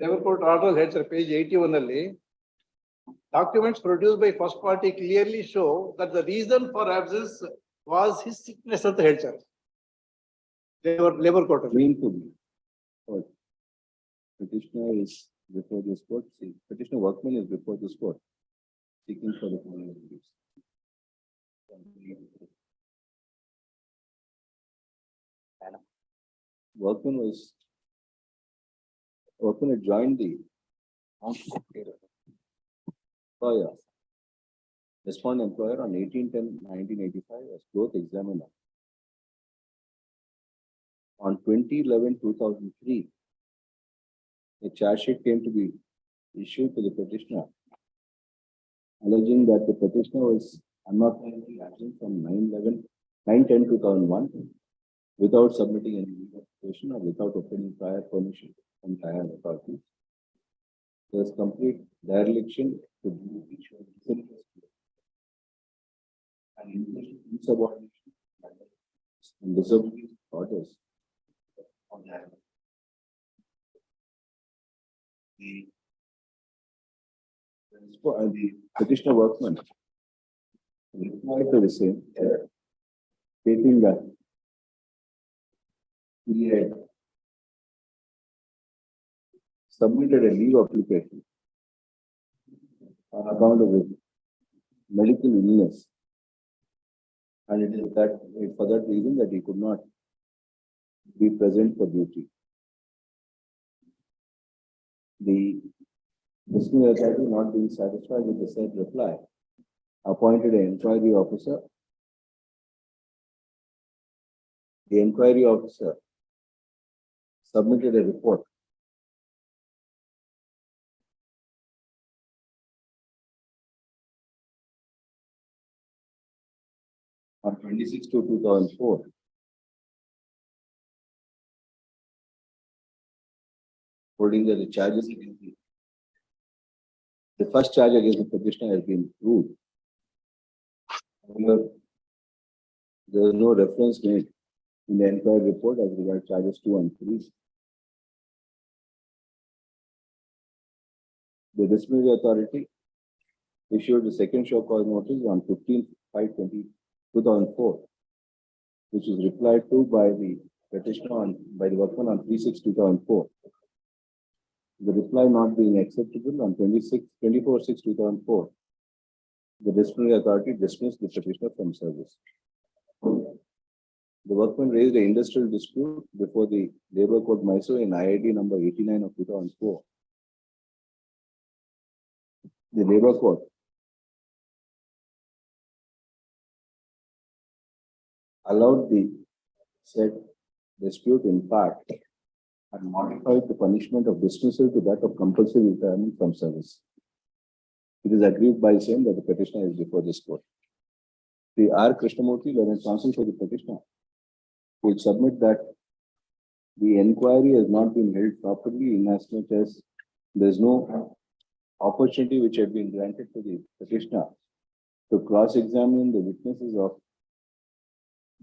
labor court order ಹೇಳ್ತಾರೆ page 81 ಅಲ್ಲಿ, documents produced by first party clearly show that the reason for absence was his sickness ಅಂತ ಹೇಳ್ತಾರೆ labor court ಅಲ್ಲಿ. Mean to be. Petitioner is before this court. Petitioner workman is before this court, seeking for the following reliefs. Workman had joined the employer, respondent employer on 18/10/1985 as cloth examiner. On 20/11/2003, a charge sheet came to be issued to the petitioner, alleging that the petitioner was unauthorized absent from 9/10/2001 without submitting any legal application or without obtaining prior permission from higher authorities. There is complete dereliction to duty and insubordination and disobedience orders on that. The petitioner workman replied to the same stating that he had submitted a leave application on account of his medical illness. And it is that for that reason that he could not be present for duty. The dismissal authority, not being satisfied with the said reply, appointed an inquiry officer. The inquiry officer submitted a report on 26/2/2004. Holding that the charges against the first charge against the petitioner has been proved. However, there is no reference made in the inquiry report as regards charges 2 and 3. The dismissal authority issued the second show cause notice on 15/5/2004, which is replied to by the petitioner by the workman on 3/6/2004. The reply not being acceptable on 24/6/2004, the disciplinary authority dismissed the petitioner from service. The workman raised an industrial dispute before the Labour Court Mysore in IID number 89 of 2004. The Labour Court allowed the said dispute in part and modified the punishment of dismissal to that of compulsory retirement from service. It is agreed by same that the petitioner is before this court. The R. Krishnamurthy, learned counsel for the petitioner, will submit that the inquiry has not been held properly inasmuch as there is no opportunity which had been granted to the petitioner to cross-examine the witnesses of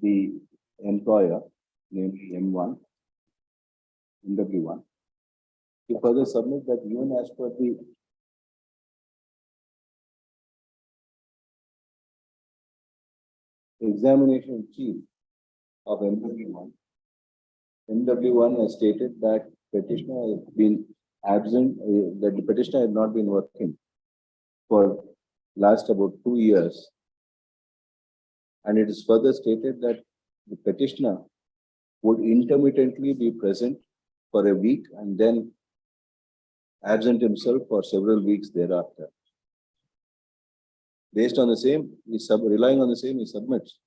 the employer, namely M1, MW1. He further submit that even as per the examination chief of MW1 has stated that petitioner has been absent, that the petitioner has not been working for last about 2 years. And it is further stated that the petitioner would intermittently be present for a week and then absent himself for several weeks thereafter. Based on the same, relying on the same, he submits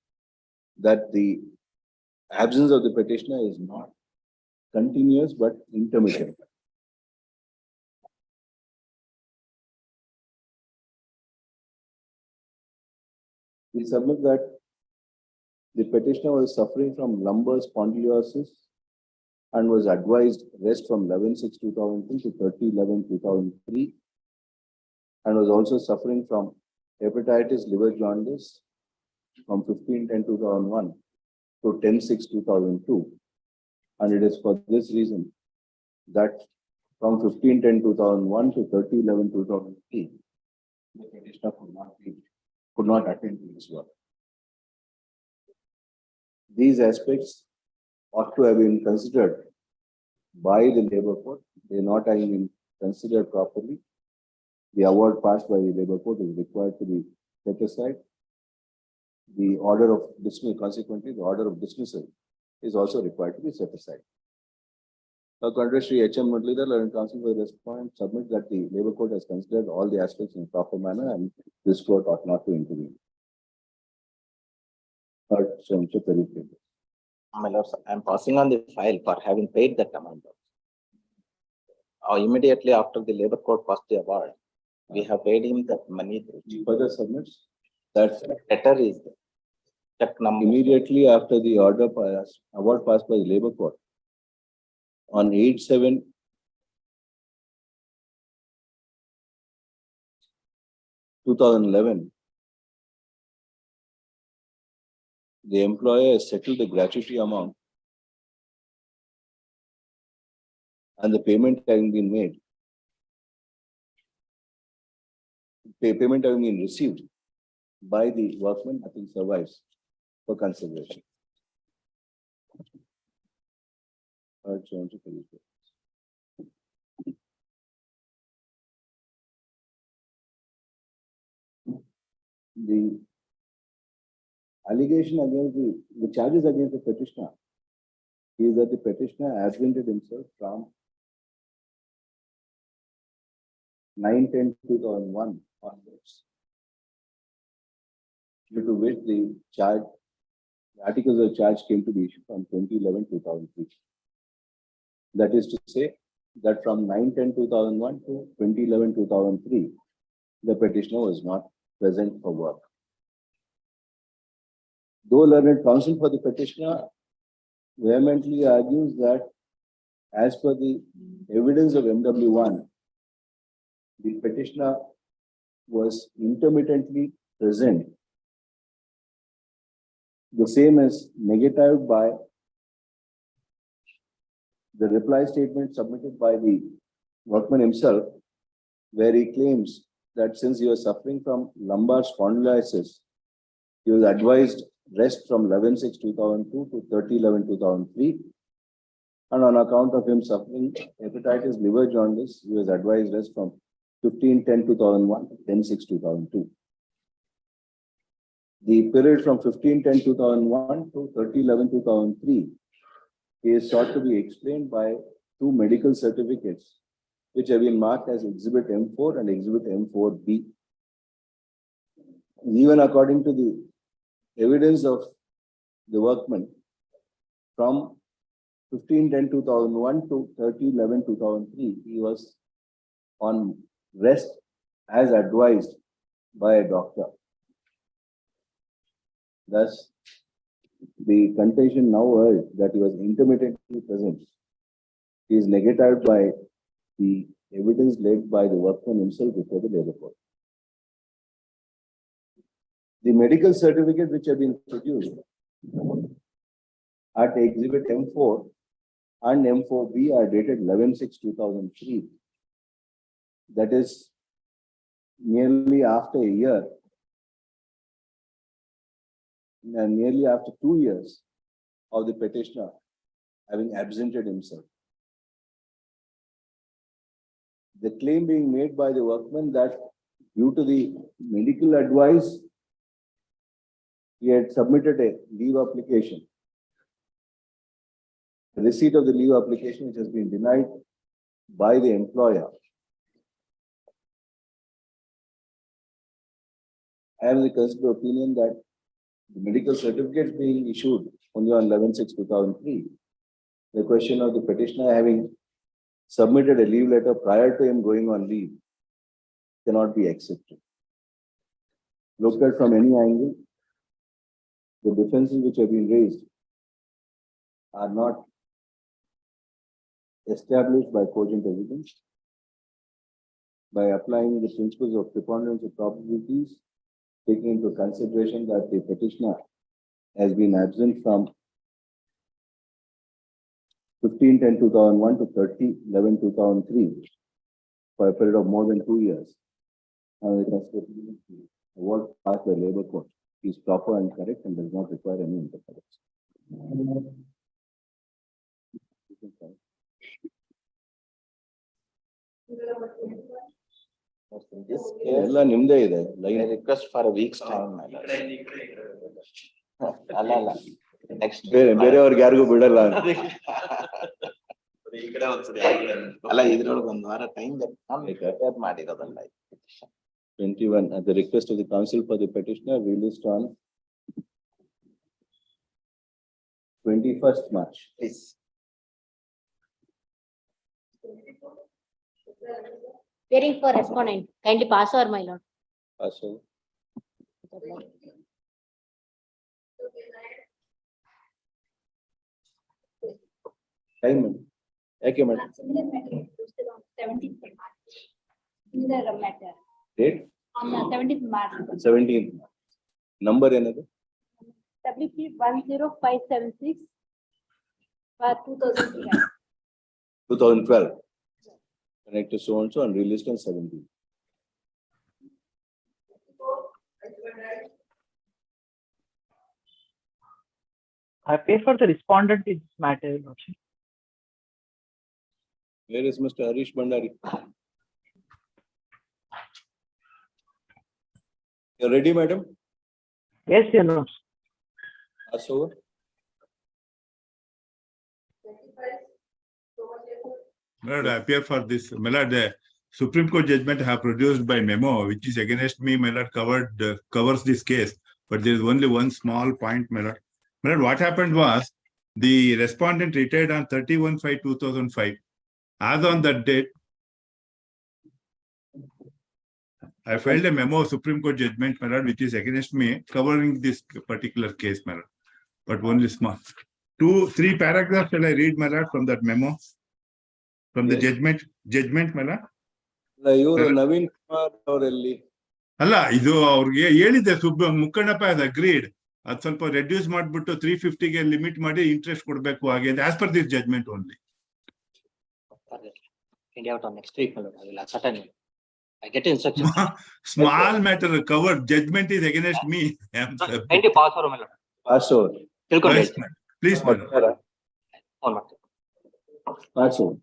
that the absence of the petitioner is not continuous but intermittent. We submit that the petitioner was suffering from lumbar spondylosis and was advised rest from 11/6/2003 to 30/11/2003, and was also suffering from hepatitis liver jaundice from 15/10/2001 to 10/6/2002. And it is for this reason that from 15/10/2001 to 30/11/2003, the petitioner could not attend to his work. These aspects ought to have been considered by the Labour Court. They not having been considered properly. The award passed by the Labour Court is required to be set aside. The order of dismissal, consequently, the order of dismissal is also required to be set aside. Now, Contrary H.M. Mudlidhar, learned counsel for the respondent, submits that the Labour Court has considered all the aspects in a proper manner and this court ought not to intervene. Third, My lords, I am passing on the file for having paid that amount. Immediately after the Labour Court passed the award, we have paid him that money. He further submits that letter is check number. Immediately after the award passed by the Labour Court on 8/7/2011, the employer has settled the gratuity amount and the payment having been made, payment having been received by the workman, nothing survives. for consideration. The allegation against the charges against the petitioner is that the petitioner absented himself from 9/10/2001 onwards, due to which the articles of charge came to be issued from 2011-2003. That is to say that from 9/10/2001 to 2011-2003, the petitioner was not present for work. Though learned counsel for the petitioner vehemently argues that as per the evidence of MW1, the petitioner was intermittently present. The same is negatived by the reply statement submitted by the workman himself, where he claims that since he was suffering from lumbar spondylosis, he was advised rest from 11/6/2002 to 30/11/2003. And on account of him suffering hepatitis liver jaundice, he was advised rest from 15/10/2001 to 10/6/2002. The period from 15/10/2001 to 30/11/2003 is sought to be explained by two medical certificates, which have been marked as Exhibit M4 and Exhibit M4B. Even according to the evidence of the workman, from 15/10/2001 to 30/11/2003, he was on rest as advised by a doctor. Thus, the contention now urged that he was intermittently present is negated by the evidence laid by the workman himself before the labor court. The medical certificate which have been produced at Exhibit M4 and M4B are dated 11/6/2003. That is nearly after a year and nearly after 2 years of the petitioner having absented himself. The claim being made by the workman that due to the medical advice, he had submitted a leave application. The receipt of the leave application which has been denied by the employer. I am of the considered opinion that the medical certificate being issued only on 11/6/2003, the question of the petitioner having submitted a leave letter prior to him going on leave cannot be accepted. Looked at from any angle, the defenses which have been raised are not established by cogent evidence. By applying the principles of preponderance of probabilities, taking into consideration that the petitioner has been absent from 15/10/2001 to 30/11/2003 for a period of more than 2 years. And the award passed by labor court is proper and correct and does not require any interference. ಎಲ್ಲ ನಿಮ್ದೇ ಇದೆ line request for weeks time. ಅಲ್ಲ next ಬೇರೆಯವ್ರಿಗೆ ಯಾರಿಗೂ ಬಿಡಲ್ಲ. ಅಲ್ಲ ಇದ್ರೊಳಗೆ ಒಂದು ವಾರ time ಮಾಡಿರೋದಲ್ಲ. 21 at the request of the counsel for the petitioner released on 21st March. Please. Waiting for respondent. Kindly pass over, my lord. Also, time. Okay, madam. Similar matter posted on 17th March. Similar matter Date? on 17th March. 17th. Number another? WP 10576 for 2012. 2012. Connected so and so and released on 17th. I pay for the respondent in this matter, Your Lordship. Where is Mr. Harish Bandari? You're ready, madam? Yes, Your Lordship. Pass over. My lord, I appear for this. My lord, the Supreme Court judgment I have produced by memo, which is against me, my lord, covers this case. But there is only one small point, my lord. My lord, what happened was the respondent retired on 31/5/2005. As on that date, I filed a memo of Supreme Court judgment, my lord, which is against me, covering this particular case, my lord. But only small. 2-3 paragraphs shall I read, my lord, from that memo? From the judgment, my lord? ಇವರು ನವೀನ್ ಕುಮಾರ್ ಅವರಲ್ಲಿ ಅಲ್ಲ ಇದು ಅವ್ರಿಗೆ ಹೇಳಿದೆ ಮುಕ್ಕಣ್ಣಪ್ಪ has agreed. ಅದು ಸ್ವಲ್ಪ reduce ಮಾಡ್ಬಿಟ್ಟು 350ಗೆ limit ಮಾಡಿ ಇಂಟ್ರೆಸ್ಟ್ ಕೊಡ್ಬೇಕು ಹಾಗೆ as per this judgment only. Next week, I will certainly. I get instructions. Small matter covered. Judgment is against me. Pass over, my lord. Pass over. Please, madam. Pass over.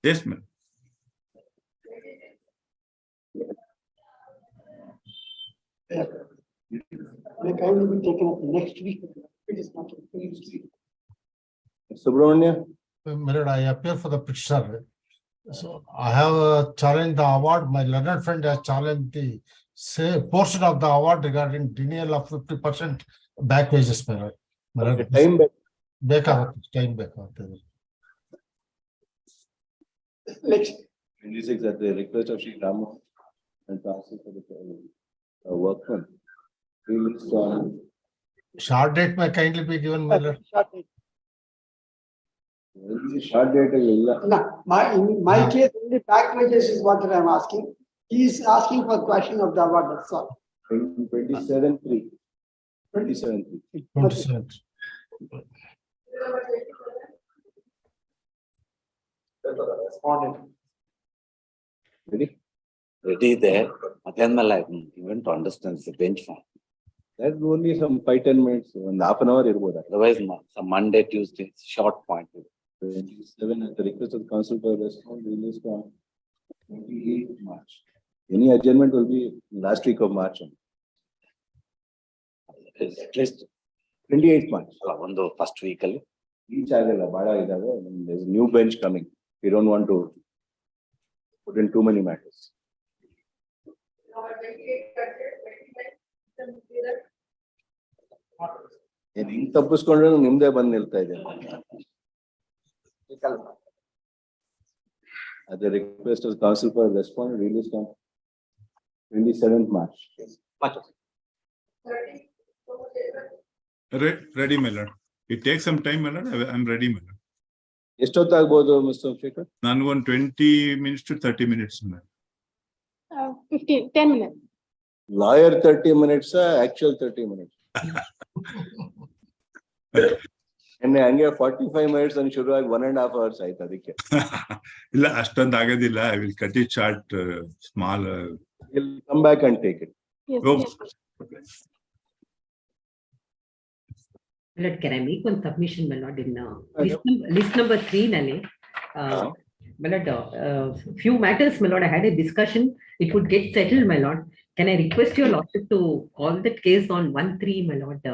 Yes, ma'am. May kindly be taken up next week. It is not Subramania. My lord, I appear for the petitioner. So I have challenged the award. My learned friend has challenged the portion of the award regarding denial of 50% back wages. My lord. Time back. Next. 26 at the request of Shri Ramu and asking for the workman. Short date may kindly be given, my lord. Short date. No, in my case, only back wages is what I am asking. He is asking for question of the award, that's all. 27/3. 27/3. Ready? Ready there, but then I even to understand the benchmark. That's only some 5-10 minutes, and half an hour. Otherwise, some Monday, Tuesday, short point. 27 at the request of the council for response released on 28 March. Any adjournment will be last week of March. At least 28 March. One first week. Each agala, bada idaga, there's a new bench coming. We don't want to put in too many matters. ಹಿಂಗ್ ತಪ್ಪಿಸ್ಕೊಂಡ್ರೆ ನಿಮ್ದೇ ಬಂದ್ ನಿಲ್ತಾ ಇದೆ. At the request of the council for response released on 27th March. Ready, my lord. It takes some time, my lord. I'm ready, my lord. ಎಷ್ಟೊತ್ತಾಗ್ಬೋದು mister Shekhar? ನಾನು ಒಂದು 20 minutes to 30 minutes. 10 minutes. Lawyer 30 minutes, actual 30 minutes. ಹಂಗೆ 45 minutes and ಶುರುವಾಗಿ 1.5 hours ಆಯ್ತು ಅದಕ್ಕೆ. ಇಲ್ಲ ಅಷ್ಟೊಂದು ಆಗೋದಿಲ್ಲ. I will cut it short, small. You'll come back and take it. Yes. Lord, can I make one submission, my lord, in list number 3 nalli? My lord, few matters, my lord, I had a discussion. It would get settled, my lord. Can I request your lordship to call that case on 1-3, my lord?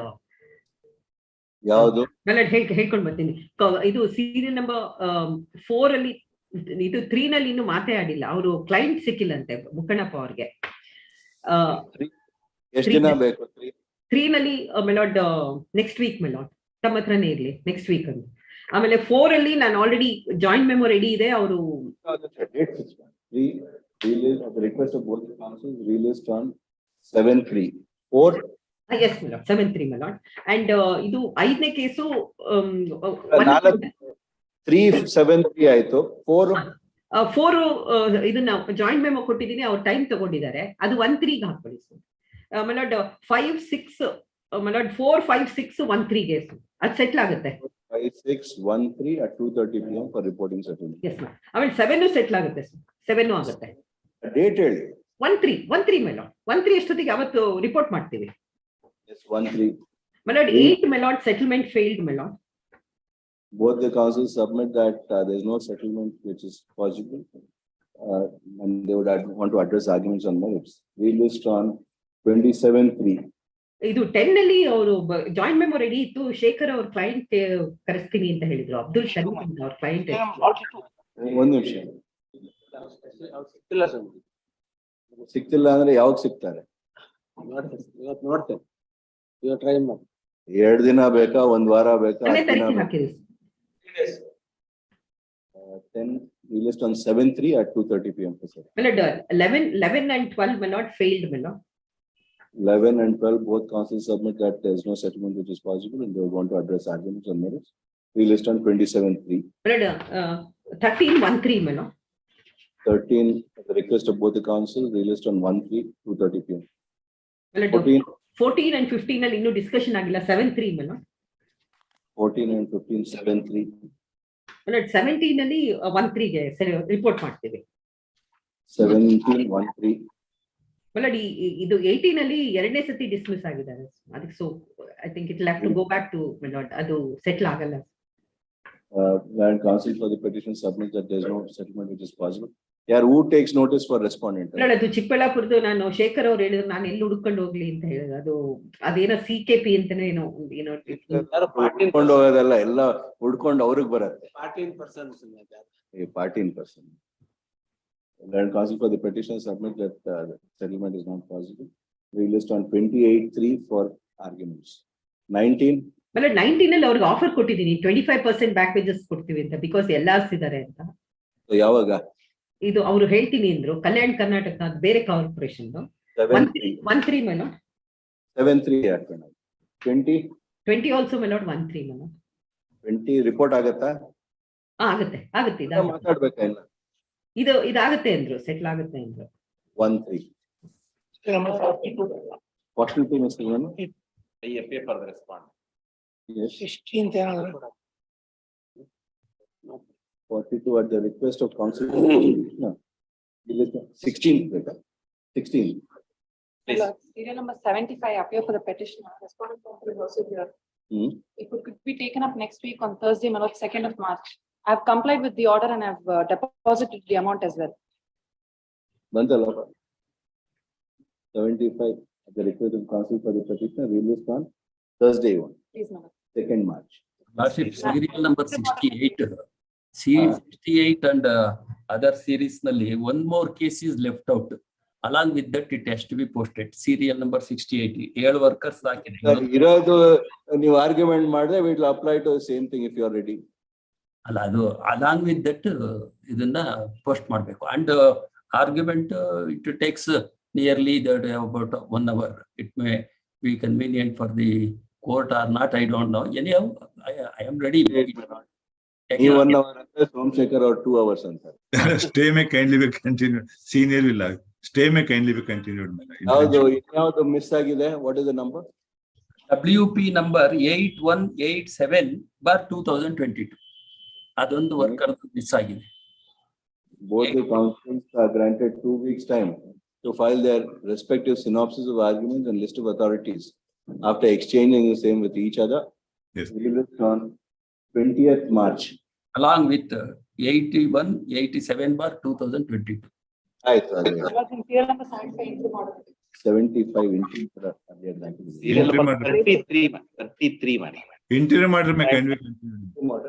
ಯಾವುದು? My lord, ಹೇಳ್ಕೊಂಡು ಬರ್ತೀನಿ. ಇದು serial number 4 ಅಲ್ಲಿ ಇದು 3 ನಲ್ಲಿ ಇನ್ನು ಮಾತೇ ಆಡಿಲ್ಲ. ಅವರು ಕ್ಲೈಂಟ್ ಸಿಕ್ಕಿಲ್ಲಂತೆ ಮುಕ್ಕಣ್ಣಪ್ಪ ಅವ್ರಿಗೆ. ಎಷ್ಟು ದಿನ ಬೇಕು? 3 ನಲ್ಲಿ ಮೆಲಾಡ್ ನೆಕ್ಸ್ಟ್ ವೀಕ್ ಮೆಲಾಡ್ ತಮ್ಮ ಹತ್ರನೇ ಇರ್ಲಿ ನೆಕ್ಸ್ಟ್ ವೀಕ್ ಅಂತ. ಆಮೇಲೆ 4 ಅಲ್ಲಿ ನಾನು ಆಲ್ರೆಡಿ ಜಾಯಿಂಟ್ ಮೆಮೊ ರೆಡಿ ಇದೆ. ಅವರು request of both counsels released on 7/3. 4 yes milord 7/3 milord. And ಇದು 5ನೇ ಕೇಸು 3/7/3 ಆಯ್ತು. 4 ಇದನ್ನ ಜಾಯಿಂಟ್ ಮೆಮೊ ಕೊಟ್ಟಿದ್ದೀನಿ, ಅವ್ರು ಟೈಮ್ ತಗೊಂಡಿದ್ದಾರೆ. ಅದು 1-3 ಹಾಕೊಳ್ಳಿ ಸರ್. ಮೆಲಾಡ್ 5-6 ಮೆಲಾಡ್ 4-5-6-1-3 ಕೇಸು ಅದು ಸೆಟ್ಲ್ ಆಗುತ್ತೆ. 5-6-1-3 at 2:30 PM for reporting settlement. Yes ma'am. ಆಮೇಲೆ 7 ಸೆಟ್ಲ್ ಆಗುತ್ತೆ ಸರ್. 7 ಆಗುತ್ತೆ. ಡೇಟ್ ಹೇಳಿ. 1-3 ಮೆಲಾಡ್ 1-3 ಎಷ್ಟೊತ್ತಿಗೆ ಅವತ್ತು ರಿಪೋರ್ಟ್ ಮಾಡ್ತೀವಿ. Yes, 1-3. My lord, 8, my lord, settlement failed, my lord. Both the councils submit that there is no settlement which is possible. And they would want to address arguments on merits. We list on 27-3. ಇದು 10 ಅಲ್ಲಿ ಅವರು joint memo ready ಇತ್ತು. ಶೇಖರ್ ಅವ್ರ client ಕರೆಸ್ತೀನಿ ಅಂತ ಹೇಳಿದ್ರು. ಅಬ್ದುಲ್ ಶರೀಫ್ ಅಂತ ಅವ್ರ client. ಒಂದ್ ನಿಮಿಷ. ಸಿಕ್ತಿಲ್ಲ ಅಂದ್ರೆ ಯಾವಾಗ ಸಿಗ್ತಾರೆ? ನೋಡ್ತೇನೆ. ಇವತ್ತು ಟ್ರೈ ಮಾಡಿ. 2 ದಿನ ಬೇಕಾ, 1 ವಾರ ಬೇಕಾ? 10, we list on 7-3 at 2:30 p.m. My lord, 11 and 12 my lord failed, my lord. 11 and 12 both councils submit that there is no settlement which is possible and they want to address arguments on merits. We list on 27-3. My lord, 13-1-3 my lord. 13 at the request of both the councils, we list on 1-3, 2:30 p.m. My lord, 14 and 15 ಅಲ್ಲಿ ಇನ್ನೂ discussion ಆಗಿಲ್ಲ. 7-3 my lord. 14 and 15 7-3. 17 ಅಲ್ಲಿ 1-3 ಗೆ ಸರಿ report ಮಾಡ್ತೀವಿ. 17-1-3. ಇದು 18 ಅಲ್ಲಿ 2ನೇ ಸತಿ ಡಿಸ್ಮಿಸ್ ಆಗಿದ್ದಾರೆ. ಅದಕ್ಕೆ so I think it will have to go back to my lord. ಅದು ಸೆಟಲ್ ಆಗಲ್ಲ. When counsel for the petition submits that there is no settlement which is possible. Yeah, who takes notice for respondent? ಅದು ಚಿಕ್ಕಬಳ್ಳಾಪುರದ್ದು. ನಾನು ಶೇಖರ್ ಅವ್ರು ಹೇಳಿದ್ರು ನಾನು ಎಲ್ಲಿ ಹುಡ್ಕೊಂಡು ಹೋಗ್ಲಿ ಅಂತ ಹೇಳಿದ್ರು. ಅದು ಅದೇನೋ CKP ಅಂತಾನೆ ಏನೋ ಹುಡ್ಕೊಂಡು ಹೋಗೋದಲ್ಲ, ಎಲ್ಲ ಹುಡ್ಕೊಂಡು ಅವ್ರಿಗೆ ಬರುತ್ತೆ. 14%. When counsel for the petition submit that settlement is not possible, we list on 28-3 for arguments. 19. 19 ಅಲ್ಲಿ ಅವ್ರಿಗೆ ಆಫರ್ ಕೊಟ್ಟಿದ್ದೀನಿ 25% ಬ್ಯಾಕ್ ವೇಜಸ್ ಕೊಡ್ತೀವಿ ಅಂತ, ಬಿಕಾಸ್ ಎಲ್ಲಾರ್ಸ್ ಇದಾರೆ ಅಂತ. ಯಾವಾಗ? ಇದು ಅವರು ಹೇಳ್ತೀನಿ ಅಂದ್ರು. ಕಲ್ಯಾಣ ಕರ್ನಾಟಕ ಬೇರೆ ಕಾರ್ಪೊರೇಷನ್. 1-3 my lord. 7-3 ಹಾಕೋಣ. 20 also my lord. 1-3 my lord. 20 report ಆಗತ್ತಾ? ಆಗುತ್ತೆ. ಮಾತಾಡ್ಬೇಕಾ ಇಲ್ಲ? ಇದಾಗುತ್ತೆ ಅಂದ್ರು, ಸೆಟ್ಲ್ ಆಗುತ್ತೆ ಅಂದ್ರು. 1-3. 42 Mr. Manu. IFA for the respondent. Yes. 16th 42 at the request of counsel. No. 16. 16. Serial number 75 appear for the petitioner. Respondent for procedure. It could be taken up next week on Thursday, 2nd of March. I have complied with the order and I have deposited the amount as well. Bandala. 75 at the request of counsel for the petitioner released on Thursday 2nd March. Lordship, serial number 68. 68 and other series nalli one more case is left out. Along with that, it has to be posted. Serial number 68. 7 workers ಹಾಕಿದೆ. ಇರೋದು ನೀವು argument ಮಾಡಿದ್ರೆ we will apply to the same thing if you are ready. ಅಲ್ಲ, ಅದು along with that ಇದನ್ನ post ಮಾಡಬೇಕು. And argument it takes nearly about 1 hour. It may be convenient for the court or not, I don't know. Anyhow, I am ready. You 1 hour ante Somsekhar or 2 hours ante. Stay may kindly be continued. Senior will stay may kindly be continued. ಯಾವುದು miss ಆಗಿದೆ? What is the number? WP number 8187/2022. ಅದೊಂದು worker miss ಆಗಿದೆ. Both the councils are granted 2 weeks time to file their respective synopsis of arguments and list of authorities after exchanging the same with each other. Yes. We list on 20th March. Along with 8187/2022. ಆಯ್ತು. Serial number 75 inches. Serial number 33 money. Interim order may kindly be continued.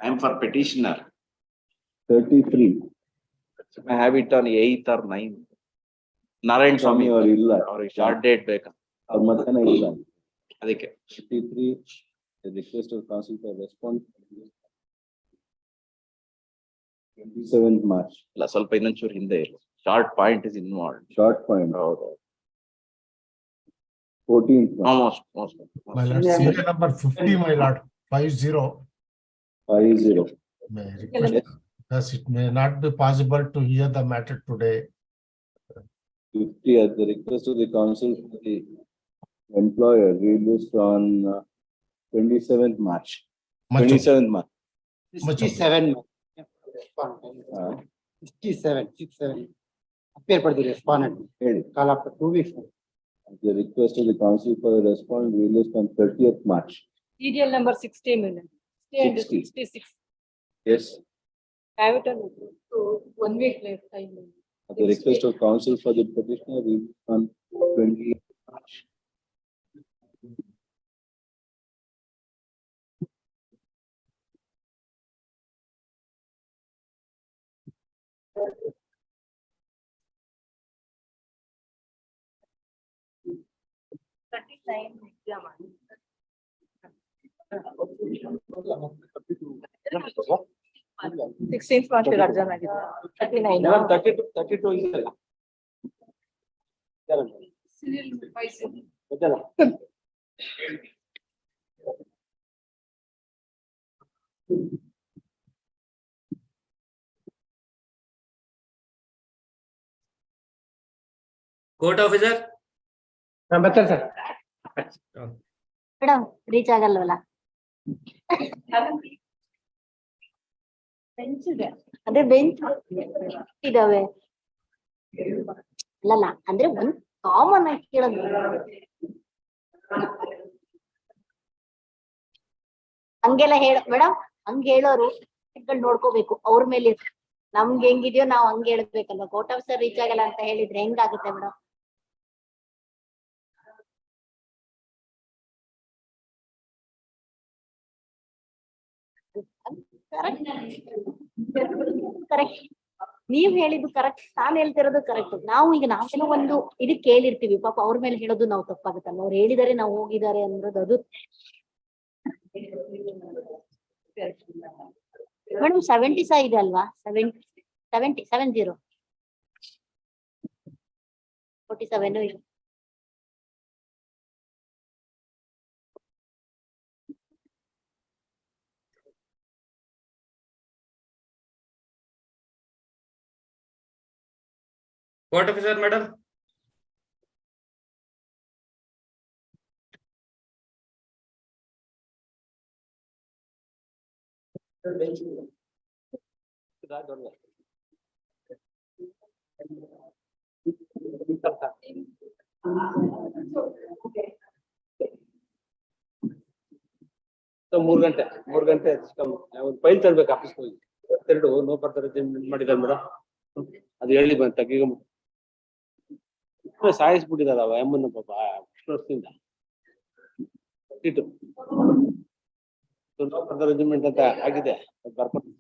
I am for petitioner. 33. I have it on 8th or 9th. Narayan Swami or illa. Or short date ಬೇಕಾ? ಅವ್ರ ಮತ್ತನ ಇಲ್ಲ. ಅದಕ್ಕೆ 33 the request of council for response. 27th March. ಇಲ್ಲ, ಸ್ವಲ್ಪ ಇನ್ನೊಂಚೂರು ಹಿಂದೆ ಇಲ್ಲ. Short point is involved. Short point. ಹೌದು. 14th. Almost. My lord, serial number 50, my lord. 50. 50. May I request, thus it may not be possible to hear the matter today. 50 at the request of the council for the employer released on 27th March. 27th March. 67. 67. Appear for the respondent. Call after 2 weeks. The request of the council for a response released on 30th March. Serial number 60 million. 60. 66. Yes. Have it on. So 1 week left time. The request of council for the petitioner released on 28th March. Sixteenth March Arjan ಆಗಿದೆ 39 32 ಇದೆಯಲ್ಲ. Court officer ಬರ್ತಾರೆ sir. Madam reach ಆಗಲ್ವಲ್ಲ. ಅದೇ bench ಇದಾವೆ ಅಲ್ಲಲ್ಲ ಅಂದ್ರೆ ಒಂದ್ common ಆಗಿ ಕೇಳೋದು. ಹಂಗೆಲ್ಲ ಮೇಡಮ್ ಹಂಗ ಹೇಳೋರು ನೋಡ್ಕೋಬೇಕು ಅವ್ರ ಮೇಲೆ. ನಮ್ಗೆ ಹೆಂಗಿದ್ಯೋ ನಾವ್ ಹಂಗ ಹೇಳ್ಬೇಕಲ್ವಾ. ಕೋರ್ಟ್ ಆಫೀಸರ್ ರೀಚ್ ಆಗಲ್ಲ ಅಂತ ಹೇಳಿದ್ರೆ ಹೆಂಗಾಗುತ್ತೆ ಮೇಡಮ್? ಕರೆಕ್ಟ್, ನೀವ್ ಹೇಳಿದ್ದು ಕರೆಕ್ಟ್, ನಾನ್ ಹೇಳ್ತಿರೋದು ಕರೆಕ್ಟ್. ನಾವೇನೋ ಒಂದು ಇದಕ್ಕೆ ಕೇಳಿರ್ತೀವಿ, ಪಾಪ ಅವ್ರ ಮೇಲೆ ಹೇಳೋದು ನಾವು ತಪ್ಪಾಗುತ್ತಲ್ಲ. ಅವ್ರು ಹೇಳಿದಾರೆ ನಾವು ಹೋಗಿದ್ದಾರೆ ಅನ್ನೋದು ಅದು. ಮೇಡಮ್ 70 ಸಹ ಇದೆ ಅಲ್ವಾ? 70 47 ಇದೆ. Court officer madam. ಮೂರ್ ಗಂಟೆ ಒಂದು ಫೈಲ್ ತರ್ಬೇಕು ಆಫೀಸ್ ಹೋಗಿ. 2 ನೋ ಫರ್ದರ್ ಅಡ್ಜಸ್ಟ್ಮೆಂಟ್ ಮಾಡಿದ್ದಾರೆ ಮೇಡಮ್. ಅದು ಹೇಳಿ ಬಂತ ಈಗ ಸಾಯಿಸ್ಬಿಟ್ಟಿದಾರ ಎಮ್ಮನ್ನ ಪಾಪ ಅಷ್ಟು ವರ್ಷದಿಂದ. ಫರ್ದರ್ ಅಡ್ಜಸ್ಟ್ಮೆಂಟ್ ಅಂತ ಆಗಿದೆ, ಬರ್ಕೊಂಡು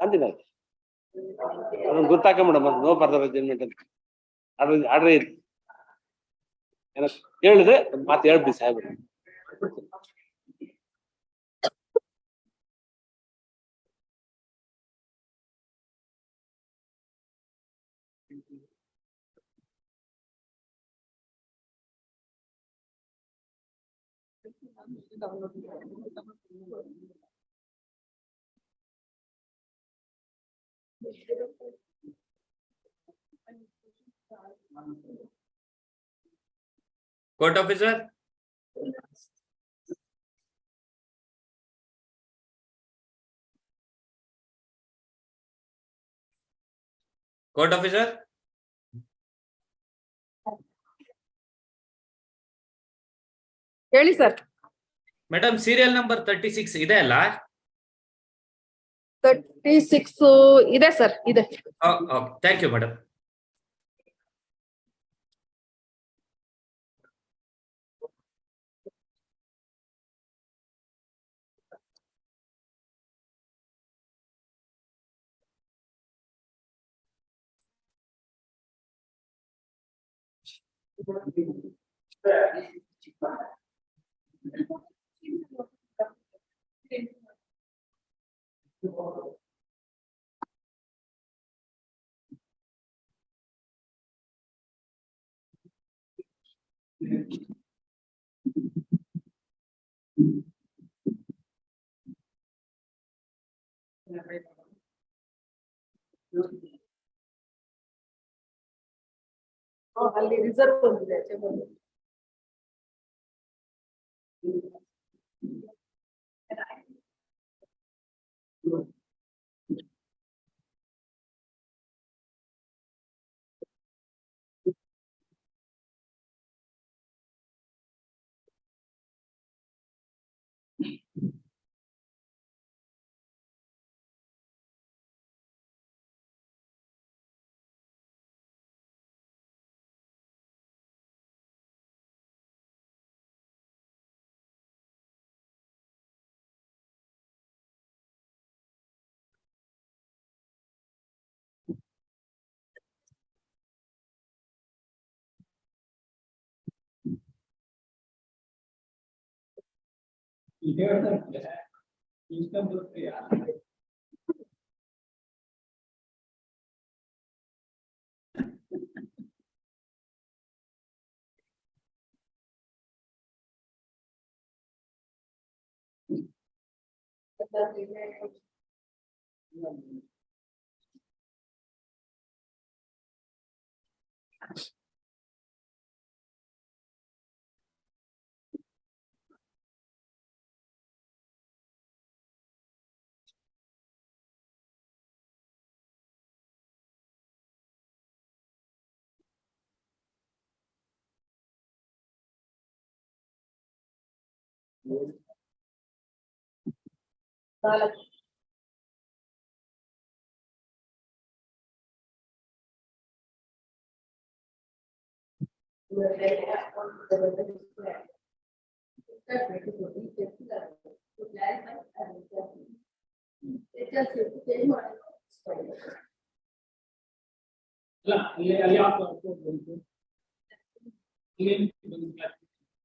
ಅಂದಿನ ಗೊತ್ತಾಕ ಮೇಡಮ್. ಅದು ನೋ ಫರ್ದರ್ ಅಡ್ಜಸ್ಟ್ಮೆಂಟ್ ಅಂತ ಆರ್ಡರ್ ಇದೆ. ಏನೋ ಹೇಳಿದ್ರೆ ಒಂದು ಮಾತು ಹೇಳ್ಬಿಡಿ ಸಾಹೇಬ್ರು. Court officer. Court officer. ಹೇಳಿ ಸರ್. ಮೇಡಮ್ ಸೀರಿಯಲ್ ನಂಬರ್ 36 ಇದೆ ಅಲ್ಲ? 36 ಇದೆ ಸರ್, ಇದೆ. Thank you madam. ಅಲ್ಲಿ ರಿಸರ್ವ್ ಬಂದಿದೆ.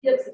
Yes.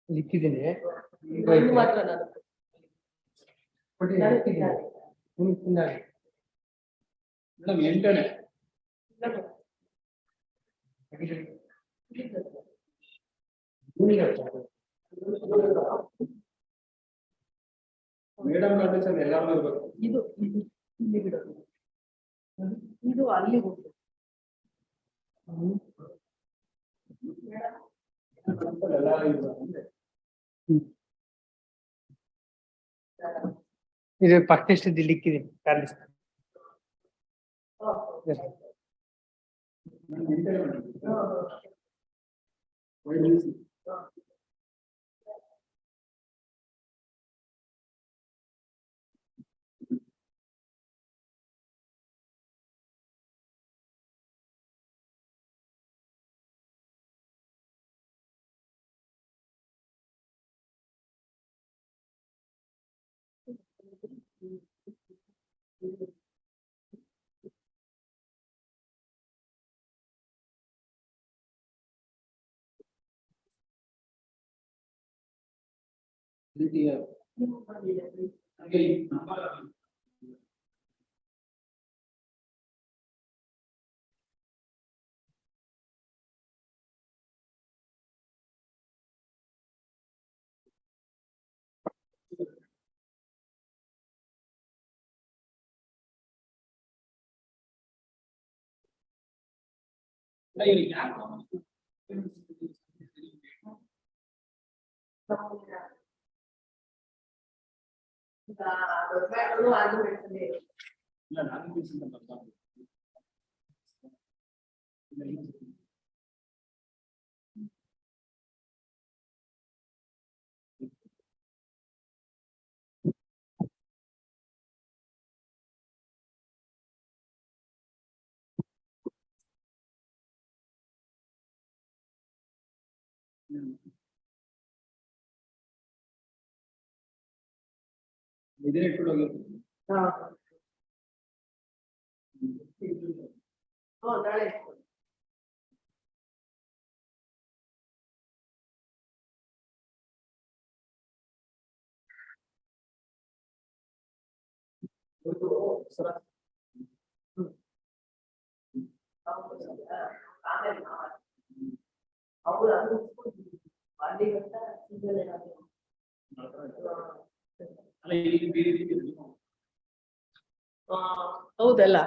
ಲಿಕ್ಕಿದ್ದೀನಿ ಮೇಡಮ್ ಎಂಟನೇ ಮೇಡಮ್ ಕಂಡೀಷನ್ ಎಲ್ಲಾರು ಇರ್ಬೇಕು. ಇದು ಇಲ್ಲಿ ಬಿಡೋದು ಇದು ಅಲ್ಲಿ ಹೋಗ್ಬೇಕು. ಎಲ್ಲಾರು ಇರ್ಬೇಕು. ಇದು ಪಕ್ಕಷ್ಟು ಲಿಕ್ಕಿದ್ದೀನಿ ಕಾಣಿಸ್ತಾ ಹೌದಲ್ಲ.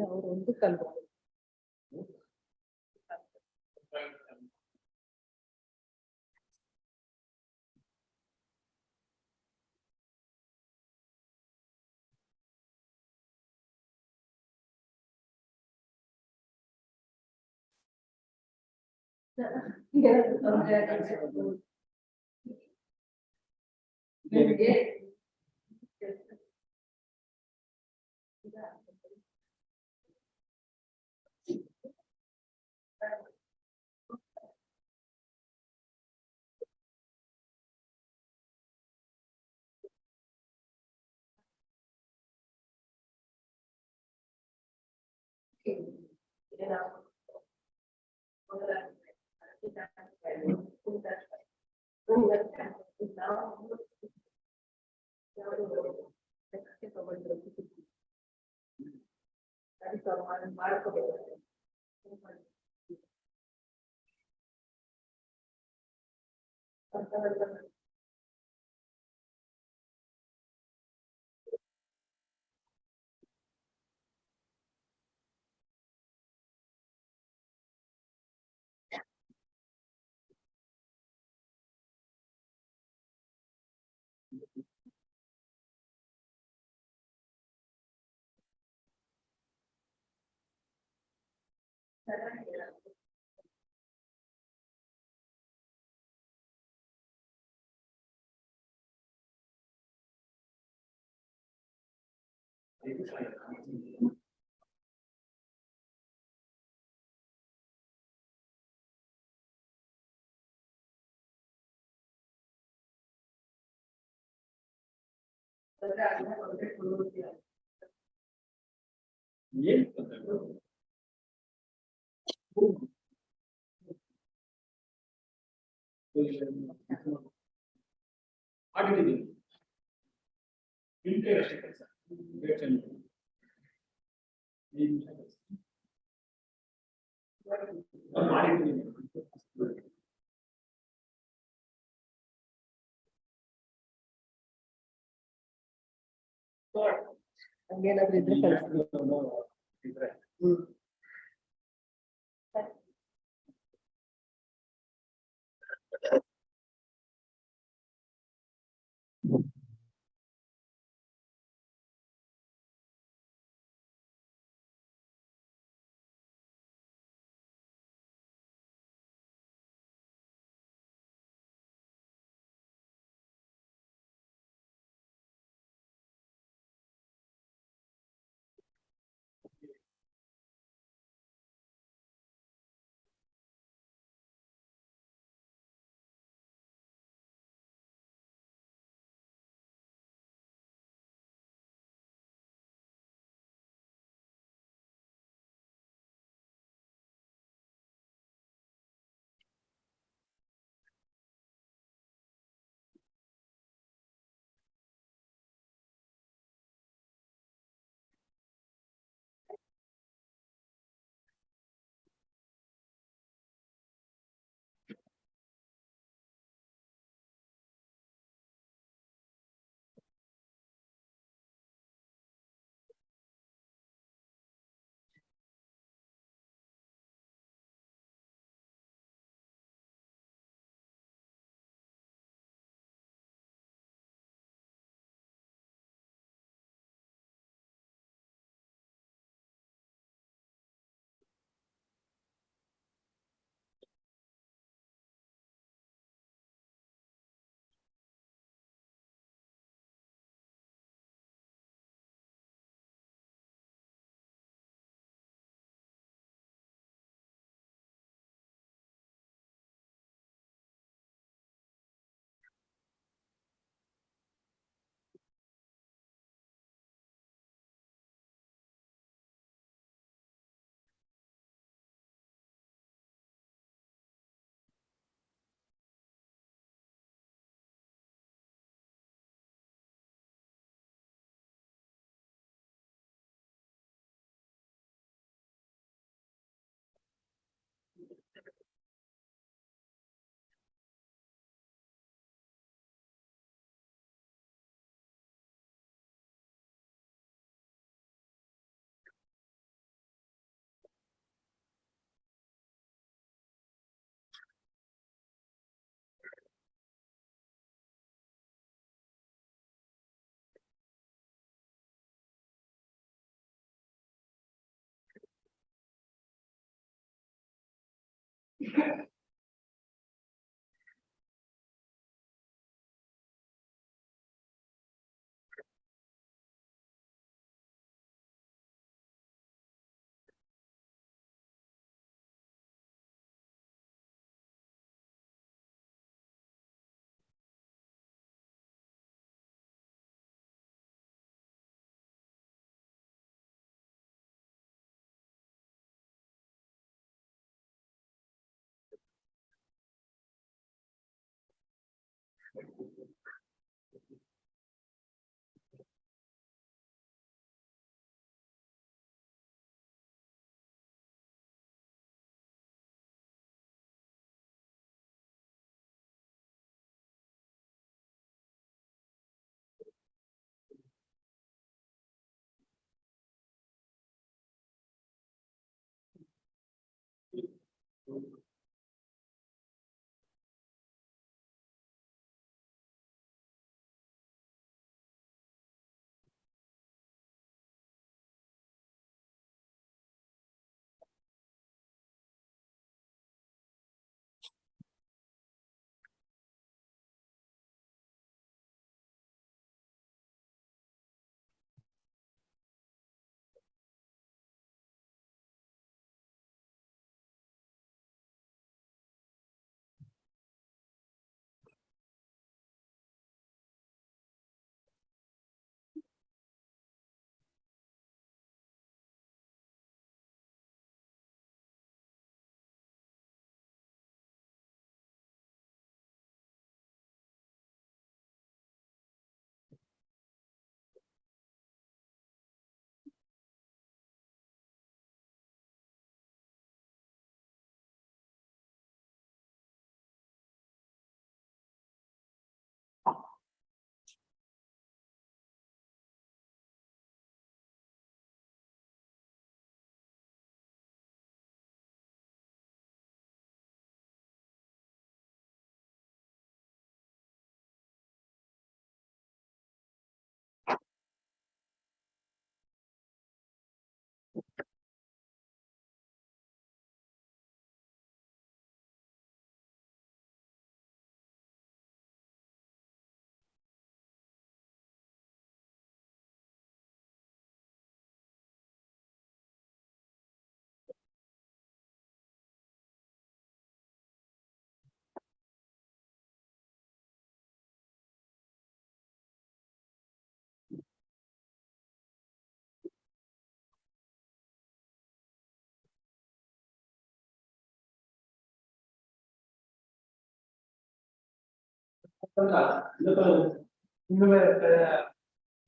ಅವ್ರು ಒಂದು ಕಲ್ವ. ಹಂಗೇನಾದ್ರೂ ಇದ್ರೆ ಕಳಿಸ್ತೀನಿ.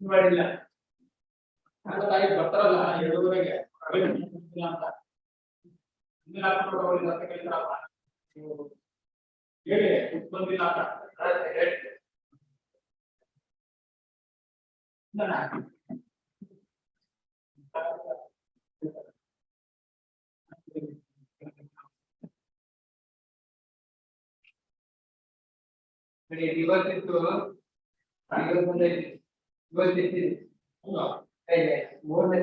ಮಾಡಿಲ್ಲ ತಾಯಿ ಬರ್ತಾರಲ್ಲ 7:30ಗೆ ಅಂತ ಹೇಳಿ ಬಂದಿಲ್ಲ ಅಂತ ಇವತ್ತಿತ್ತು ಇವತ್ತಿತ್ತು ಮೂರನೇ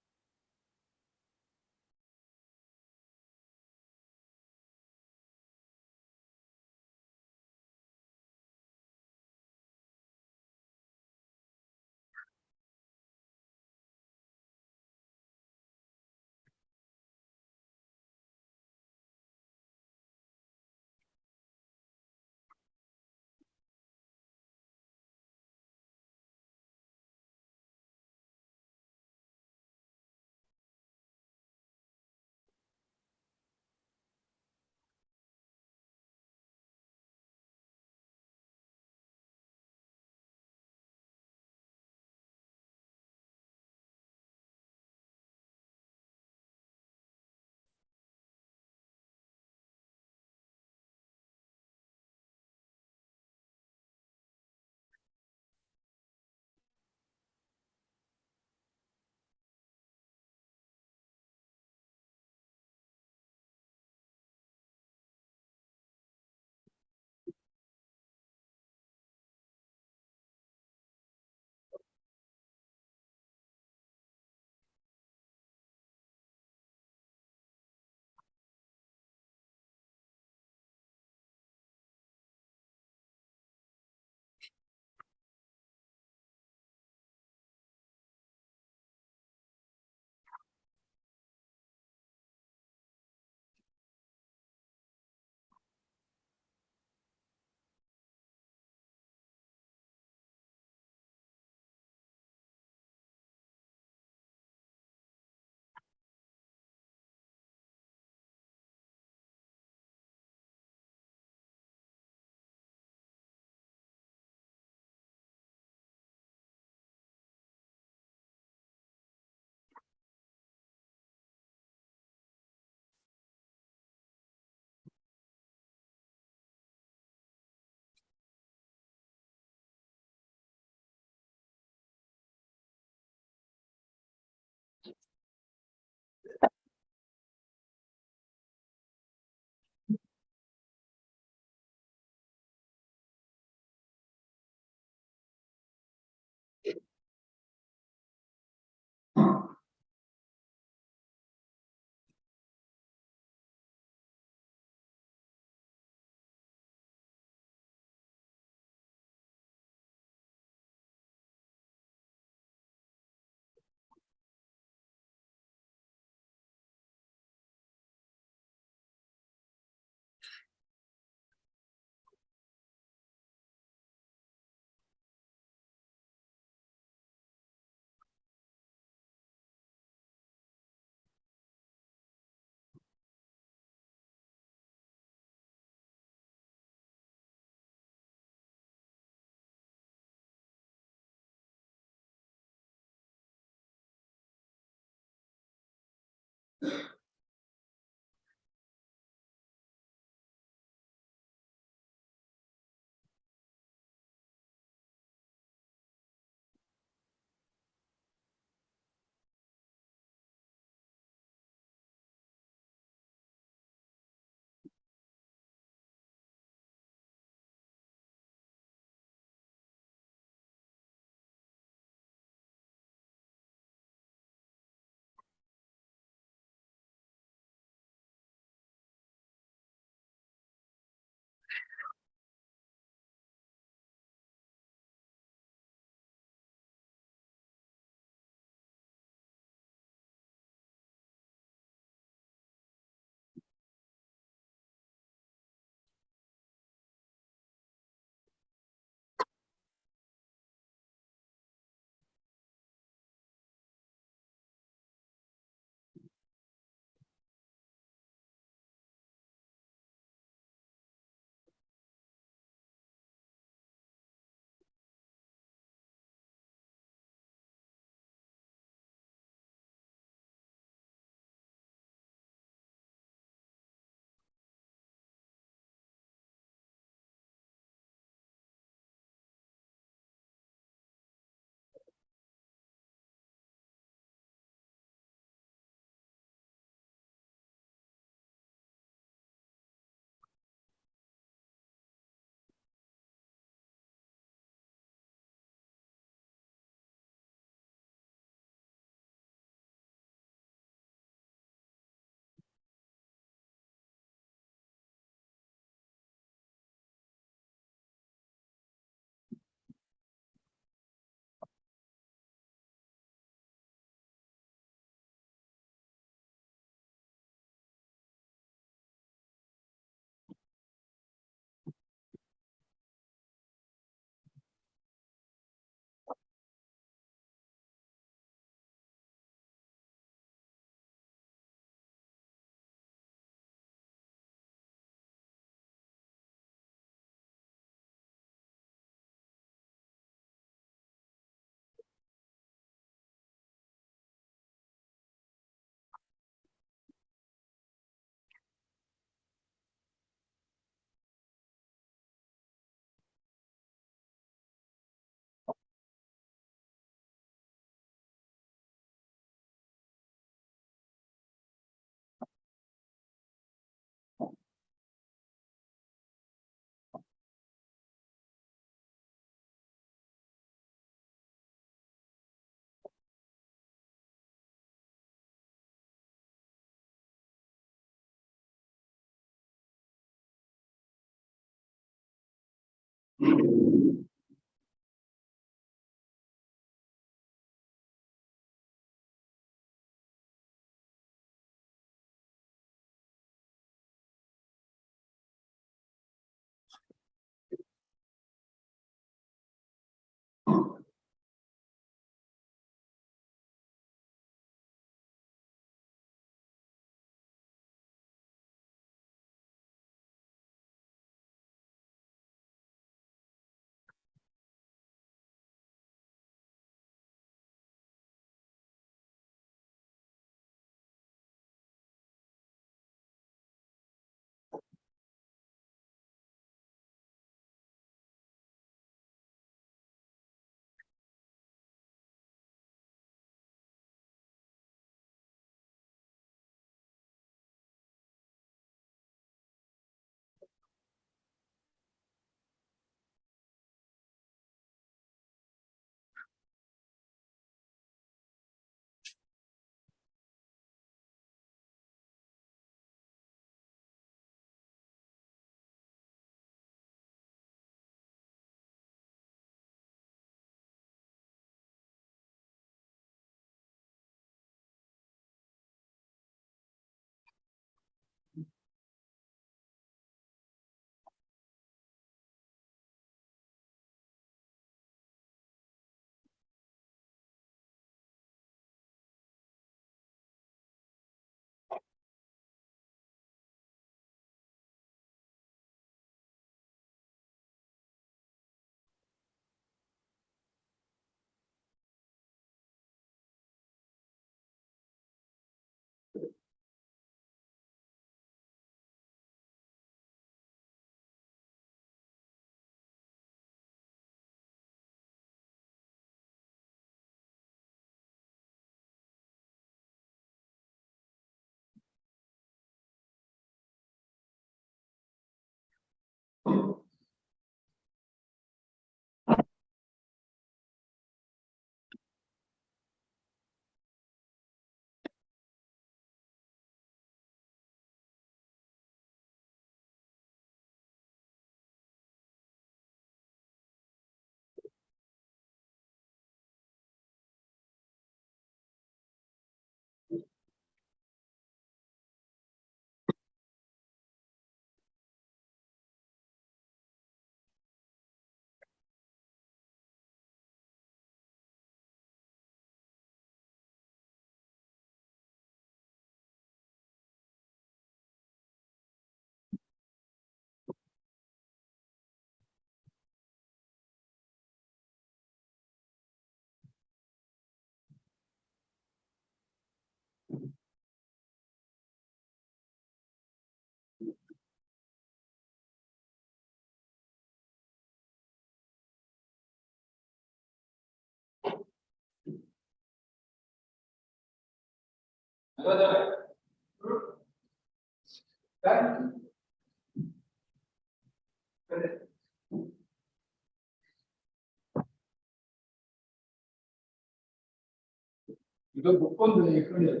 ಇದು ಬುಕ್ ಒಂದು ಇಟ್ಕೊಂಡಿಲ್ಲ.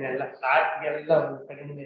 ಎಲ್ಲ ಸ್ಟಾರ್ಟ್ ಎಲ್ಲ ಒಂದು ಕಡೆಯಿಂದ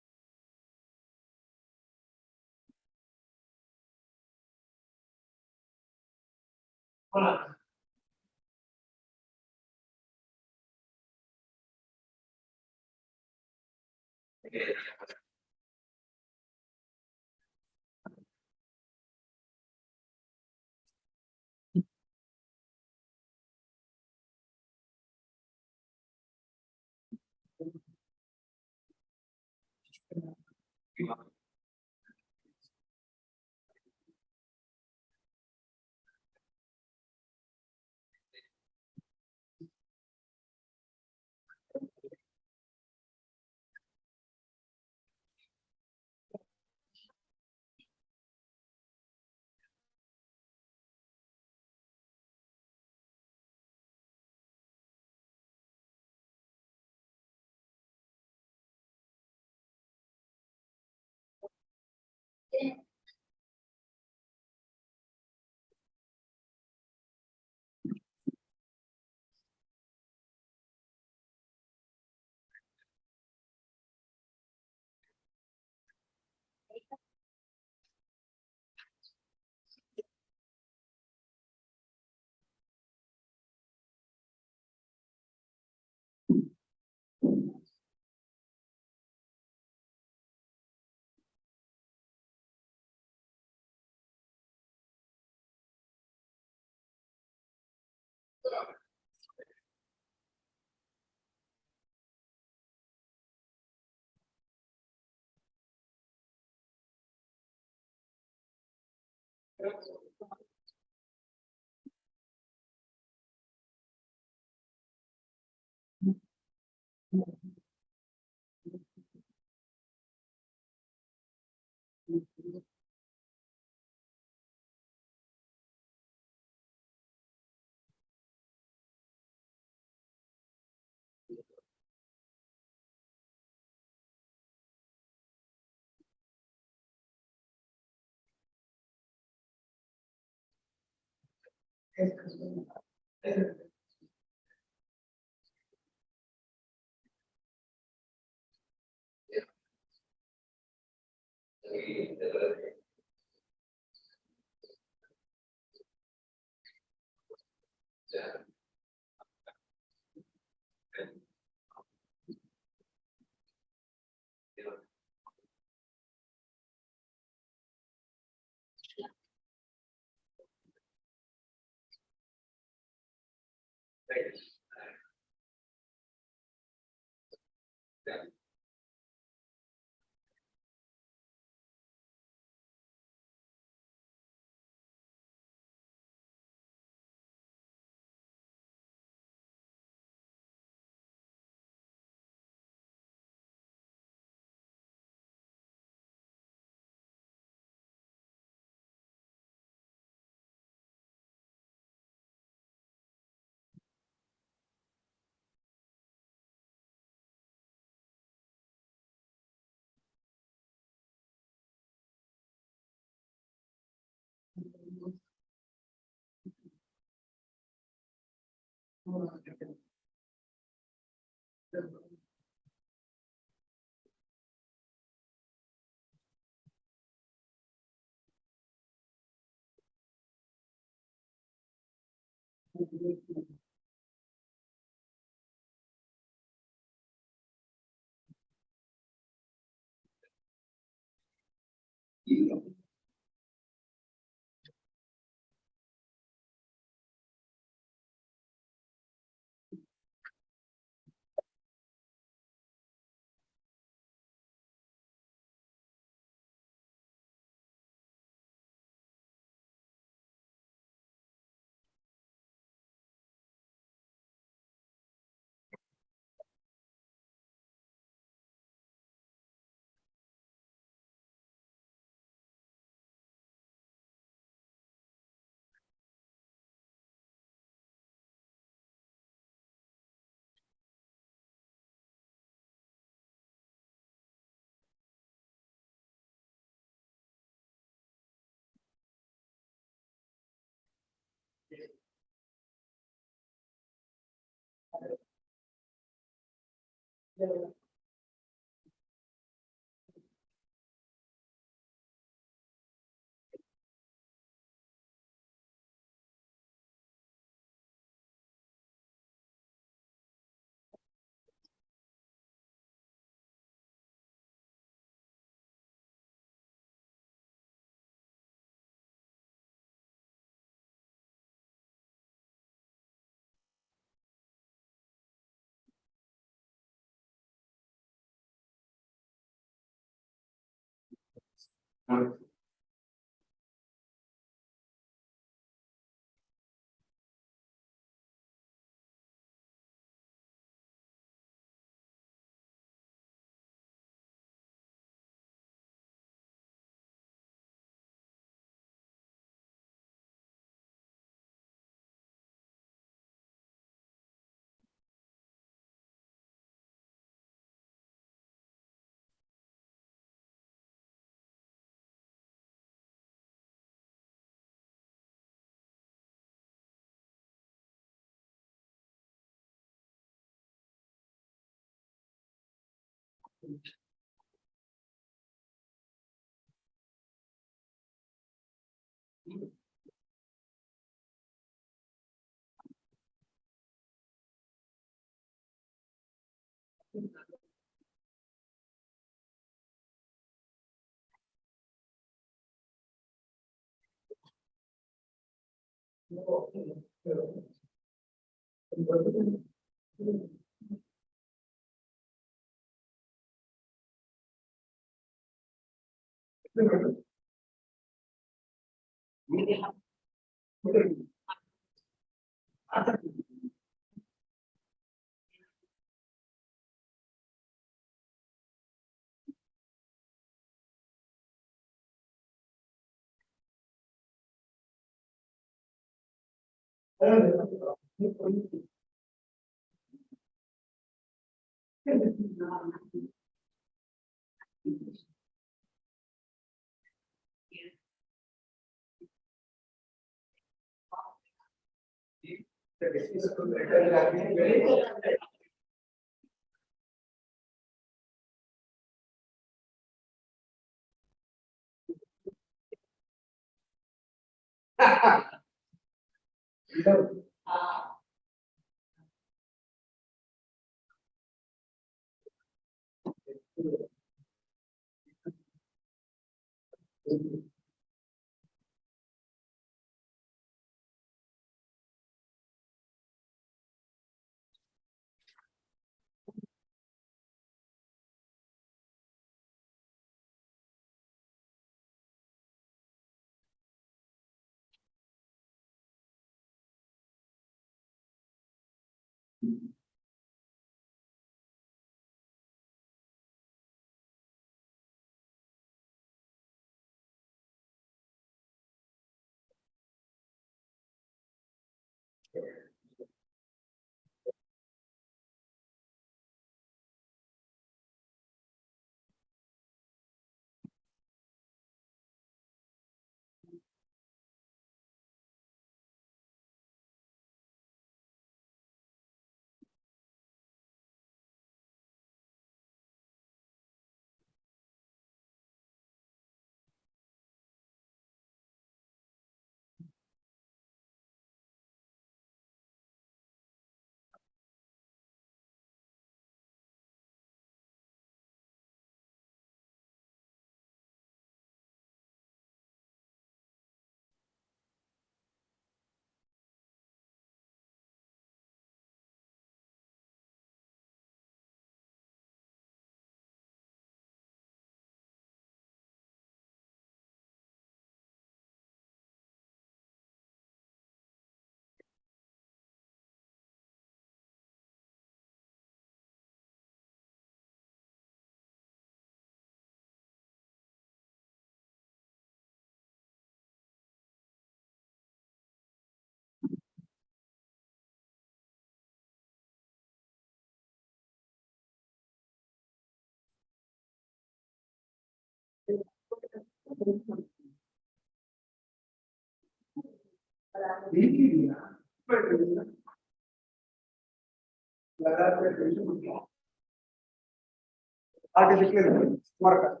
artificial worker.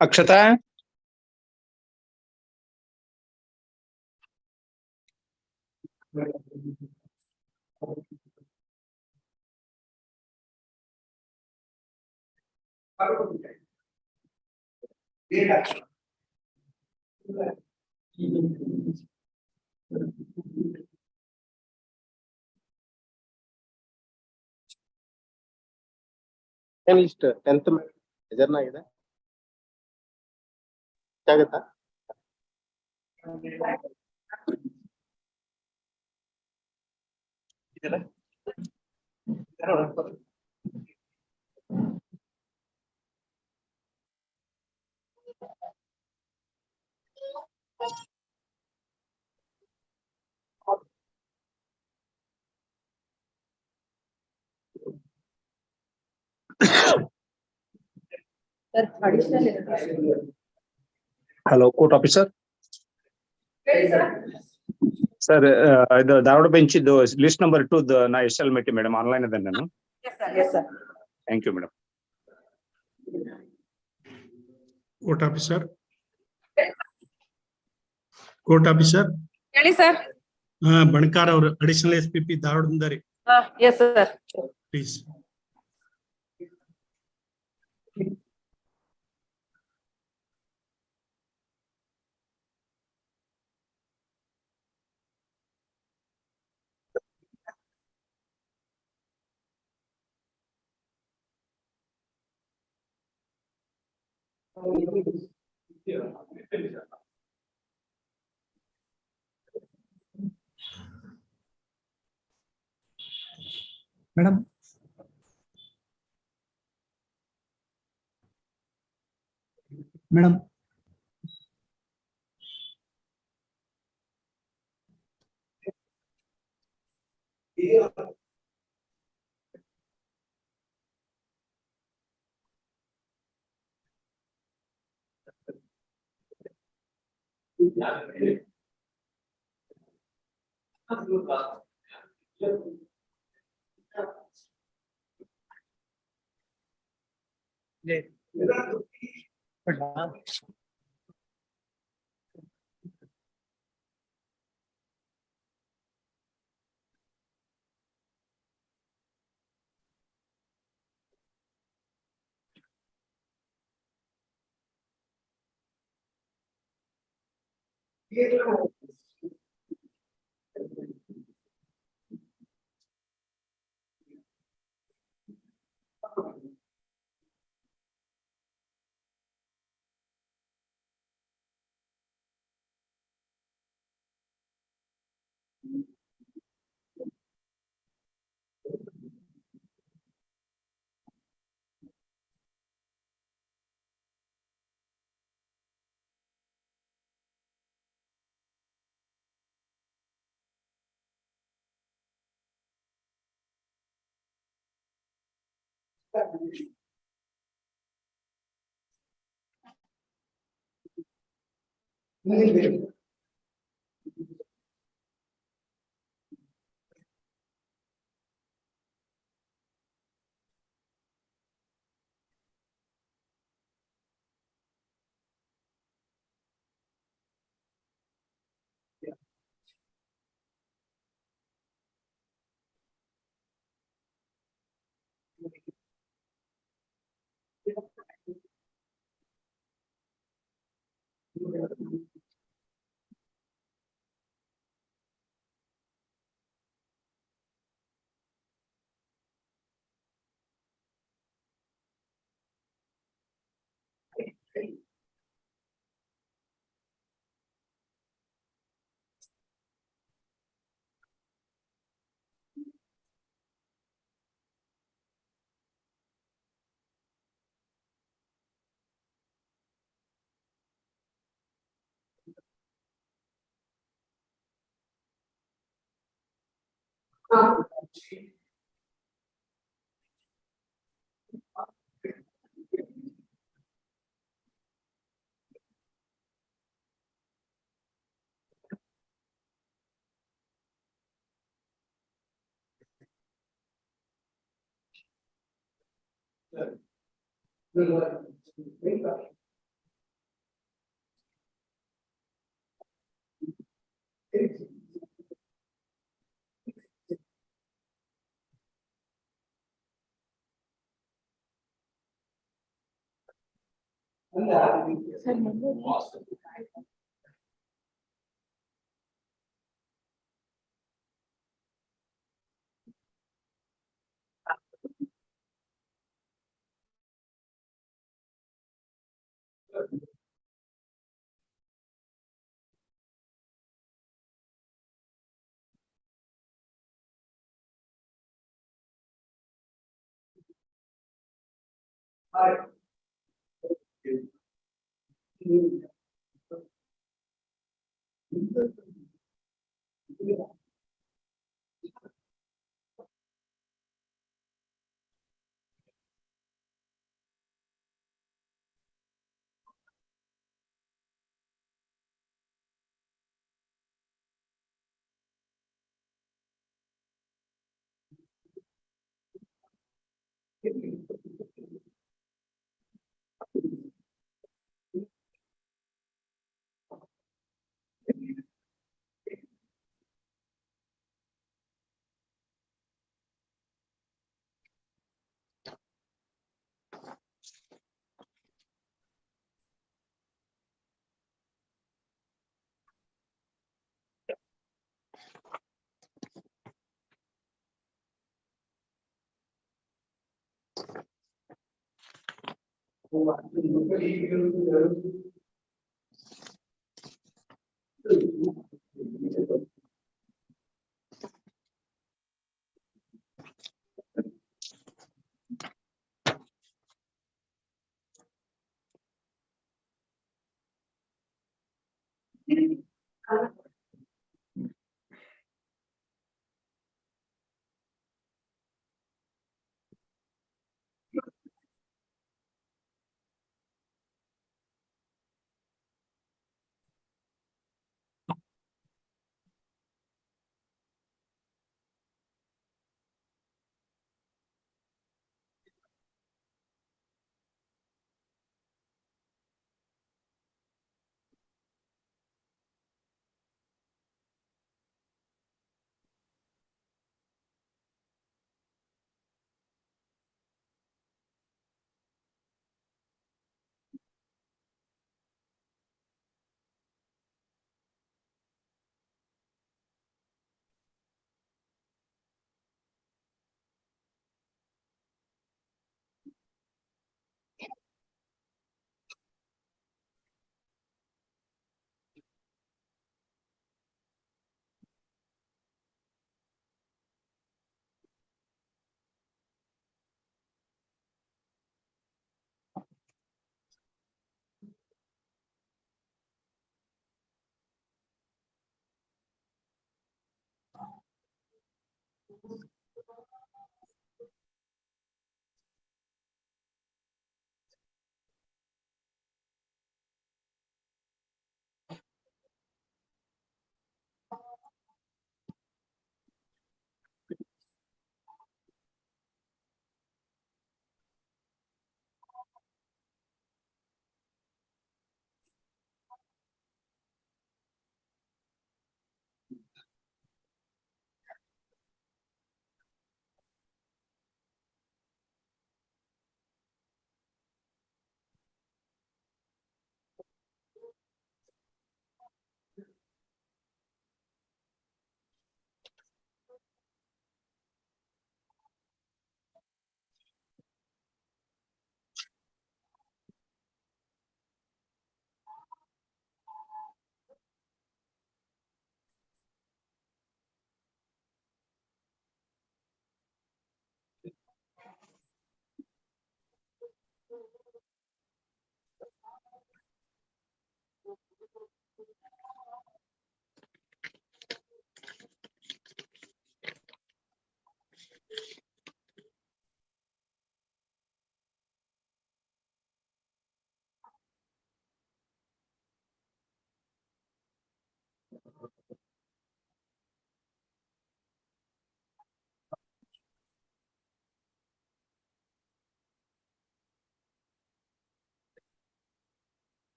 ಅಕ್ಷತಾ ಇಷ್ಟ 10th ಮೆಜರ್ನ ಇದೆ ಆಗುತ್ತಾ ಹಲೋ ಕೋರ್ಟ್ ಆಫೀಸರ್ ಸರ್ ಇದು ಧಾರವಾಡ ಬೆಂಚ್ ಇದ್ದು ಲಿಸ್ಟ್ ನಂಬರ್ 2 ನಾ ಎಸ್ ಮೆಟ್ಟಿ ಮೇಡಮ್ ಆನ್ಲೈನ್ ಅದ ನಾನು thank you madam court officer court officer ಹೇಳಿ ಸರ್. ಬಣಕಾರ್ ಅವರು ಅಡಿಷನಲ್ SPP ಧಾರವಾಡದಿಂದ ರೀ ಎಸ್ sir. Please. Madam madam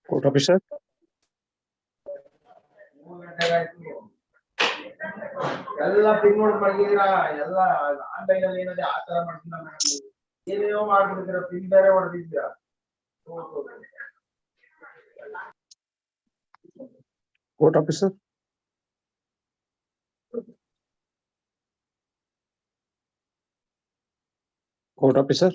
Court officer. ಎಲ್ಲ ಪಿನ್ ನೋಡ್ ಮಡಗಿದೀರಾ ಎಲ್ಲ ಆನ್ಲೈನ್ ಅಲ್ಲಿ ಏನಿದೆ ಆ ತರ ಮಾಡ್ತಿಲ್ಲ ಏನೇನೋ ಮಾಡ್ಬಿಡ್ತೀರಾ ಪಿನ್ ಬೇರೆ ಹೊಡೆದಿದ್ದೀರಾ Court officer. Court officer.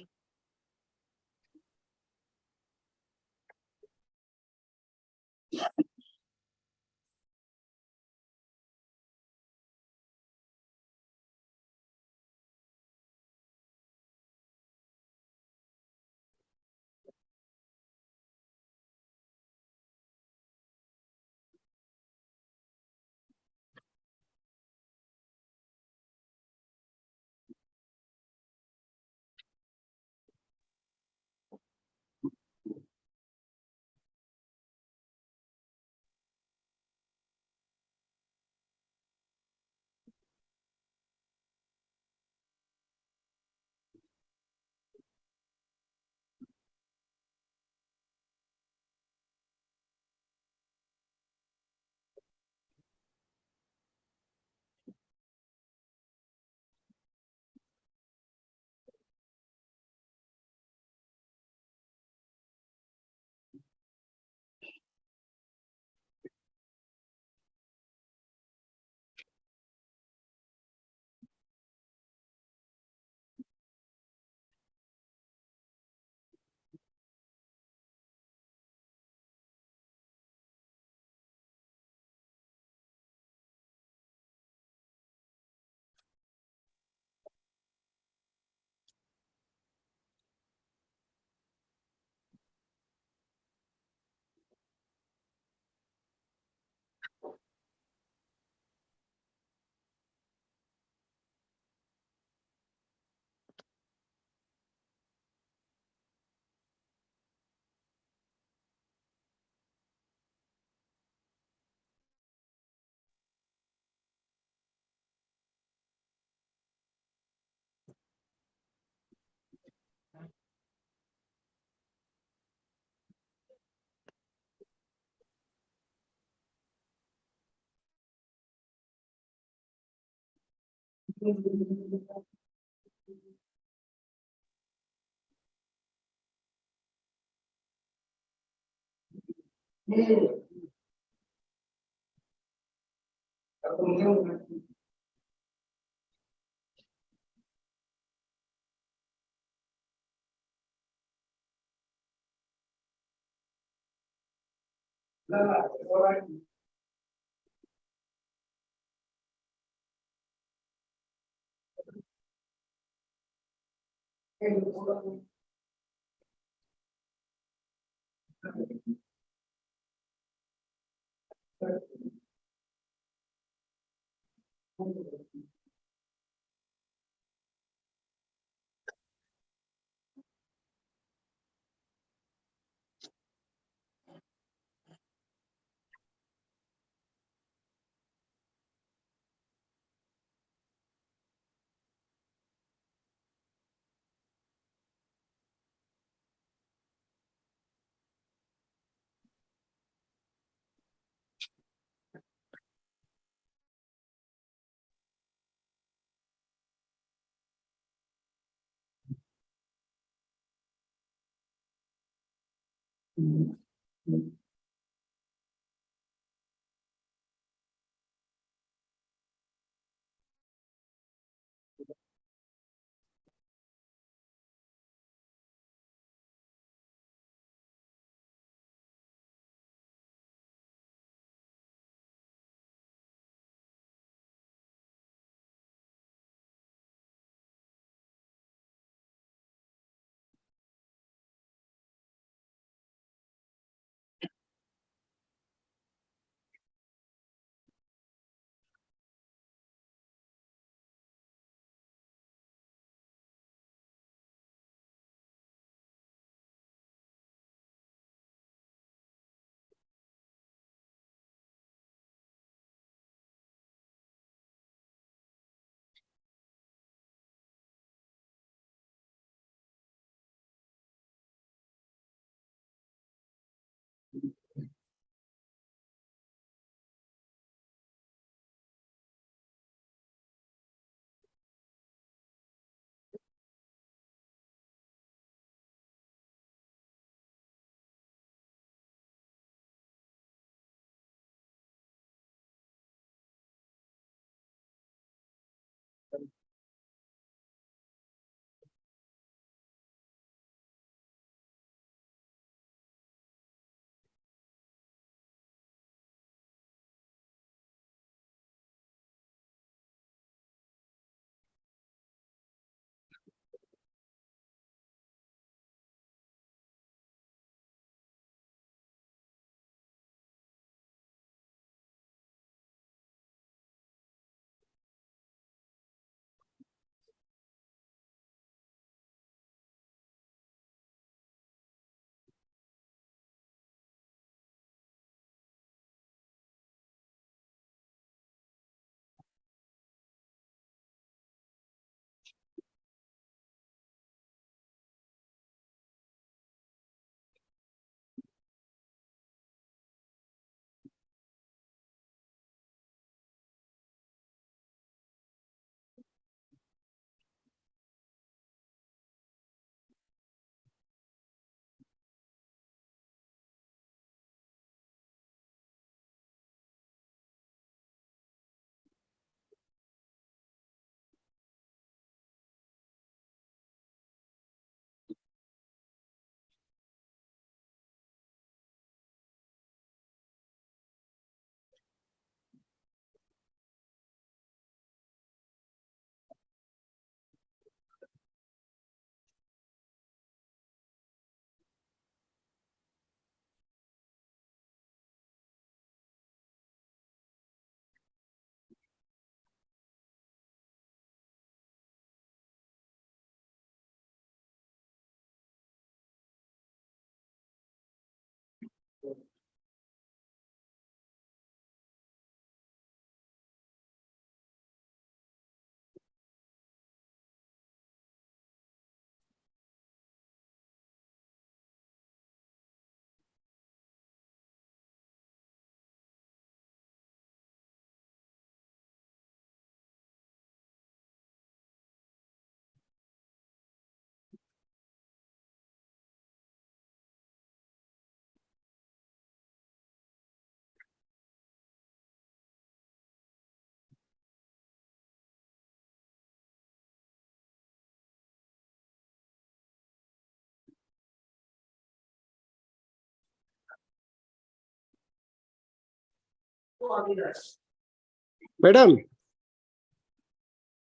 Madam.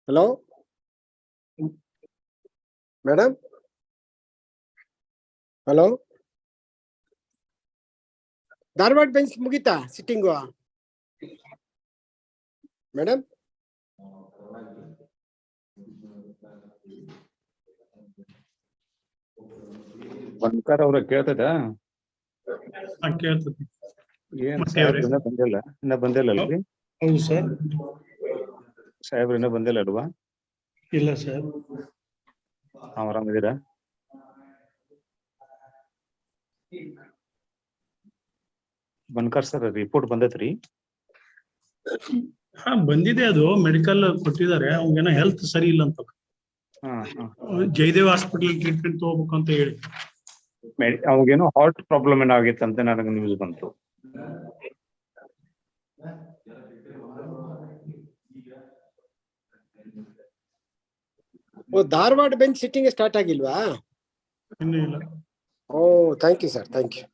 Hello? Madam? Hello? Dharwad bench mugita sitting Madam? ಬಂದ್ಕರ್ ಅವ್ರ ಕೇಳ್ತದ ಕೇಳ್ತದೆ. ಏನ್ ಮತ್ತೆ ಸಾಹೇಬ್ರು ಅವ್ರೆ? ಇನ್ನ ಬಂದಿಲ್ಲ ಅಲ್ರಿ ಹೌದು ಸರ್. ಸಾಹೇಬ್ರು ಇನ್ನ ಬಂದಿಲ್ಲ ಅಲ್ವಾ? ಇಲ್ಲ ಸರ್. ಆರಾಮಿದ್ದೀರಾ? ಬನ್ಕರ್ ಸರ್ ರಿಪೋರ್ಟ್ ಬಂದೈತ್ರಿ? ಹಾ ಬಂದಿದೆ, ಅದು ಮೆಡಿಕಲ್ ಕೊಟ್ಟಿದ್ದಾರೆ. ಅವ್ನಿಗೇನೋ ಹೆಲ್ತ್ ಸರಿ ಇಲ್ಲ ಅಂತ. ಜಯದೇವ್ ಹಾಸ್ಪಿಟಲ್ ಟ್ರೀಟ್ಮೆಂಟ್ ತಗೋಬೇಕು ಅಂತ ಹೇಳಿ. ಅವಾಗೇನೋ ಹಾರ್ಟ್ ಪ್ರಾಬ್ಲಮ್ ಏನೋ ಆಗಿತ್ತು ಅಂತ ನನಗೆ ನ್ಯೂಸ್ ಬಂತು. Oh Dharwad bench sitting start ಆಗಿಲ್ವಾ? ಇನ್ನೂ ಇಲ್ಲ. Oh thank you sir, thank you.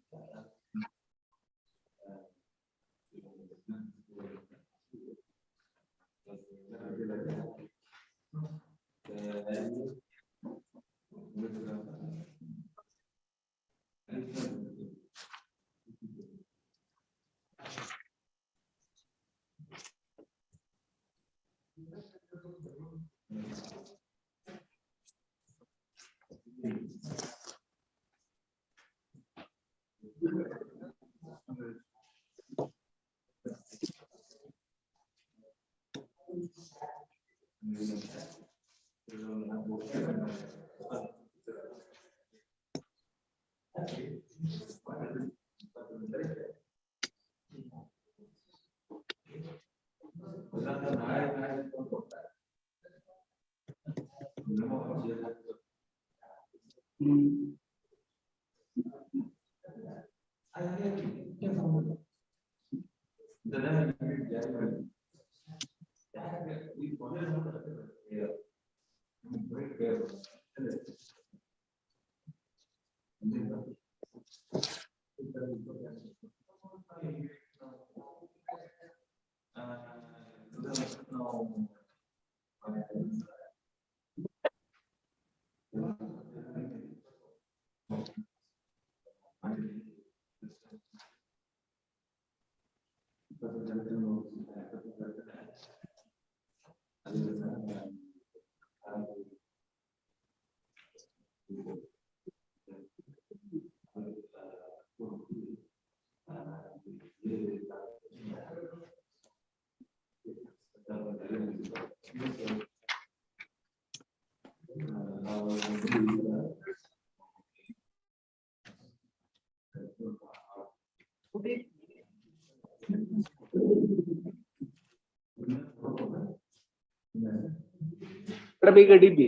ಈಗ ಡಿಬಿ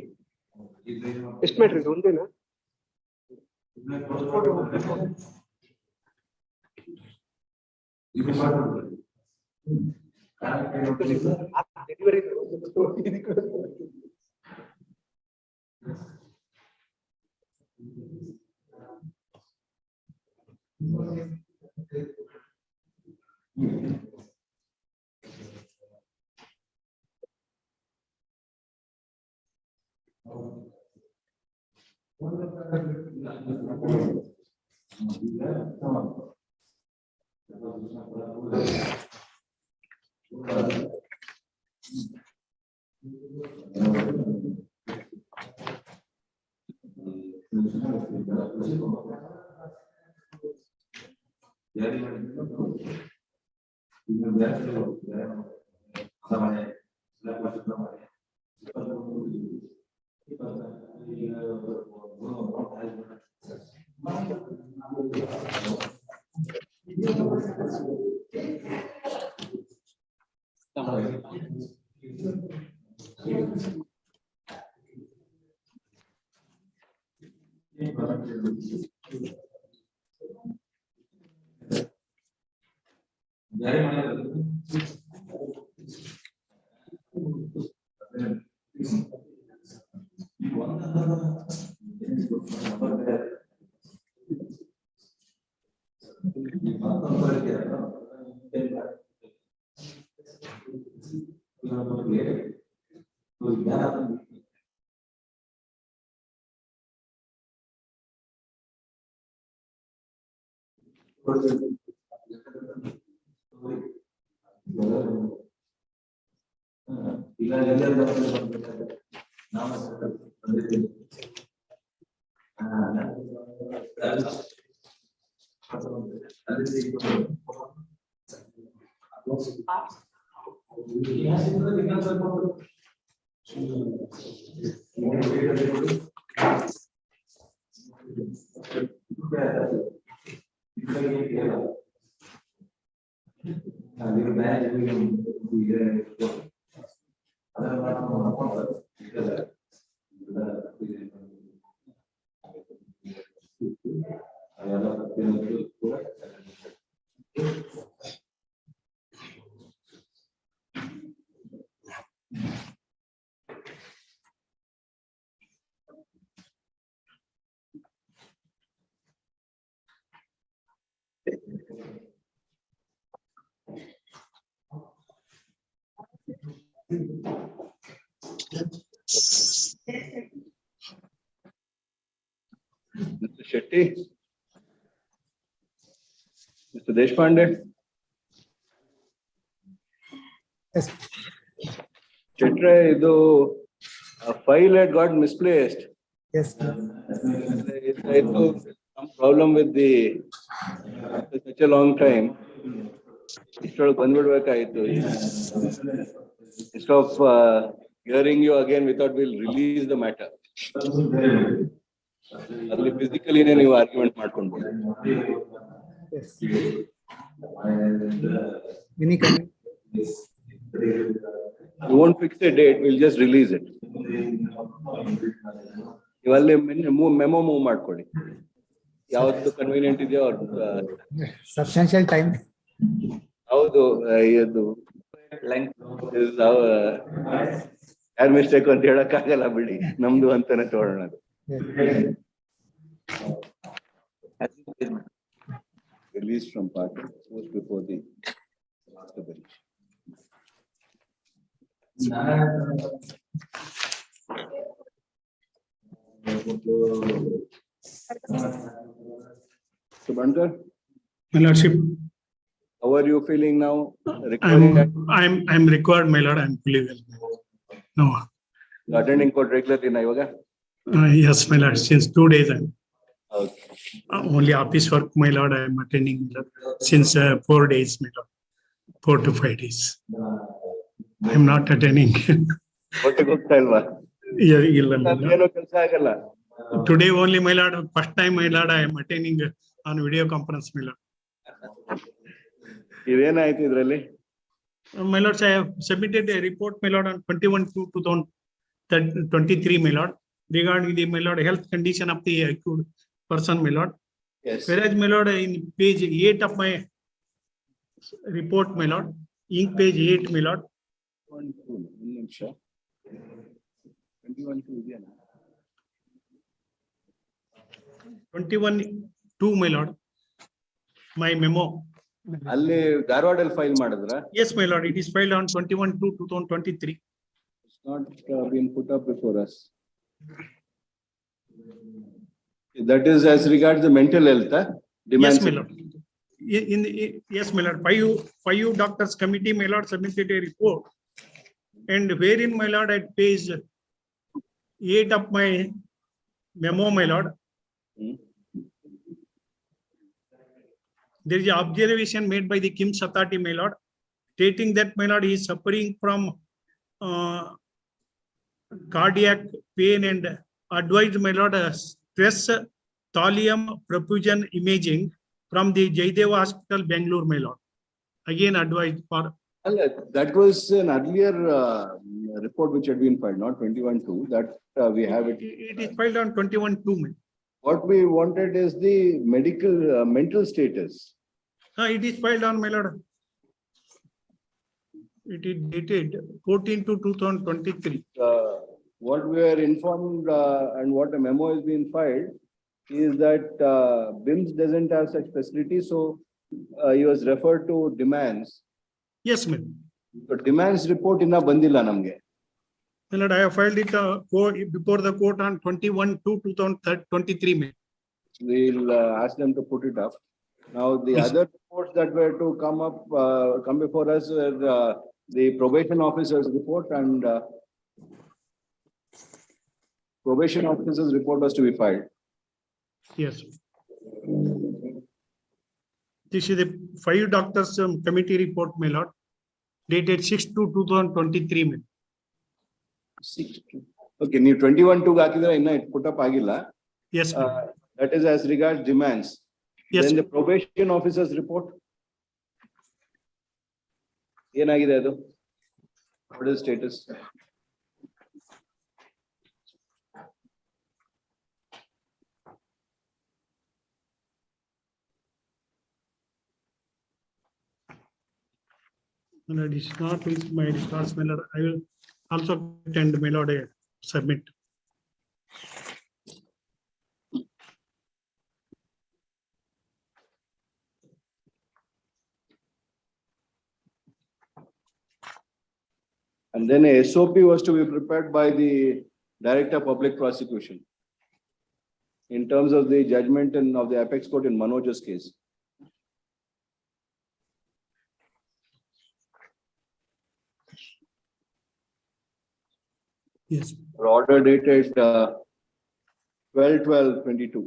ಎಷ್ಟು ಮಾಡ್ರಿ ಒಂದೇನಾ? Mr. Shetty? Mr. Deshpande? Yes. Chetre, a file had got misplaced. Yes. Some problem with the such a long time. Instead of hearing you again, we thought we'll release the matter. Physically, you argument ಮಾಡ್ಕೊಂಡ್ಬೋದು. Yes. Any comment? You won't fix a date, we'll just release it. You ಅಲ್ಲಿ memo move ಮಾಡ್ಕೊಳ್ಳಿ. ಯಾವತ್ತು convenient ಇದೆಯೋ Substantial time. ಹೌದು ಇದು length is ಯಾರ್ mistake ಅಂತ ಹೇಳಕ್ಕಾಗಲ್ಲ ಬಿಡಿ, ನಮ್ದು ಅಂತಾನೆ ತಗೊಳ್ಳೋಣ ಅದು. Released from party post before the master bench. So Bankar, My Lordship, how are you feeling now? I'm required, my Lord. I'm fully well. No. Attending court regularly na ivaga? Yes, my Lord. Since 2 days, I'm Okay. Only office work, my Lord. I'm attending since 4 days, my Lord. 4 to 5 days. I'm not attending. What ಹೋಗ್ತಾ ಇಲ್ವಾ? ಇಲ್ಲ, my Lord. ಏನೋ ಕೆಲಸ ಆಗಲ್ಲ. Today only, my Lord. First time, my Lord, I am attending on video conference, my Lord. ಇದೇನಾಯ್ತು ಇದ್ರಲ್ಲಿ? My Lord, I have submitted a report, my Lord, on 21/2/2023, my Lord, regarding the, my Lord, health condition of the accused person, my Lord. Yes. Whereas, my Lord, in page 8 of my report, my Lord, in page 8, my Lord. 21/2, my Lord. My memo. ಅಲ್ಲಿ ಧಾರವಾಡಲ್ಲಿ file ಮಾಡಿದ್ರ? Yes, my Lord. It is filed on 21/2/2023. It's not been put up before us. That is as regards the mental health, Yes, my Lord. Yes, my Lord. Five doctors committee, my Lord, submitted a report, and wherein, my Lord, at page 8 of my memo, my Lord, there is an observation made by the KIMS authority, my Lord, stating that, my Lord, he is suffering from cardiac pain and advised, my Lord, stress thallium perfusion imaging from the Jaideva Hospital, Bangalore, my Lord. Again, advised for. That was an earlier report which had been filed, not 21/2. That we have it. It is filed on 21/2. What we wanted is the medical mental status. It is filed on, my Lord. It is dated 14/2/2023. What we are informed and what a memo has been filed is that BIMS doesn't have such facility, so he was referred to demands. Yes, ma'am. But demands report inna bandilla namge. My Lord, I have filed it before the court on 21/2/2023, ma'am. We'll ask them to put it up. Now, the Yes. other reports that were to come up, come before us were the probation officer's report and probation officer's report was to be filed. Yes. This is the 5 doctors committee report, my lord, dated 6/2/2023. Okay, ನೀವು 21-2 ಹಾಕಿದ್ರೆ ಇನ್ನ put up ಆಗಿಲ್ಲ. Yes, ma'am. That is as regards demands. Yes. Then the probation officer's report. ಏನಾಗಿದೆ ಅದು? What is the status? And it is not with my discharge, my lord. I will also attend, my lord, submit. And then a SOP was to be prepared by the Director of Public Prosecution in terms of the judgment and of the apex court in Manoj's case. Yes. Order dated 12/12/22.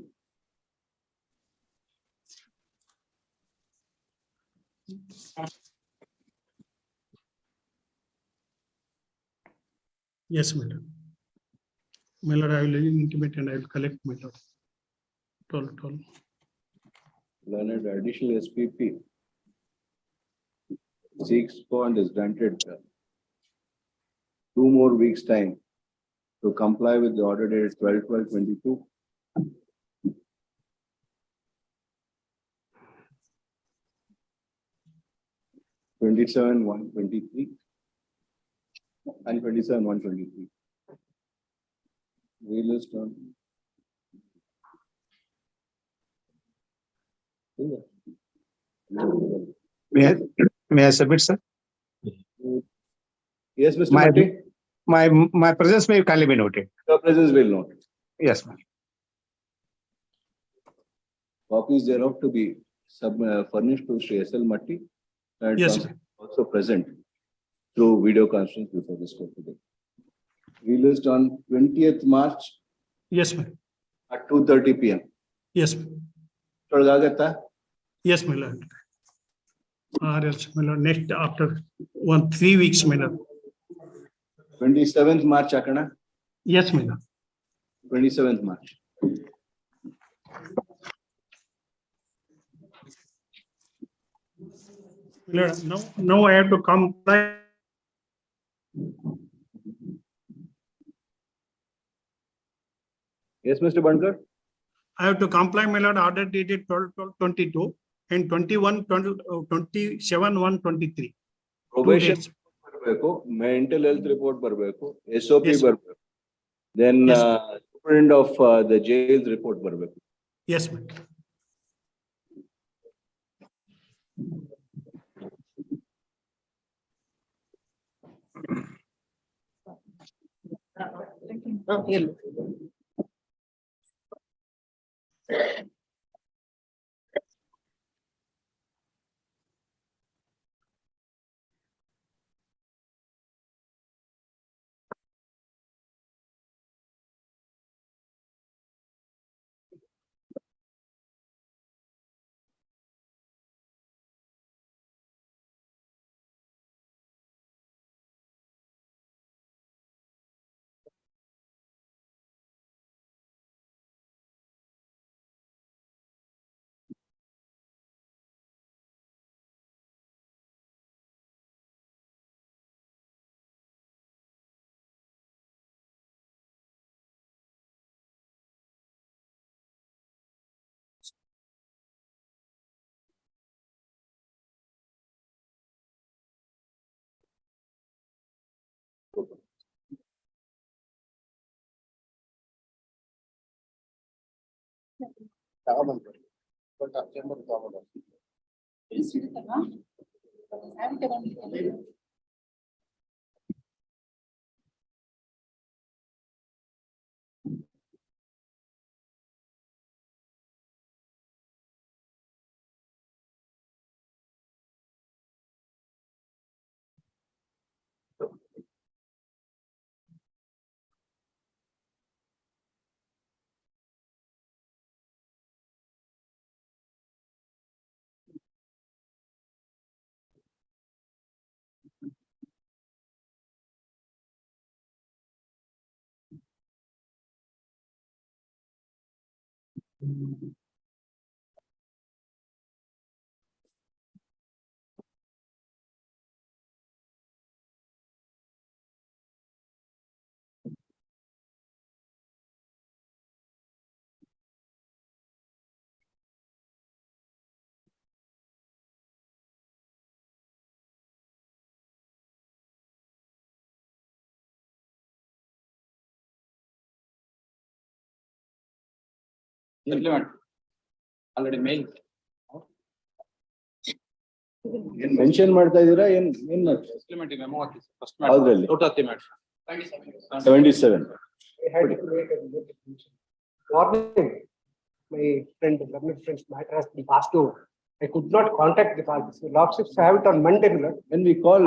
Yes, my lord. My lord, I will intimate and I will collect, my lord. Toll. Learned additional SPP. Seeks bond is granted 2 more weeks' time to comply with the order dated 12/12/22. (27/1/23) and 27/1/23. Relist on. May I submit, sir? Yes, Mr. Matti? My presence may kindly be noted. Your presence will note. Yes, ma'am. Copies thereof to be furnished to Sri S.L. Matti and Yes, also present through video conference before this court today. Released on 20th March. Yes, ma'am. At 2:30 p.m. Yes. Tolgagata? Yes, my lord. Or else, my lord, next after 3 weeks, my lord. 27th March, Akana? Yes, my lord. 27th March. My lord, now I have to comply. Yes, Mr. Bankar? I have to comply, my lord, order dated 12/12/22 and 27/1/23. Probation ಬರಬೇಕು, mental health report ಬರಬೇಕು, SOP ಬರಬೇಕು. Then superintendent of the jail's report ಬರಬೇಕು. Yes, ma'am. ತಗೊಂಡ್ಬಂದ್ಬಿಡಿ. But ಆ chamber ತಗೊಂಡು Settlement. Already mailed. Mention ಮಾಡ್ತಾ ಇದೀರಾ ಏನ್ Settlement memo ಹಾಕಿ first ಯಾವ್ದ್ರಲ್ಲಿ? out of the matter. 77. I had to create a new definition. Morning, my friend, learned friend's matter has been passed over. I could not contact the party. So lordships have it on Monday. When we call.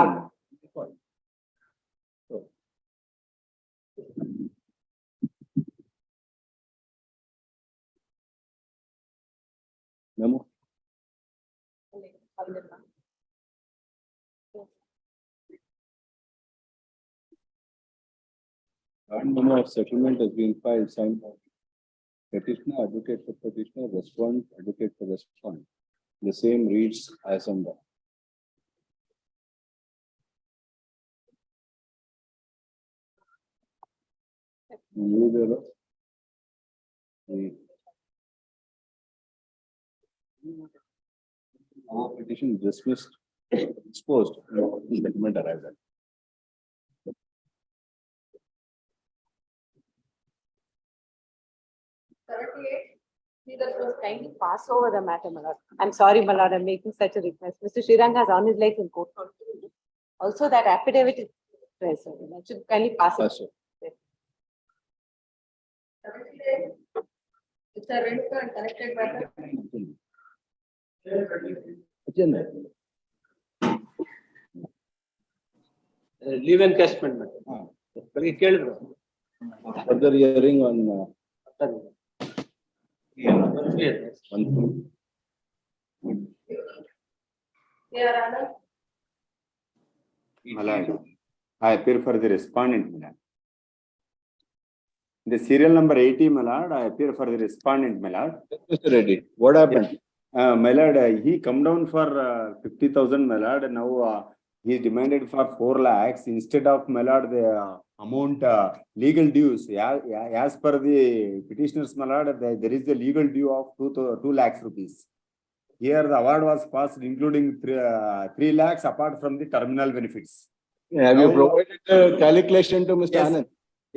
Memo. Memo of settlement has been filed, signed by petitioner, advocate for petitioner, respondent, advocate for respondent. The same reads as under. Our petition dismissed, exposed, settlement arrival. See, that was kindly pass over the matter, my lord. I'm sorry, my lord, I'm making such a request. Mr. Srirang has on his legs in court. Also, that affidavit is present. I should kindly pass it. Pass it. It's a rent and connected matter. Agenda. Leave encashment matter. ಬೆಳಿಗ್ಗೆ ಕೇಳಿದ್ರು. Further hearing on. My lord, I appear for the respondent, my lord. The serial number 80, my lord, I appear for the respondent, my lord. Mr. Reddy, what happened? My lord, he come down for 50,000, my lord. Now he is demanded for 4 lakhs instead of, my lord, the amount legal dues. As per the petitioners, my lord, there is the legal due of 2 lakhs rupees. Here the award was passed including 3 lakhs apart from the terminal benefits. Have you provided the calculation to Mr. Yes. Anand?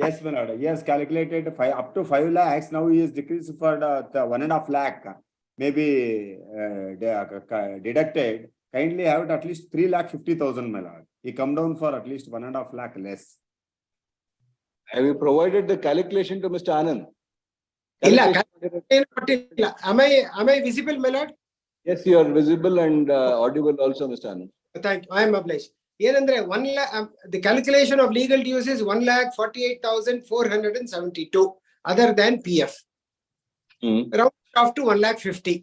Yes, my lord. He has calculated up to 5 lakhs. Now he is decreased for the 1.5 lakh. Maybe deducted. Kindly have it at least 3,50,000, my lord. He come down for at least 1.5 lakh less. Have you provided the calculation to Mr. Anand? Am I visible, my lord? Yes, you are visible and audible also, Mr. Anand. Thank you. I am obliged. ಏನಂದ್ರೆ 1 lakh, the calculation of legal dues is 1,48,472 other than PF. Round off to 1,50,000,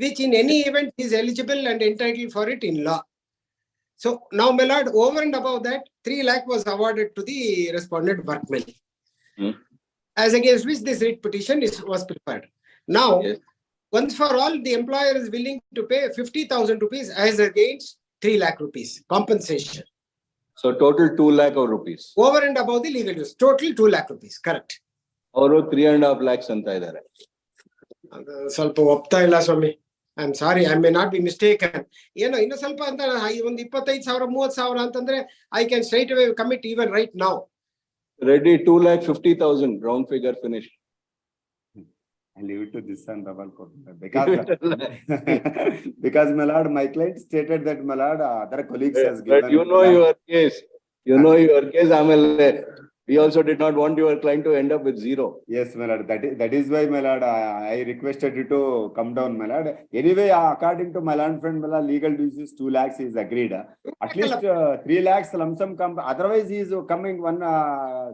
which in any event is eligible and entitled for it in law. So now, my lord, over and above that, 3 lakh was awarded to the respondent workman, as against which this writ petition was prepared. Now, once for all, the employer is willing to pay 50,000 rupees as against 3 lakh rupees compensation. So total 2 lakh rupees. Over and above the legal dues, total 2 lakh rupees, correct. ಅವರು 3.5 lakhs ಅಂತ ಇದ್ದಾರೆ. ಸ್ವಲ್ಪ ಒಪ್ತಾ ಇಲ್ಲ ಸ್ವಾಮಿ. I am sorry, I may not be mistaken. ಏನೋ ಇನ್ನು ಸ್ವಲ್ಪ ಅಂತ ಒಂದು 25,000 30,000 ಅಂತಂದ್ರೆ I can straight away commit even right now. Ready, 2,50,000 round figure finish. I leave it to this and double court because my lord, my client stated that my lord, other colleagues has given. But you know your case. You know your case. We also did not want your client to end up with zero. Yes, my lord. That is why, my lord, I requested you to come down, my lord. Anyway, according to my learned friend, my lord, legal dues is 2 lakhs is agreed. At least 3 lakhs lump sum come. Otherwise, he is coming one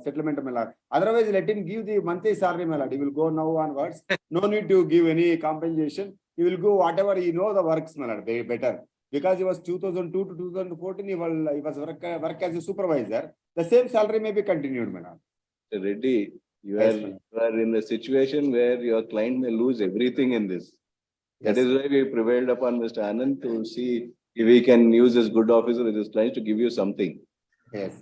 settlement, my lord. Otherwise, let him give the monthly salary, my lord. He will go now onwards. No need to give any compensation. He will go whatever he know the works, my lord. Very better. Because he was 2002 to 2014, he was work as a supervisor. The same salary may be continued, madam. Reddy, You Yes, are, you are in a situation where your client may lose everything in this. That Yes. is why we prevailed upon Mr. Anand to see if we can use his good officer with his clients to give you something. Yes.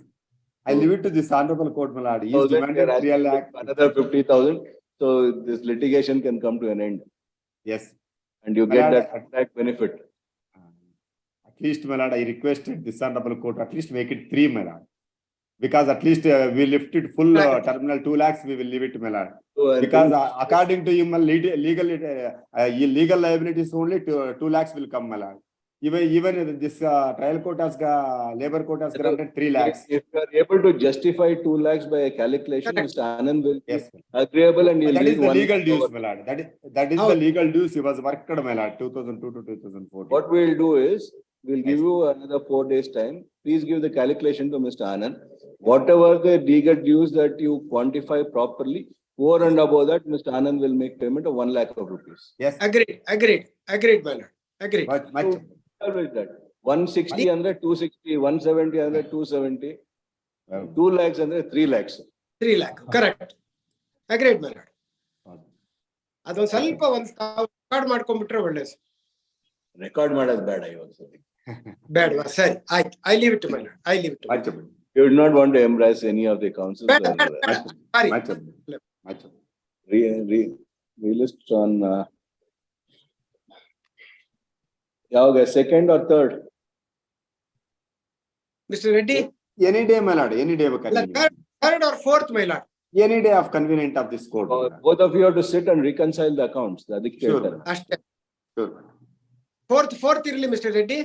I leave it to this honorable court, my lord. He So is that we are demanded 3 asking lakh. another 50,000. So this litigation can come to an end Yes. and you My get lord, that tax benefit. At least, my lord, I requested this honorable court, at least make it 3, my lord. Because at least we lifted full terminal 2 lakhs, we will leave it, my lord. So I Because think- according to him, legal liabilities only 2 lakhs will come, my lord. Even this trial court has labor court has granted 3 lakhs. If you are able to justify 2 lakhs by a calculation, Mr. Anand will be Yes. agreeable and he'll That is leave the 1 legal lakh dues, over. my lord. That is the legal dues he was worked, my lord, 2002 to 2014. What we'll do is, we'll give you another 4 days time. Please give the calculation to Mr. Anand. Whatever the legal dues that you quantify properly, over and above that, Mr. Anand will make payment of 1 lakh of rupees. Yes. Agreed, my lord. Agreed. Much. Always that. 160 under 260, 170 under 270, 2 lakhs under 3 lakhs. 3 lakh, correct. Agreed, my lord. ಅದೊಂದು ಸ್ವಲ್ಪ ಒಂದು record ಮಾಡ್ಕೊಂಡ್ಬಿಟ್ರೆ ಒಳ್ಳೇದು. Record ಮಾಡೋದು ಬೇಡ ಇವಾಗ ಸರಿ. ಬೇಡವಾ? ಸರಿ, ಆಯ್ತು. I leave it to my lord. I leave it to my lord. You would not want to embrace any of the councils. Sorry. Relist on ಯಾವಾಗ second or third? Mr. Reddy? Any day, my lord, any day. Third or fourth, my lord. Any day of convenient of this court. Both of you have to sit and reconcile the accounts. ಅದಕ್ಕೆ ಹೇಳ್ತಾರೆ. ಅಷ್ಟೇ. Sure. Fourth ಇರಲಿ, Mr. Reddy.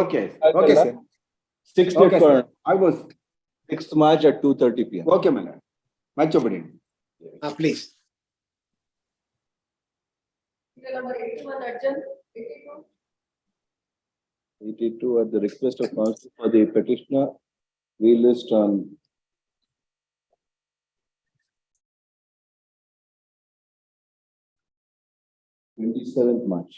Okay. Okay, sir. 6th Okay, sir. I was 6th March at 2:30 p.m. Okay, my lord. Much obedient. Please. Number 81 urgent. 82 at the request of counsel for the petitioner, we list on (27th March).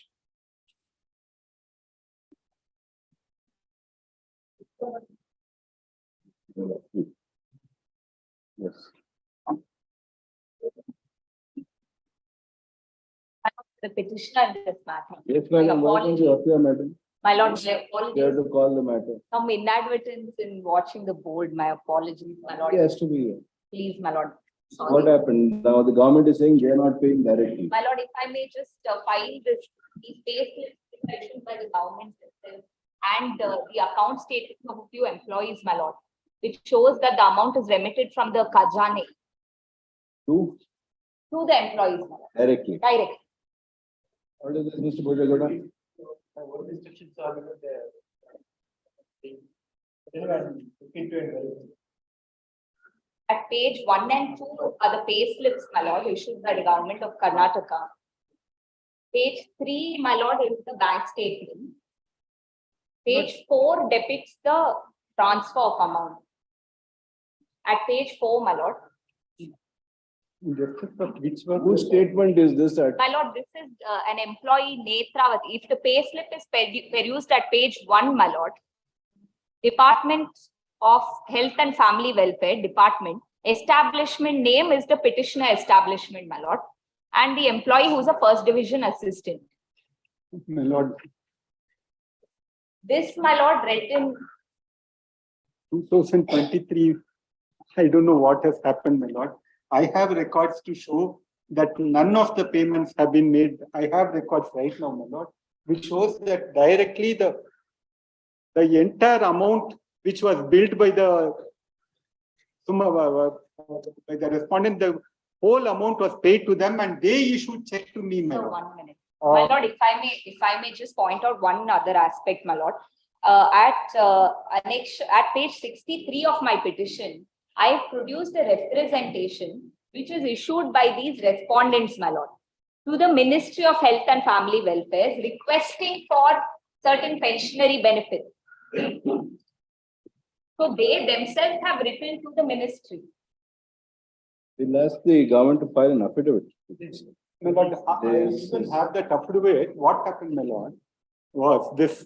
Yes. The petitioner in this matter. Yes, madam. Why don't you appear, madam? My lord, my You have apologies. to call the matter. Some inadvertence in watching the board. My apologies, my lord. He has to be here. Please, my lord. Sorry. What happened? Now the government is saying they are not paying directly. My lord, if I may just file this, the payslip mentioned by the government itself and the account statement of a few employees, my lord, which shows that the amount is remitted from the Kajane To to the employees, my lord. directly. Directly. What is this, Mr. Bojagoda? What restrictions are there? At page 1 and 2 are the pay slips, my lord, issued by the government of Karnataka. Page 3, my lord, is the bank statement. Page 4 depicts the transfer of amount. At page 4, my lord. Whose statement is this at? My lord, this is an employee Netravati. If the pay slip is perused at page 1, my lord, Department of Health and Family Welfare Department, establishment name is the petitioner establishment, my lord, and the employee who's a first division assistant. My lord, This, my lord, read in 2023, I don't know what has happened, my lord. I have records to show that none of the payments have been made. I have records right now, my lord, which shows that directly the entire amount which was billed by the respondent, the whole amount was paid to them and they issued check to me, my so lord. 1 minute. My lord, if I may just point out one other aspect, my lord. At page 63 of my petition, I have produced a representation which is issued by these respondents, my lord, to the Ministry of Health and Family Welfare requesting for certain pensionary benefits. So they themselves have written to the ministry. We'll ask the government to file an affidavit. My lord, I even have that affidavit. What happened, my lord, was this.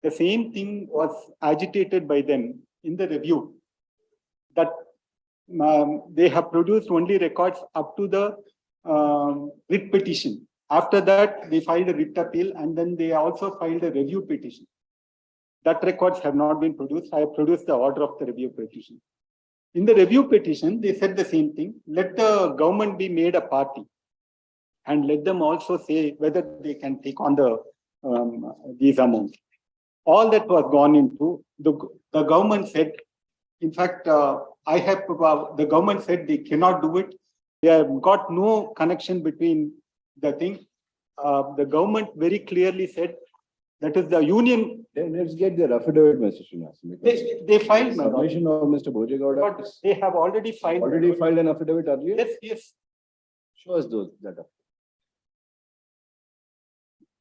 The same thing was agitated by them in the review, that they have produced only records up to the writ petition. After that, they filed a writ appeal, and then they also filed a review petition. That records have not been produced. I have produced the order of the review petition. In the review petition, they said the same thing. Let the government be made a party, and let them also say whether they can take on the these amounts. All that was gone into the government said. In fact, the government said they cannot do it. They have got no connection between the thing. The government very clearly said that is the union. Then let's get their affidavit, Mr. Srinivasan. They filed submission of Mr. Bojegowda. They have already filed. Already filed an affidavit earlier? Yes, yes. Show us that.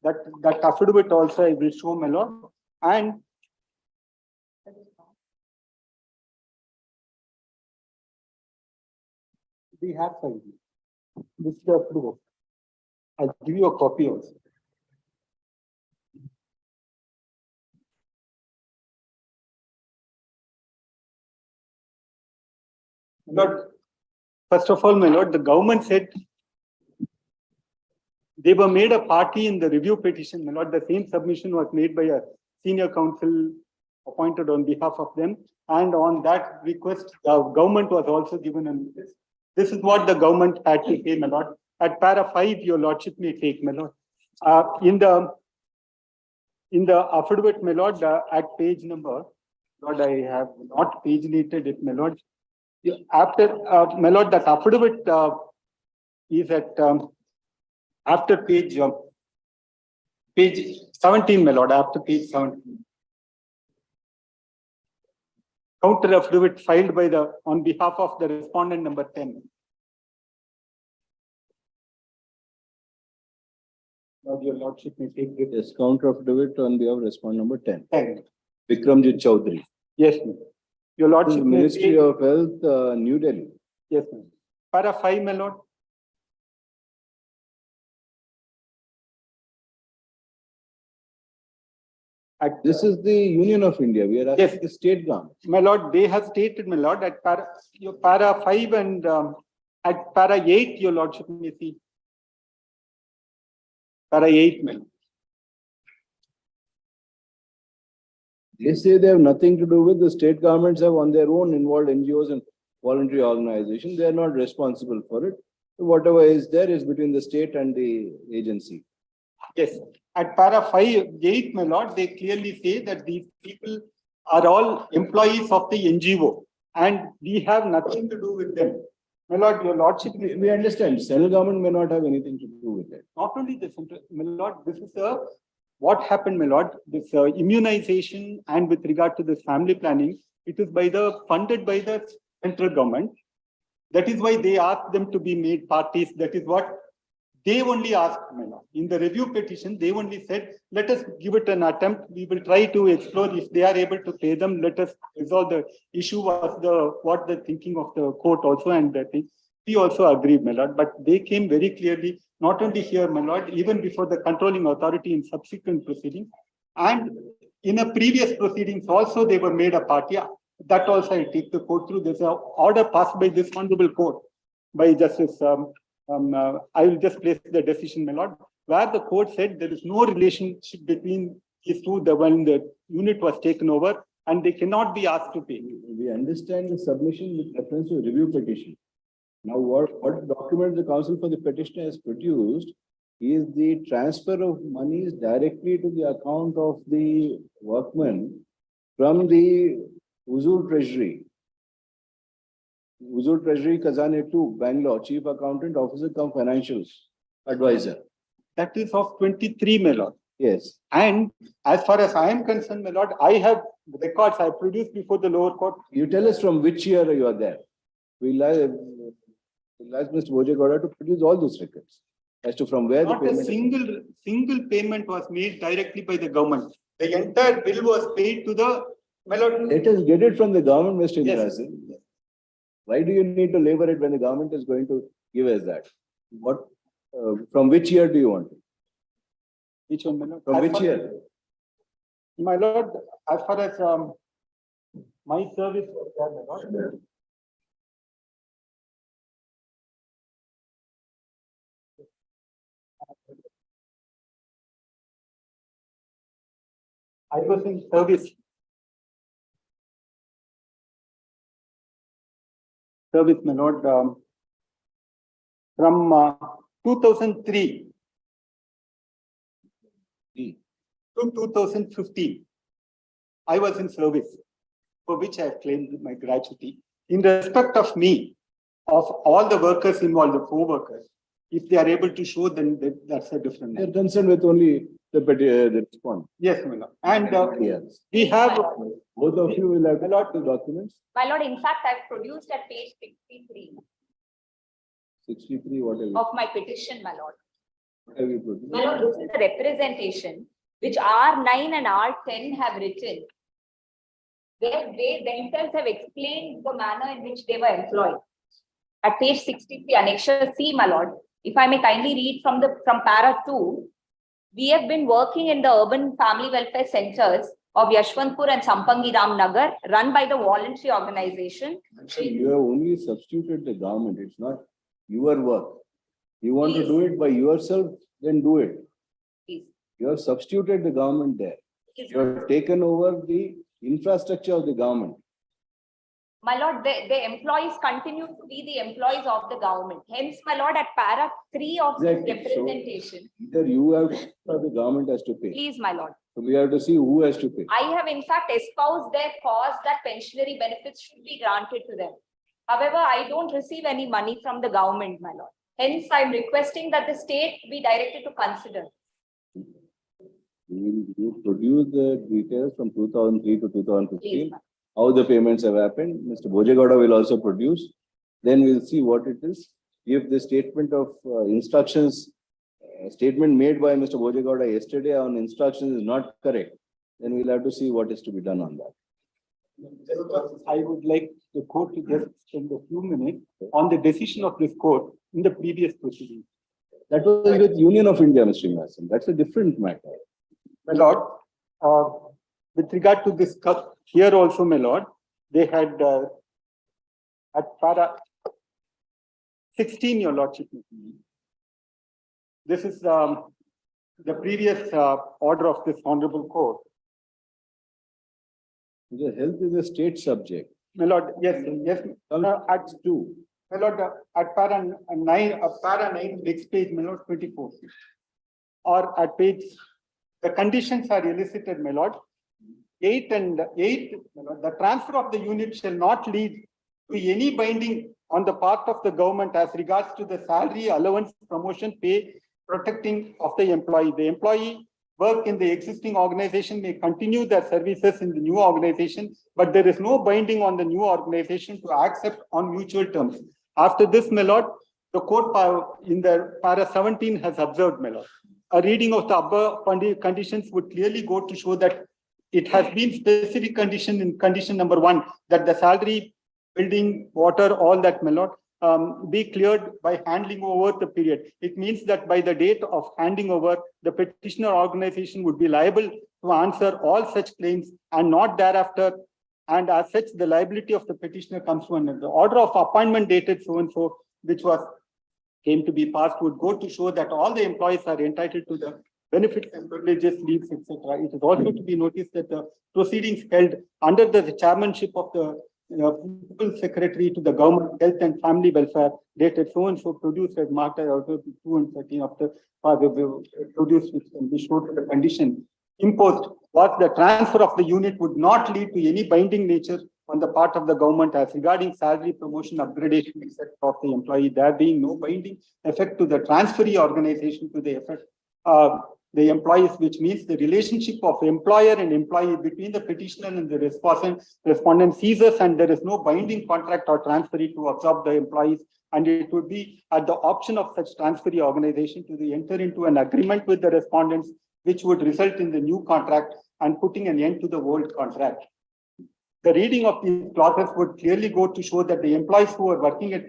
That affidavit also I will show, my lord. And we have filed this is the affidavit. I'll give you a copy also. Lord, first of all, my lord, the government said they were made a party in the review petition. My lord, the same submission was made by a senior counsel appointed on behalf of them. And on that request, the government was also given a notice. This is what the government had to say, my lord. At para 5, your lordship may take, my lord. In the affidavit, my lord, at page number, Lord, I have not paginated it, my lord. After, my lord, that affidavit is at after page 17, my lord, after page 17. Counter affidavit filed by on behalf of the respondent number 10. Lord, your lordship may take it. Yes, counter affidavit on behalf of respondent number 10. 10. Vikramjit Chaudhary. Yes, ma'am. Your lordship may Ministry take. of Health, New Delhi. Yes, ma'am. Para 5, my lord. This is the Union of India. We are asking the state government. My lord, they have stated, my lord, at para 5 and at para 8, your lordship may see. Para 8, my lord. They say they have nothing to do with the state governments have on their own involved NGOs and voluntary organizations. They are not responsible for it. Whatever is there is between the state and the agency. Yes. At para 5(8), my lord, they clearly say that these people are all employees of the NGO and we have nothing to do with them. My lord, your lordship. We understand. Central government may not have anything to do with it. Not only the central, my lord, this is what happened, my lord, this immunization and with regard to this family planning, it is funded by the central government. That is why they asked them to be made parties. That is what they only asked, my lord. In the review petition, they only said, let us give it an attempt. We will try to explore if they are able to pay them. Let us resolve the issue of what the thinking of the court also and that thing. We also agreed, my lord, but they came very clearly, not only here, my lord, even before the controlling authority in subsequent proceedings. And in a previous proceedings also, they were made a party. That also I take the court through. There's an order passed by this honorable court by Justice I will just place the decision, my lord, where the court said there is no relationship between these two, when the unit was taken over, and they cannot be asked to pay. We understand the submission with reference to review petition. Now, what document the counsel for the petitioner has produced is the transfer of monies directly to the account of the workman from the Huzur Treasury. Huzur Treasury Khazane 2, Bangalore, Chief Accountant Officer cum Financial Advisor. That is of 23, my lord. Yes. And as far as I am concerned, my lord, I have records I produced before the lower court. You tell us from which year you are there. We'll ask Mr. Bojegowda to produce all those records as to from where Not the a single payment was made directly by the government. The entire bill was paid to the, my lord. Let us get it from the government, Mr. Yes. Indrasan. Why do you need to labor it when the government is going to give us that? What, from which year do you want it? Which one, my lord? From which year? My lord, as far as my service was there, my lord. I was in service. Service, my lord, from 2003 to 2015. I was in service, for which I have claimed my gratuity. In respect of me, of all the workers involved, the 4 workers, if they are able to show, then that's a different They're matter. concerned with only the respondent. Yes, my lord. And Yes. we have, Both of you will have a lot of documents. My lord, in fact, I've produced at page 63 63, what have you, of my petition, my lord. what have you produced? My lord, this is the representation which R9 and R10 have written, where they themselves have explained the manner in which they were employed. At page 63, Annexure C, my lord, if I may kindly read from para 2, we have been working in the urban family welfare centers of Yashwantpur and Sampangi Ram Nagar, run by the voluntary organization. Actually, you have only substituted the government. It's not your work. You want to do it by yourself, then do it. Please. You have substituted the government there. You have taken over the infrastructure of the government. My lord, the employees continue to be the employees of the government. Hence, my lord, at para 3 of this Exactly. representation. Either you have or the government has to pay. Please, my lord. So we have to see who has to pay. I have in fact espoused their cause that pensionary benefits should be granted to them. However, I don't receive any money from the government, my lord. Hence, I'm requesting that the state be directed to consider. You produce the details from 2003 to 2015. Please, How the payments have happened. Mr. Bojegowda will also produce. Then we'll see what it is. If the statement of instructions, statement made by Mr. Bojegowda yesterday on instructions is not correct, then we'll have to see what is to be done on that. I would like the court to just spend a few minutes on the decision of this court in the previous proceedings. That was with Union of India, Mr. Mason. That's a different matter. My lord, with regard to this here also, my lord, they had at para 16, your lordship. This is the previous order of this honorable court. The health is a state subject. My lord, yes, at 2. My lord, at para 9, next page, my lord, 24. Or at page, the conditions are elicited, my lord. 8 and 8, my lord, the transfer of the unit shall not lead to any binding on the part of the government as regards to the salary, allowance, promotion, pay, protecting of the employee. The employee work in the existing organization may continue their services in the new organization, but there is no binding on the new organization to accept on mutual terms. After this, my lord, the court in the para 17 has observed, my lord, a reading of the above conditions would clearly go to show that it has been specific condition in condition number 1 that the salary, building, water, all that, my lord, be cleared by handing over the period. It means that by the date of handing over, the petitioner organization would be liable to answer all such claims and not thereafter. And as such, the liability of the petitioner comes to an end. The order of appointment dated so and so, which came to be passed, would go to show that all the employees are entitled to the benefits and privileges, leaves, etc. It is also to be noticed that the proceedings held under the chairmanship of the Principal Secretary to the Government Health and Family Welfare, dated so and so, produced as marked out of 2 and 13 of the produced, which can be showed to the condition imposed, was the transfer of the unit would not lead to any binding nature on the part of the government as regarding salary, promotion, upgradation, etc. of the employee, there being no binding effect to the transferee organization to the effect the employees, which means the relationship of employer and employee between the petitioner and the respondent ceases, and there is no binding contract or transferee to absorb the employees, and it would be at the option of such transferee organization to enter into an agreement with the respondents, which would result in the new contract and putting an end to the old contract. The reading of these clauses would clearly go to show that the employees who are working as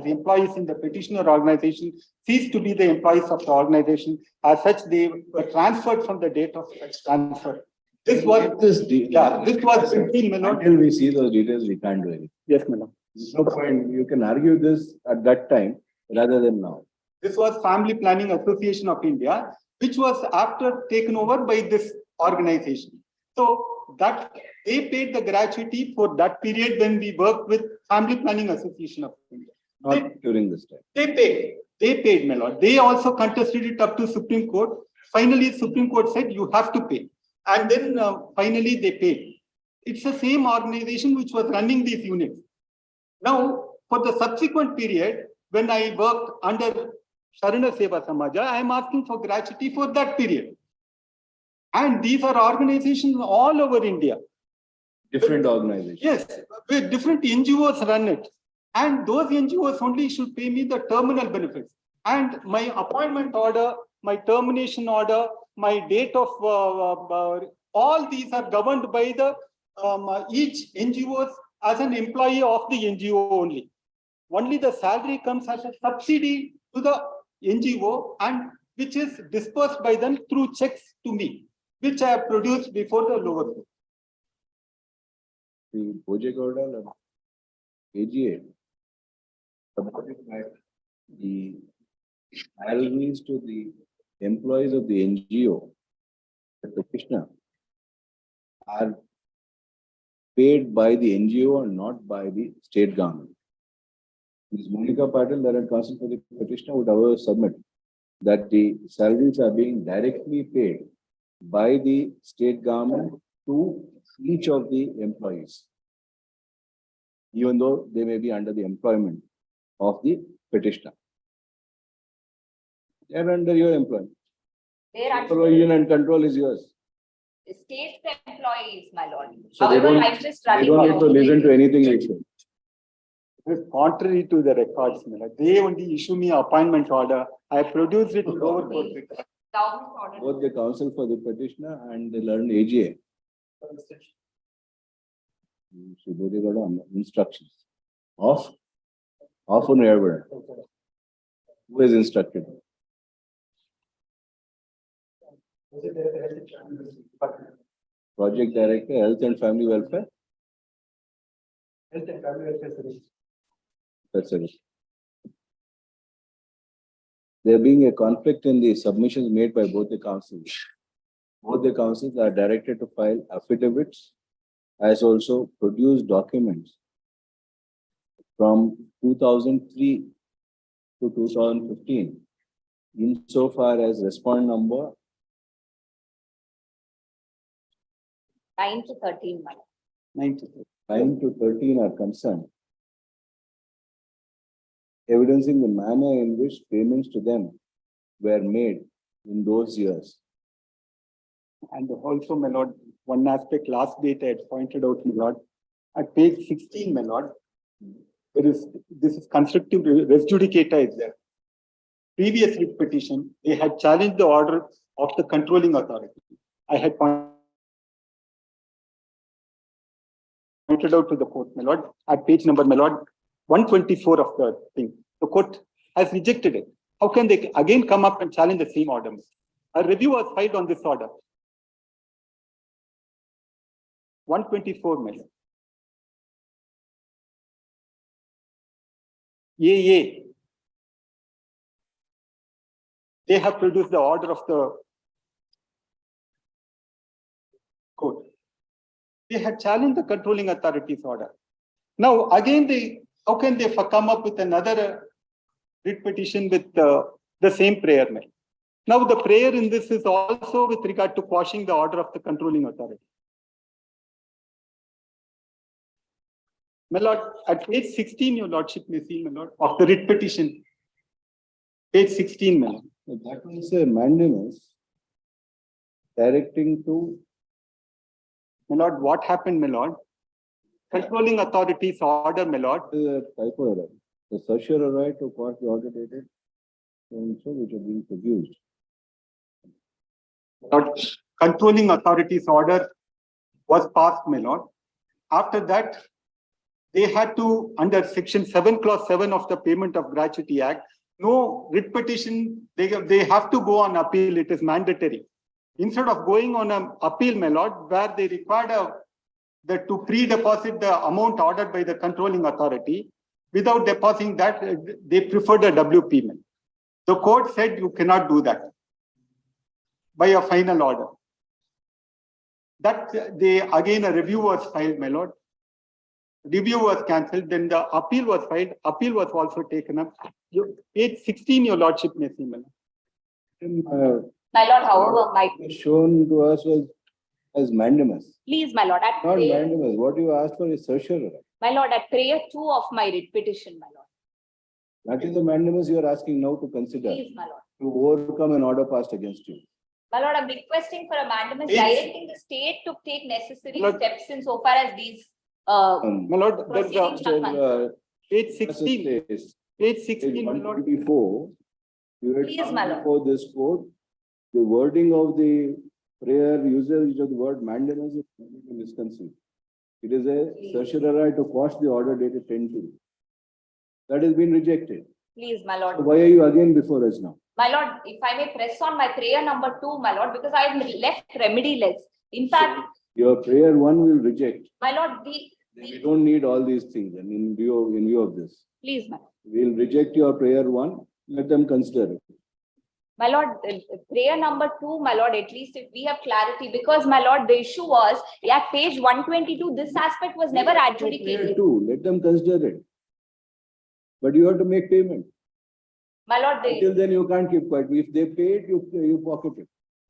employees in the petitioner organization cease to be the employees of the organization. As such, they were transferred from the date of such transfer. This was 15 minutes. Until we see those details, we can't do anything. Yes, madam. There's no point. You can argue this at that time rather than now. This was Family Planning Association of India, which was after taken over by this organization. So that they paid the gratuity for that period when we worked with Family Planning Association of India. Not during this time. They paid, my lord. They also contested it up to Supreme Court. Finally, Supreme Court said you have to pay. And then finally they paid. It's the same organization which was running these units. Now, for the subsequent period, when I worked under Sharana Seva Samaja, I am asking for gratuity for that period. And these are organizations all over India. Different organizations. Yes, with different NGOs run it. And those NGOs only should pay me the terminal benefits. And my appointment order, my termination order, my date of, all these are governed by the each NGO as an employee of the NGO only. Only the salary comes as a subsidy to the NGO and which is dispersed by them through checks to me, which I have produced before the lower court. The project order of AGA the salaries to the employees of the NGO, the petitioner, are paid by the NGO and not by the state government. Ms. Monica Patel, the counsel for the petitioner, would however submit that the salaries are being directly paid by the state government to each of the employees, even though they may be under the employment of the petitioner. They are under your employment. Supervision and control is yours. The state employees, my lord. So they don't need to listen to anything you say. It is contrary to the records. They only issue me an appointment order. I produced it to lower court. Both the counsel for the petitioner and the learned AGA. So they got instructions of an ever. Who is instructed? Project Director, Health and Family Welfare. Health and Family Welfare Service. That's it. There being a conflict in the submissions made by both the councils. Both the councils are directed to file affidavits as also produce documents from 2003 to 2015 insofar as respondent number 9 to 13 months. 9 to 13 are concerned, evidencing the manner in which payments to them were made in those years. And also, my lord, one aspect last date I had pointed out, my lord, at page 16, my lord, this is constructive res judicata is there. Previous writ petition, they had challenged the order of the controlling authority. I had pointed out to the court, my lord, at page number, my lord, 124 of the thing. The court has rejected it. How can they again come up and challenge the same order? A review was filed on this order. 124 million. AA. They have produced the order of the court. They had challenged the controlling authority's order. Now, again, how can they come up with another writ petition with the same prayer? Now, the prayer in this is also with regard to quashing the order of the controlling authority. My lord, at page 16, your lordship may see, my lord, of the writ petition. Page 16, my lord. That was a mandamus directing to. My lord, what happened, my lord? Controlling authorities order, my lord. Typo error. The certiorari right to quash the order dated so which are being produced. Lord, controlling authorities order was passed, my lord. After that, they had to, under section 7, clause 7 of the Payment of Gratuity Act, no writ petition, they have to go on appeal, it is mandatory. Instead of going on an appeal, my lord, where they required to pre-deposit the amount ordered by the controlling authority, without depositing that, they preferred a WP payment. The court said you cannot do that by a final order. That they, again, a review was filed, my lord. Review was cancelled, then the appeal was filed, appeal was also taken up. Page 16, your lordship may see, my lord. My lord, however, my, Shown to us was as mandamus. please, my lord, at Not prayer, mandamus. What you asked for is certiorari. my lord, at prayer 2 of my writ petition, my lord. That is the mandamus you are asking now to consider Please, my lord. to overcome an order passed against you. My lord, I'm requesting for a mandamus It's- directing the state to take necessary Lord- steps insofar as these My lord, there's proceedings are concerned. page 16, page 16, my lord. 124, you had Please, come my lord. before this court, the wording of the prayer usage of the word mandamus is misconceived. It is a certiorari to quash the order dated 10/2. That has been rejected. Please, my So lord. why are you again before us now? My lord, if I may press on my prayer number 2, my lord, because I am left remediless. In fact, Your prayer 1 will reject. my lord, We don't need all these things, and in view of this, please, my lord. we'll reject your prayer 1, let them consider it. My lord, prayer number 2, my lord, at least if we have clarity, because my lord, the issue was at page 122, this aspect was never Prayer adjudicated. 2, let them consider it. But you have to make payment. My lord, Until then, you can't keep quiet. If they paid, you pocket it.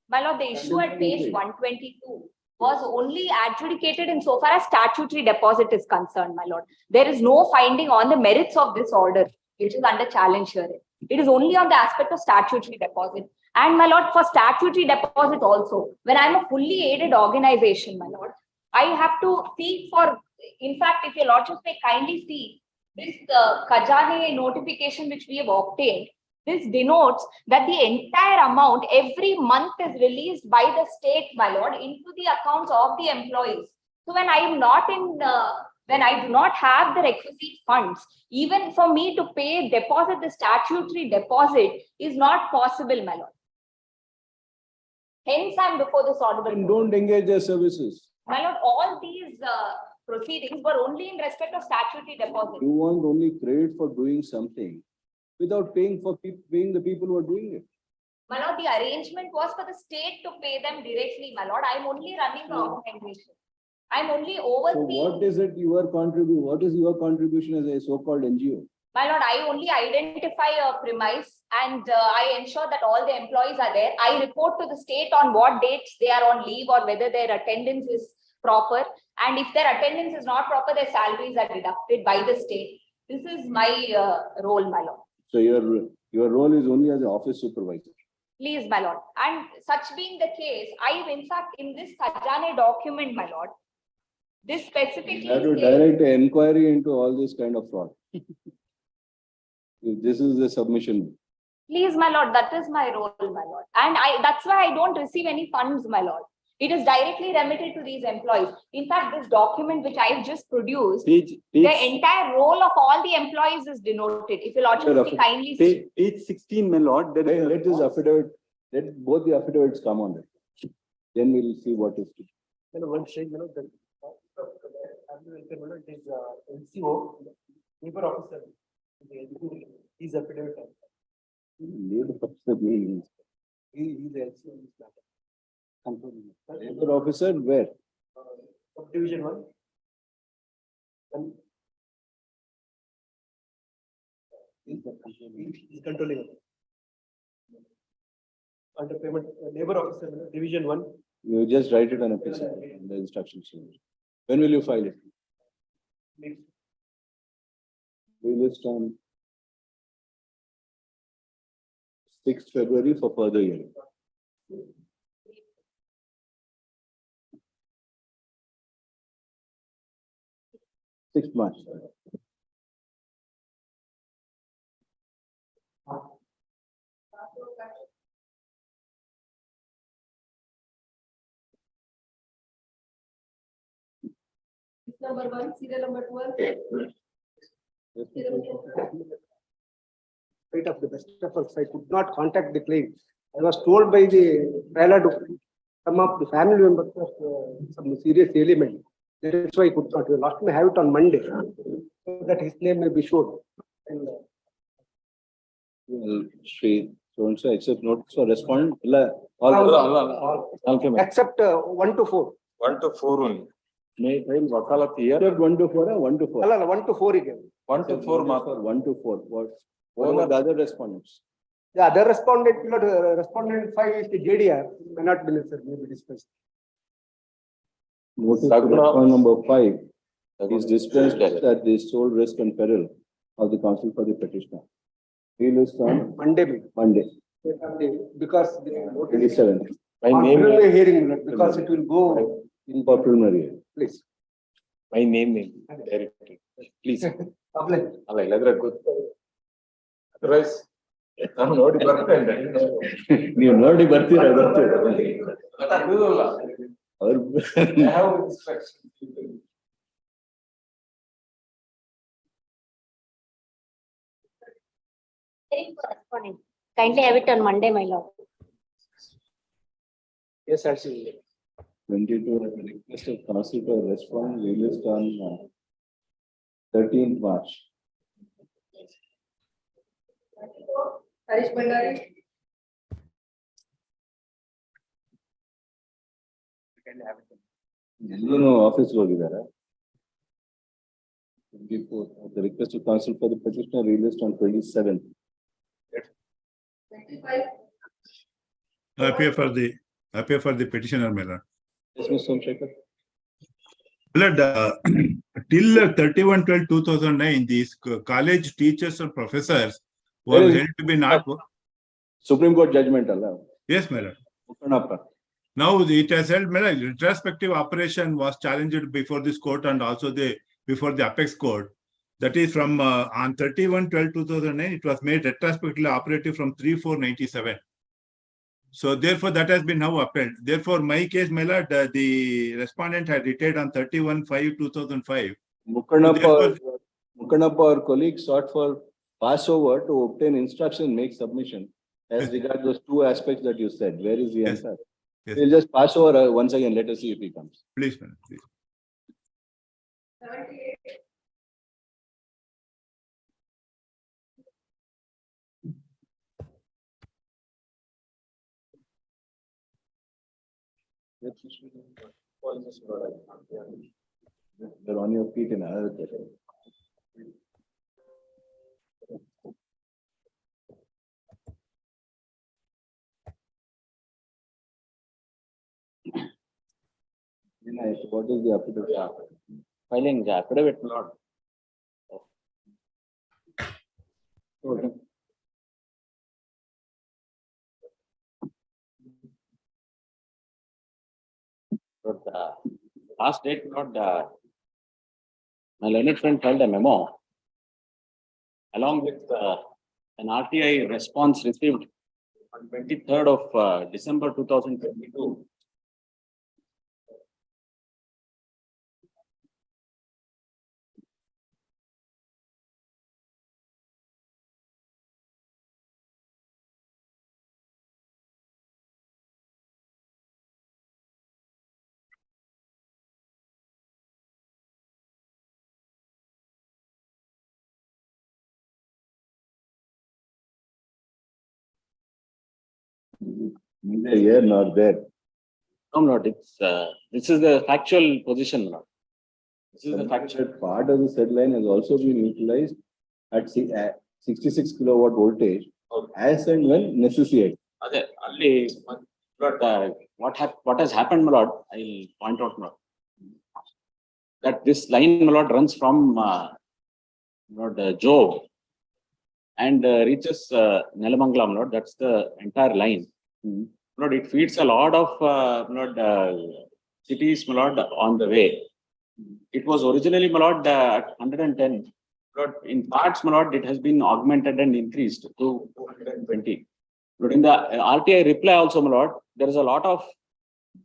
my lord, the issue at page 122 was only adjudicated insofar as statutory deposit is concerned, my lord. There is no finding on the merits of this order, which is under challenge here. It is only on the aspect of statutory deposit. And my lord, for statutory deposit also, when I'm a fully aided organization, my lord, I have to seek for, in fact, if your lordship may kindly see this Khajane notification which we have obtained, this denotes that the entire amount every month is released by the state, my lord, into the accounts of the employees. So when I am not in, when I do not have the requisite funds, even for me to pay deposit, the statutory deposit is not possible, my lord. Hence, I am before this order. And don't engage their services. My lord, all these proceedings were only in respect of statutory deposit. You want only credit for doing something without paying the people who are doing it. My lord, the arrangement was for the state to pay them directly, my lord. I'm only running the organization. I'm only overseeing. So what is it you are contributing? What is your contribution as a so-called NGO? My lord, I only identify a premise and I ensure that all the employees are there. I report to the state on what dates they are on leave or whether their attendance is proper. And if their attendance is not proper, their salaries are deducted by the state. This is my role, my lord. So your role is only as an office supervisor. Please, my lord. And such being the case, I, in fact, in this Khajane document, my lord, this specifically You have to says- direct an inquiry into all this kind of fraud. If this is the submission. Please, my lord, that is my role, my lord. And that's why I don't receive any funds, my lord. It is directly remitted to these employees. In fact, this document which I have just produced, the entire role of all the employees is denoted. If you lordship will kindly see. Page 16, my lord. Let this affidavit, let both the affidavits come on it. Then we'll see what is. One thing, the NCO, labor officer, he's affidavit. Labor officer means. He's the NCO in this matter. Labor officer where? Subdivision 1. And he's controlling it. Under payment, labor officer, division 1. You just write it on a piece of paper in the instruction sheet. When will you file it? We list on 6th February for further hearing. 6th March. Number 1, serial number 12. Right of the best efforts, I could not contact the claim. I was told by the trial to some of the family members of some serious ailment. That's why I could not. Last time I have it on Monday, so that his name may be shown. And, Well, Sri, so and so accept notice for respondent. all, except 1 to 4. 1 to 4 only. May file wakalat here. 1 to 4 or 1 to 4? ಅಲ್ಲ 1 to 4 ಗೆ. 1 to 4 ಮಾತ್ರ. 1 to 4. What about the other respondents? The other respondent, respondent file is the JDR, may not be necessary, may be discussed. Notice to respondent number 5 is dispensed at the sole risk and peril of the counsel for the petitioner. Appeal is on Monday. Because. 27th. My name Preliminary hearing, because it will go. In preliminary. Please. My name directly. Please. Public. ಅಲ್ಲ ಇಲ್ಲದ್ರೆ ಗೊತ್ತು. Otherwise, ನಾನು ನೋಡಿ ಬರ್ತೇನೆ. ನೀವು ನೋಡಿ ಬರ್ತೀರಾ ಗೊತ್ತಿಲ್ಲ. ಅಲ್ಲ. I have instruction. Kindly have it on Monday, my lord. Yes, actually. 22 request of counsel to respond released on 13th March. Harish Bhandari. ಎಲ್ಲರೂ ಆಫೀಸ್ ಹೋಗಿದ್ದಾರೆ. 24 the request of counsel for the petitioner released on 27th. 25. Appear for the petitioner, my lord. Yes, Mr. Somsekhar. Lord, till 31/12/2009, these college teachers and professors were held to be not. Supreme Court judgment Allah. Yes, my lord. Now it has held, my lord, retrospective operation was challenged before this court and also before the apex court. That is from on 31/12/2009, it was made retrospectively operative from 3/4/97. So therefore, that has been now upheld. Therefore, my case, my lord, the respondent had retired on 31/5/2005. Mukkanappa, our colleague, sought for passover to obtain instruction, make submission as regards those two aspects that you said. Where is the answer? Yes. We'll just pass over once again. Let us see if he comes. Please, my lord, please. 78. They're on your feet in another question. What is the affidavit? Filing the affidavit, Lord. Okay. Lord, last date, Lord, my learned friend filed a memo along with an RTI response received on 23rd of December 2022. Neither here nor there. No, Lord, it's this is the factual position, Lord. This is the factual part of the said line has also been utilized at 66 kilowatt voltage as and when necessary. Ade, alli, Lord, what has happened, my Lord, I'll point out, Lord, that this line, my Lord, runs from Lord Job and reaches Nelamangalam, Lord. That's the entire line. Lord, it feeds a lot of cities, my Lord, on the way. It was originally, my Lord, at 110. Lord, in parts, my Lord, it has been augmented and increased to 220. But in the RTI reply also, my Lord, there is a lot of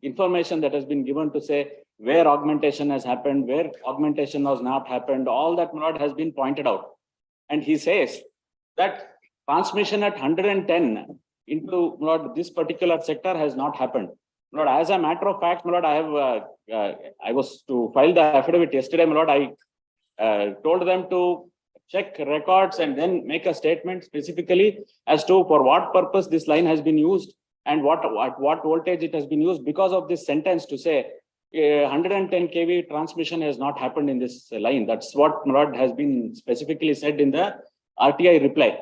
information that has been given to say where augmentation has happened, where augmentation has not happened. All that, my Lord, has been pointed out. And he says that transmission at 110 into, my Lord, this particular sector has not happened. My Lord, as a matter of fact, my Lord, I have I was to file the affidavit yesterday, my Lord. I told them to check records and then make a statement specifically as to for what purpose this line has been used and what voltage it has been used, because of this sentence to say 110 kV transmission has not happened in this line. That's what my lord has been specifically said in the RTI reply.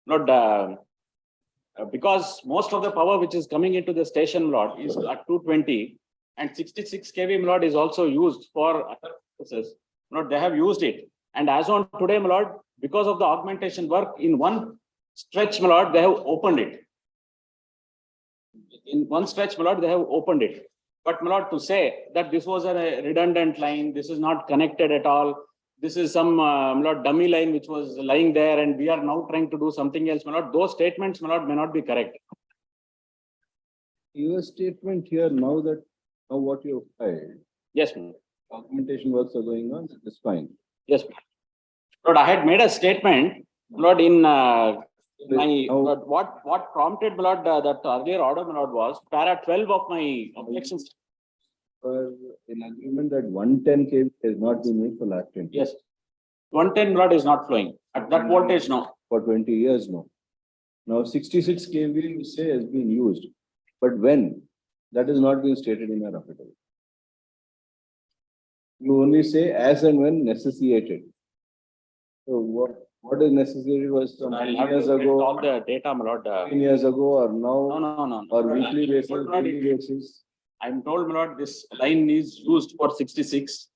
Not because most of the power which is coming into the station, my lord, is at 220, and 66 kV, my lord, is also used for other purposes. My lord, they have used it, and as on today, my lord, because of the augmentation work in one stretch, my lord, they have opened it. In one stretch, my lord, they have opened it. But my lord, to say that this was a redundant line, this is not connected at all, this is some my lord, dummy line which was lying there, and we are now trying to do something else, my lord, those statements, my lord, may not be correct. Your statement here now what you have filed. Yes, my lord. Augmentation works are going on, that is fine. Yes, my lord, I had made a statement, my lord, in my what prompted, my lord, that earlier order, my lord, was para 12 of my objections. In agreement that 110 kV has not been made for last 20 years. Yes. 110 blood is not flowing at that voltage now. For 20 years now. Now 66 kV you say has been used, but when? That is not being stated in your affidavit. You only say as and when necessitated. So what is necessary was some years ago, all the data, my lord. 10 years ago, or now, No. or weekly basis, daily basis. I'm told, my lord, this line is used for 66.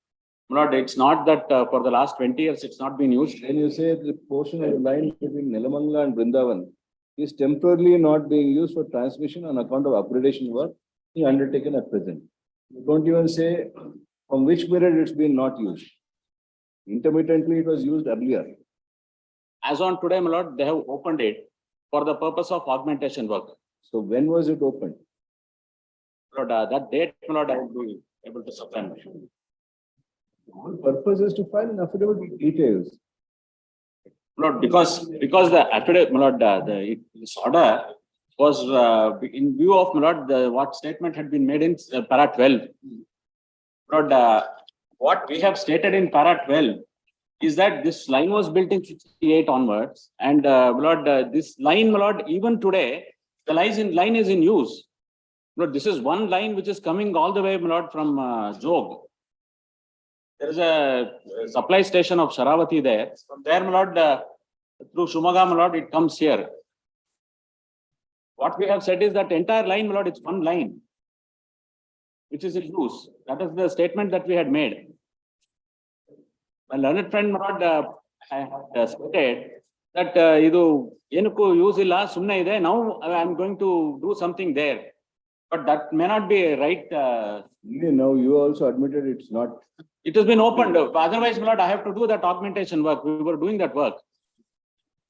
My lord, it's not that for the last 20 years it's not been used. When you say the portion of the line between Nelamangala and Vrindavan is temporarily not being used for transmission on account of upgradation work undertaken at present. You don't even say from which period it's been not used. Intermittently, it was used earlier. As on today, my lord, they have opened it for the purpose of augmentation work. So when was it opened? Lord, that date, my lord, I will be able to supply. The whole purpose is to file an affidavit with details. Lord, because the affidavit, my lord, this order was in view of, my lord, what statement had been made in para 12. Lord, what we have stated in para 12 is that this line was built in 68 onwards, and my lord, this line, my lord, even today, the line is in use. Lord, this is one line which is coming all the way, my lord, from Jog. There is a supply station of Sharavati there. From there, my lord, through Shumaga, my lord, it comes here. What we have said is that entire line, my lord, it's one line, which is in use. That is the statement that we had made. My learned friend, my lord, I had stated that idu enuku use illa sumne ide. Now I am going to do something there, but that may not be right. Now you also admitted it's not. It has been opened. Otherwise, my lord, I have to do that augmentation work. We were doing that work.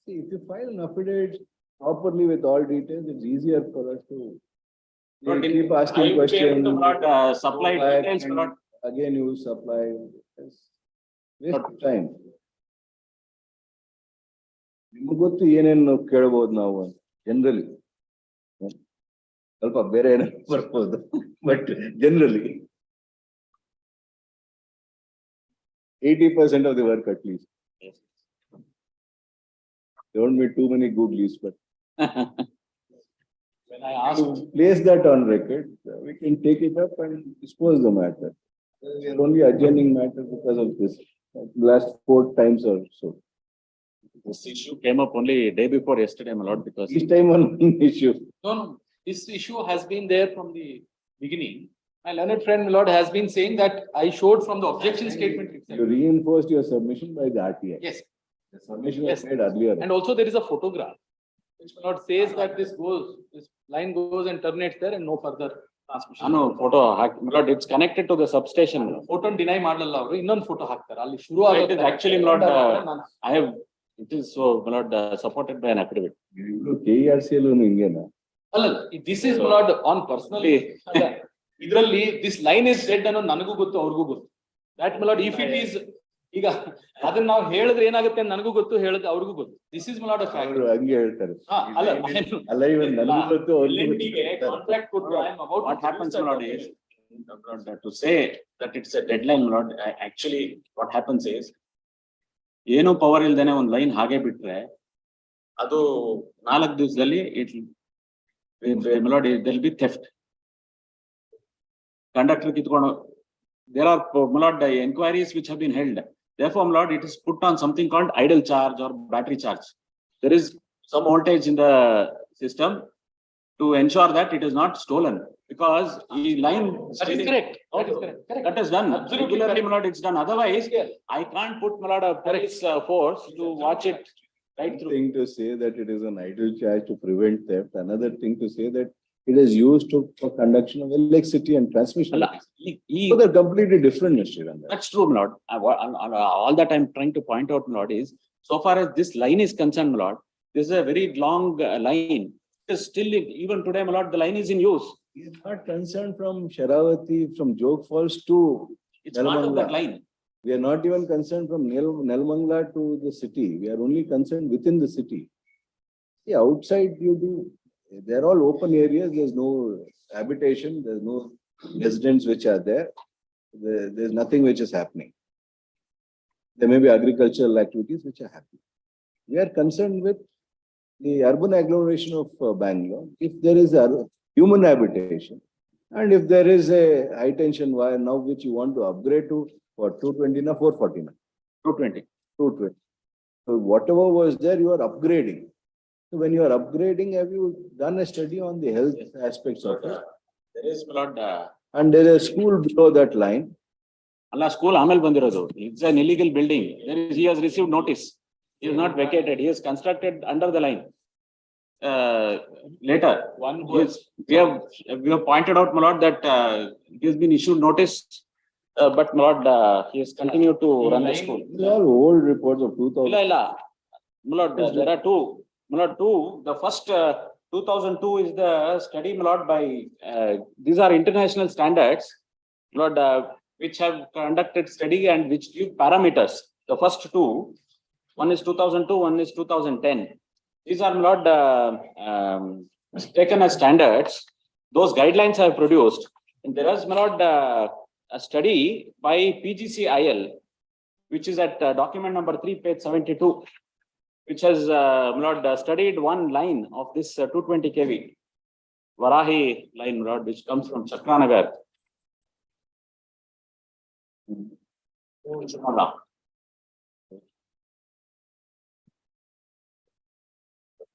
See, if you file an affidavit properly with all details, it's easier for us to keep asking questions. Supply details, my lord. Again, you supply. Waste of time. ನಿಮಗೆ ಗೊತ್ತು ಏನೇನು ಕೇಳಬಹುದು ನಾವು generally ಸ್ವಲ್ಪ ಬೇರೆ ಏನೇನು ಬರ್ಬೋದು but generally 80% of the work at least. Don't meet too many googlies, but when I ask to place that on record, we can take it up and dispose the matter. We are only adjourning matter because of this. Last 4 times or so. This issue came up only day before yesterday, my lord, because each time on issue. No, this issue has been there from the beginning. My learned friend, my lord, has been saying that I showed from the objection statement itself. You reinforced your submission by the RTI. Yes. The submission was made earlier. And also there is a photograph, which my lord says that this line goes and terminates there and no further transmission. No photo, my lord, it's connected to the substation. Photo deny ಮಾಡಲ್ಲ ಅವರು ಇನ್ನೊಂದು photo ಹಾಕ್ತಾರೆ ಅಲ್ಲಿ ಶುರು It is actually, my lord, I have, it is so, my lord, supported by an affidavit. KRCL ಹಿಂಗೇನಾ? ಅಲ್ಲ, this is my lord on personally. ಇದರಲ್ಲಿ this line is dead ಅನ್ನೋ ನನಗೂ ಗೊತ್ತು ಅವ್ರಿಗೂ ಗೊತ್ತು. That my lord, if it is ಈಗ ಅದನ್ನ ನಾವು ಹೇಳಿದ್ರೆ ಏನಾಗುತ್ತೆ ನನಗೂ ಗೊತ್ತು, ಹೇಳಿದ್ರೆ ಅವ್ರಿಗೂ ಗೊತ್ತು. This is my lord a fact. ಹಂಗೆ ಹೇಳ್ತಾರೆ. ಅಲ್ಲ ಇವನ್ ನನಗೂ ಗೊತ್ತು ಅವ್ರಿಗೂ ಕಾಂಟ್ರಾಕ್ಟ್ ಕೊಟ್ಟು I am about what happens, my lord, is to say that it's a deadline, my lord, actually what happens is ಏನು ಪವರ್ ಇಲ್ದೇನೆ ಒಂದು ಲೈನ್ ಹಾಗೆ ಬಿಟ್ರೆ ಅದು 4 ದಿವಸದಲ್ಲಿ my lord, there will be theft. Conductor ಕಿತ್ಕೊಂಡು there are, my lord, inquiries which have been held. Therefore, my lord, it is put on something called idle charge or battery charge. There is some voltage in the system to ensure that it is not stolen, because the line. That is correct. That is correct. Correct. That is done. Absolutely Regularly, correct. my lord, it's done. Otherwise, I can't put, my lord, a police force to watch it right through. Thing to say that it is an idle charge to prevent theft. Another thing to say that it is used for conduction of electricity and transmission. So they're completely different, Mr. Ranga. That's true, my lord. All that I'm trying to point out, my lord, is so far as this line is concerned, my lord, this is a very long line. It is still, even today, my lord, the line is in use. It's not concerned from Sharavati, from Jog Falls to It's part of that line. We are not even concerned from Nelmangla to the city. We are only concerned within the city. See, outside they're all open areas. There's no habitation. There's no residents which are there. There's nothing which is happening. There may be agricultural activities which are happening. We are concerned with the urban agglomeration of Bangalore. If there is a human habitation, and if there is a high tension wire now which you want to upgrade to for 220 na 440 na 220. 220. So whatever was there, you are upgrading. So when you are upgrading, have you done a study on the health aspects of it? There is, my lord. And there is a school below that line. Allah school Amel Bandirodu. It's an illegal building. He has received notice. He is not vacated. He is constructed under the line. Later, we have pointed out, my lord, that he has been issued notice, but my lord, he has continued to run the school. These are old reports of 2000. My lord, there are two. My lord, two. The first 2002 is the study, my lord, by these are international standards, my lord, which have conducted study and which give parameters. The first two, one is 2002, one is 2010. These are not taken as standards. Those guidelines I have produced. And there is not a study by PGCIL, which is at document number 3, page 72, which has studied one line of this 220 kV Varahi line, which comes from Chakranagar.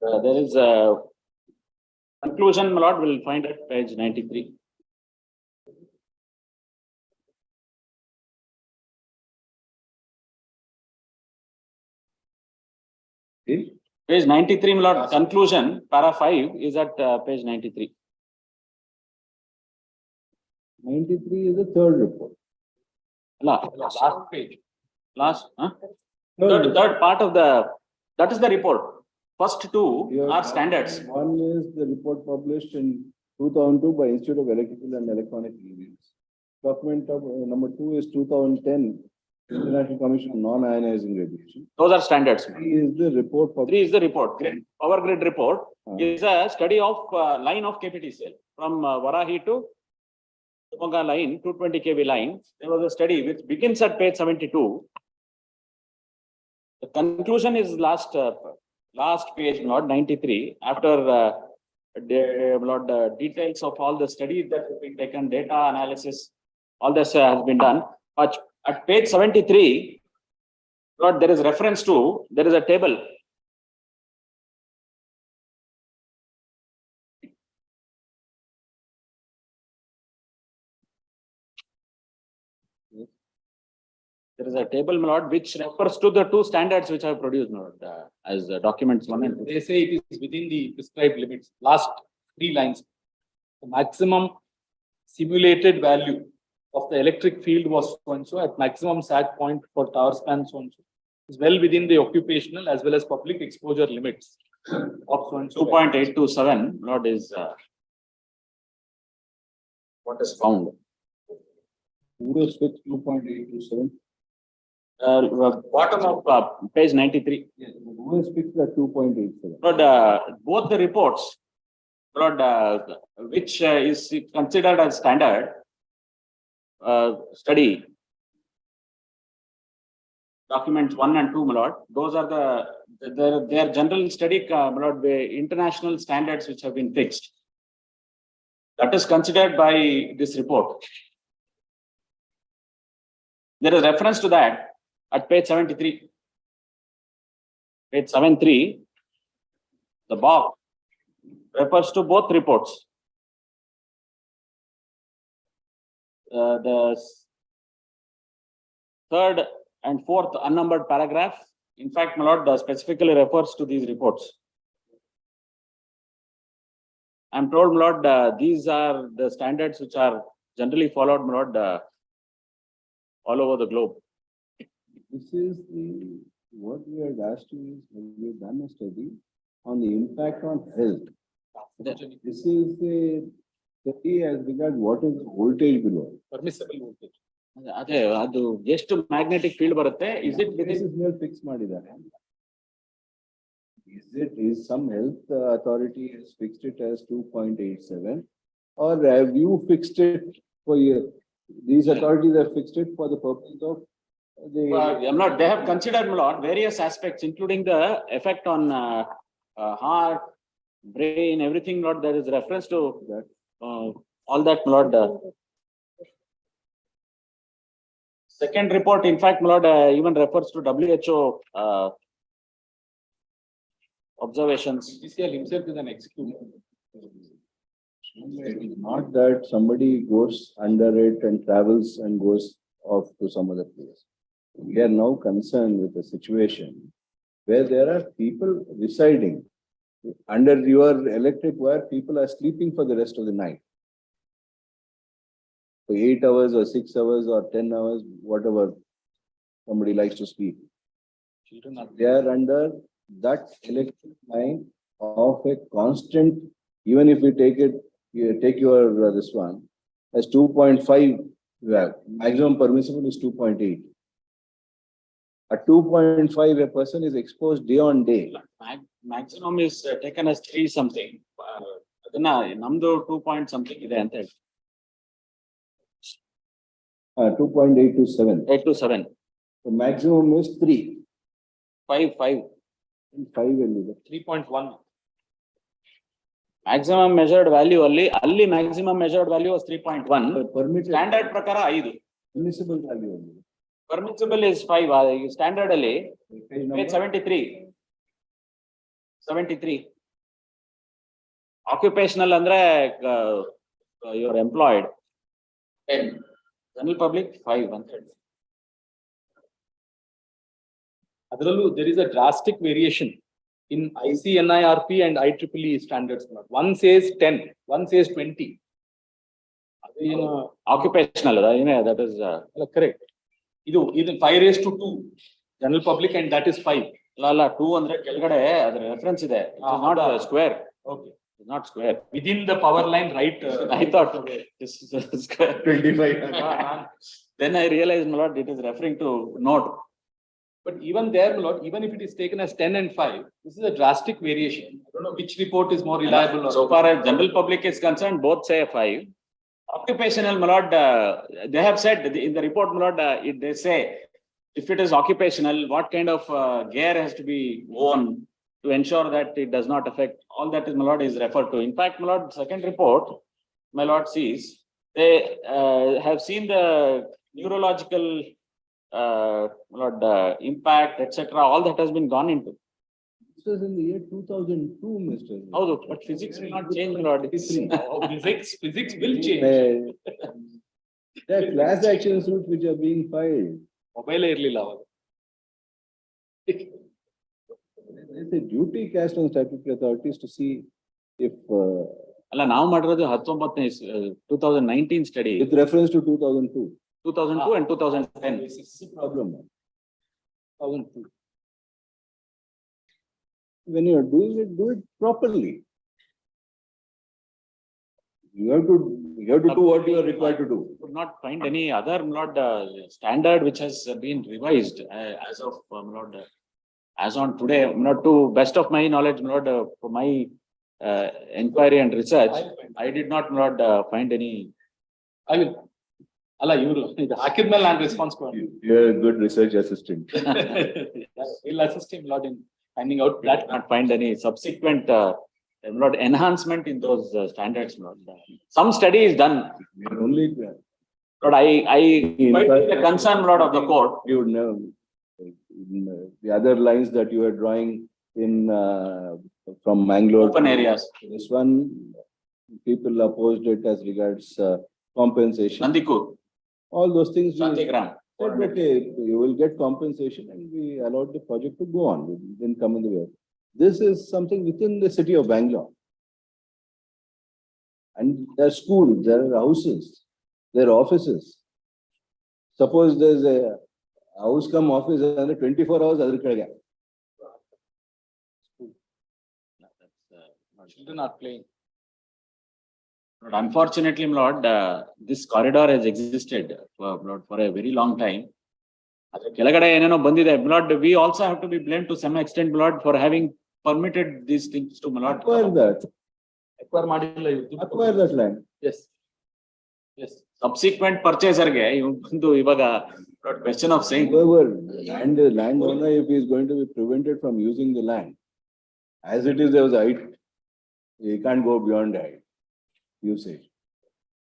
There is a conclusion, my lord, will find at page 93. Page 93, my lord, conclusion, para 5 is at page 93. 93 is the third report. Last page. Third part of that is the report. First two are standards. One is the report published in 2002 by Institute of Electrical and Electronic Engineers. Document number 2 is 2010, International Commission on Non-Ionizing Radiation. Those are standards. 3 is the report. 3 is the report. Power grid report is a study of line of KPTCL from Varahi to Tumonga line, 220 kV line. There was a study which begins at page 72. The conclusion is last page, not 93. After the details of all the studies that have been taken, data analysis, all this has been done. But at page 73, there is reference to, there is a table. There is a table, my lord, which refers to the two standards which I have produced, my lord, as documents 1 and 2. They say it is within the prescribed limits. Last 3 lines. The maximum simulated value of the electric field was so and so at maximum sat point for tower span so and so. Is well within the occupational as well as public exposure limits of so and so. 2.827, lord, is what is found. Switch 2.827. Bottom of page 93. Who has fixed that 2.87? Both the reports, which is considered as standard study, documents 1 and 2, my lord, those are their general study, my lord, the international standards which have been fixed. That is considered by this report. There is reference to that at page 73. Page 73, the box refers to both reports. The third and fourth unnumbered paragraph, in fact, my lord, specifically refers to these reports. I'm told, my lord, these are the standards which are generally followed, my lord, all over the globe. This is the, what we had asked you is, have you done a study on the impact on health? This is the study as regards what is voltage below. Permissible voltage. ಅದೇ ಅದು ಎಷ್ಟು magnetic field ಬರುತ್ತೆ, is it within fix ಮಾಡಿದ್ದಾರೆ? Is some health authority has fixed it as 2.87, or have you fixed it for your, these authorities have fixed it for the purpose of the they have considered, my lord, various aspects including the effect on heart, brain, everything, lord. There is reference to that, all that, my lord. Second report, in fact, my lord, even refers to WHO observations. PCL himself is an executive. It is not that somebody goes under it and travels and goes off to some other place. We are now concerned with a situation where there are people residing under your electric wire. People are sleeping for the rest of the night. For 8 hours or 6 hours or 10 hours, whatever somebody likes to sleep. They are under that electric line of a constant, even if you take it, you take your this one as 2.5, well, maximum permissible is 2.8. At 2.5, a person is exposed day on day. Maximum is taken as 3 something. Adana namdu 2 point something ide anta ಹೇಳಿ. 2.827. 827. The maximum is 3. 5. 3.1. Maximum measured value ಅಲ್ಲಿ maximum measured value was 3.1. Permitted. Standard prakara 5. Permissible value only. Permissible is 5. Standard ಅಲ್ಲಿ page 73. Occupational andre you are employed. 10. General public 5. 1/3. Adrallu there is a drastic variation in ICNIRP and IEEE standards. One says 10, one says 20. Occupational, that is correct. ಇದು 5:2 general public and that is 5. ಅಲ್ಲ 2 ಅಂದ್ರೆ ಕೆಳಗಡೆ ಅದರ reference ಇದೆ. Not square. Okay. It's not square. Within the power line, right? I thought this is square. 25. Then I realized, my lord, it is referring to note. But even there, my lord, even if it is taken as 10 and 5, this is a drastic variation. I don't know which report is more reliable. So far as general public is concerned, both say 5. Occupational, my lord, they have said in the report, my lord, they say if it is occupational, what kind of gear has to be worn to ensure that it does not affect. All that is, my lord, is referred to. In fact, my lord, second report, my lord sees, they have seen the neurological my lord, impact, etc. All that has been gone into. This was in the year 2002, Mr. Howdo, but physics will not change, my lord. Physics will change. There are class action suits which are being filed. Mobile irliಲ್ಲ ಅವಾಗ. There's a duty cast on statutory authorities to see if ಅಲ್ಲ ನಾವು ಮಾಡಿರೋದು 2019 study with reference to 2002 and 2010. This is the problem. 2002. When you are doing it, do it properly. You have to do what you are required to do. Could not find any other, my lord, standard which has been revised as of, my lord, as on today. My lord, to best of my knowledge, my lord, for my inquiry and research, I did not, my lord, find any. I will. ಅಲ್ಲ ಇವರು ಇದು ಹಾಕಿದ್ಮೇಲೆ ನಾನು response ಕೊಡ್ತೀನಿ. You are a good research assistant. We'll assist him, Lord, in finding out that. Not find any subsequent Lord, enhancement in those standards. Lord. Some study is done. Only But I the concern, my lord, of the court. You would know the other lines that you are drawing in from Mangalore. Open areas. This one, people opposed it as regards compensation. Nandikur. All those things. Shantigram. Okay, you will get compensation and we allowed the project to go on. It didn't come in the way. This is something within the city of Bangalore. And there are schools, there are houses, there are offices. Suppose there's a house come office under 24 hours, other kade. Children are playing. But unfortunately, my lord, this corridor has existed for a very long time. My lord, we also have to be blamed to some extent, my lord, for having permitted these things to my lord. Acquire that. Acquire that land. Yes. Yes. Subsequent purchaser question of saying. Whoever landowner, if he is going to be prevented from using the land, as it is, there was a height. He can't go beyond that usage.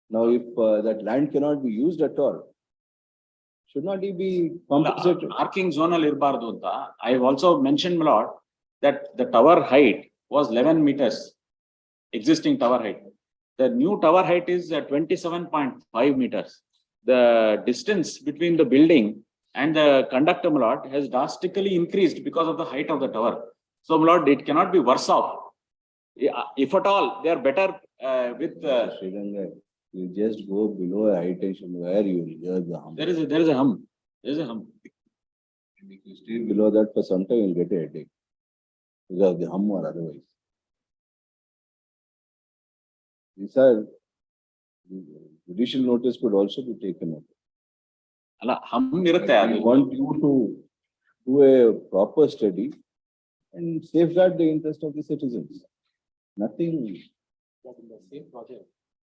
Now, if that land cannot be used at all, should not he be compensated? Arcing zonal irbardu anta. I have also mentioned, my lord, that the tower height was 11 meters, existing tower height. The new tower height is 27.5 meters. The distance between the building and the conductor, my lord, has drastically increased because of the height of the tower. So, my lord, it cannot be worse off. If at all, they are better with. You just go below a high tension where you will hear the hum. There is a hum. There is a hum. And if you stay below that for some time, you'll get a headache because of the hum or otherwise. These are judicial notice could also be taken up. We want you to do a proper study and safeguard the interest of the citizens. Nothing.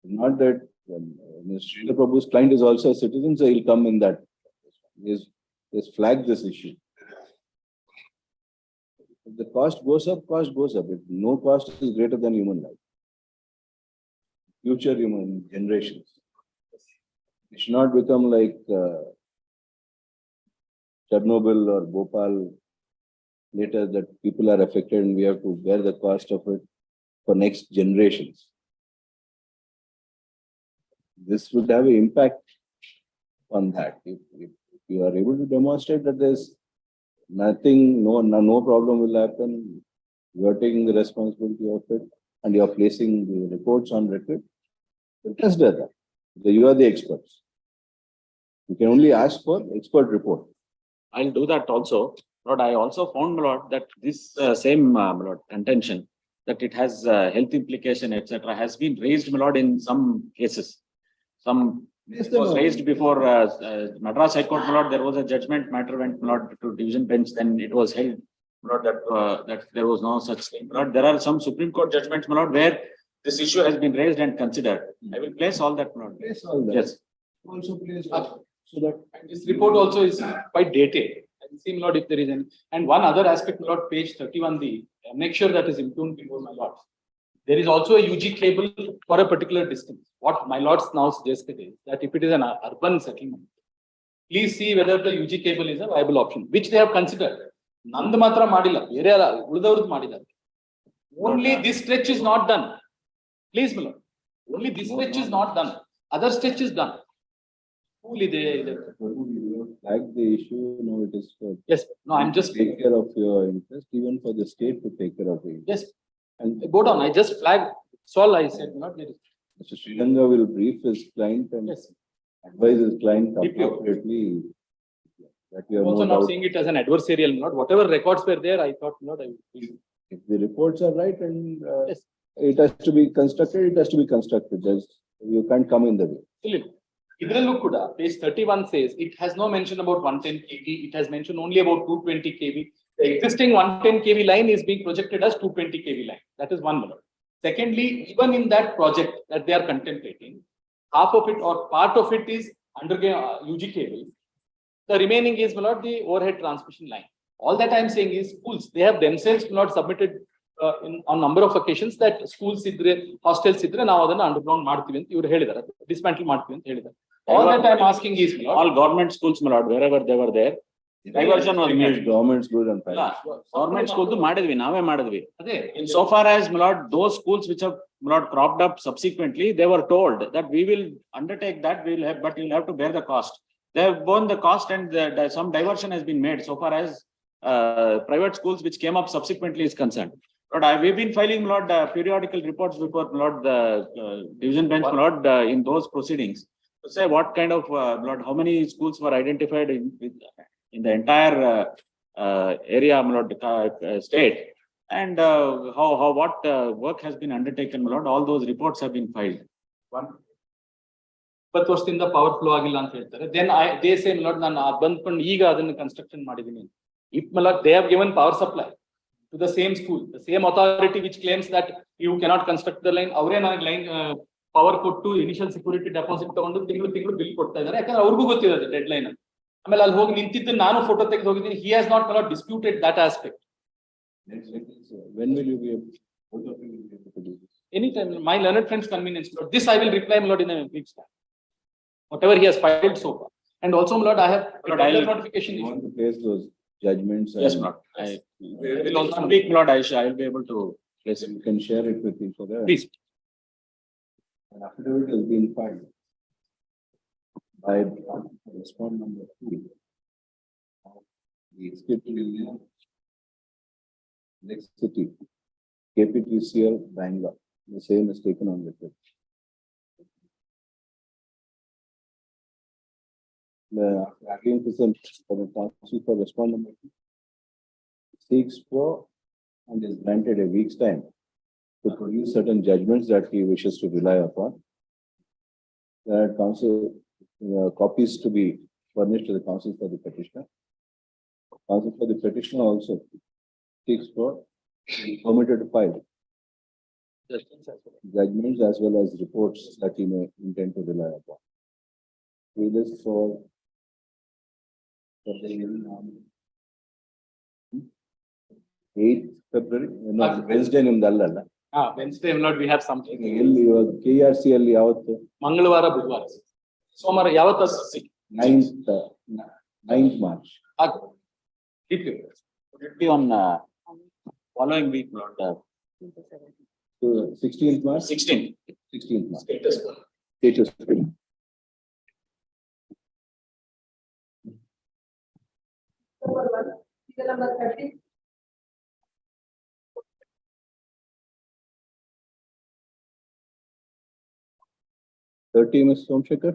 Not that Mr. Prabhu's client is also a citizen, so he'll come in that. He's flagged this issue. If the cost goes up, cost goes up. If no cost is greater than human life. Future human generations. It should not become like Chernobyl or Bhopal later that people are affected and we have to bear the cost of it for next generations. This would have an impact on that. If you are able to demonstrate that there's nothing, no problem will happen, you are taking the responsibility of it and you are placing the reports on record, consider that. You are the experts. You can only ask for expert report. I'll do that also. Lord, I also found, my lord, that this same my lord, contention that it has health implication, etc., has been raised, my lord, in some cases. Some it was raised before Madras High Court, my lord. There was a judgment, matter went, my lord, to division bench. Then it was held, my lord, that there was no such thing. My lord, there are some Supreme Court judgments, my lord, where this issue has been raised and considered. I will place all that, my lord. Place all that. Yes. Also place so that this report also is quite dated. And see, my lord, if there is any. And one other aspect, my lord, page 31, the annexure that is impugned before my lord. There is also a UG cable for a particular distance. What my lords now suggested is that if it is an urban settlement, please see whether the UG cable is a viable option, which they have considered. Nandamatra Madila, Madila. Only this stretch is not done. Please, my lord. Only this stretch is not done. Other stretch is done. Only they flag the issue, no, it is for yes. No, I'm just take care of your interest, even for the state to take care of the interest. Yes. And go down. I just flagged. That's all I said. Not very. Mr. Srivanga will brief his client and advise his client appropriately. That you I'm have also no not doubt. seeing it as an adversarial. Not whatever records were there. I thought not. If the reports are right and it has to be constructed, it has to be constructed. You can't come in the way. Look, page 31 says it has no mention about 110 kV. It has mentioned only about 220 kV. The existing 110 kV line is being projected as 220 kV line. That is one minute. Secondly, even in that project that they are contemplating, half of it or part of it is undergoing UG cable. The remaining is not the overhead transmission line. All that I am saying is schools, they have themselves not submitted on number of occasions that schools idre, hostels idre, ನಾವು ಅದನ್ನ underground ಮಾಡ್ತೀವಿ ಅಂತ ಇವರು ಹೇಳಿದ್ದಾರೆ, dismantle ಮಾಡ್ತೀವಿ ಅಂತ ಹೇಳಿದ್ದಾರೆ. All that I'm asking is, all government schools, my lord, wherever they were there, diversion was made. Government schools and private. Government schools ಮಾಡಿದ್ವಿ, ನಾವೇ ಮಾಡಿದ್ವಿ. ಅದೇ In so far as, my lord, those schools which have, my lord, cropped up subsequently, they were told that we will undertake that, we will have, but you'll have to bear the cost. They have borne the cost, and some diversion has been made so far as private schools which came up subsequently is concerned. But we've been filing, my lord, periodical reports before, my lord, the division bench, my lord, in those proceedings to say what kind of, my lord, how many schools were identified in the entire area, my lord, state, and how what work has been undertaken, my lord. All those reports have been filed. 20 ವರ್ಷದಿಂದ power flow ಆಗಿಲ್ಲ ಅಂತ ಹೇಳ್ತಾರೆ. Then they say, my lord, ನಾನು ಬಂದ್ಕೊಂಡು ಈಗ ಅದನ್ನ construction ಮಾಡಿದೀನಿ. If, my lord, they have given power supply to the same school, the same authority which claims that you cannot construct the line, ಅವರೇ ನನಗೆ line power ಕೊಟ್ಟು initial security deposit ತಗೊಂಡು ತಿಂಗಳು bill ಕೊಡ್ತಾ ಇದ್ದಾರೆ. ಯಾಕಂದ್ರೆ ಅವ್ರಿಗೂ ಗೊತ್ತಿರೋದು ಡೆಡ್ ಲೈನ್. ಆಮೇಲೆ ಅಲ್ಲಿ ಹೋಗಿ ನಿಂತಿದ್ದು ನಾನು ಫೋಟೋ ತೆಗೆದು ಹೋಗಿದ್ದೀನಿ. He has not, my lord, disputed that aspect. When will you be able to do this? Anytime, my learned friend's convenience, Lord. This I will reply, my lord, in a week's time. Whatever he has filed so far. And also, my lord, I have notification. You want to place those judgments? Yes, my lord. I will also speak, my lord. I will be able to place it. You can share it with each other. Please. An affidavit has been filed by respondent number 2. The Equitable next city, KPTCL, Bangalore. The same is taken on record. The again present for the council for respondent number 2 seeks for and is granted a week's time to produce certain judgments that he wishes to rely upon. There are council copies to be furnished to the council for the petitioner. Council for the petitioner also seeks for permitted to file judgments as well as reports that he may intend to rely upon. We list for the 8th February, no, Wednesday nimdalla. Wednesday, my lord, we have something. ಎಲ್ಲಿ ಇವಾಗ KRC ಅಲ್ಲಿ ಯಾವತ್ತು? ಮಂಗಳವಾರ ಬುಧವಾರ. ಸೋಮವಾರ ಯಾವತ್ತು? 9th March. It will be on following week, my lord. So 16th March? 16th March. Status. Number 30. Mr. Somshekar.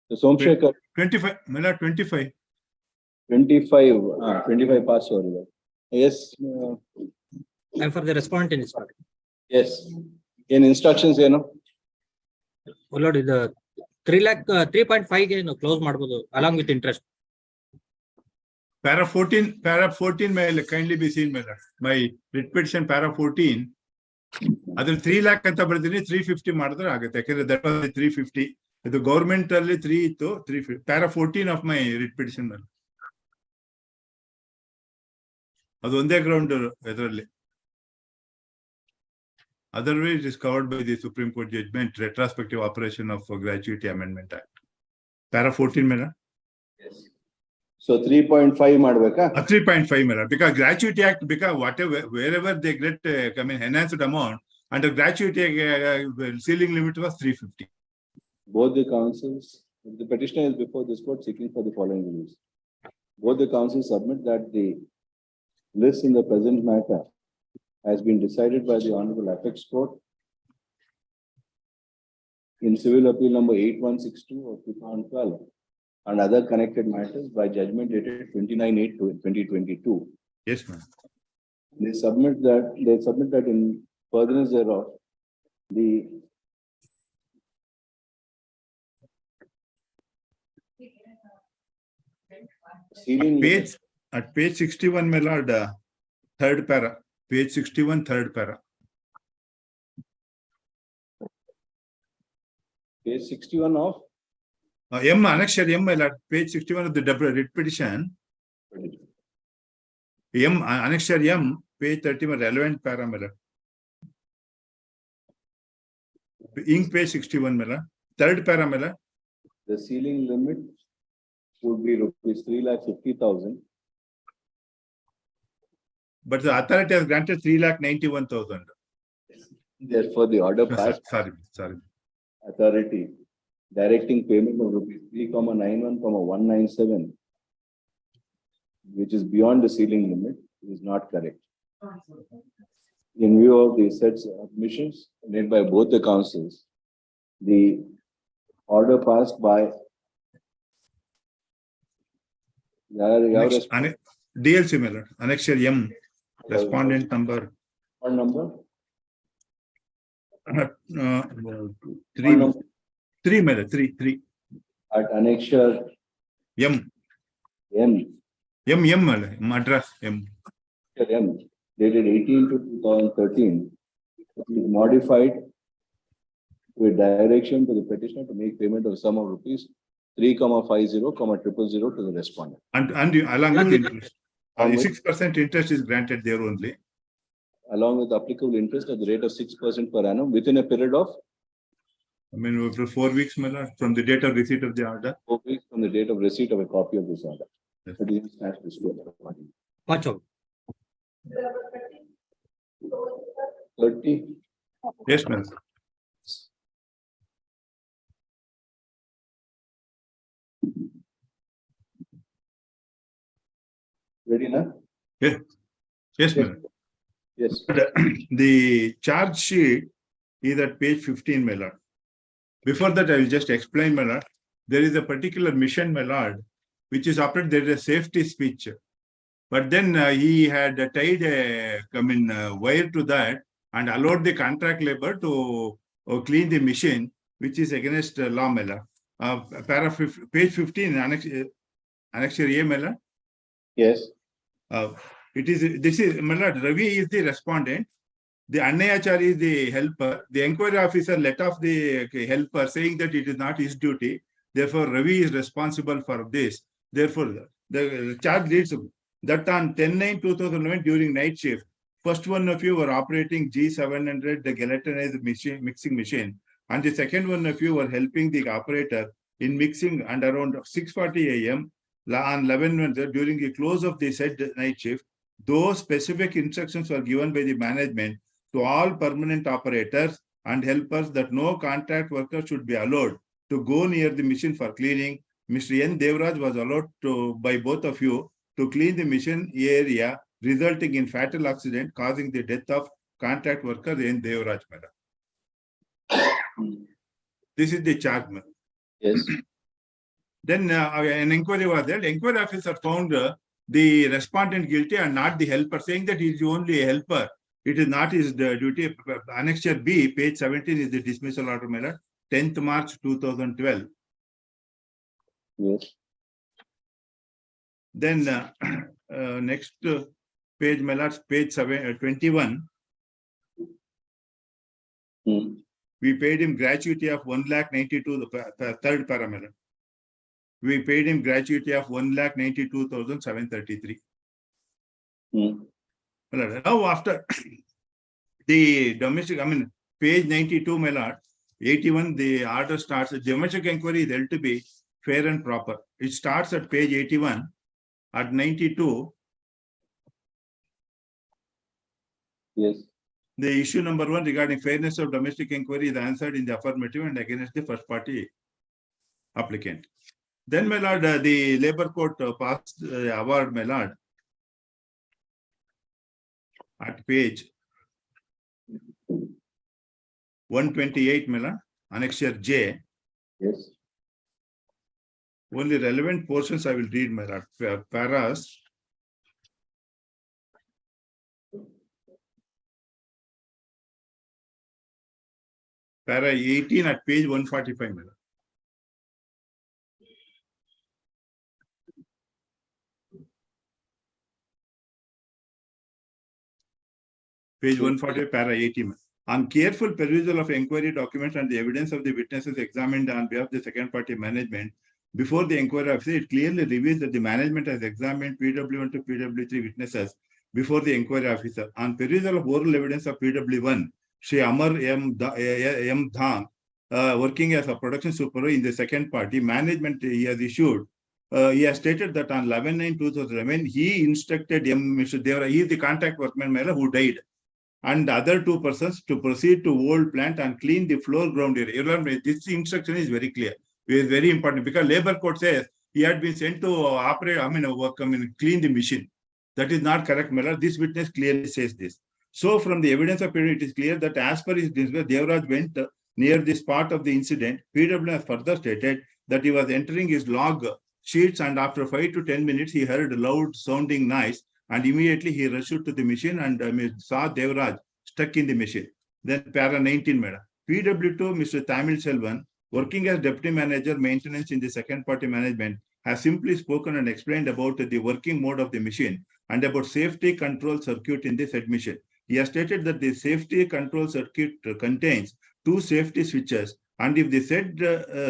So Somshekar. 25, Mela 25. 25 pass over. Yes. I'm for the respondent in this part. Yes. In instructions, you know. Oh Lord, the 3.5 ಗೆ close ಮಾಡಬಹುದು along with interest. Para 14 may kindly be seen, my lord. My writ petition para 14. ಅದ್ರ 3 lakh ಅಂತ ಬರ್ತೀನಿ, 350 ಮಾಡಿದ್ರೆ ಆಗುತ್ತೆ. ಯಾಕಂದ್ರೆ that was 350. ಇದು government ಅಲ್ಲಿ 3 ಇತ್ತು, 350. para 14 of my writ petition ಮೇಲೆ. ಅದು ಒಂದೇ ಗ್ರೌಂಡ್ ಇದರಲ್ಲಿ. Otherwise, it is covered by the Supreme Court judgment, retrospective operation of Gratuity Amendment Act. Para 14, Mela. Yes. So 3.5 madbeka? 3.5, Mela. Because Gratuity Act, because whatever, wherever they get, enhanced amount, under Gratuity ceiling limit was 350. Both the councils, the petitioner is before this court seeking for the following release. Both the councils submit that the list in the present matter has been decided by the Honorable Apex Court in civil appeal number 8162 of 2012 and other connected matters by judgment dated 29/8/2022. Yes, ma'am. They submit that in furtherance thereof, the ceiling at page 61, my lord, third para. Page 61, third para. Page 61 of? M, annexure M, my lord. Page 61 of the writ petition. M, annexure M, page 31, relevant parameter. Ink page 61, mela. Third parameter. The ceiling limit would be rupees 3,50,000. But the authority has granted 3,91,000. Therefore, the order passed. Sorry. Authority directing payment of rupees 3,91,197, which is beyond the ceiling limit, is not correct. In view of the said submissions made by both the councils, the order passed by DLC, mela. Annexure M, respondent number. What number? Three, mela. Three. At annexure M, mela. Madras M. M, dated 18/2/2013, is modified with direction to the petitioner to make payment of sum of rupees 3,50,000,000 to the respondent. And along with interest. 6% interest is granted there only. Along with applicable interest at the rate of 6% per annum within a period of? 4 weeks, mela, from the date of receipt of the order. 4 weeks from the date of receipt of a copy of this order. Yes. Watch out. 30. Yes, ma'am. Ready now? Yes, ma'am. Yes. The charge sheet is at page 15, my lord. Before that, I will just explain, my lord. There is a particular mission, my lord, which is operated. There is a safety switch. But then he had tied a wire to that and allowed the contract labor to clean the machine, which is against law, my lord. Page 15, annexure A, my lord. Yes. This is, my lord, Ravi is the respondent. The Annayachar is the helper. The inquiry officer let off the helper saying that it is not his duty. Therefore, Ravi is responsible for this. Therefore, the charge reads that on 10/9/2011 during night shift, first one of you were operating G700, the gelatinized mixing machine, and the second one of you were helping the operator in mixing, and around 6:40 a.m. on 11 during the close of the said night shift, those specific instructions were given by the management to all permanent operators and helpers that no contract worker should be allowed to go near the machine for cleaning. Mr. N. Devraj was allowed to, by both of you, to clean the machine area, resulting in fatal accident causing the death of contract worker N. Devraj, madam. This is the charge, madam. Yes. Then an inquiry was there. The inquiry officer found the respondent guilty and not the helper, saying that he is only a helper. It is not his duty. Annexure B, page 17 is the dismissal order, my lord, 10th March 2012. Yes. Then next page, my lord, page 21. We paid him gratuity of 1,92,000, the third parameter. We paid him gratuity of 1,92,733. Now, after the domestic, page 92, my lord, 81, the order starts. The domestic inquiry is held to be fair and proper. It starts at page 81. At 92, yes, the issue number 1 regarding fairness of domestic inquiry is answered in the affirmative and against the first party applicant. Then, my lord, the labor court passed the award, my lord, at page 128, my lord, annexure J. Yes. Only relevant portions I will read, my lord. Paras. Para 18 at page 145, my lord. Page 140, para 18. On careful perusal of inquiry documents and the evidence of the witnesses examined on behalf of the second party management, before the inquiry officer, it clearly reveals that the management has examined PW1 to PW3 witnesses before the inquiry officer. On perusal of oral evidence of PW1, Shri Amar M. Dham, working as a production supervisor in the second party, management he has issued. He has stated that on 11/9/2011, he instructed Mr. Devara, he is the contract workman who died, and the other two persons to proceed to old plant and clean the floor ground area. This instruction is very clear. It is very important because labor code says he had been sent to operate, clean the machine. That is not correct, my lord. This witness clearly says this. So from the evidence of it is clear that as per his dismissal, Devaraj went near this part of the incident. PW has further stated that he was entering his log sheets, and after 5 to 10 minutes, he heard a loud sounding noise, and immediately he rushed to the machine and saw Devaraj stuck in the machine. Then para 19, madam. PW2, Mr. Tamil Selvan, working as deputy manager maintenance in the second party management, has simply spoken and explained about the working mode of the machine and about safety control circuit in the said machine. He has stated that the safety control circuit contains 2 safety switches, and if the said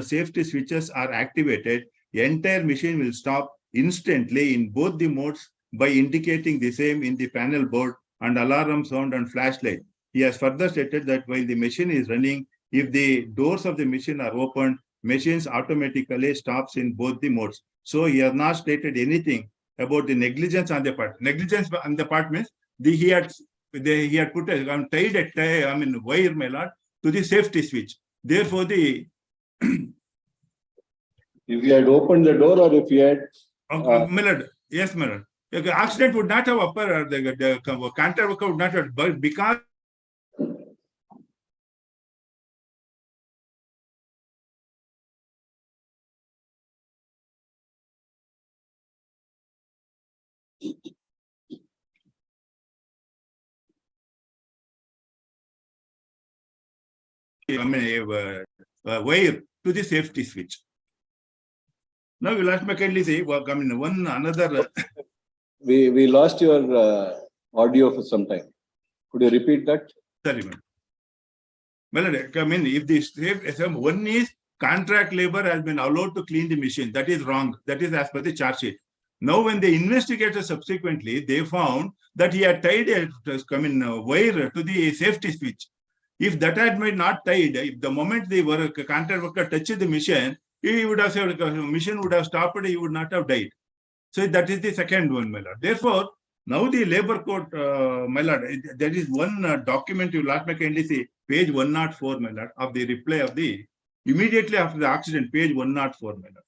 safety switches are activated, the entire machine will stop instantly in both the modes by indicating the same in the panel board and alarm sound and flashlight. He has further stated that while the machine is running, if the doors of the machine are opened, machines automatically stops in both the modes. So he has not stated anything about the negligence on the part. Negligence on the part means he had put tied a wire, my lord, to the safety switch. Therefore, the if you had opened the door or if you had my lord, yes, my lord. The accident would not have occurred, the contract worker would not have, but because wire to the safety switch. Now you last kindly say, one another. we lost your audio for some time. Could you repeat that? Sorry, ma'am. Well, if the one is contract labor has been allowed to clean the machine, that is wrong. That is as per the charge sheet. Now, when the investigator subsequently, they found that he had tied a wire to the safety switch. If that had been not tied, if the moment the contract worker touched the machine, he would have said, the machine would have stopped, he would not have died. So that is the second one, my lord. Therefore, now the labor code, my lord, there is one document you last kindly see, page 104, my lord, of the reply of the, immediately after the accident, page 104, my lord.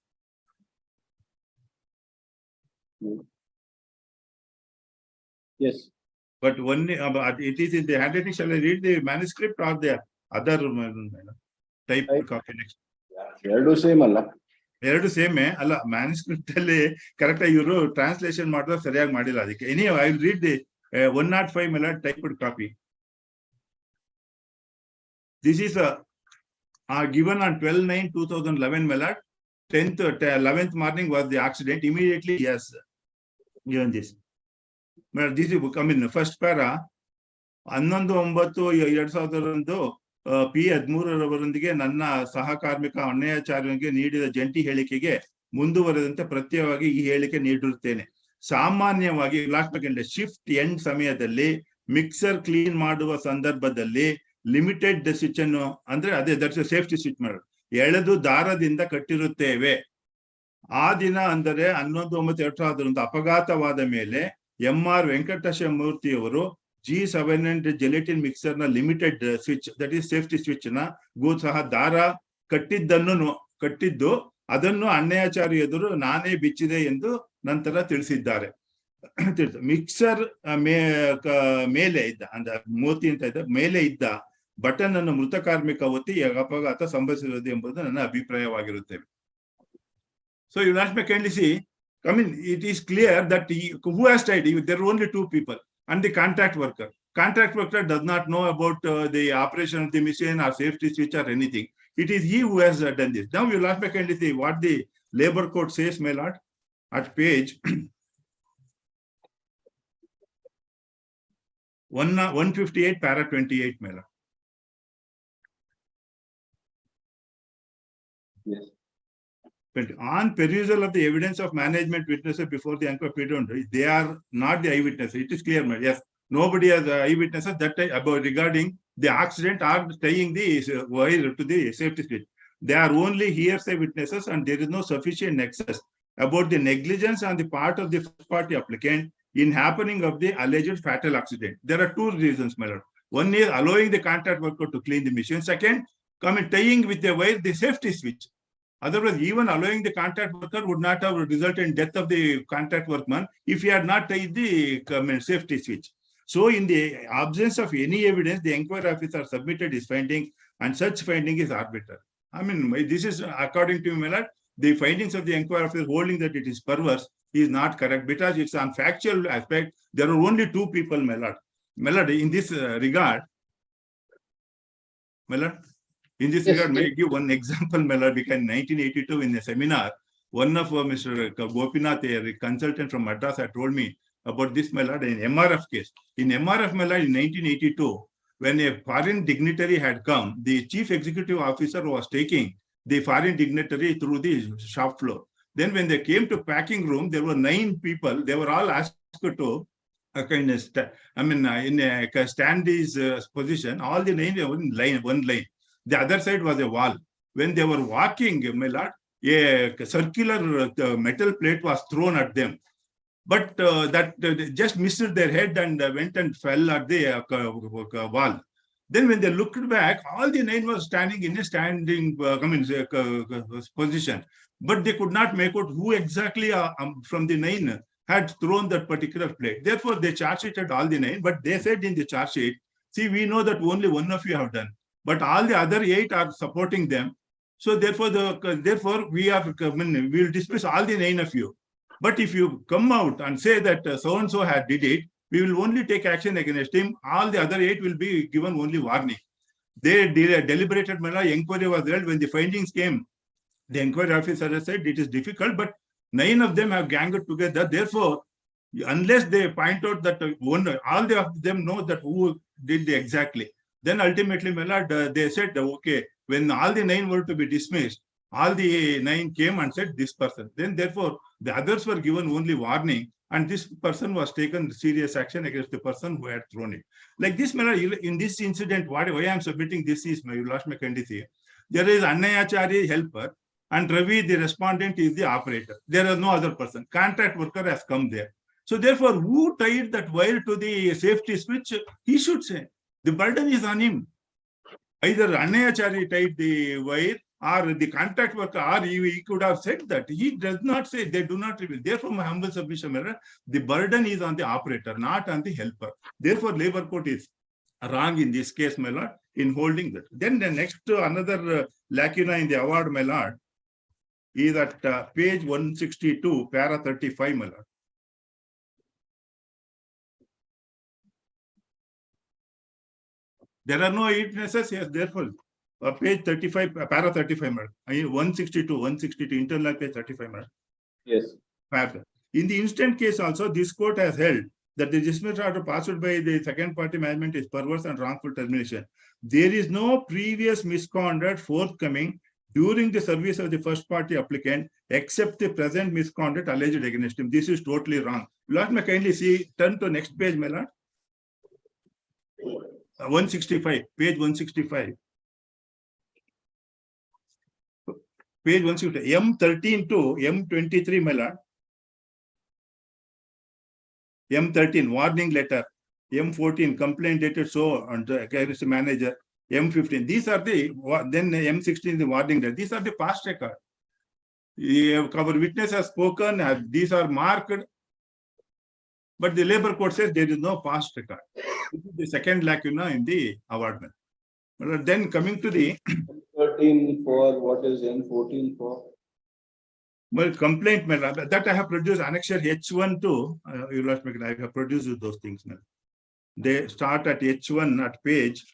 Yes. But one, it is in the handwriting. Shall I read the manuscript or the other type copy next? Eradu same alla. Eradu same alla. Manuscript alli correct iವರು translation ಮಾಡಿದ್ರೆ ಸರಿಯಾಗಿ ಮಾಡಿಲ್ಲ ಅದಕ್ಕೆ. Anyhow, I will read the 105 ml typed copy. This is given on 12/9/2011 ml. 11th morning was the accident. Immediately, yes, given this. This is first para 11/9/2000 P13 ನನ್ನ ಸಹ ಕಾರ್ಮಿಕ ಅಣ್ಣಯ್ಯಾಚಾರ್ಯನಿಗೆ ನೀಡಿದ ಜಂಟಿ ಹೇಳಿಕೆಗೆ ಮುಂದುವರೆದಂತೆ ಪ್ರತ್ಯೇಕವಾಗಿ ಈ ಹೇಳಿಕೆ ನೀಡಿರುತ್ತೇನೆ. ಸಾಮಾನ್ಯವಾಗಿ ಶಿಫ್ಟ್ ಎಂಡ್ ಸಮಯದಲ್ಲಿ ಮಿಕ್ಸರ್ ಕ್ಲೀನ್ ಮಾಡುವ ಸಂದರ್ಭದಲ್ಲಿ ಲಿಮಿಟೆಡ್ ಸ್ವಿಚ್ ಅನ್ನು ಅಂದ್ರೆ ಅದೇ ದಟ್ಸ್ ಸೇಫ್ಟಿ ಸ್ವಿಚ್ ಮಾಡೋದು ಎಳೆದು ದಾರದಿಂದ ಕಟ್ಟಿರುತ್ತೇವೆ. ಆ ದಿನ ಅಂದರೆ 11/9/2001 ಅಪಘಾತವಾದ ಮೇಲೆ MR ವೆಂಕಟೇಶ ಮೂರ್ತಿಯವರು G700 ಜೆಲೆಟಿನ್ ಮಿಕ್ಸರ್ ನ limited switch that is safety switch ನ ಸಹ ದಾರ ಕಟ್ಟಿದ್ದು ಅದನ್ನು ಅಣ್ಣಯ್ಯಾಚಾರ್ಯ ಎದುರು ನಾನೇ ಬಿಚ್ಚಿದೆ ಎಂದು ನಂತರ ತಿಳಿಸಿದ್ದಾರೆ. ಮಿಕ್ಸರ್ ಮೇಲೆ ಇದ್ದ ಅಂದ್ರೆ ಮೋತಿ ಅಂತ ಇದ್ದ ಮೇಲೆ ಇದ್ದ ಬಟನ್ ಅನ್ನು ಮೃತ ಕಾರ್ಮಿಕ ಒತ್ತಿ ಅಪಘಾತ ಸಂಭವಿಸಿರುವುದು ಎಂಬುದು ನನ್ನ ಅಭಿಪ್ರಾಯವಾಗಿರುತ್ತೇವೆ. So you ask me kindly see, it is clear that who has tied? There are only 2 people and the contract worker. Contract worker does not know about the operation of the machine or safety switch or anything. It is he who has done this. Now you ask me kindly see what the labor code says, my lord, at page 158, para 28, my lord. Yes. But on perusal of the evidence of management witnesses before the inquiry, they are not the eyewitnesses. It is clear, yes. Nobody has eyewitnesses that about regarding the accident or tying the wire to the safety switch. They are only hearsay witnesses, and there is no sufficient nexus about the negligence on the part of the first party applicant in happening of the alleged fatal accident. There are two reasons, my lord. One is allowing the contract worker to clean the machine. Second, tying with the wire the safety switch. Otherwise, even allowing the contract worker would not have resulted in death of the contract workman if he had not tied the safety switch. So, in the absence of any evidence, the inquiry officer submitted his finding, and such finding is arbitrary. I mean, this is according to me, the findings of the inquiry officer holding that it is perverse is not correct, because it's on factual aspect. There are only two people, my lord, in this regard, my lord. In this regard, may I give one example, my lord, because in 1982 in a seminar, one of Mr. Gopinath, a consultant from Madras, had told me about this, my lord, in MRF case. In MRF, my lord, in 1982, when a foreign dignitary had come, the chief executive officer was taking the foreign dignitary through the shop floor. Then when they came to packing room, there were 9 people. They were all asked to in a standees position. All the 9 were in one line. The other side was a wall. When they were walking, my lord, a circular metal plate was thrown at them. But that just missed their head and went and fell at the wall. Then when they looked back, all the 9 were standing in a standing position. But they could not make out who exactly from the 9 had thrown that particular plate. Therefore, they charge sheeted all the 9, but they said in the charge sheet, see, we know that only one of you have done, but all the other 8 are supporting them. So therefore, we will dismiss all the 9 of you. But if you come out and say that so-and-so had did it, we will only take action against him. All the other 8 will be given only warning. They deliberated, inquiry was held. When the findings came, the inquiry officer said it is difficult, but 9 of them have ganged together. Therefore, unless they point out that all of them know that who did exactly, then ultimately, they said, okay, when all the 9 were to be dismissed, all the 9 came and said this person. Then therefore, the others were given only warning, and this person was taken serious action against the person who had thrown it. Like this, in this incident, why I am submitting this is, you lost my candidacy. There is Annayachari helper, and Ravi, the respondent, is the operator. There is no other person. Contract worker has come there. So therefore, who tied that wire to the safety switch? He should say. The burden is on him. Either Annayachari tied the wire, or the contract worker, or he could have said that. He does not say, they do not reveal. Therefore, my humble submission, the burden is on the operator, not on the helper. Therefore, labor court is wrong in this case, my lord, in holding that. Then the next, another lacuna in the award, my lord, is at page 162, para 35, my lord. There are no witnesses, yes, therefore. Page 35, para 35, 162, internal page 35. Yes. In the instant case also, this court has held that the dismissal order passed by the second party management is perverse and wrongful termination. There is no previous misconduct forthcoming during the service of the first party applicant, except the present misconduct alleged against him. This is totally wrong. Lord, may kindly see, turn to next page, my lord. 165, page 165. Page 160, M13 to M23, my lord. M13, warning letter. M14, complaint dated so against the manager. M15, these are the, then M16, the warning letter. These are the past record. Our witness has spoken, these are marked, but the labor court says there is no past record. This is the second lacuna in the awardment. But then coming to the 13 for what is N14 for? Well, complaint, that I have produced annexure H1 to, you lost me, I have produced those things. They start at H1 at page.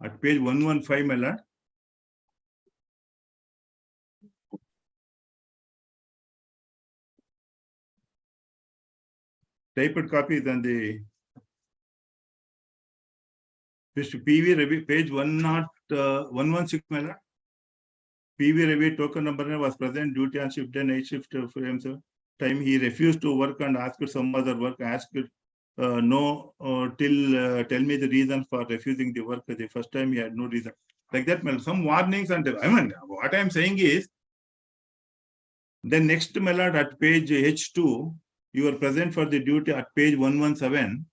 At page 115, my lord. typed copy is on the PV review, page 116, my lord. PV review token number was present, duty on shift and night shift frame time. He refused to work and asked some other work. Asked no till tell me the reason for refusing the work. The first time he had no reason. Like that, some warnings and I mean what I am saying is, then next, my lord, at page H2, you are present for the duty at page 117.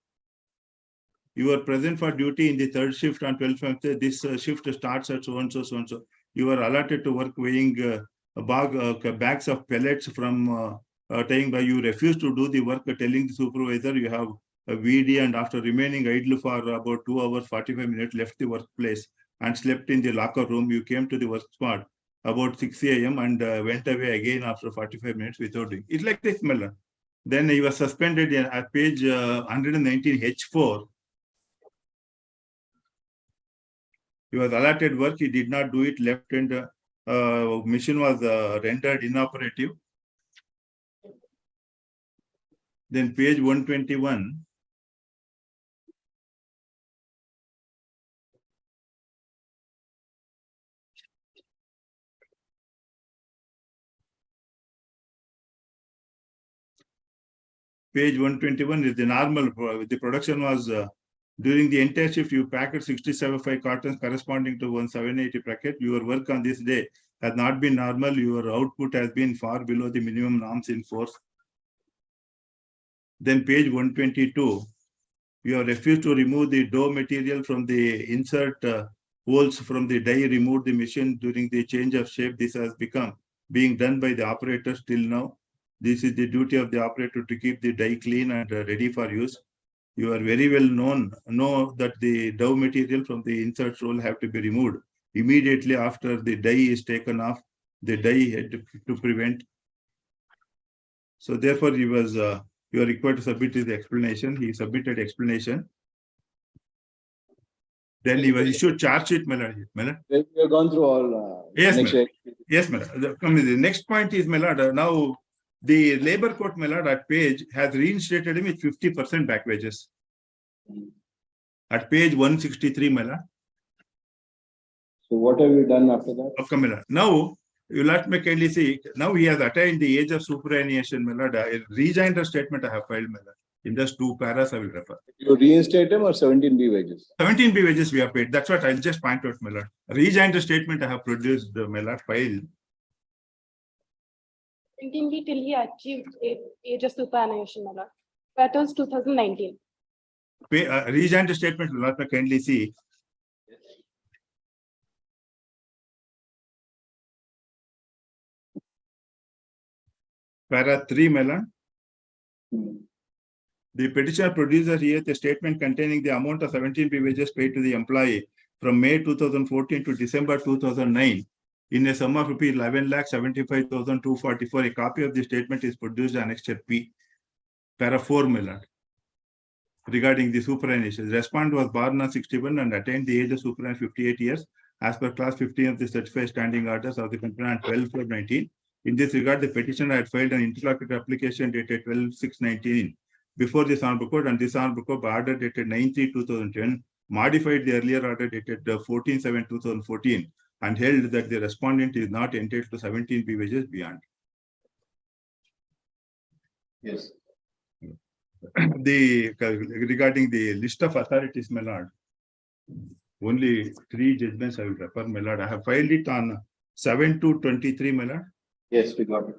You are present for duty in the third shift on 12th. This shift starts at so and so, so and so. You are allotted to work weighing bags of pellets from tying by. You refuse to do the work, telling the supervisor you have a VD, and after remaining idle for about 2 hours, 45 minutes, left the workplace and slept in the locker room. You came to the work spot about 6 a.m. and went away again after 45 minutes without doing. It's like this, Miller. Then he was suspended at page 119 H4. He was allotted work, he did not do it, left, and machine was rendered inoperative. Then page 121. Page 121 is the normal, the production was during the entire shift, you packed 67.5 cartons corresponding to 1,780 packet. Your work on this day has not been normal. Your output has been far below the minimum norms in force. Then page 122, you have refused to remove the dough material from the insert holes from the die, removed the machine during the change of shape. This has become being done by the operators till now. This is the duty of the operator to keep the die clean and ready for use. You are very well know that the dough material from the insert roll have to be removed immediately after the die is taken off the die head to prevent. So therefore, he was you are required to submit his explanation. He submitted explanation. Then he was issued charge sheet, Melody. We have gone through all. Yes, Melody. Yes, Melody. The next point is, Melody, now the labor court, Melody, at page has reinstated him with 50% back wages. At page 163, Melody. So what have you done after that? Okay, Melody. Now, you let me kindly see, now he has attained the age of superannuation, Melody. A rejoinder statement I have filed, Melody. In just 2 paras, I will refer. You reinstate him or 17B wages? 17B wages we have paid. That's what I'll just point out, Melody. Rejoinder statement I have produced, Melody, file. 17B till he achieved age of superannuation, my lord. That was 2019. Rejoinder statement will not kindly see. Para 3, Melon. The petitioner produces here a statement containing the amount of 17B wages paid to the employee from May 2014 to December 2009 in a sum of rupees 11,75,244. A copy of the statement is produced annexure P. Para 4, Melon. Regarding the superannuation. The respondent was born on 61 and attained the age of superannuation 58 years as per class 15 of the certified standing orders of the company on 12/19. In this regard, the petitioner had filed an interlocutory application dated 12/6/19 before this honorable court, and this honorable court by order dated 9/3/2010 modified the earlier order dated 14/7/2014 and held that the respondent is not entitled to 17B wages beyond. Yes. Regarding the list of authorities, my lord, only 3 judgments I will refer, my lord. I have filed it on 7/2/23, my lord. Yes, we got it.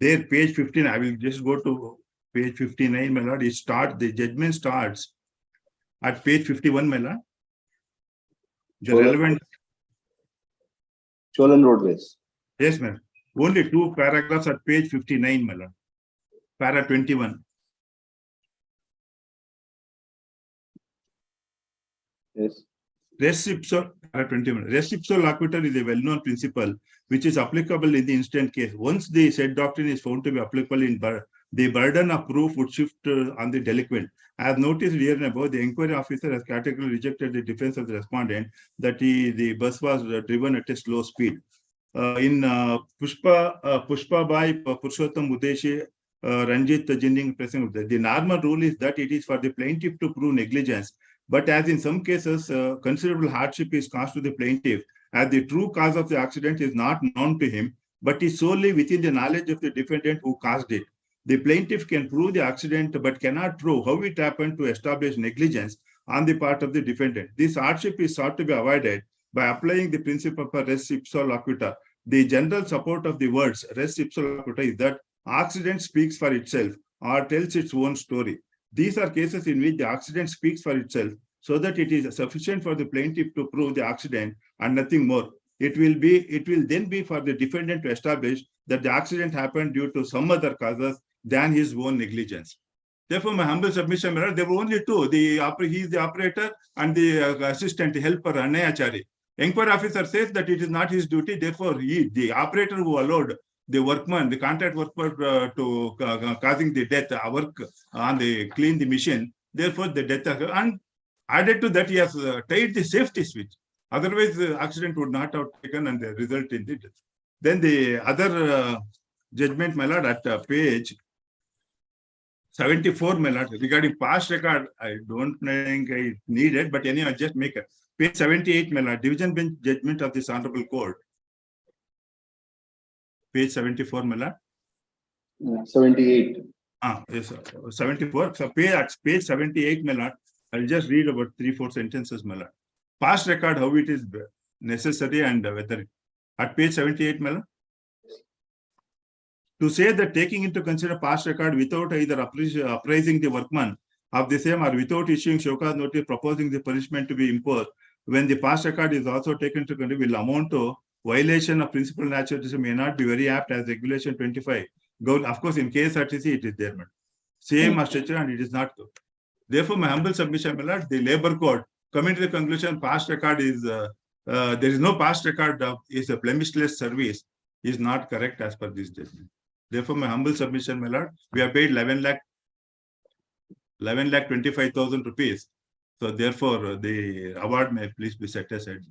There, page 15. I will just go to page 59, my lord. The judgment starts at page 51, my lord. The relevant Cholan Roadways. Yes, ma'am. Only 2 paragraphs at page 59, my lord. Para 21. Yes. Res ipso, para 21. Res ipso loquitur is a well-known principle which is applicable in the instant case. Once the said doctrine is found to be applicable in the burden of proof would shift on the delinquent. As noticed here and above, the inquiry officer has categorically rejected the defense of the respondent that the bus was driven at a slow speed. in Pushpa Bai Purushottam Udeshi Ranjit Jinding pressing, the normal rule is that it is for the plaintiff to prove negligence. But as in some cases, considerable hardship is caused to the plaintiff, as the true cause of the accident is not known to him, but is solely within the knowledge of the defendant who caused it. The plaintiff can prove the accident, but cannot prove how it happened to establish negligence on the part of the defendant. This hardship is sought to be avoided by applying the principle of res ipsa loquitur. The general support of the words res ipsa loquitur is that accident speaks for itself or tells its own story. These are cases in which the accident speaks for itself, so that it is sufficient for the plaintiff to prove the accident and nothing more. It will then be for the defendant to establish that the accident happened due to some other causes than his own negligence. Therefore, my humble submission, there were only two. He is the operator and the assistant, the helper, Anayachari. Inquiry officer says that it is not his duty. Therefore, the operator who allowed the workman, the contract worker to causing the death, work on the clean the machine. Therefore, the death and added to that, he has tied the safety switch. Otherwise, the accident would not have taken and the result in the death. Then the other judgment, my lord, at page 74, my lord, regarding past record, I don't think I need it, but anyway, just make it. Page 78, my lord, division bench judgment of this honorable court. Page 74, my lord. 78. Yes, 74. So page 78, my lord, I'll just read about 3-4 sentences, my lord. Past record, how it is necessary and whether at page 78, my lord. To say that taking into consider past record without either apprising the workman of the same or without issuing show cause notice proposing the punishment to be imposed when the past record is also taken to consider will amount to violation of principal naturalism may not be very apt as regulation 25. Of course, in case RTC, it is there, madam. Same as structure and it is not good. Therefore, my humble submission, my lord, the labor code coming to the conclusion past record is there is no past record is a blemishless service is not correct as per this judgment. Therefore, my humble submission, my lord, we have paid 11,25,000 rupees. So therefore, the award may please be set aside.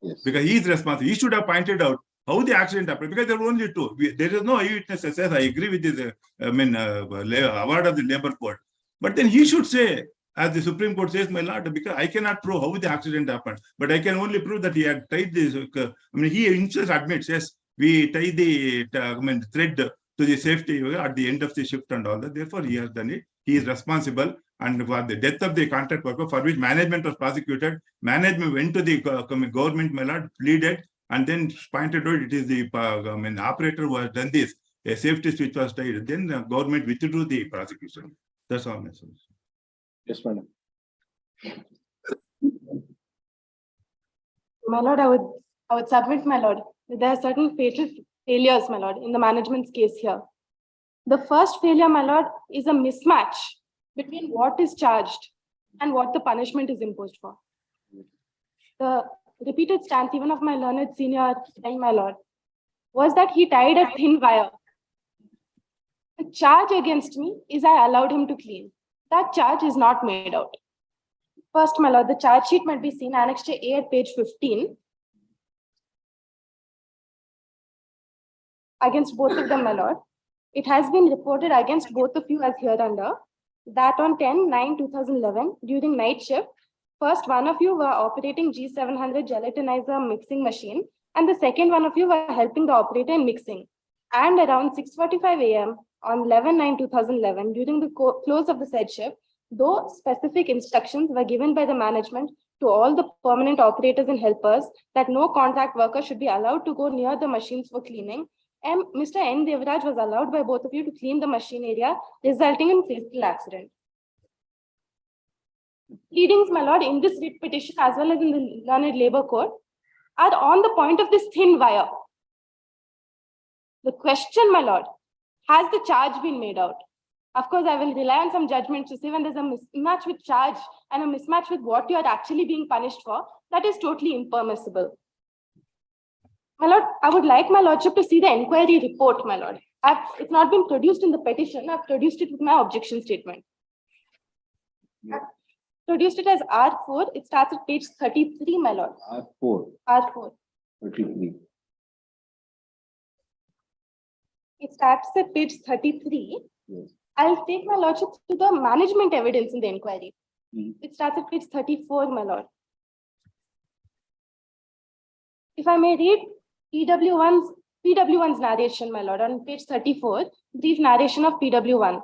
Yes. Because he is responsible. He should have pointed out how the accident happened. Because there were only two. There is no eyewitnesses. I agree with this. Award of the labor court. But then he should say, as the Supreme Court says, my lord, because I cannot prove how the accident happened, but I can only prove that he had tied this. He himself admits, yes, we tie the thread to the safety at the end of the shift and all that. Therefore, he has done it. He is responsible. And for the death of the contract worker, for which management was prosecuted, management went to the government, my lord, pleaded, and then pointed out it is the operator who has done this. A safety switch was tied. Then the government withdrew the prosecution. That's all my solution. Yes, madam. My lord, I would submit, my lord, that there are certain fatal failures, my lord, in the management's case here. The first failure, my lord, is a mismatch between what is charged and what the punishment is imposed for. The repeated stance, even of my learned senior, my lord, was that he tied a thin wire. The charge against me is I allowed him to clean. That charge is not made out. First, my lord, the charge sheet might be seen annexed to A at page 15. Against both of them, my lord. It has been reported against both of you as hereunder that on 10/9/2011, during night shift, first one of you were operating G700 gelatinizer mixing machine, and the second one of you were helping the operator in mixing. And around 6:45 a.m. on 11/9/2011, during the close of the said shift, though specific instructions were given by the management to all the permanent operators and helpers that no contract worker should be allowed to go near the machines for cleaning, Mr. N. Devraj was allowed by both of you to clean the machine area, resulting in fatal accident. Pleadings, my lord, in this writ petition as well as in the learned labor court are on the point of this thin wire. The question, my lord, has the charge been made out? Of course, I will rely on some judgments to say when there's a mismatch with charge and a mismatch with what you are actually being punished for, that is totally impermissible. My lord, I would like my lordship to see the inquiry report, my lord. It's not been produced in the petition. I've produced it with my objection statement. I've produced it as R4. It starts at page 33, my lord. R4. R4. 33. It starts at page 33. I'll take my lordship to the management evidence in the inquiry. It starts at page 34, my lord. If I may read PW1's narration, my lord, on page 34, brief narration of PW1.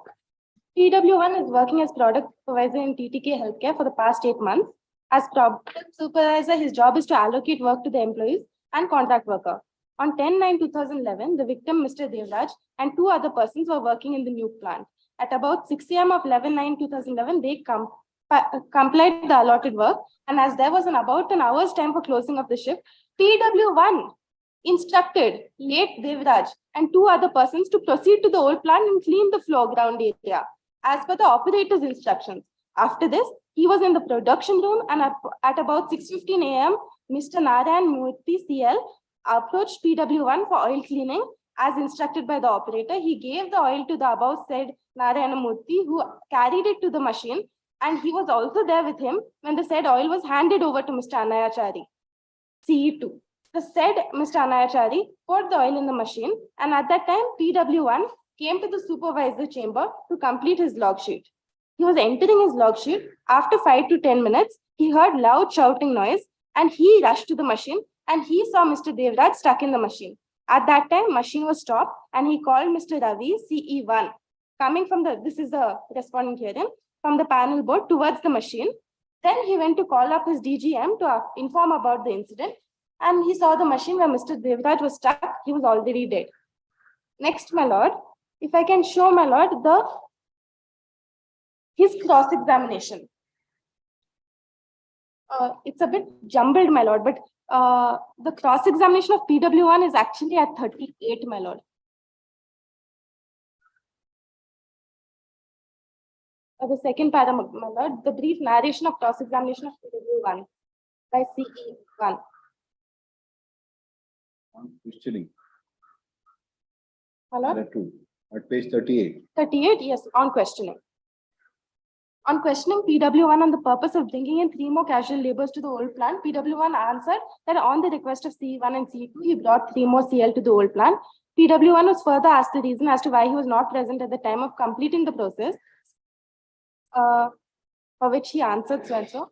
PW1 is working as product supervisor in TTK Healthcare for the past 8 months. As product supervisor, his job is to allocate work to the employees and contract worker. On 10/9/2011, the victim, Mr. Devraj, and 2 other persons were working in the new plant. At about 6 a.m. of 11/9/2011, they complied with the allotted work, and as there was about an hour's time for closing of the shift, PW1 instructed late Devraj and 2 other persons to proceed to the old plant and clean the floor ground area, as per the operator's instructions. After this, he was in the production room, and at about 6:15 a.m., Mr. Narayan Murthy CL approached PW1 for oil cleaning as instructed by the operator. He gave the oil to the above said Narayan Murthy, who carried it to the machine, and he was also there with him when the said oil was handed over to Mr. Anayachari, CE2. The said Mr. Anayachari poured the oil in the machine, and at that time, PW1 came to the supervisor chamber to complete his log sheet. He was entering his log sheet. After 5 to 10 minutes, he heard loud shouting noise, and he rushed to the machine, and he saw Mr. Devraj stuck in the machine. At that time, machine was stopped, and he called Mr. Ravi, CE1, coming from this is the respondent herein, from the panel board towards the machine. Then he went to call up his DGM to inform about the incident, and he saw the machine where Mr. Devraj was stuck. He was already dead. Next, my lord, if I can show, my lord, his cross-examination. It's a bit jumbled, my lord, but the cross-examination of PW1 is actually at 38, my lord. The second paragraph, my lord, the brief narration of cross-examination of PW1 by CE1. Questioning. My lord? There are 2 at page 38. 38, yes, on questioning. On questioning PW1 on the purpose of bringing in 3 more casual laborers to the old plant, PW1 answered that on the request of CE1 and CE2, he brought 3 more CL to the old plant. PW1 was further asked the reason as to why he was not present at the time of completing the process, for which he answered so and so.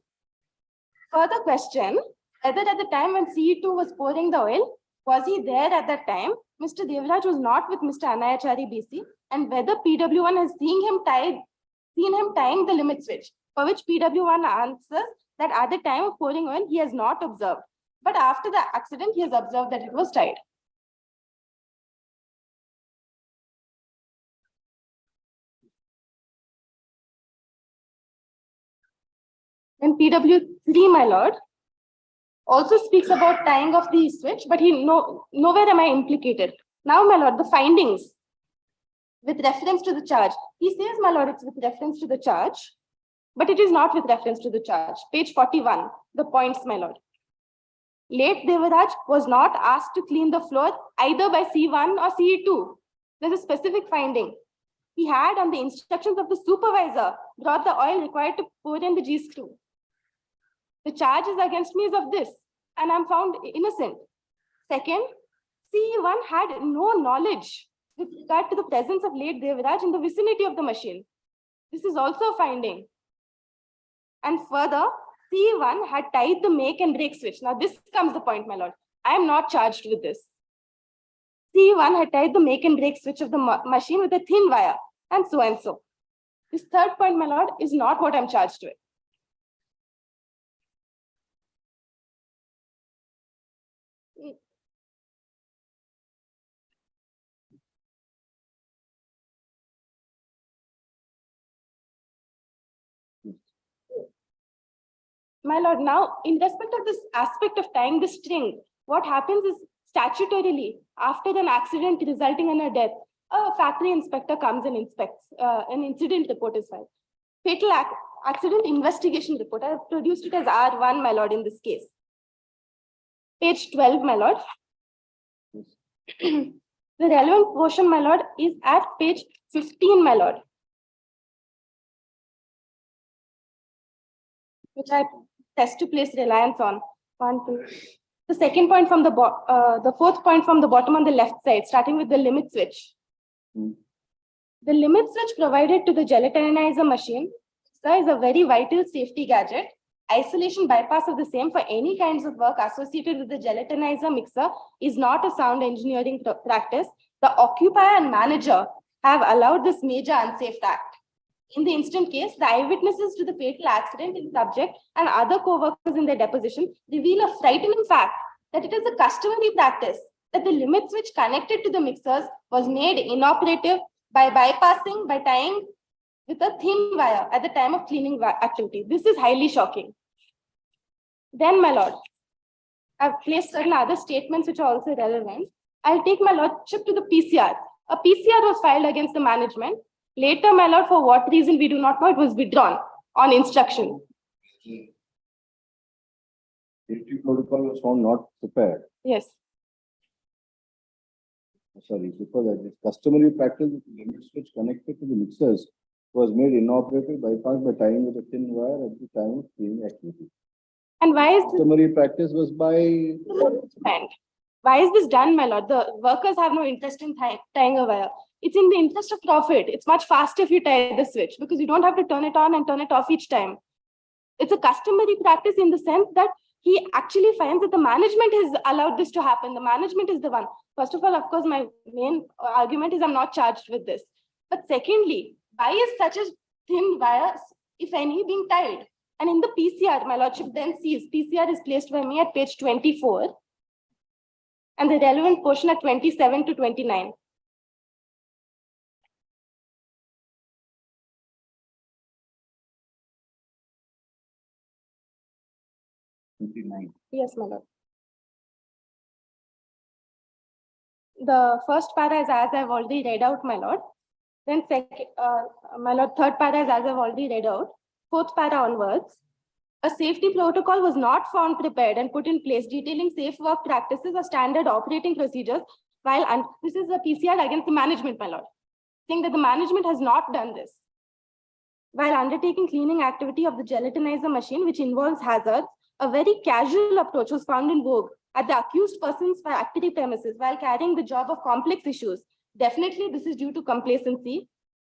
Further question, whether at the time when CE2 was pouring the oil, was he there at that time? Mr. Devraj was not with Mr. Anayachari BC, and whether PW1 has seen him tying the limit switch, for which PW1 answers that at the time of pouring oil, he has not observed. But after the accident, he has observed that it was tied. Then PW3, my lord, also speaks about tying of the switch, but nowhere am I implicated. Now, my lord, the findings with reference to the charge. He says, my lord, it's with reference to the charge, but it is not with reference to the charge. Page 41, the points, my lord. Late Devraj was not asked to clean the floor either by C1 or CE2. There's a specific finding. He had, on the instructions of the supervisor, brought the oil required to pour in the G-screw. The charges against me is of this, and I'm found innocent. Second, CE1 had no knowledge with regard to the presence of late Devraj in the vicinity of the machine. This is also a finding. And further, CE1 had tied the make and break switch. Now this comes the point, my lord. I am not charged with this. CE1 had tied the make and break switch of the machine with a thin wire, and so and so. This third point, my lord, is not what I'm charged with. My lord, now, in respect of this aspect of tying the string, what happens is statutorily, after an accident resulting in a death, a factory inspector comes and inspects. An incident report is filed. Fatal accident investigation report. I have produced it as R1, my lord, in this case. Page 12, my lord. The relevant portion, my lord, is at page 15, my lord, which I test to place reliance on. 1, 2. The second point from the fourth point from the bottom on the left side, starting with the limit switch. The limit switch provided to the gelatinizer machine is a very vital safety gadget. Isolation bypass of the same for any kinds of work associated with the gelatinizer mixer is not a sound engineering practice. The occupier and manager have allowed this major unsafe act. In the instant case, the eyewitnesses to the fatal accident in subject and other co-workers in their deposition reveal a frightening fact that it is a customary practice that the limit switch connected to the mixers was made inoperative by tying with a thin wire at the time of cleaning activity. This is highly shocking. Then, my lord, I've placed certain other statements which are also relevant. I'll take my lordship to the PCR. A PCR was filed against the management. Later, my lord, for what reason we do not know, it was withdrawn on instruction. Safety protocol was found not prepared. Yes. Sorry, because that is customary practice, the limit switch connected to the mixers was made inoperative bypass by tying with a thin wire at the time of cleaning activity. And why is customary practice was by and why is this done, my lord? The workers have no interest in tying a wire. It's in the interest of profit. It's much faster if you tie the switch because you don't have to turn it on and turn it off each time. It's a customary practice in the sense that he actually finds that the management has allowed this to happen. The management is the one. First of all, of course, my main argument is I'm not charged with this. But secondly, why is such a thin wire, if any, being tied? And in the PCR, my lordship then sees, PCR is placed by me at page 24 and the relevant portion at 27 to 29. Yes, my lord. The first para is as I've already read out, my lord. Then second, my lord, third para is as I've already read out. Fourth para onwards. A safety protocol was not found prepared and put in place detailing safe work practices or standard operating procedures while, this is a PCR against the management, my lord, saying that the management has not done this. While undertaking cleaning activity of the gelatinizer machine, which involves hazards, a very casual approach was found in vogue at the accused person's factory premises while carrying the job of complex issues. Definitely, this is due to complacency,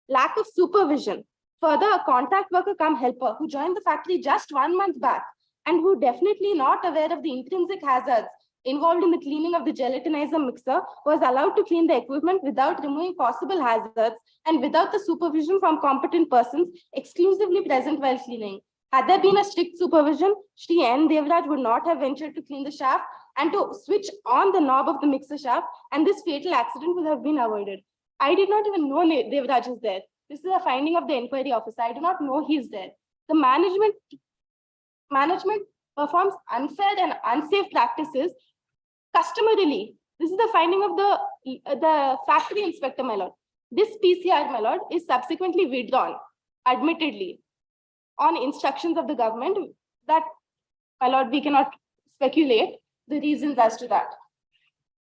lack of supervision. Further, a contract worker cum helper who joined the factory just 1 month back and who definitely not aware of the intrinsic hazards involved in the cleaning of the gelatinizer mixer was allowed to clean the equipment without removing possible hazards and without the supervision from competent persons exclusively present while cleaning. Had there been a strict supervision, Shri N. Devraj would not have ventured to clean the shaft and to switch on the knob of the mixer shaft, and this fatal accident would have been avoided. I did not even know Devraj is there. This is a finding of the inquiry officer. I do not know he is there. The management performs unfair and unsafe practices customarily. This is the finding of the factory inspector, my lord. This PCR, my lord, is subsequently withdrawn, admittedly, on instructions of the government that, my lord, we cannot speculate the reasons as to that.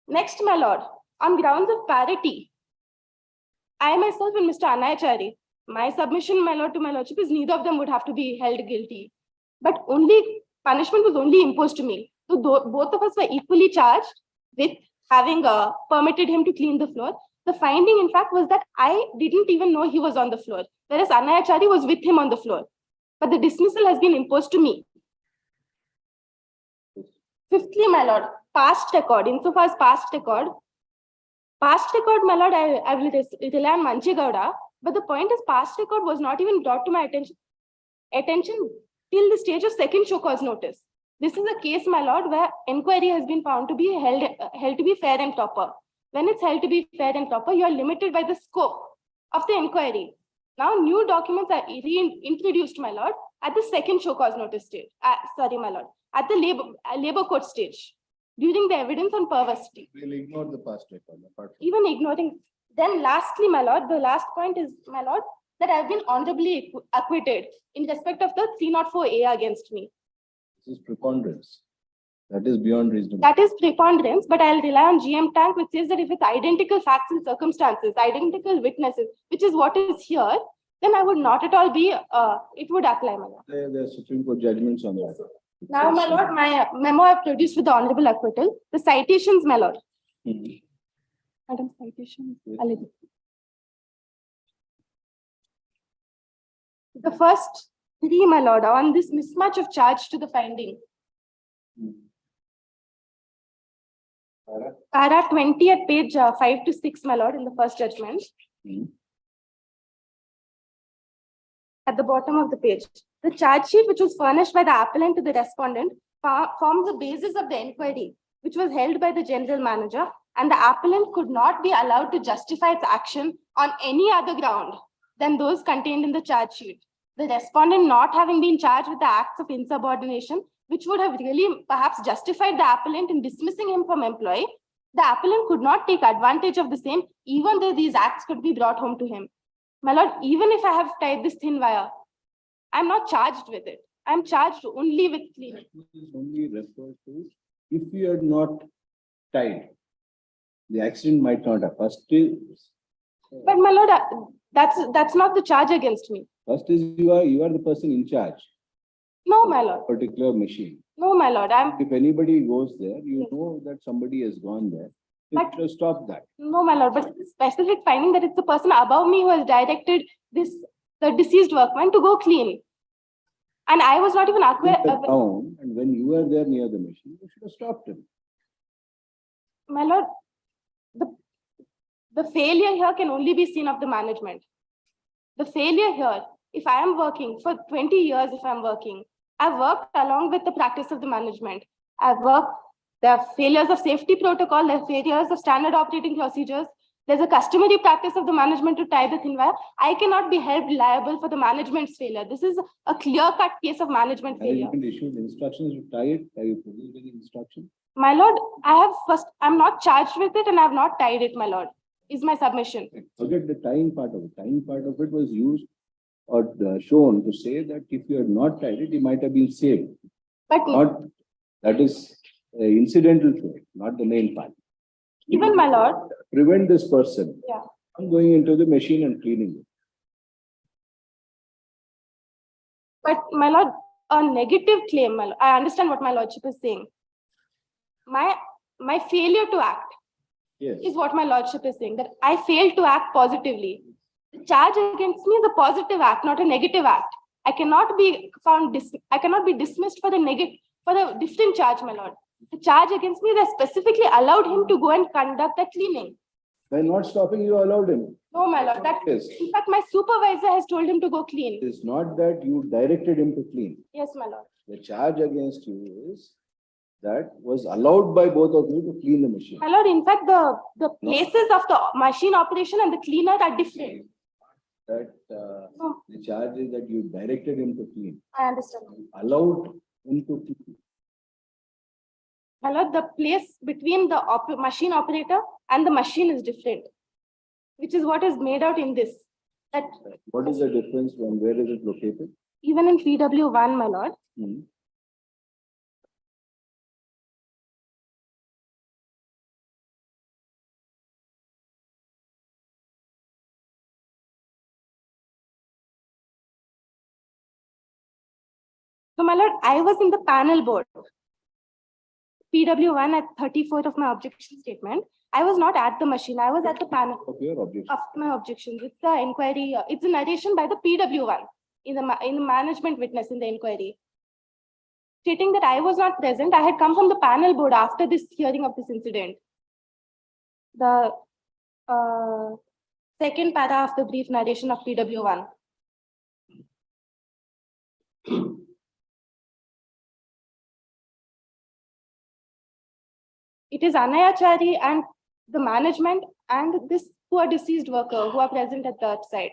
Next, my lord, on grounds of parity, I myself and Mr. Anayachari, my submission, my lord, to my lordship is neither of them would have to be held guilty. But punishment was only imposed to me. So both of us were equally charged with having permitted him to clean the floor. The finding, in fact, was that I didn't even know he was on the floor, whereas Anayachari was with him on the floor. But the dismissal has been imposed to me. Fifthly, my lord, past record. Insofar as past record, my lord, I will rely on Manchegowda. But the point is, past record was not even brought to my attention till the stage of second show cause notice. This is a case, my lord, where inquiry has been found to be held to be fair and proper. When it's held to be fair and proper, you are limited by the scope of the inquiry. Now, new documents are reintroduced, my lord, at the second show cause notice stage. Sorry, my lord, at the labor court stage, during the evidence on perversity. We'll ignore the past record. Even ignoring. Then lastly, my lord, the last point is, my lord, that I've been honorably acquitted in respect of the 304A against me. This is preponderance. That is beyond reasonable. That is preponderance, but I'll rely on GM Tank, which says that if it's identical facts and circumstances, identical witnesses, which is what is here, then I would not at all be, it would apply, my lord. There are Supreme Court judgments on that. Now, my lord, my memo I've produced with the honorable acquittal. The citations, my lord. Madam, citations. The first three, my lord, on this mismatch of charge to the finding. Para 20 at page 5 to 6, my lord, in the first judgment. At the bottom of the page. The charge sheet which was furnished by the appellant to the respondent forms the basis of the inquiry, which was held by the general manager, and the appellant could not be allowed to justify its action on any other ground than those contained in the charge sheet. The respondent not having been charged with the acts of insubordination, which would have really perhaps justified the appellant in dismissing him from employ, the appellant could not take advantage of the same, even though these acts could be brought home to him. My lord, even if I have tied this thin wire, I'm not charged with it. I'm charged only with cleaning. This only refers to if you are not tied, the accident might not have. First is, But my lord, that's not the charge against me. first is you are the person in charge. No, my lord. Particular machine. No, my lord. If anybody goes there, you know that somebody has gone there. You But- should stop that. No, my lord, but it's a specific finding that it's the person above me who has directed the deceased workman to go clean. And I was not even aware Take the of down, and when you were there near the machine, you should have stopped him. my lord, the failure here can only be seen of the management. The failure here, if I am working for 20 years, if I'm working, I've worked along with the practice of the management. There are failures of safety protocol, there are failures of standard operating procedures. There's a customary practice of the management to tie the thin wire. I cannot be held liable for the management's failure. This is a clear-cut case of management failure. Management issued instructions to tie it. Have you produced any instruction? My lord, I'm not charged with it and I have not tied it, my lord, is my submission. Forget the tying part of it. Tying part of it was used or shown to say that if you had not tied it, it might have been saved. But That is incidental to it, not the main part. even my lord, Prevent this person from going into the machine and cleaning it. but my lord, a negative claim, my lord, I understand what my lordship is saying. My failure to act Yes. is what my lordship is saying, that I failed to act positively. The charge against me is a positive act, not a negative act. I cannot be dismissed for the different charge, my lord. The charge against me, they specifically allowed him to go and conduct the cleaning. By not stopping, you allowed him. No, my lord, Yes. in fact, my supervisor has told him to go clean. It is not that you directed him to clean. Yes, my lord. The charge against you is that was allowed by both of you to clean the machine. My lord, in fact, the places of the machine operation and the cleaner are different. That the charge is that you directed him to clean. I understand. Allowed him to clean. My lord, the place between the machine operator and the machine is different, which is what is made out in this. That What is the difference from where is it located? even in PW1, my lord, so my lord, I was in the panel board. PW1 at 34th of my objection statement. I was not at the machine. I was at the panel Of your objection. of my objections. It's the inquiry. It's a narration by the PW1 in the management witness in the inquiry, stating that I was not present. I had come from the panel board after this hearing of this incident. The second para of the brief narration of PW1. It is Anayachari and the management and this poor deceased worker who are present at that site.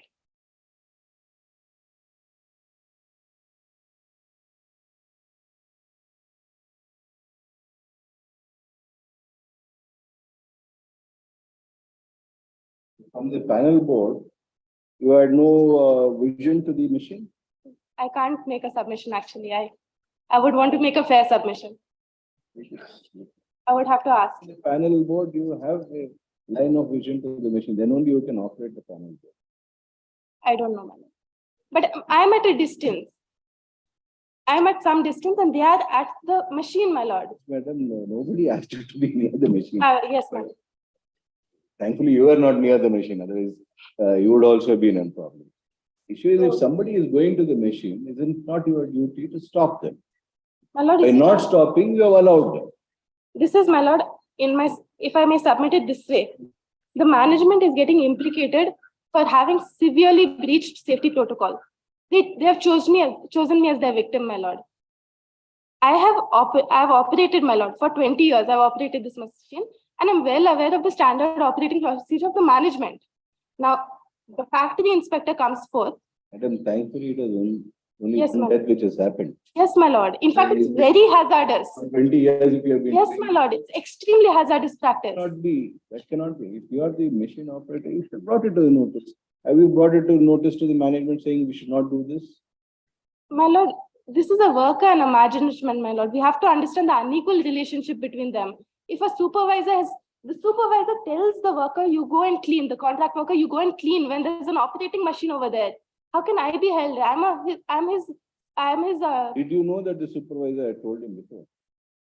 From the panel board, you had no vision to the machine? I can't make a submission actually. I would want to make a fair submission. I would have to ask. The panel board, you have a line of vision to the machine, then only you can operate the panel board. I don't know, madam. But I'm at a distance. I'm at some distance and they are at the machine, my lord. Madam, nobody asked you to be near the machine. Yes, madam. Thankfully, you are not near the machine, otherwise you would also have been in problem. Issue is if somebody is going to the machine, isn't not your duty to stop them. My lord, By not stopping, you have allowed them. this is, my lord, if I may submit it this way, the management is getting implicated for having severely breached safety protocol. They have chosen me as their victim, my lord. I have operated, my lord, for 20 years. I've operated this machine, and I'm well aware of the standard operating procedure of the management. Now, the factory inspector comes forth. Madam, thankfully, it was only Yes, my that which has happened. Yes, my lord. In fact, it's very hazardous. 20 years if you have been. Yes, my lord. It's extremely hazardous practice. That cannot be. If you are the machine operator, you should have brought it to the notice. Have you brought it to notice to the management saying we should not do this? My lord, this is a worker and a management, my lord. We have to understand the unequal relationship between them. If the supervisor tells the worker, you go and clean, the contract worker, you go and clean when there's an operating machine over there. How can I be held? I'm his. Did you know that the supervisor had told him before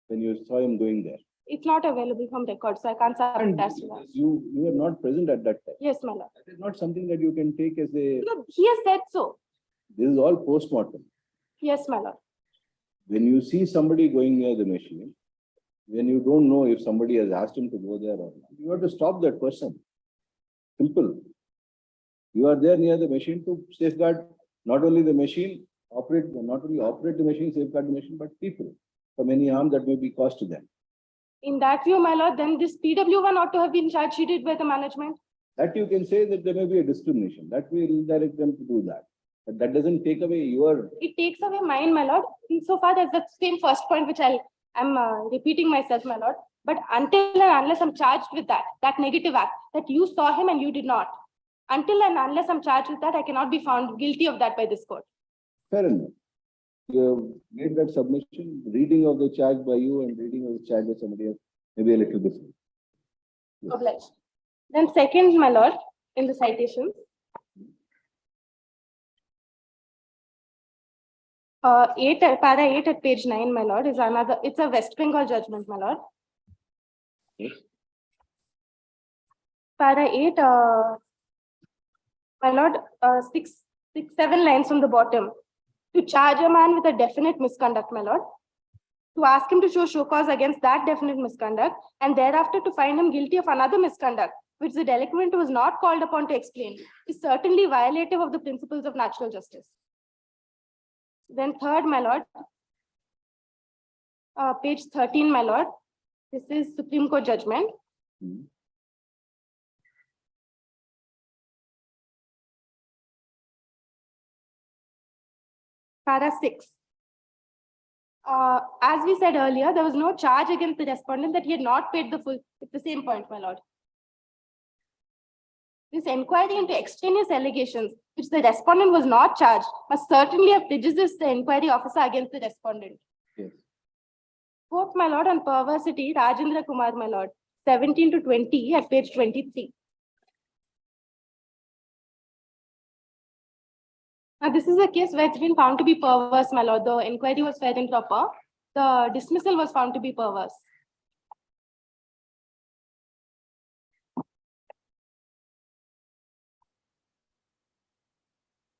when you saw him going there? It's not available from record, so I can't submit that to that. You were not present at that time. Yes, my lord. That is not something that you can take as a. No, he has said so. This is all post-mortem. Yes, my lord. When you see somebody going near the machine, when you don't know if somebody has asked him to go there or not, you have to stop that person. Simple. You are there near the machine to safeguard not only the machine, not only operate the machine, safeguard the machine, but people from any harm that may be caused to them. In that view, my lord, then this PW1 ought to have been charge sheeted by the management. That you can say that there may be a discrimination. That will direct them to do that. But that doesn't take away your. It takes away mine, my lord. Insofar as the same first point which I'm repeating myself, my lord. But until and unless I'm charged with that negative act, that you saw him and you did not. Until and unless I'm charged with that, I cannot be found guilty of that by this court. Fair enough. You have made that submission. Reading of the charge by you and reading of the charge by somebody else may be a little different. Yes. Obliged. Then second, my lord, in the citation. Para 8 at page 9, my lord, is another, it's a West Bengal judgment, my lord. Yes. Para 8, my lord, 7 lines from the bottom. To charge a man with a definite misconduct, my lord. To ask him to show cause against that definite misconduct, and thereafter to find him guilty of another misconduct, which the delinquent was not called upon to explain, is certainly violative of the principles of natural justice. Then third, my lord, page 13, my lord. This is Supreme Court judgment. Para 6. As we said earlier, there was no charge against the respondent that he had not paid the full. It's the same point, my lord. This inquiry into extraneous allegations, which the respondent was not charged, must certainly have prejudiced the inquiry officer against the respondent. Yes. Fourth, my lord, on perversity, Rajendra Kumar, my lord, 17 to 20 at page 23. Now, this is a case where it's been found to be perverse, my lord. The inquiry was fair and proper. The dismissal was found to be perverse.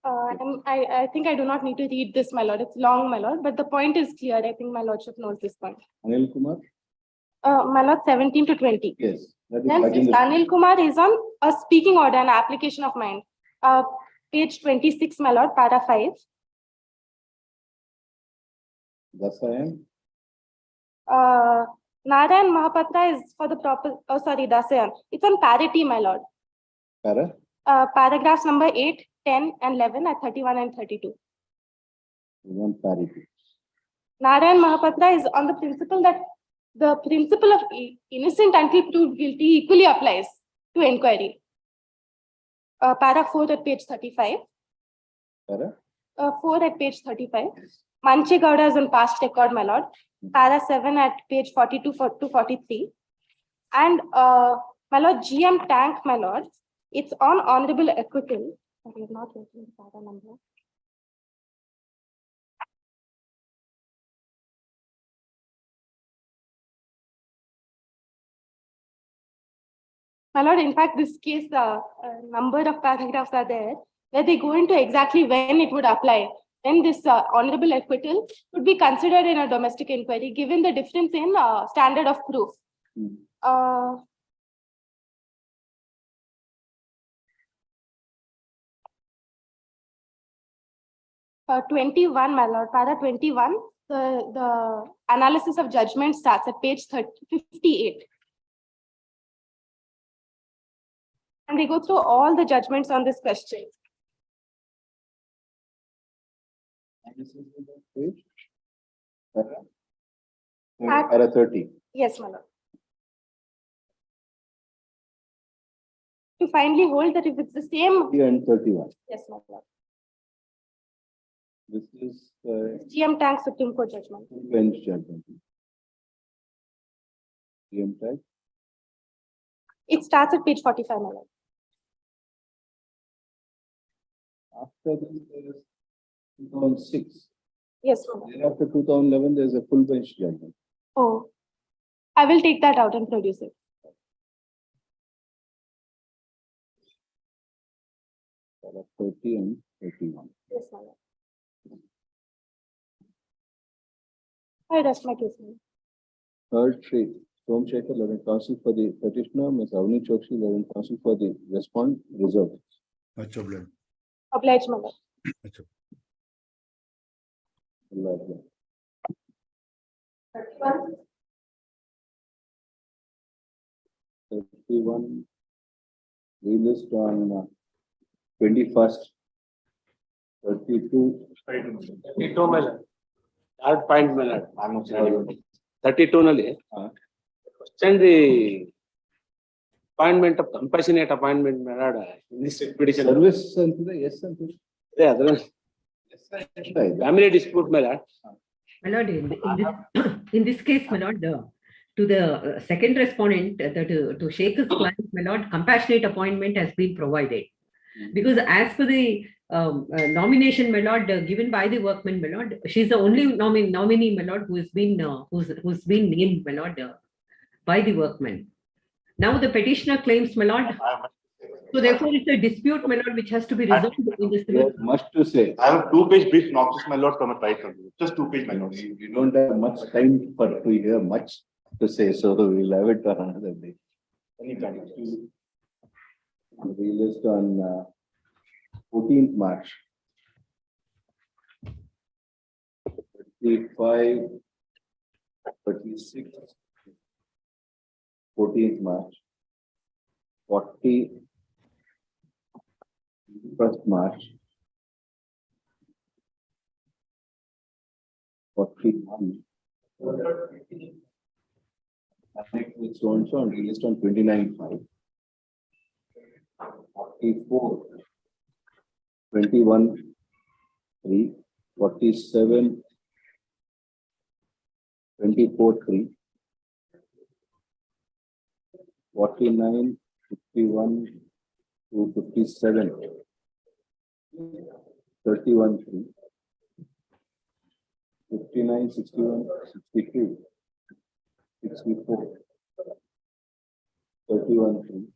I think I do not need to read this, my lord. It's long, my lord, but the point is clear. I think my lordship knows this point. Anil Kumar? My lord, 17 to 20. Yes. That is Then Anil Kumar is on a speaking order and application of mind. Page 26, my lord, para 5. Dasayan? Narayan Mahapatra is for the proper, Dasayan. It's on parity, my lord. Para? Paragraphs number 8, 10, and 11 at 31 and 32. You want parity. Narayan Mahapatra is on the principle that the principle of innocent until proved guilty equally applies to inquiry. Para 4 at page 35. Para? 4 at page 35. Manche Gowda is on past record, my lord. Para 7 at page 42 to 43. And my lord, GM Tank, my lord, it's on honorable acquittal. I have not written the para number. My lord, in fact, this case, a number of paragraphs are there. where they go into exactly when it would apply, then this honorable acquittal would be considered in a domestic inquiry, given the difference in standard of proof. 21, my lord, para 21, the analysis of judgment starts at page 58. And they go through all the judgments on this question. Para 30. Yes, my lord. To finally hold that if it's the same. And 31. Yes, my lord. This is GM Tank Supreme Court judgment. bench judgment. GM Tank. It starts at page 45, my lord. After this, there is 2006. Yes, my lord. Then after 2011, there is a full bench judgment. Oh, I will take that out and produce it. Para 30 and 31. Yes, my lord. I rest my case, my lord. Third, Shri Somsekhar, Learned Counsel for the petitioner, Ms. Avni Chokshi, Learned Counsel for the respondent, reserved. Obliged, my lord. 31. Relist on 21st. 32. 32 my lord. Third point, my lord. 32 nalli. Question the appointment of compassionate appointment, my lord, in this expedition. Service antide, yes antide. Yeah, family dispute, my lord. My lord, in this case, my lord, to the second respondent, to Sheikh's client, my lord, compassionate appointment has been provided. Because as per the nomination, my lord, given by the workman, my lord, she's the only nominee, my lord, who's been named, my lord, by the workman. Now the petitioner claims, my lord, so therefore it's a dispute, my lord, which has to be resolved in this. Much to say. I have a 2-page brief notice, my lord, from a right of you. Just 2-page, my lord. You don't have much time to hear much to say, so we'll have it for another day. Anytime. Relist on 14th March. 35, 36, 14th March, 40, 1st March, 41. With so and so and released on 29/5. 44, 21/3, 47, 24/3, 49, 51 to 57, 31/3, 59, 61, 62, 64, 31/3,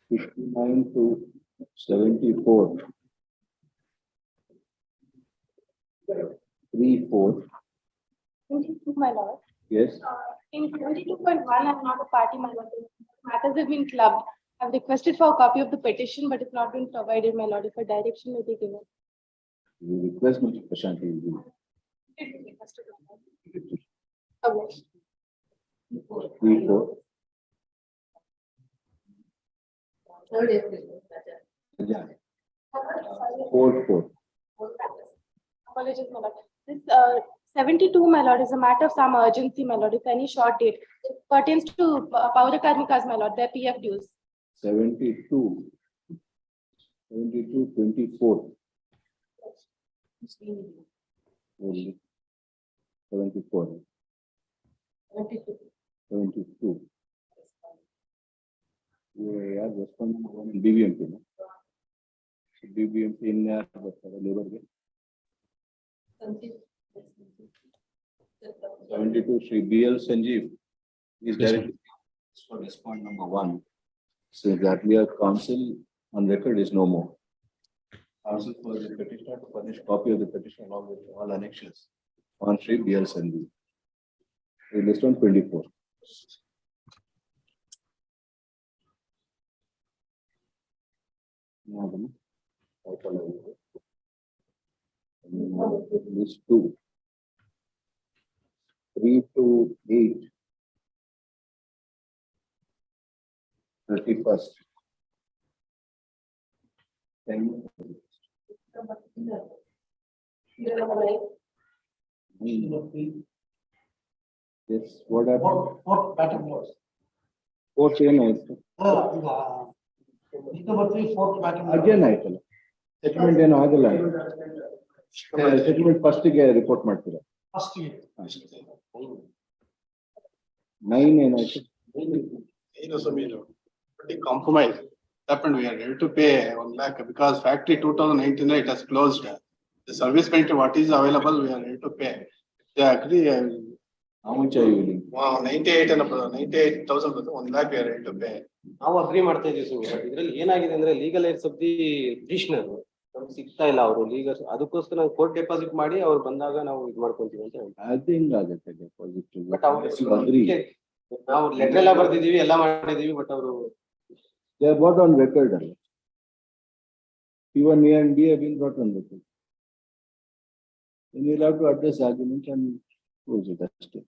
59 to 74, 3/4. 22, my lord. Yes. In 22.1, I'm not a party, my lord. Matters have been clubbed. I've requested for a copy of the petition, but it's not been provided, my lord. If a direction may be given. You request Mr. Prashant will do. Obliged. 3/4. Yeah. 4/4. Apologies, my lord. This 72, my lord, is a matter of some urgency, my lord. If any short date, it pertains to Paura Karmikas, my lord, their PF dues. 72. 72, 24. Only 74. 72. We are responding on BBMP. No? So BBMP in labor. 72, Shri BL Sanjeev is directly for respond number 1. So that we are counsel on record is no more. Also for the petitioner to furnish copy of the petition along with all annexures on sheet BL Sandhi. We list on 24. List 2. 3 to 8. 31st. 10. Yes, what happened? What pattern was? Fourth ಏನಾಯ್ತು? Fourth pattern. Again ಆಯ್ತಲ್ಲ. Settlement ಏನು ಆಗಲ್ಲ. Settlement first ಗೆ report ಮಾಡ್ತೀರಾ. First year. 9 ಏನಾಯ್ತು? Compromise happened. We are ready to pay 1 lakh because factory 2019 it has closed. The service payment what is available we are ready to pay. They agree. How much are you willing? 98 and 98,000 1 lakh we are ready to pay. ನಾವು agri ಮಾಡ್ತಾ ಇದೀವಿ sir. But ಇದ್ರಲ್ಲಿ ಏನಾಗಿದೆ ಅಂದ್ರೆ legal AIDS of the petitioner ನಮ್ಗೆ ಸಿಗ್ತಾ ಇಲ್ಲ ಅವರು ಲೀಗಲ್, ಅದಕ್ಕೋಸ್ಕರ ನಾವು ಕೋರ್ಟ್ ಡೆಪಾಸಿಟ್ ಮಾಡಿ ಅವ್ರು ಬಂದಾಗ ನಾವು ಇದು ಮಾಡ್ಕೊಂತೀವಿ ಅಂತ ಹೇಳ್ತಾರೆ. ಅದು ಹೆಂಗಾಗುತ್ತೆ ಡೆಪಾಸಿಟ್? ಬಟ್ ನಾವು ಲೆಟರ್ ಎಲ್ಲ ಬರ್ದಿದೀವಿ ಎಲ್ಲ ಮಾಡಿದೀವಿ ಬಟ್ ಅವರು they are brought on record. Even A and B have been brought on record. Then you will have to address argument and close it. That's it.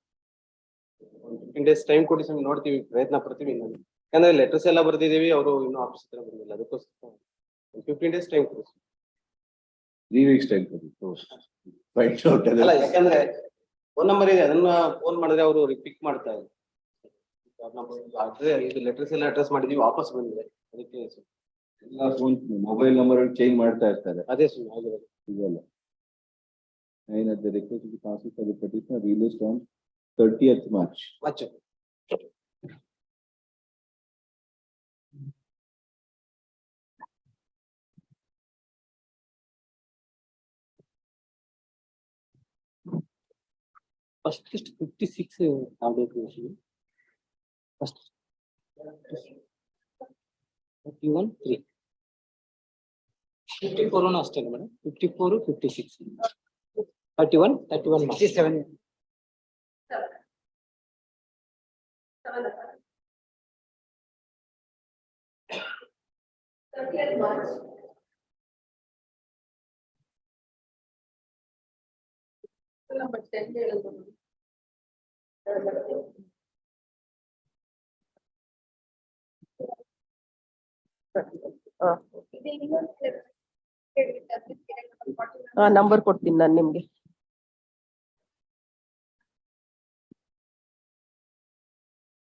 15 days time ಕೊಡಿ sir, ನೋಡ್ತೀವಿ, ಪ್ರಯತ್ನ ಪಡ್ತೀವಿ. ಯಾಕಂದ್ರೆ letters ಎಲ್ಲ ಬರ್ದಿದೀವಿ, ಅವರು ಇನ್ನೂ office ಹತ್ರ ಬಂದಿಲ್ಲ, ಅದಕ್ಕೋಸ್ಕರ 15 days ಟೈಮ್ ಕೊಡಿ. 3 weeks time ಕೊಡಿ. Find out. ಅಲ್ಲ, ಯಾಕಂದ್ರೆ ಫೋನ್ ನಂಬರ್ ಇದೆ, ಅದನ್ನ ಫೋನ್ ಮಾಡಿದ್ರೆ ಅವರು ಪಿಕ್ ಮಾಡ್ತಾ ಇಲ್ಲ. ಇದು ಲೆಟರ್ಸ್ ಎಲ್ಲ ಅಡ್ರೆಸ್ ಮಾಡಿದೀವಿ, ವಾಪಸ್ ಬಂದಿದೆ, ಅದಕ್ಕೆ ಎಲ್ಲ ಫೋನ್ ಮೊಬೈಲ್ ನಂಬರ್ ಚೇಂಜ್ ಮಾಡ್ತಾ ಇರ್ತಾರೆ. ಅದೇ ಸುಮ್ಮನೆ ಆಗಿರೋದು. ಇದೆಲ್ಲ 9 at the request of the council for the petition released on 30th March. First list 56 first 51 3 54 ಅಷ್ಟೇ ಮೇಡಮ್. 54 56 31 67 ನಂಬರ್ ಕೊಡ್ತೀನಿ ನಾನು ನಿಮ್ಗೆ.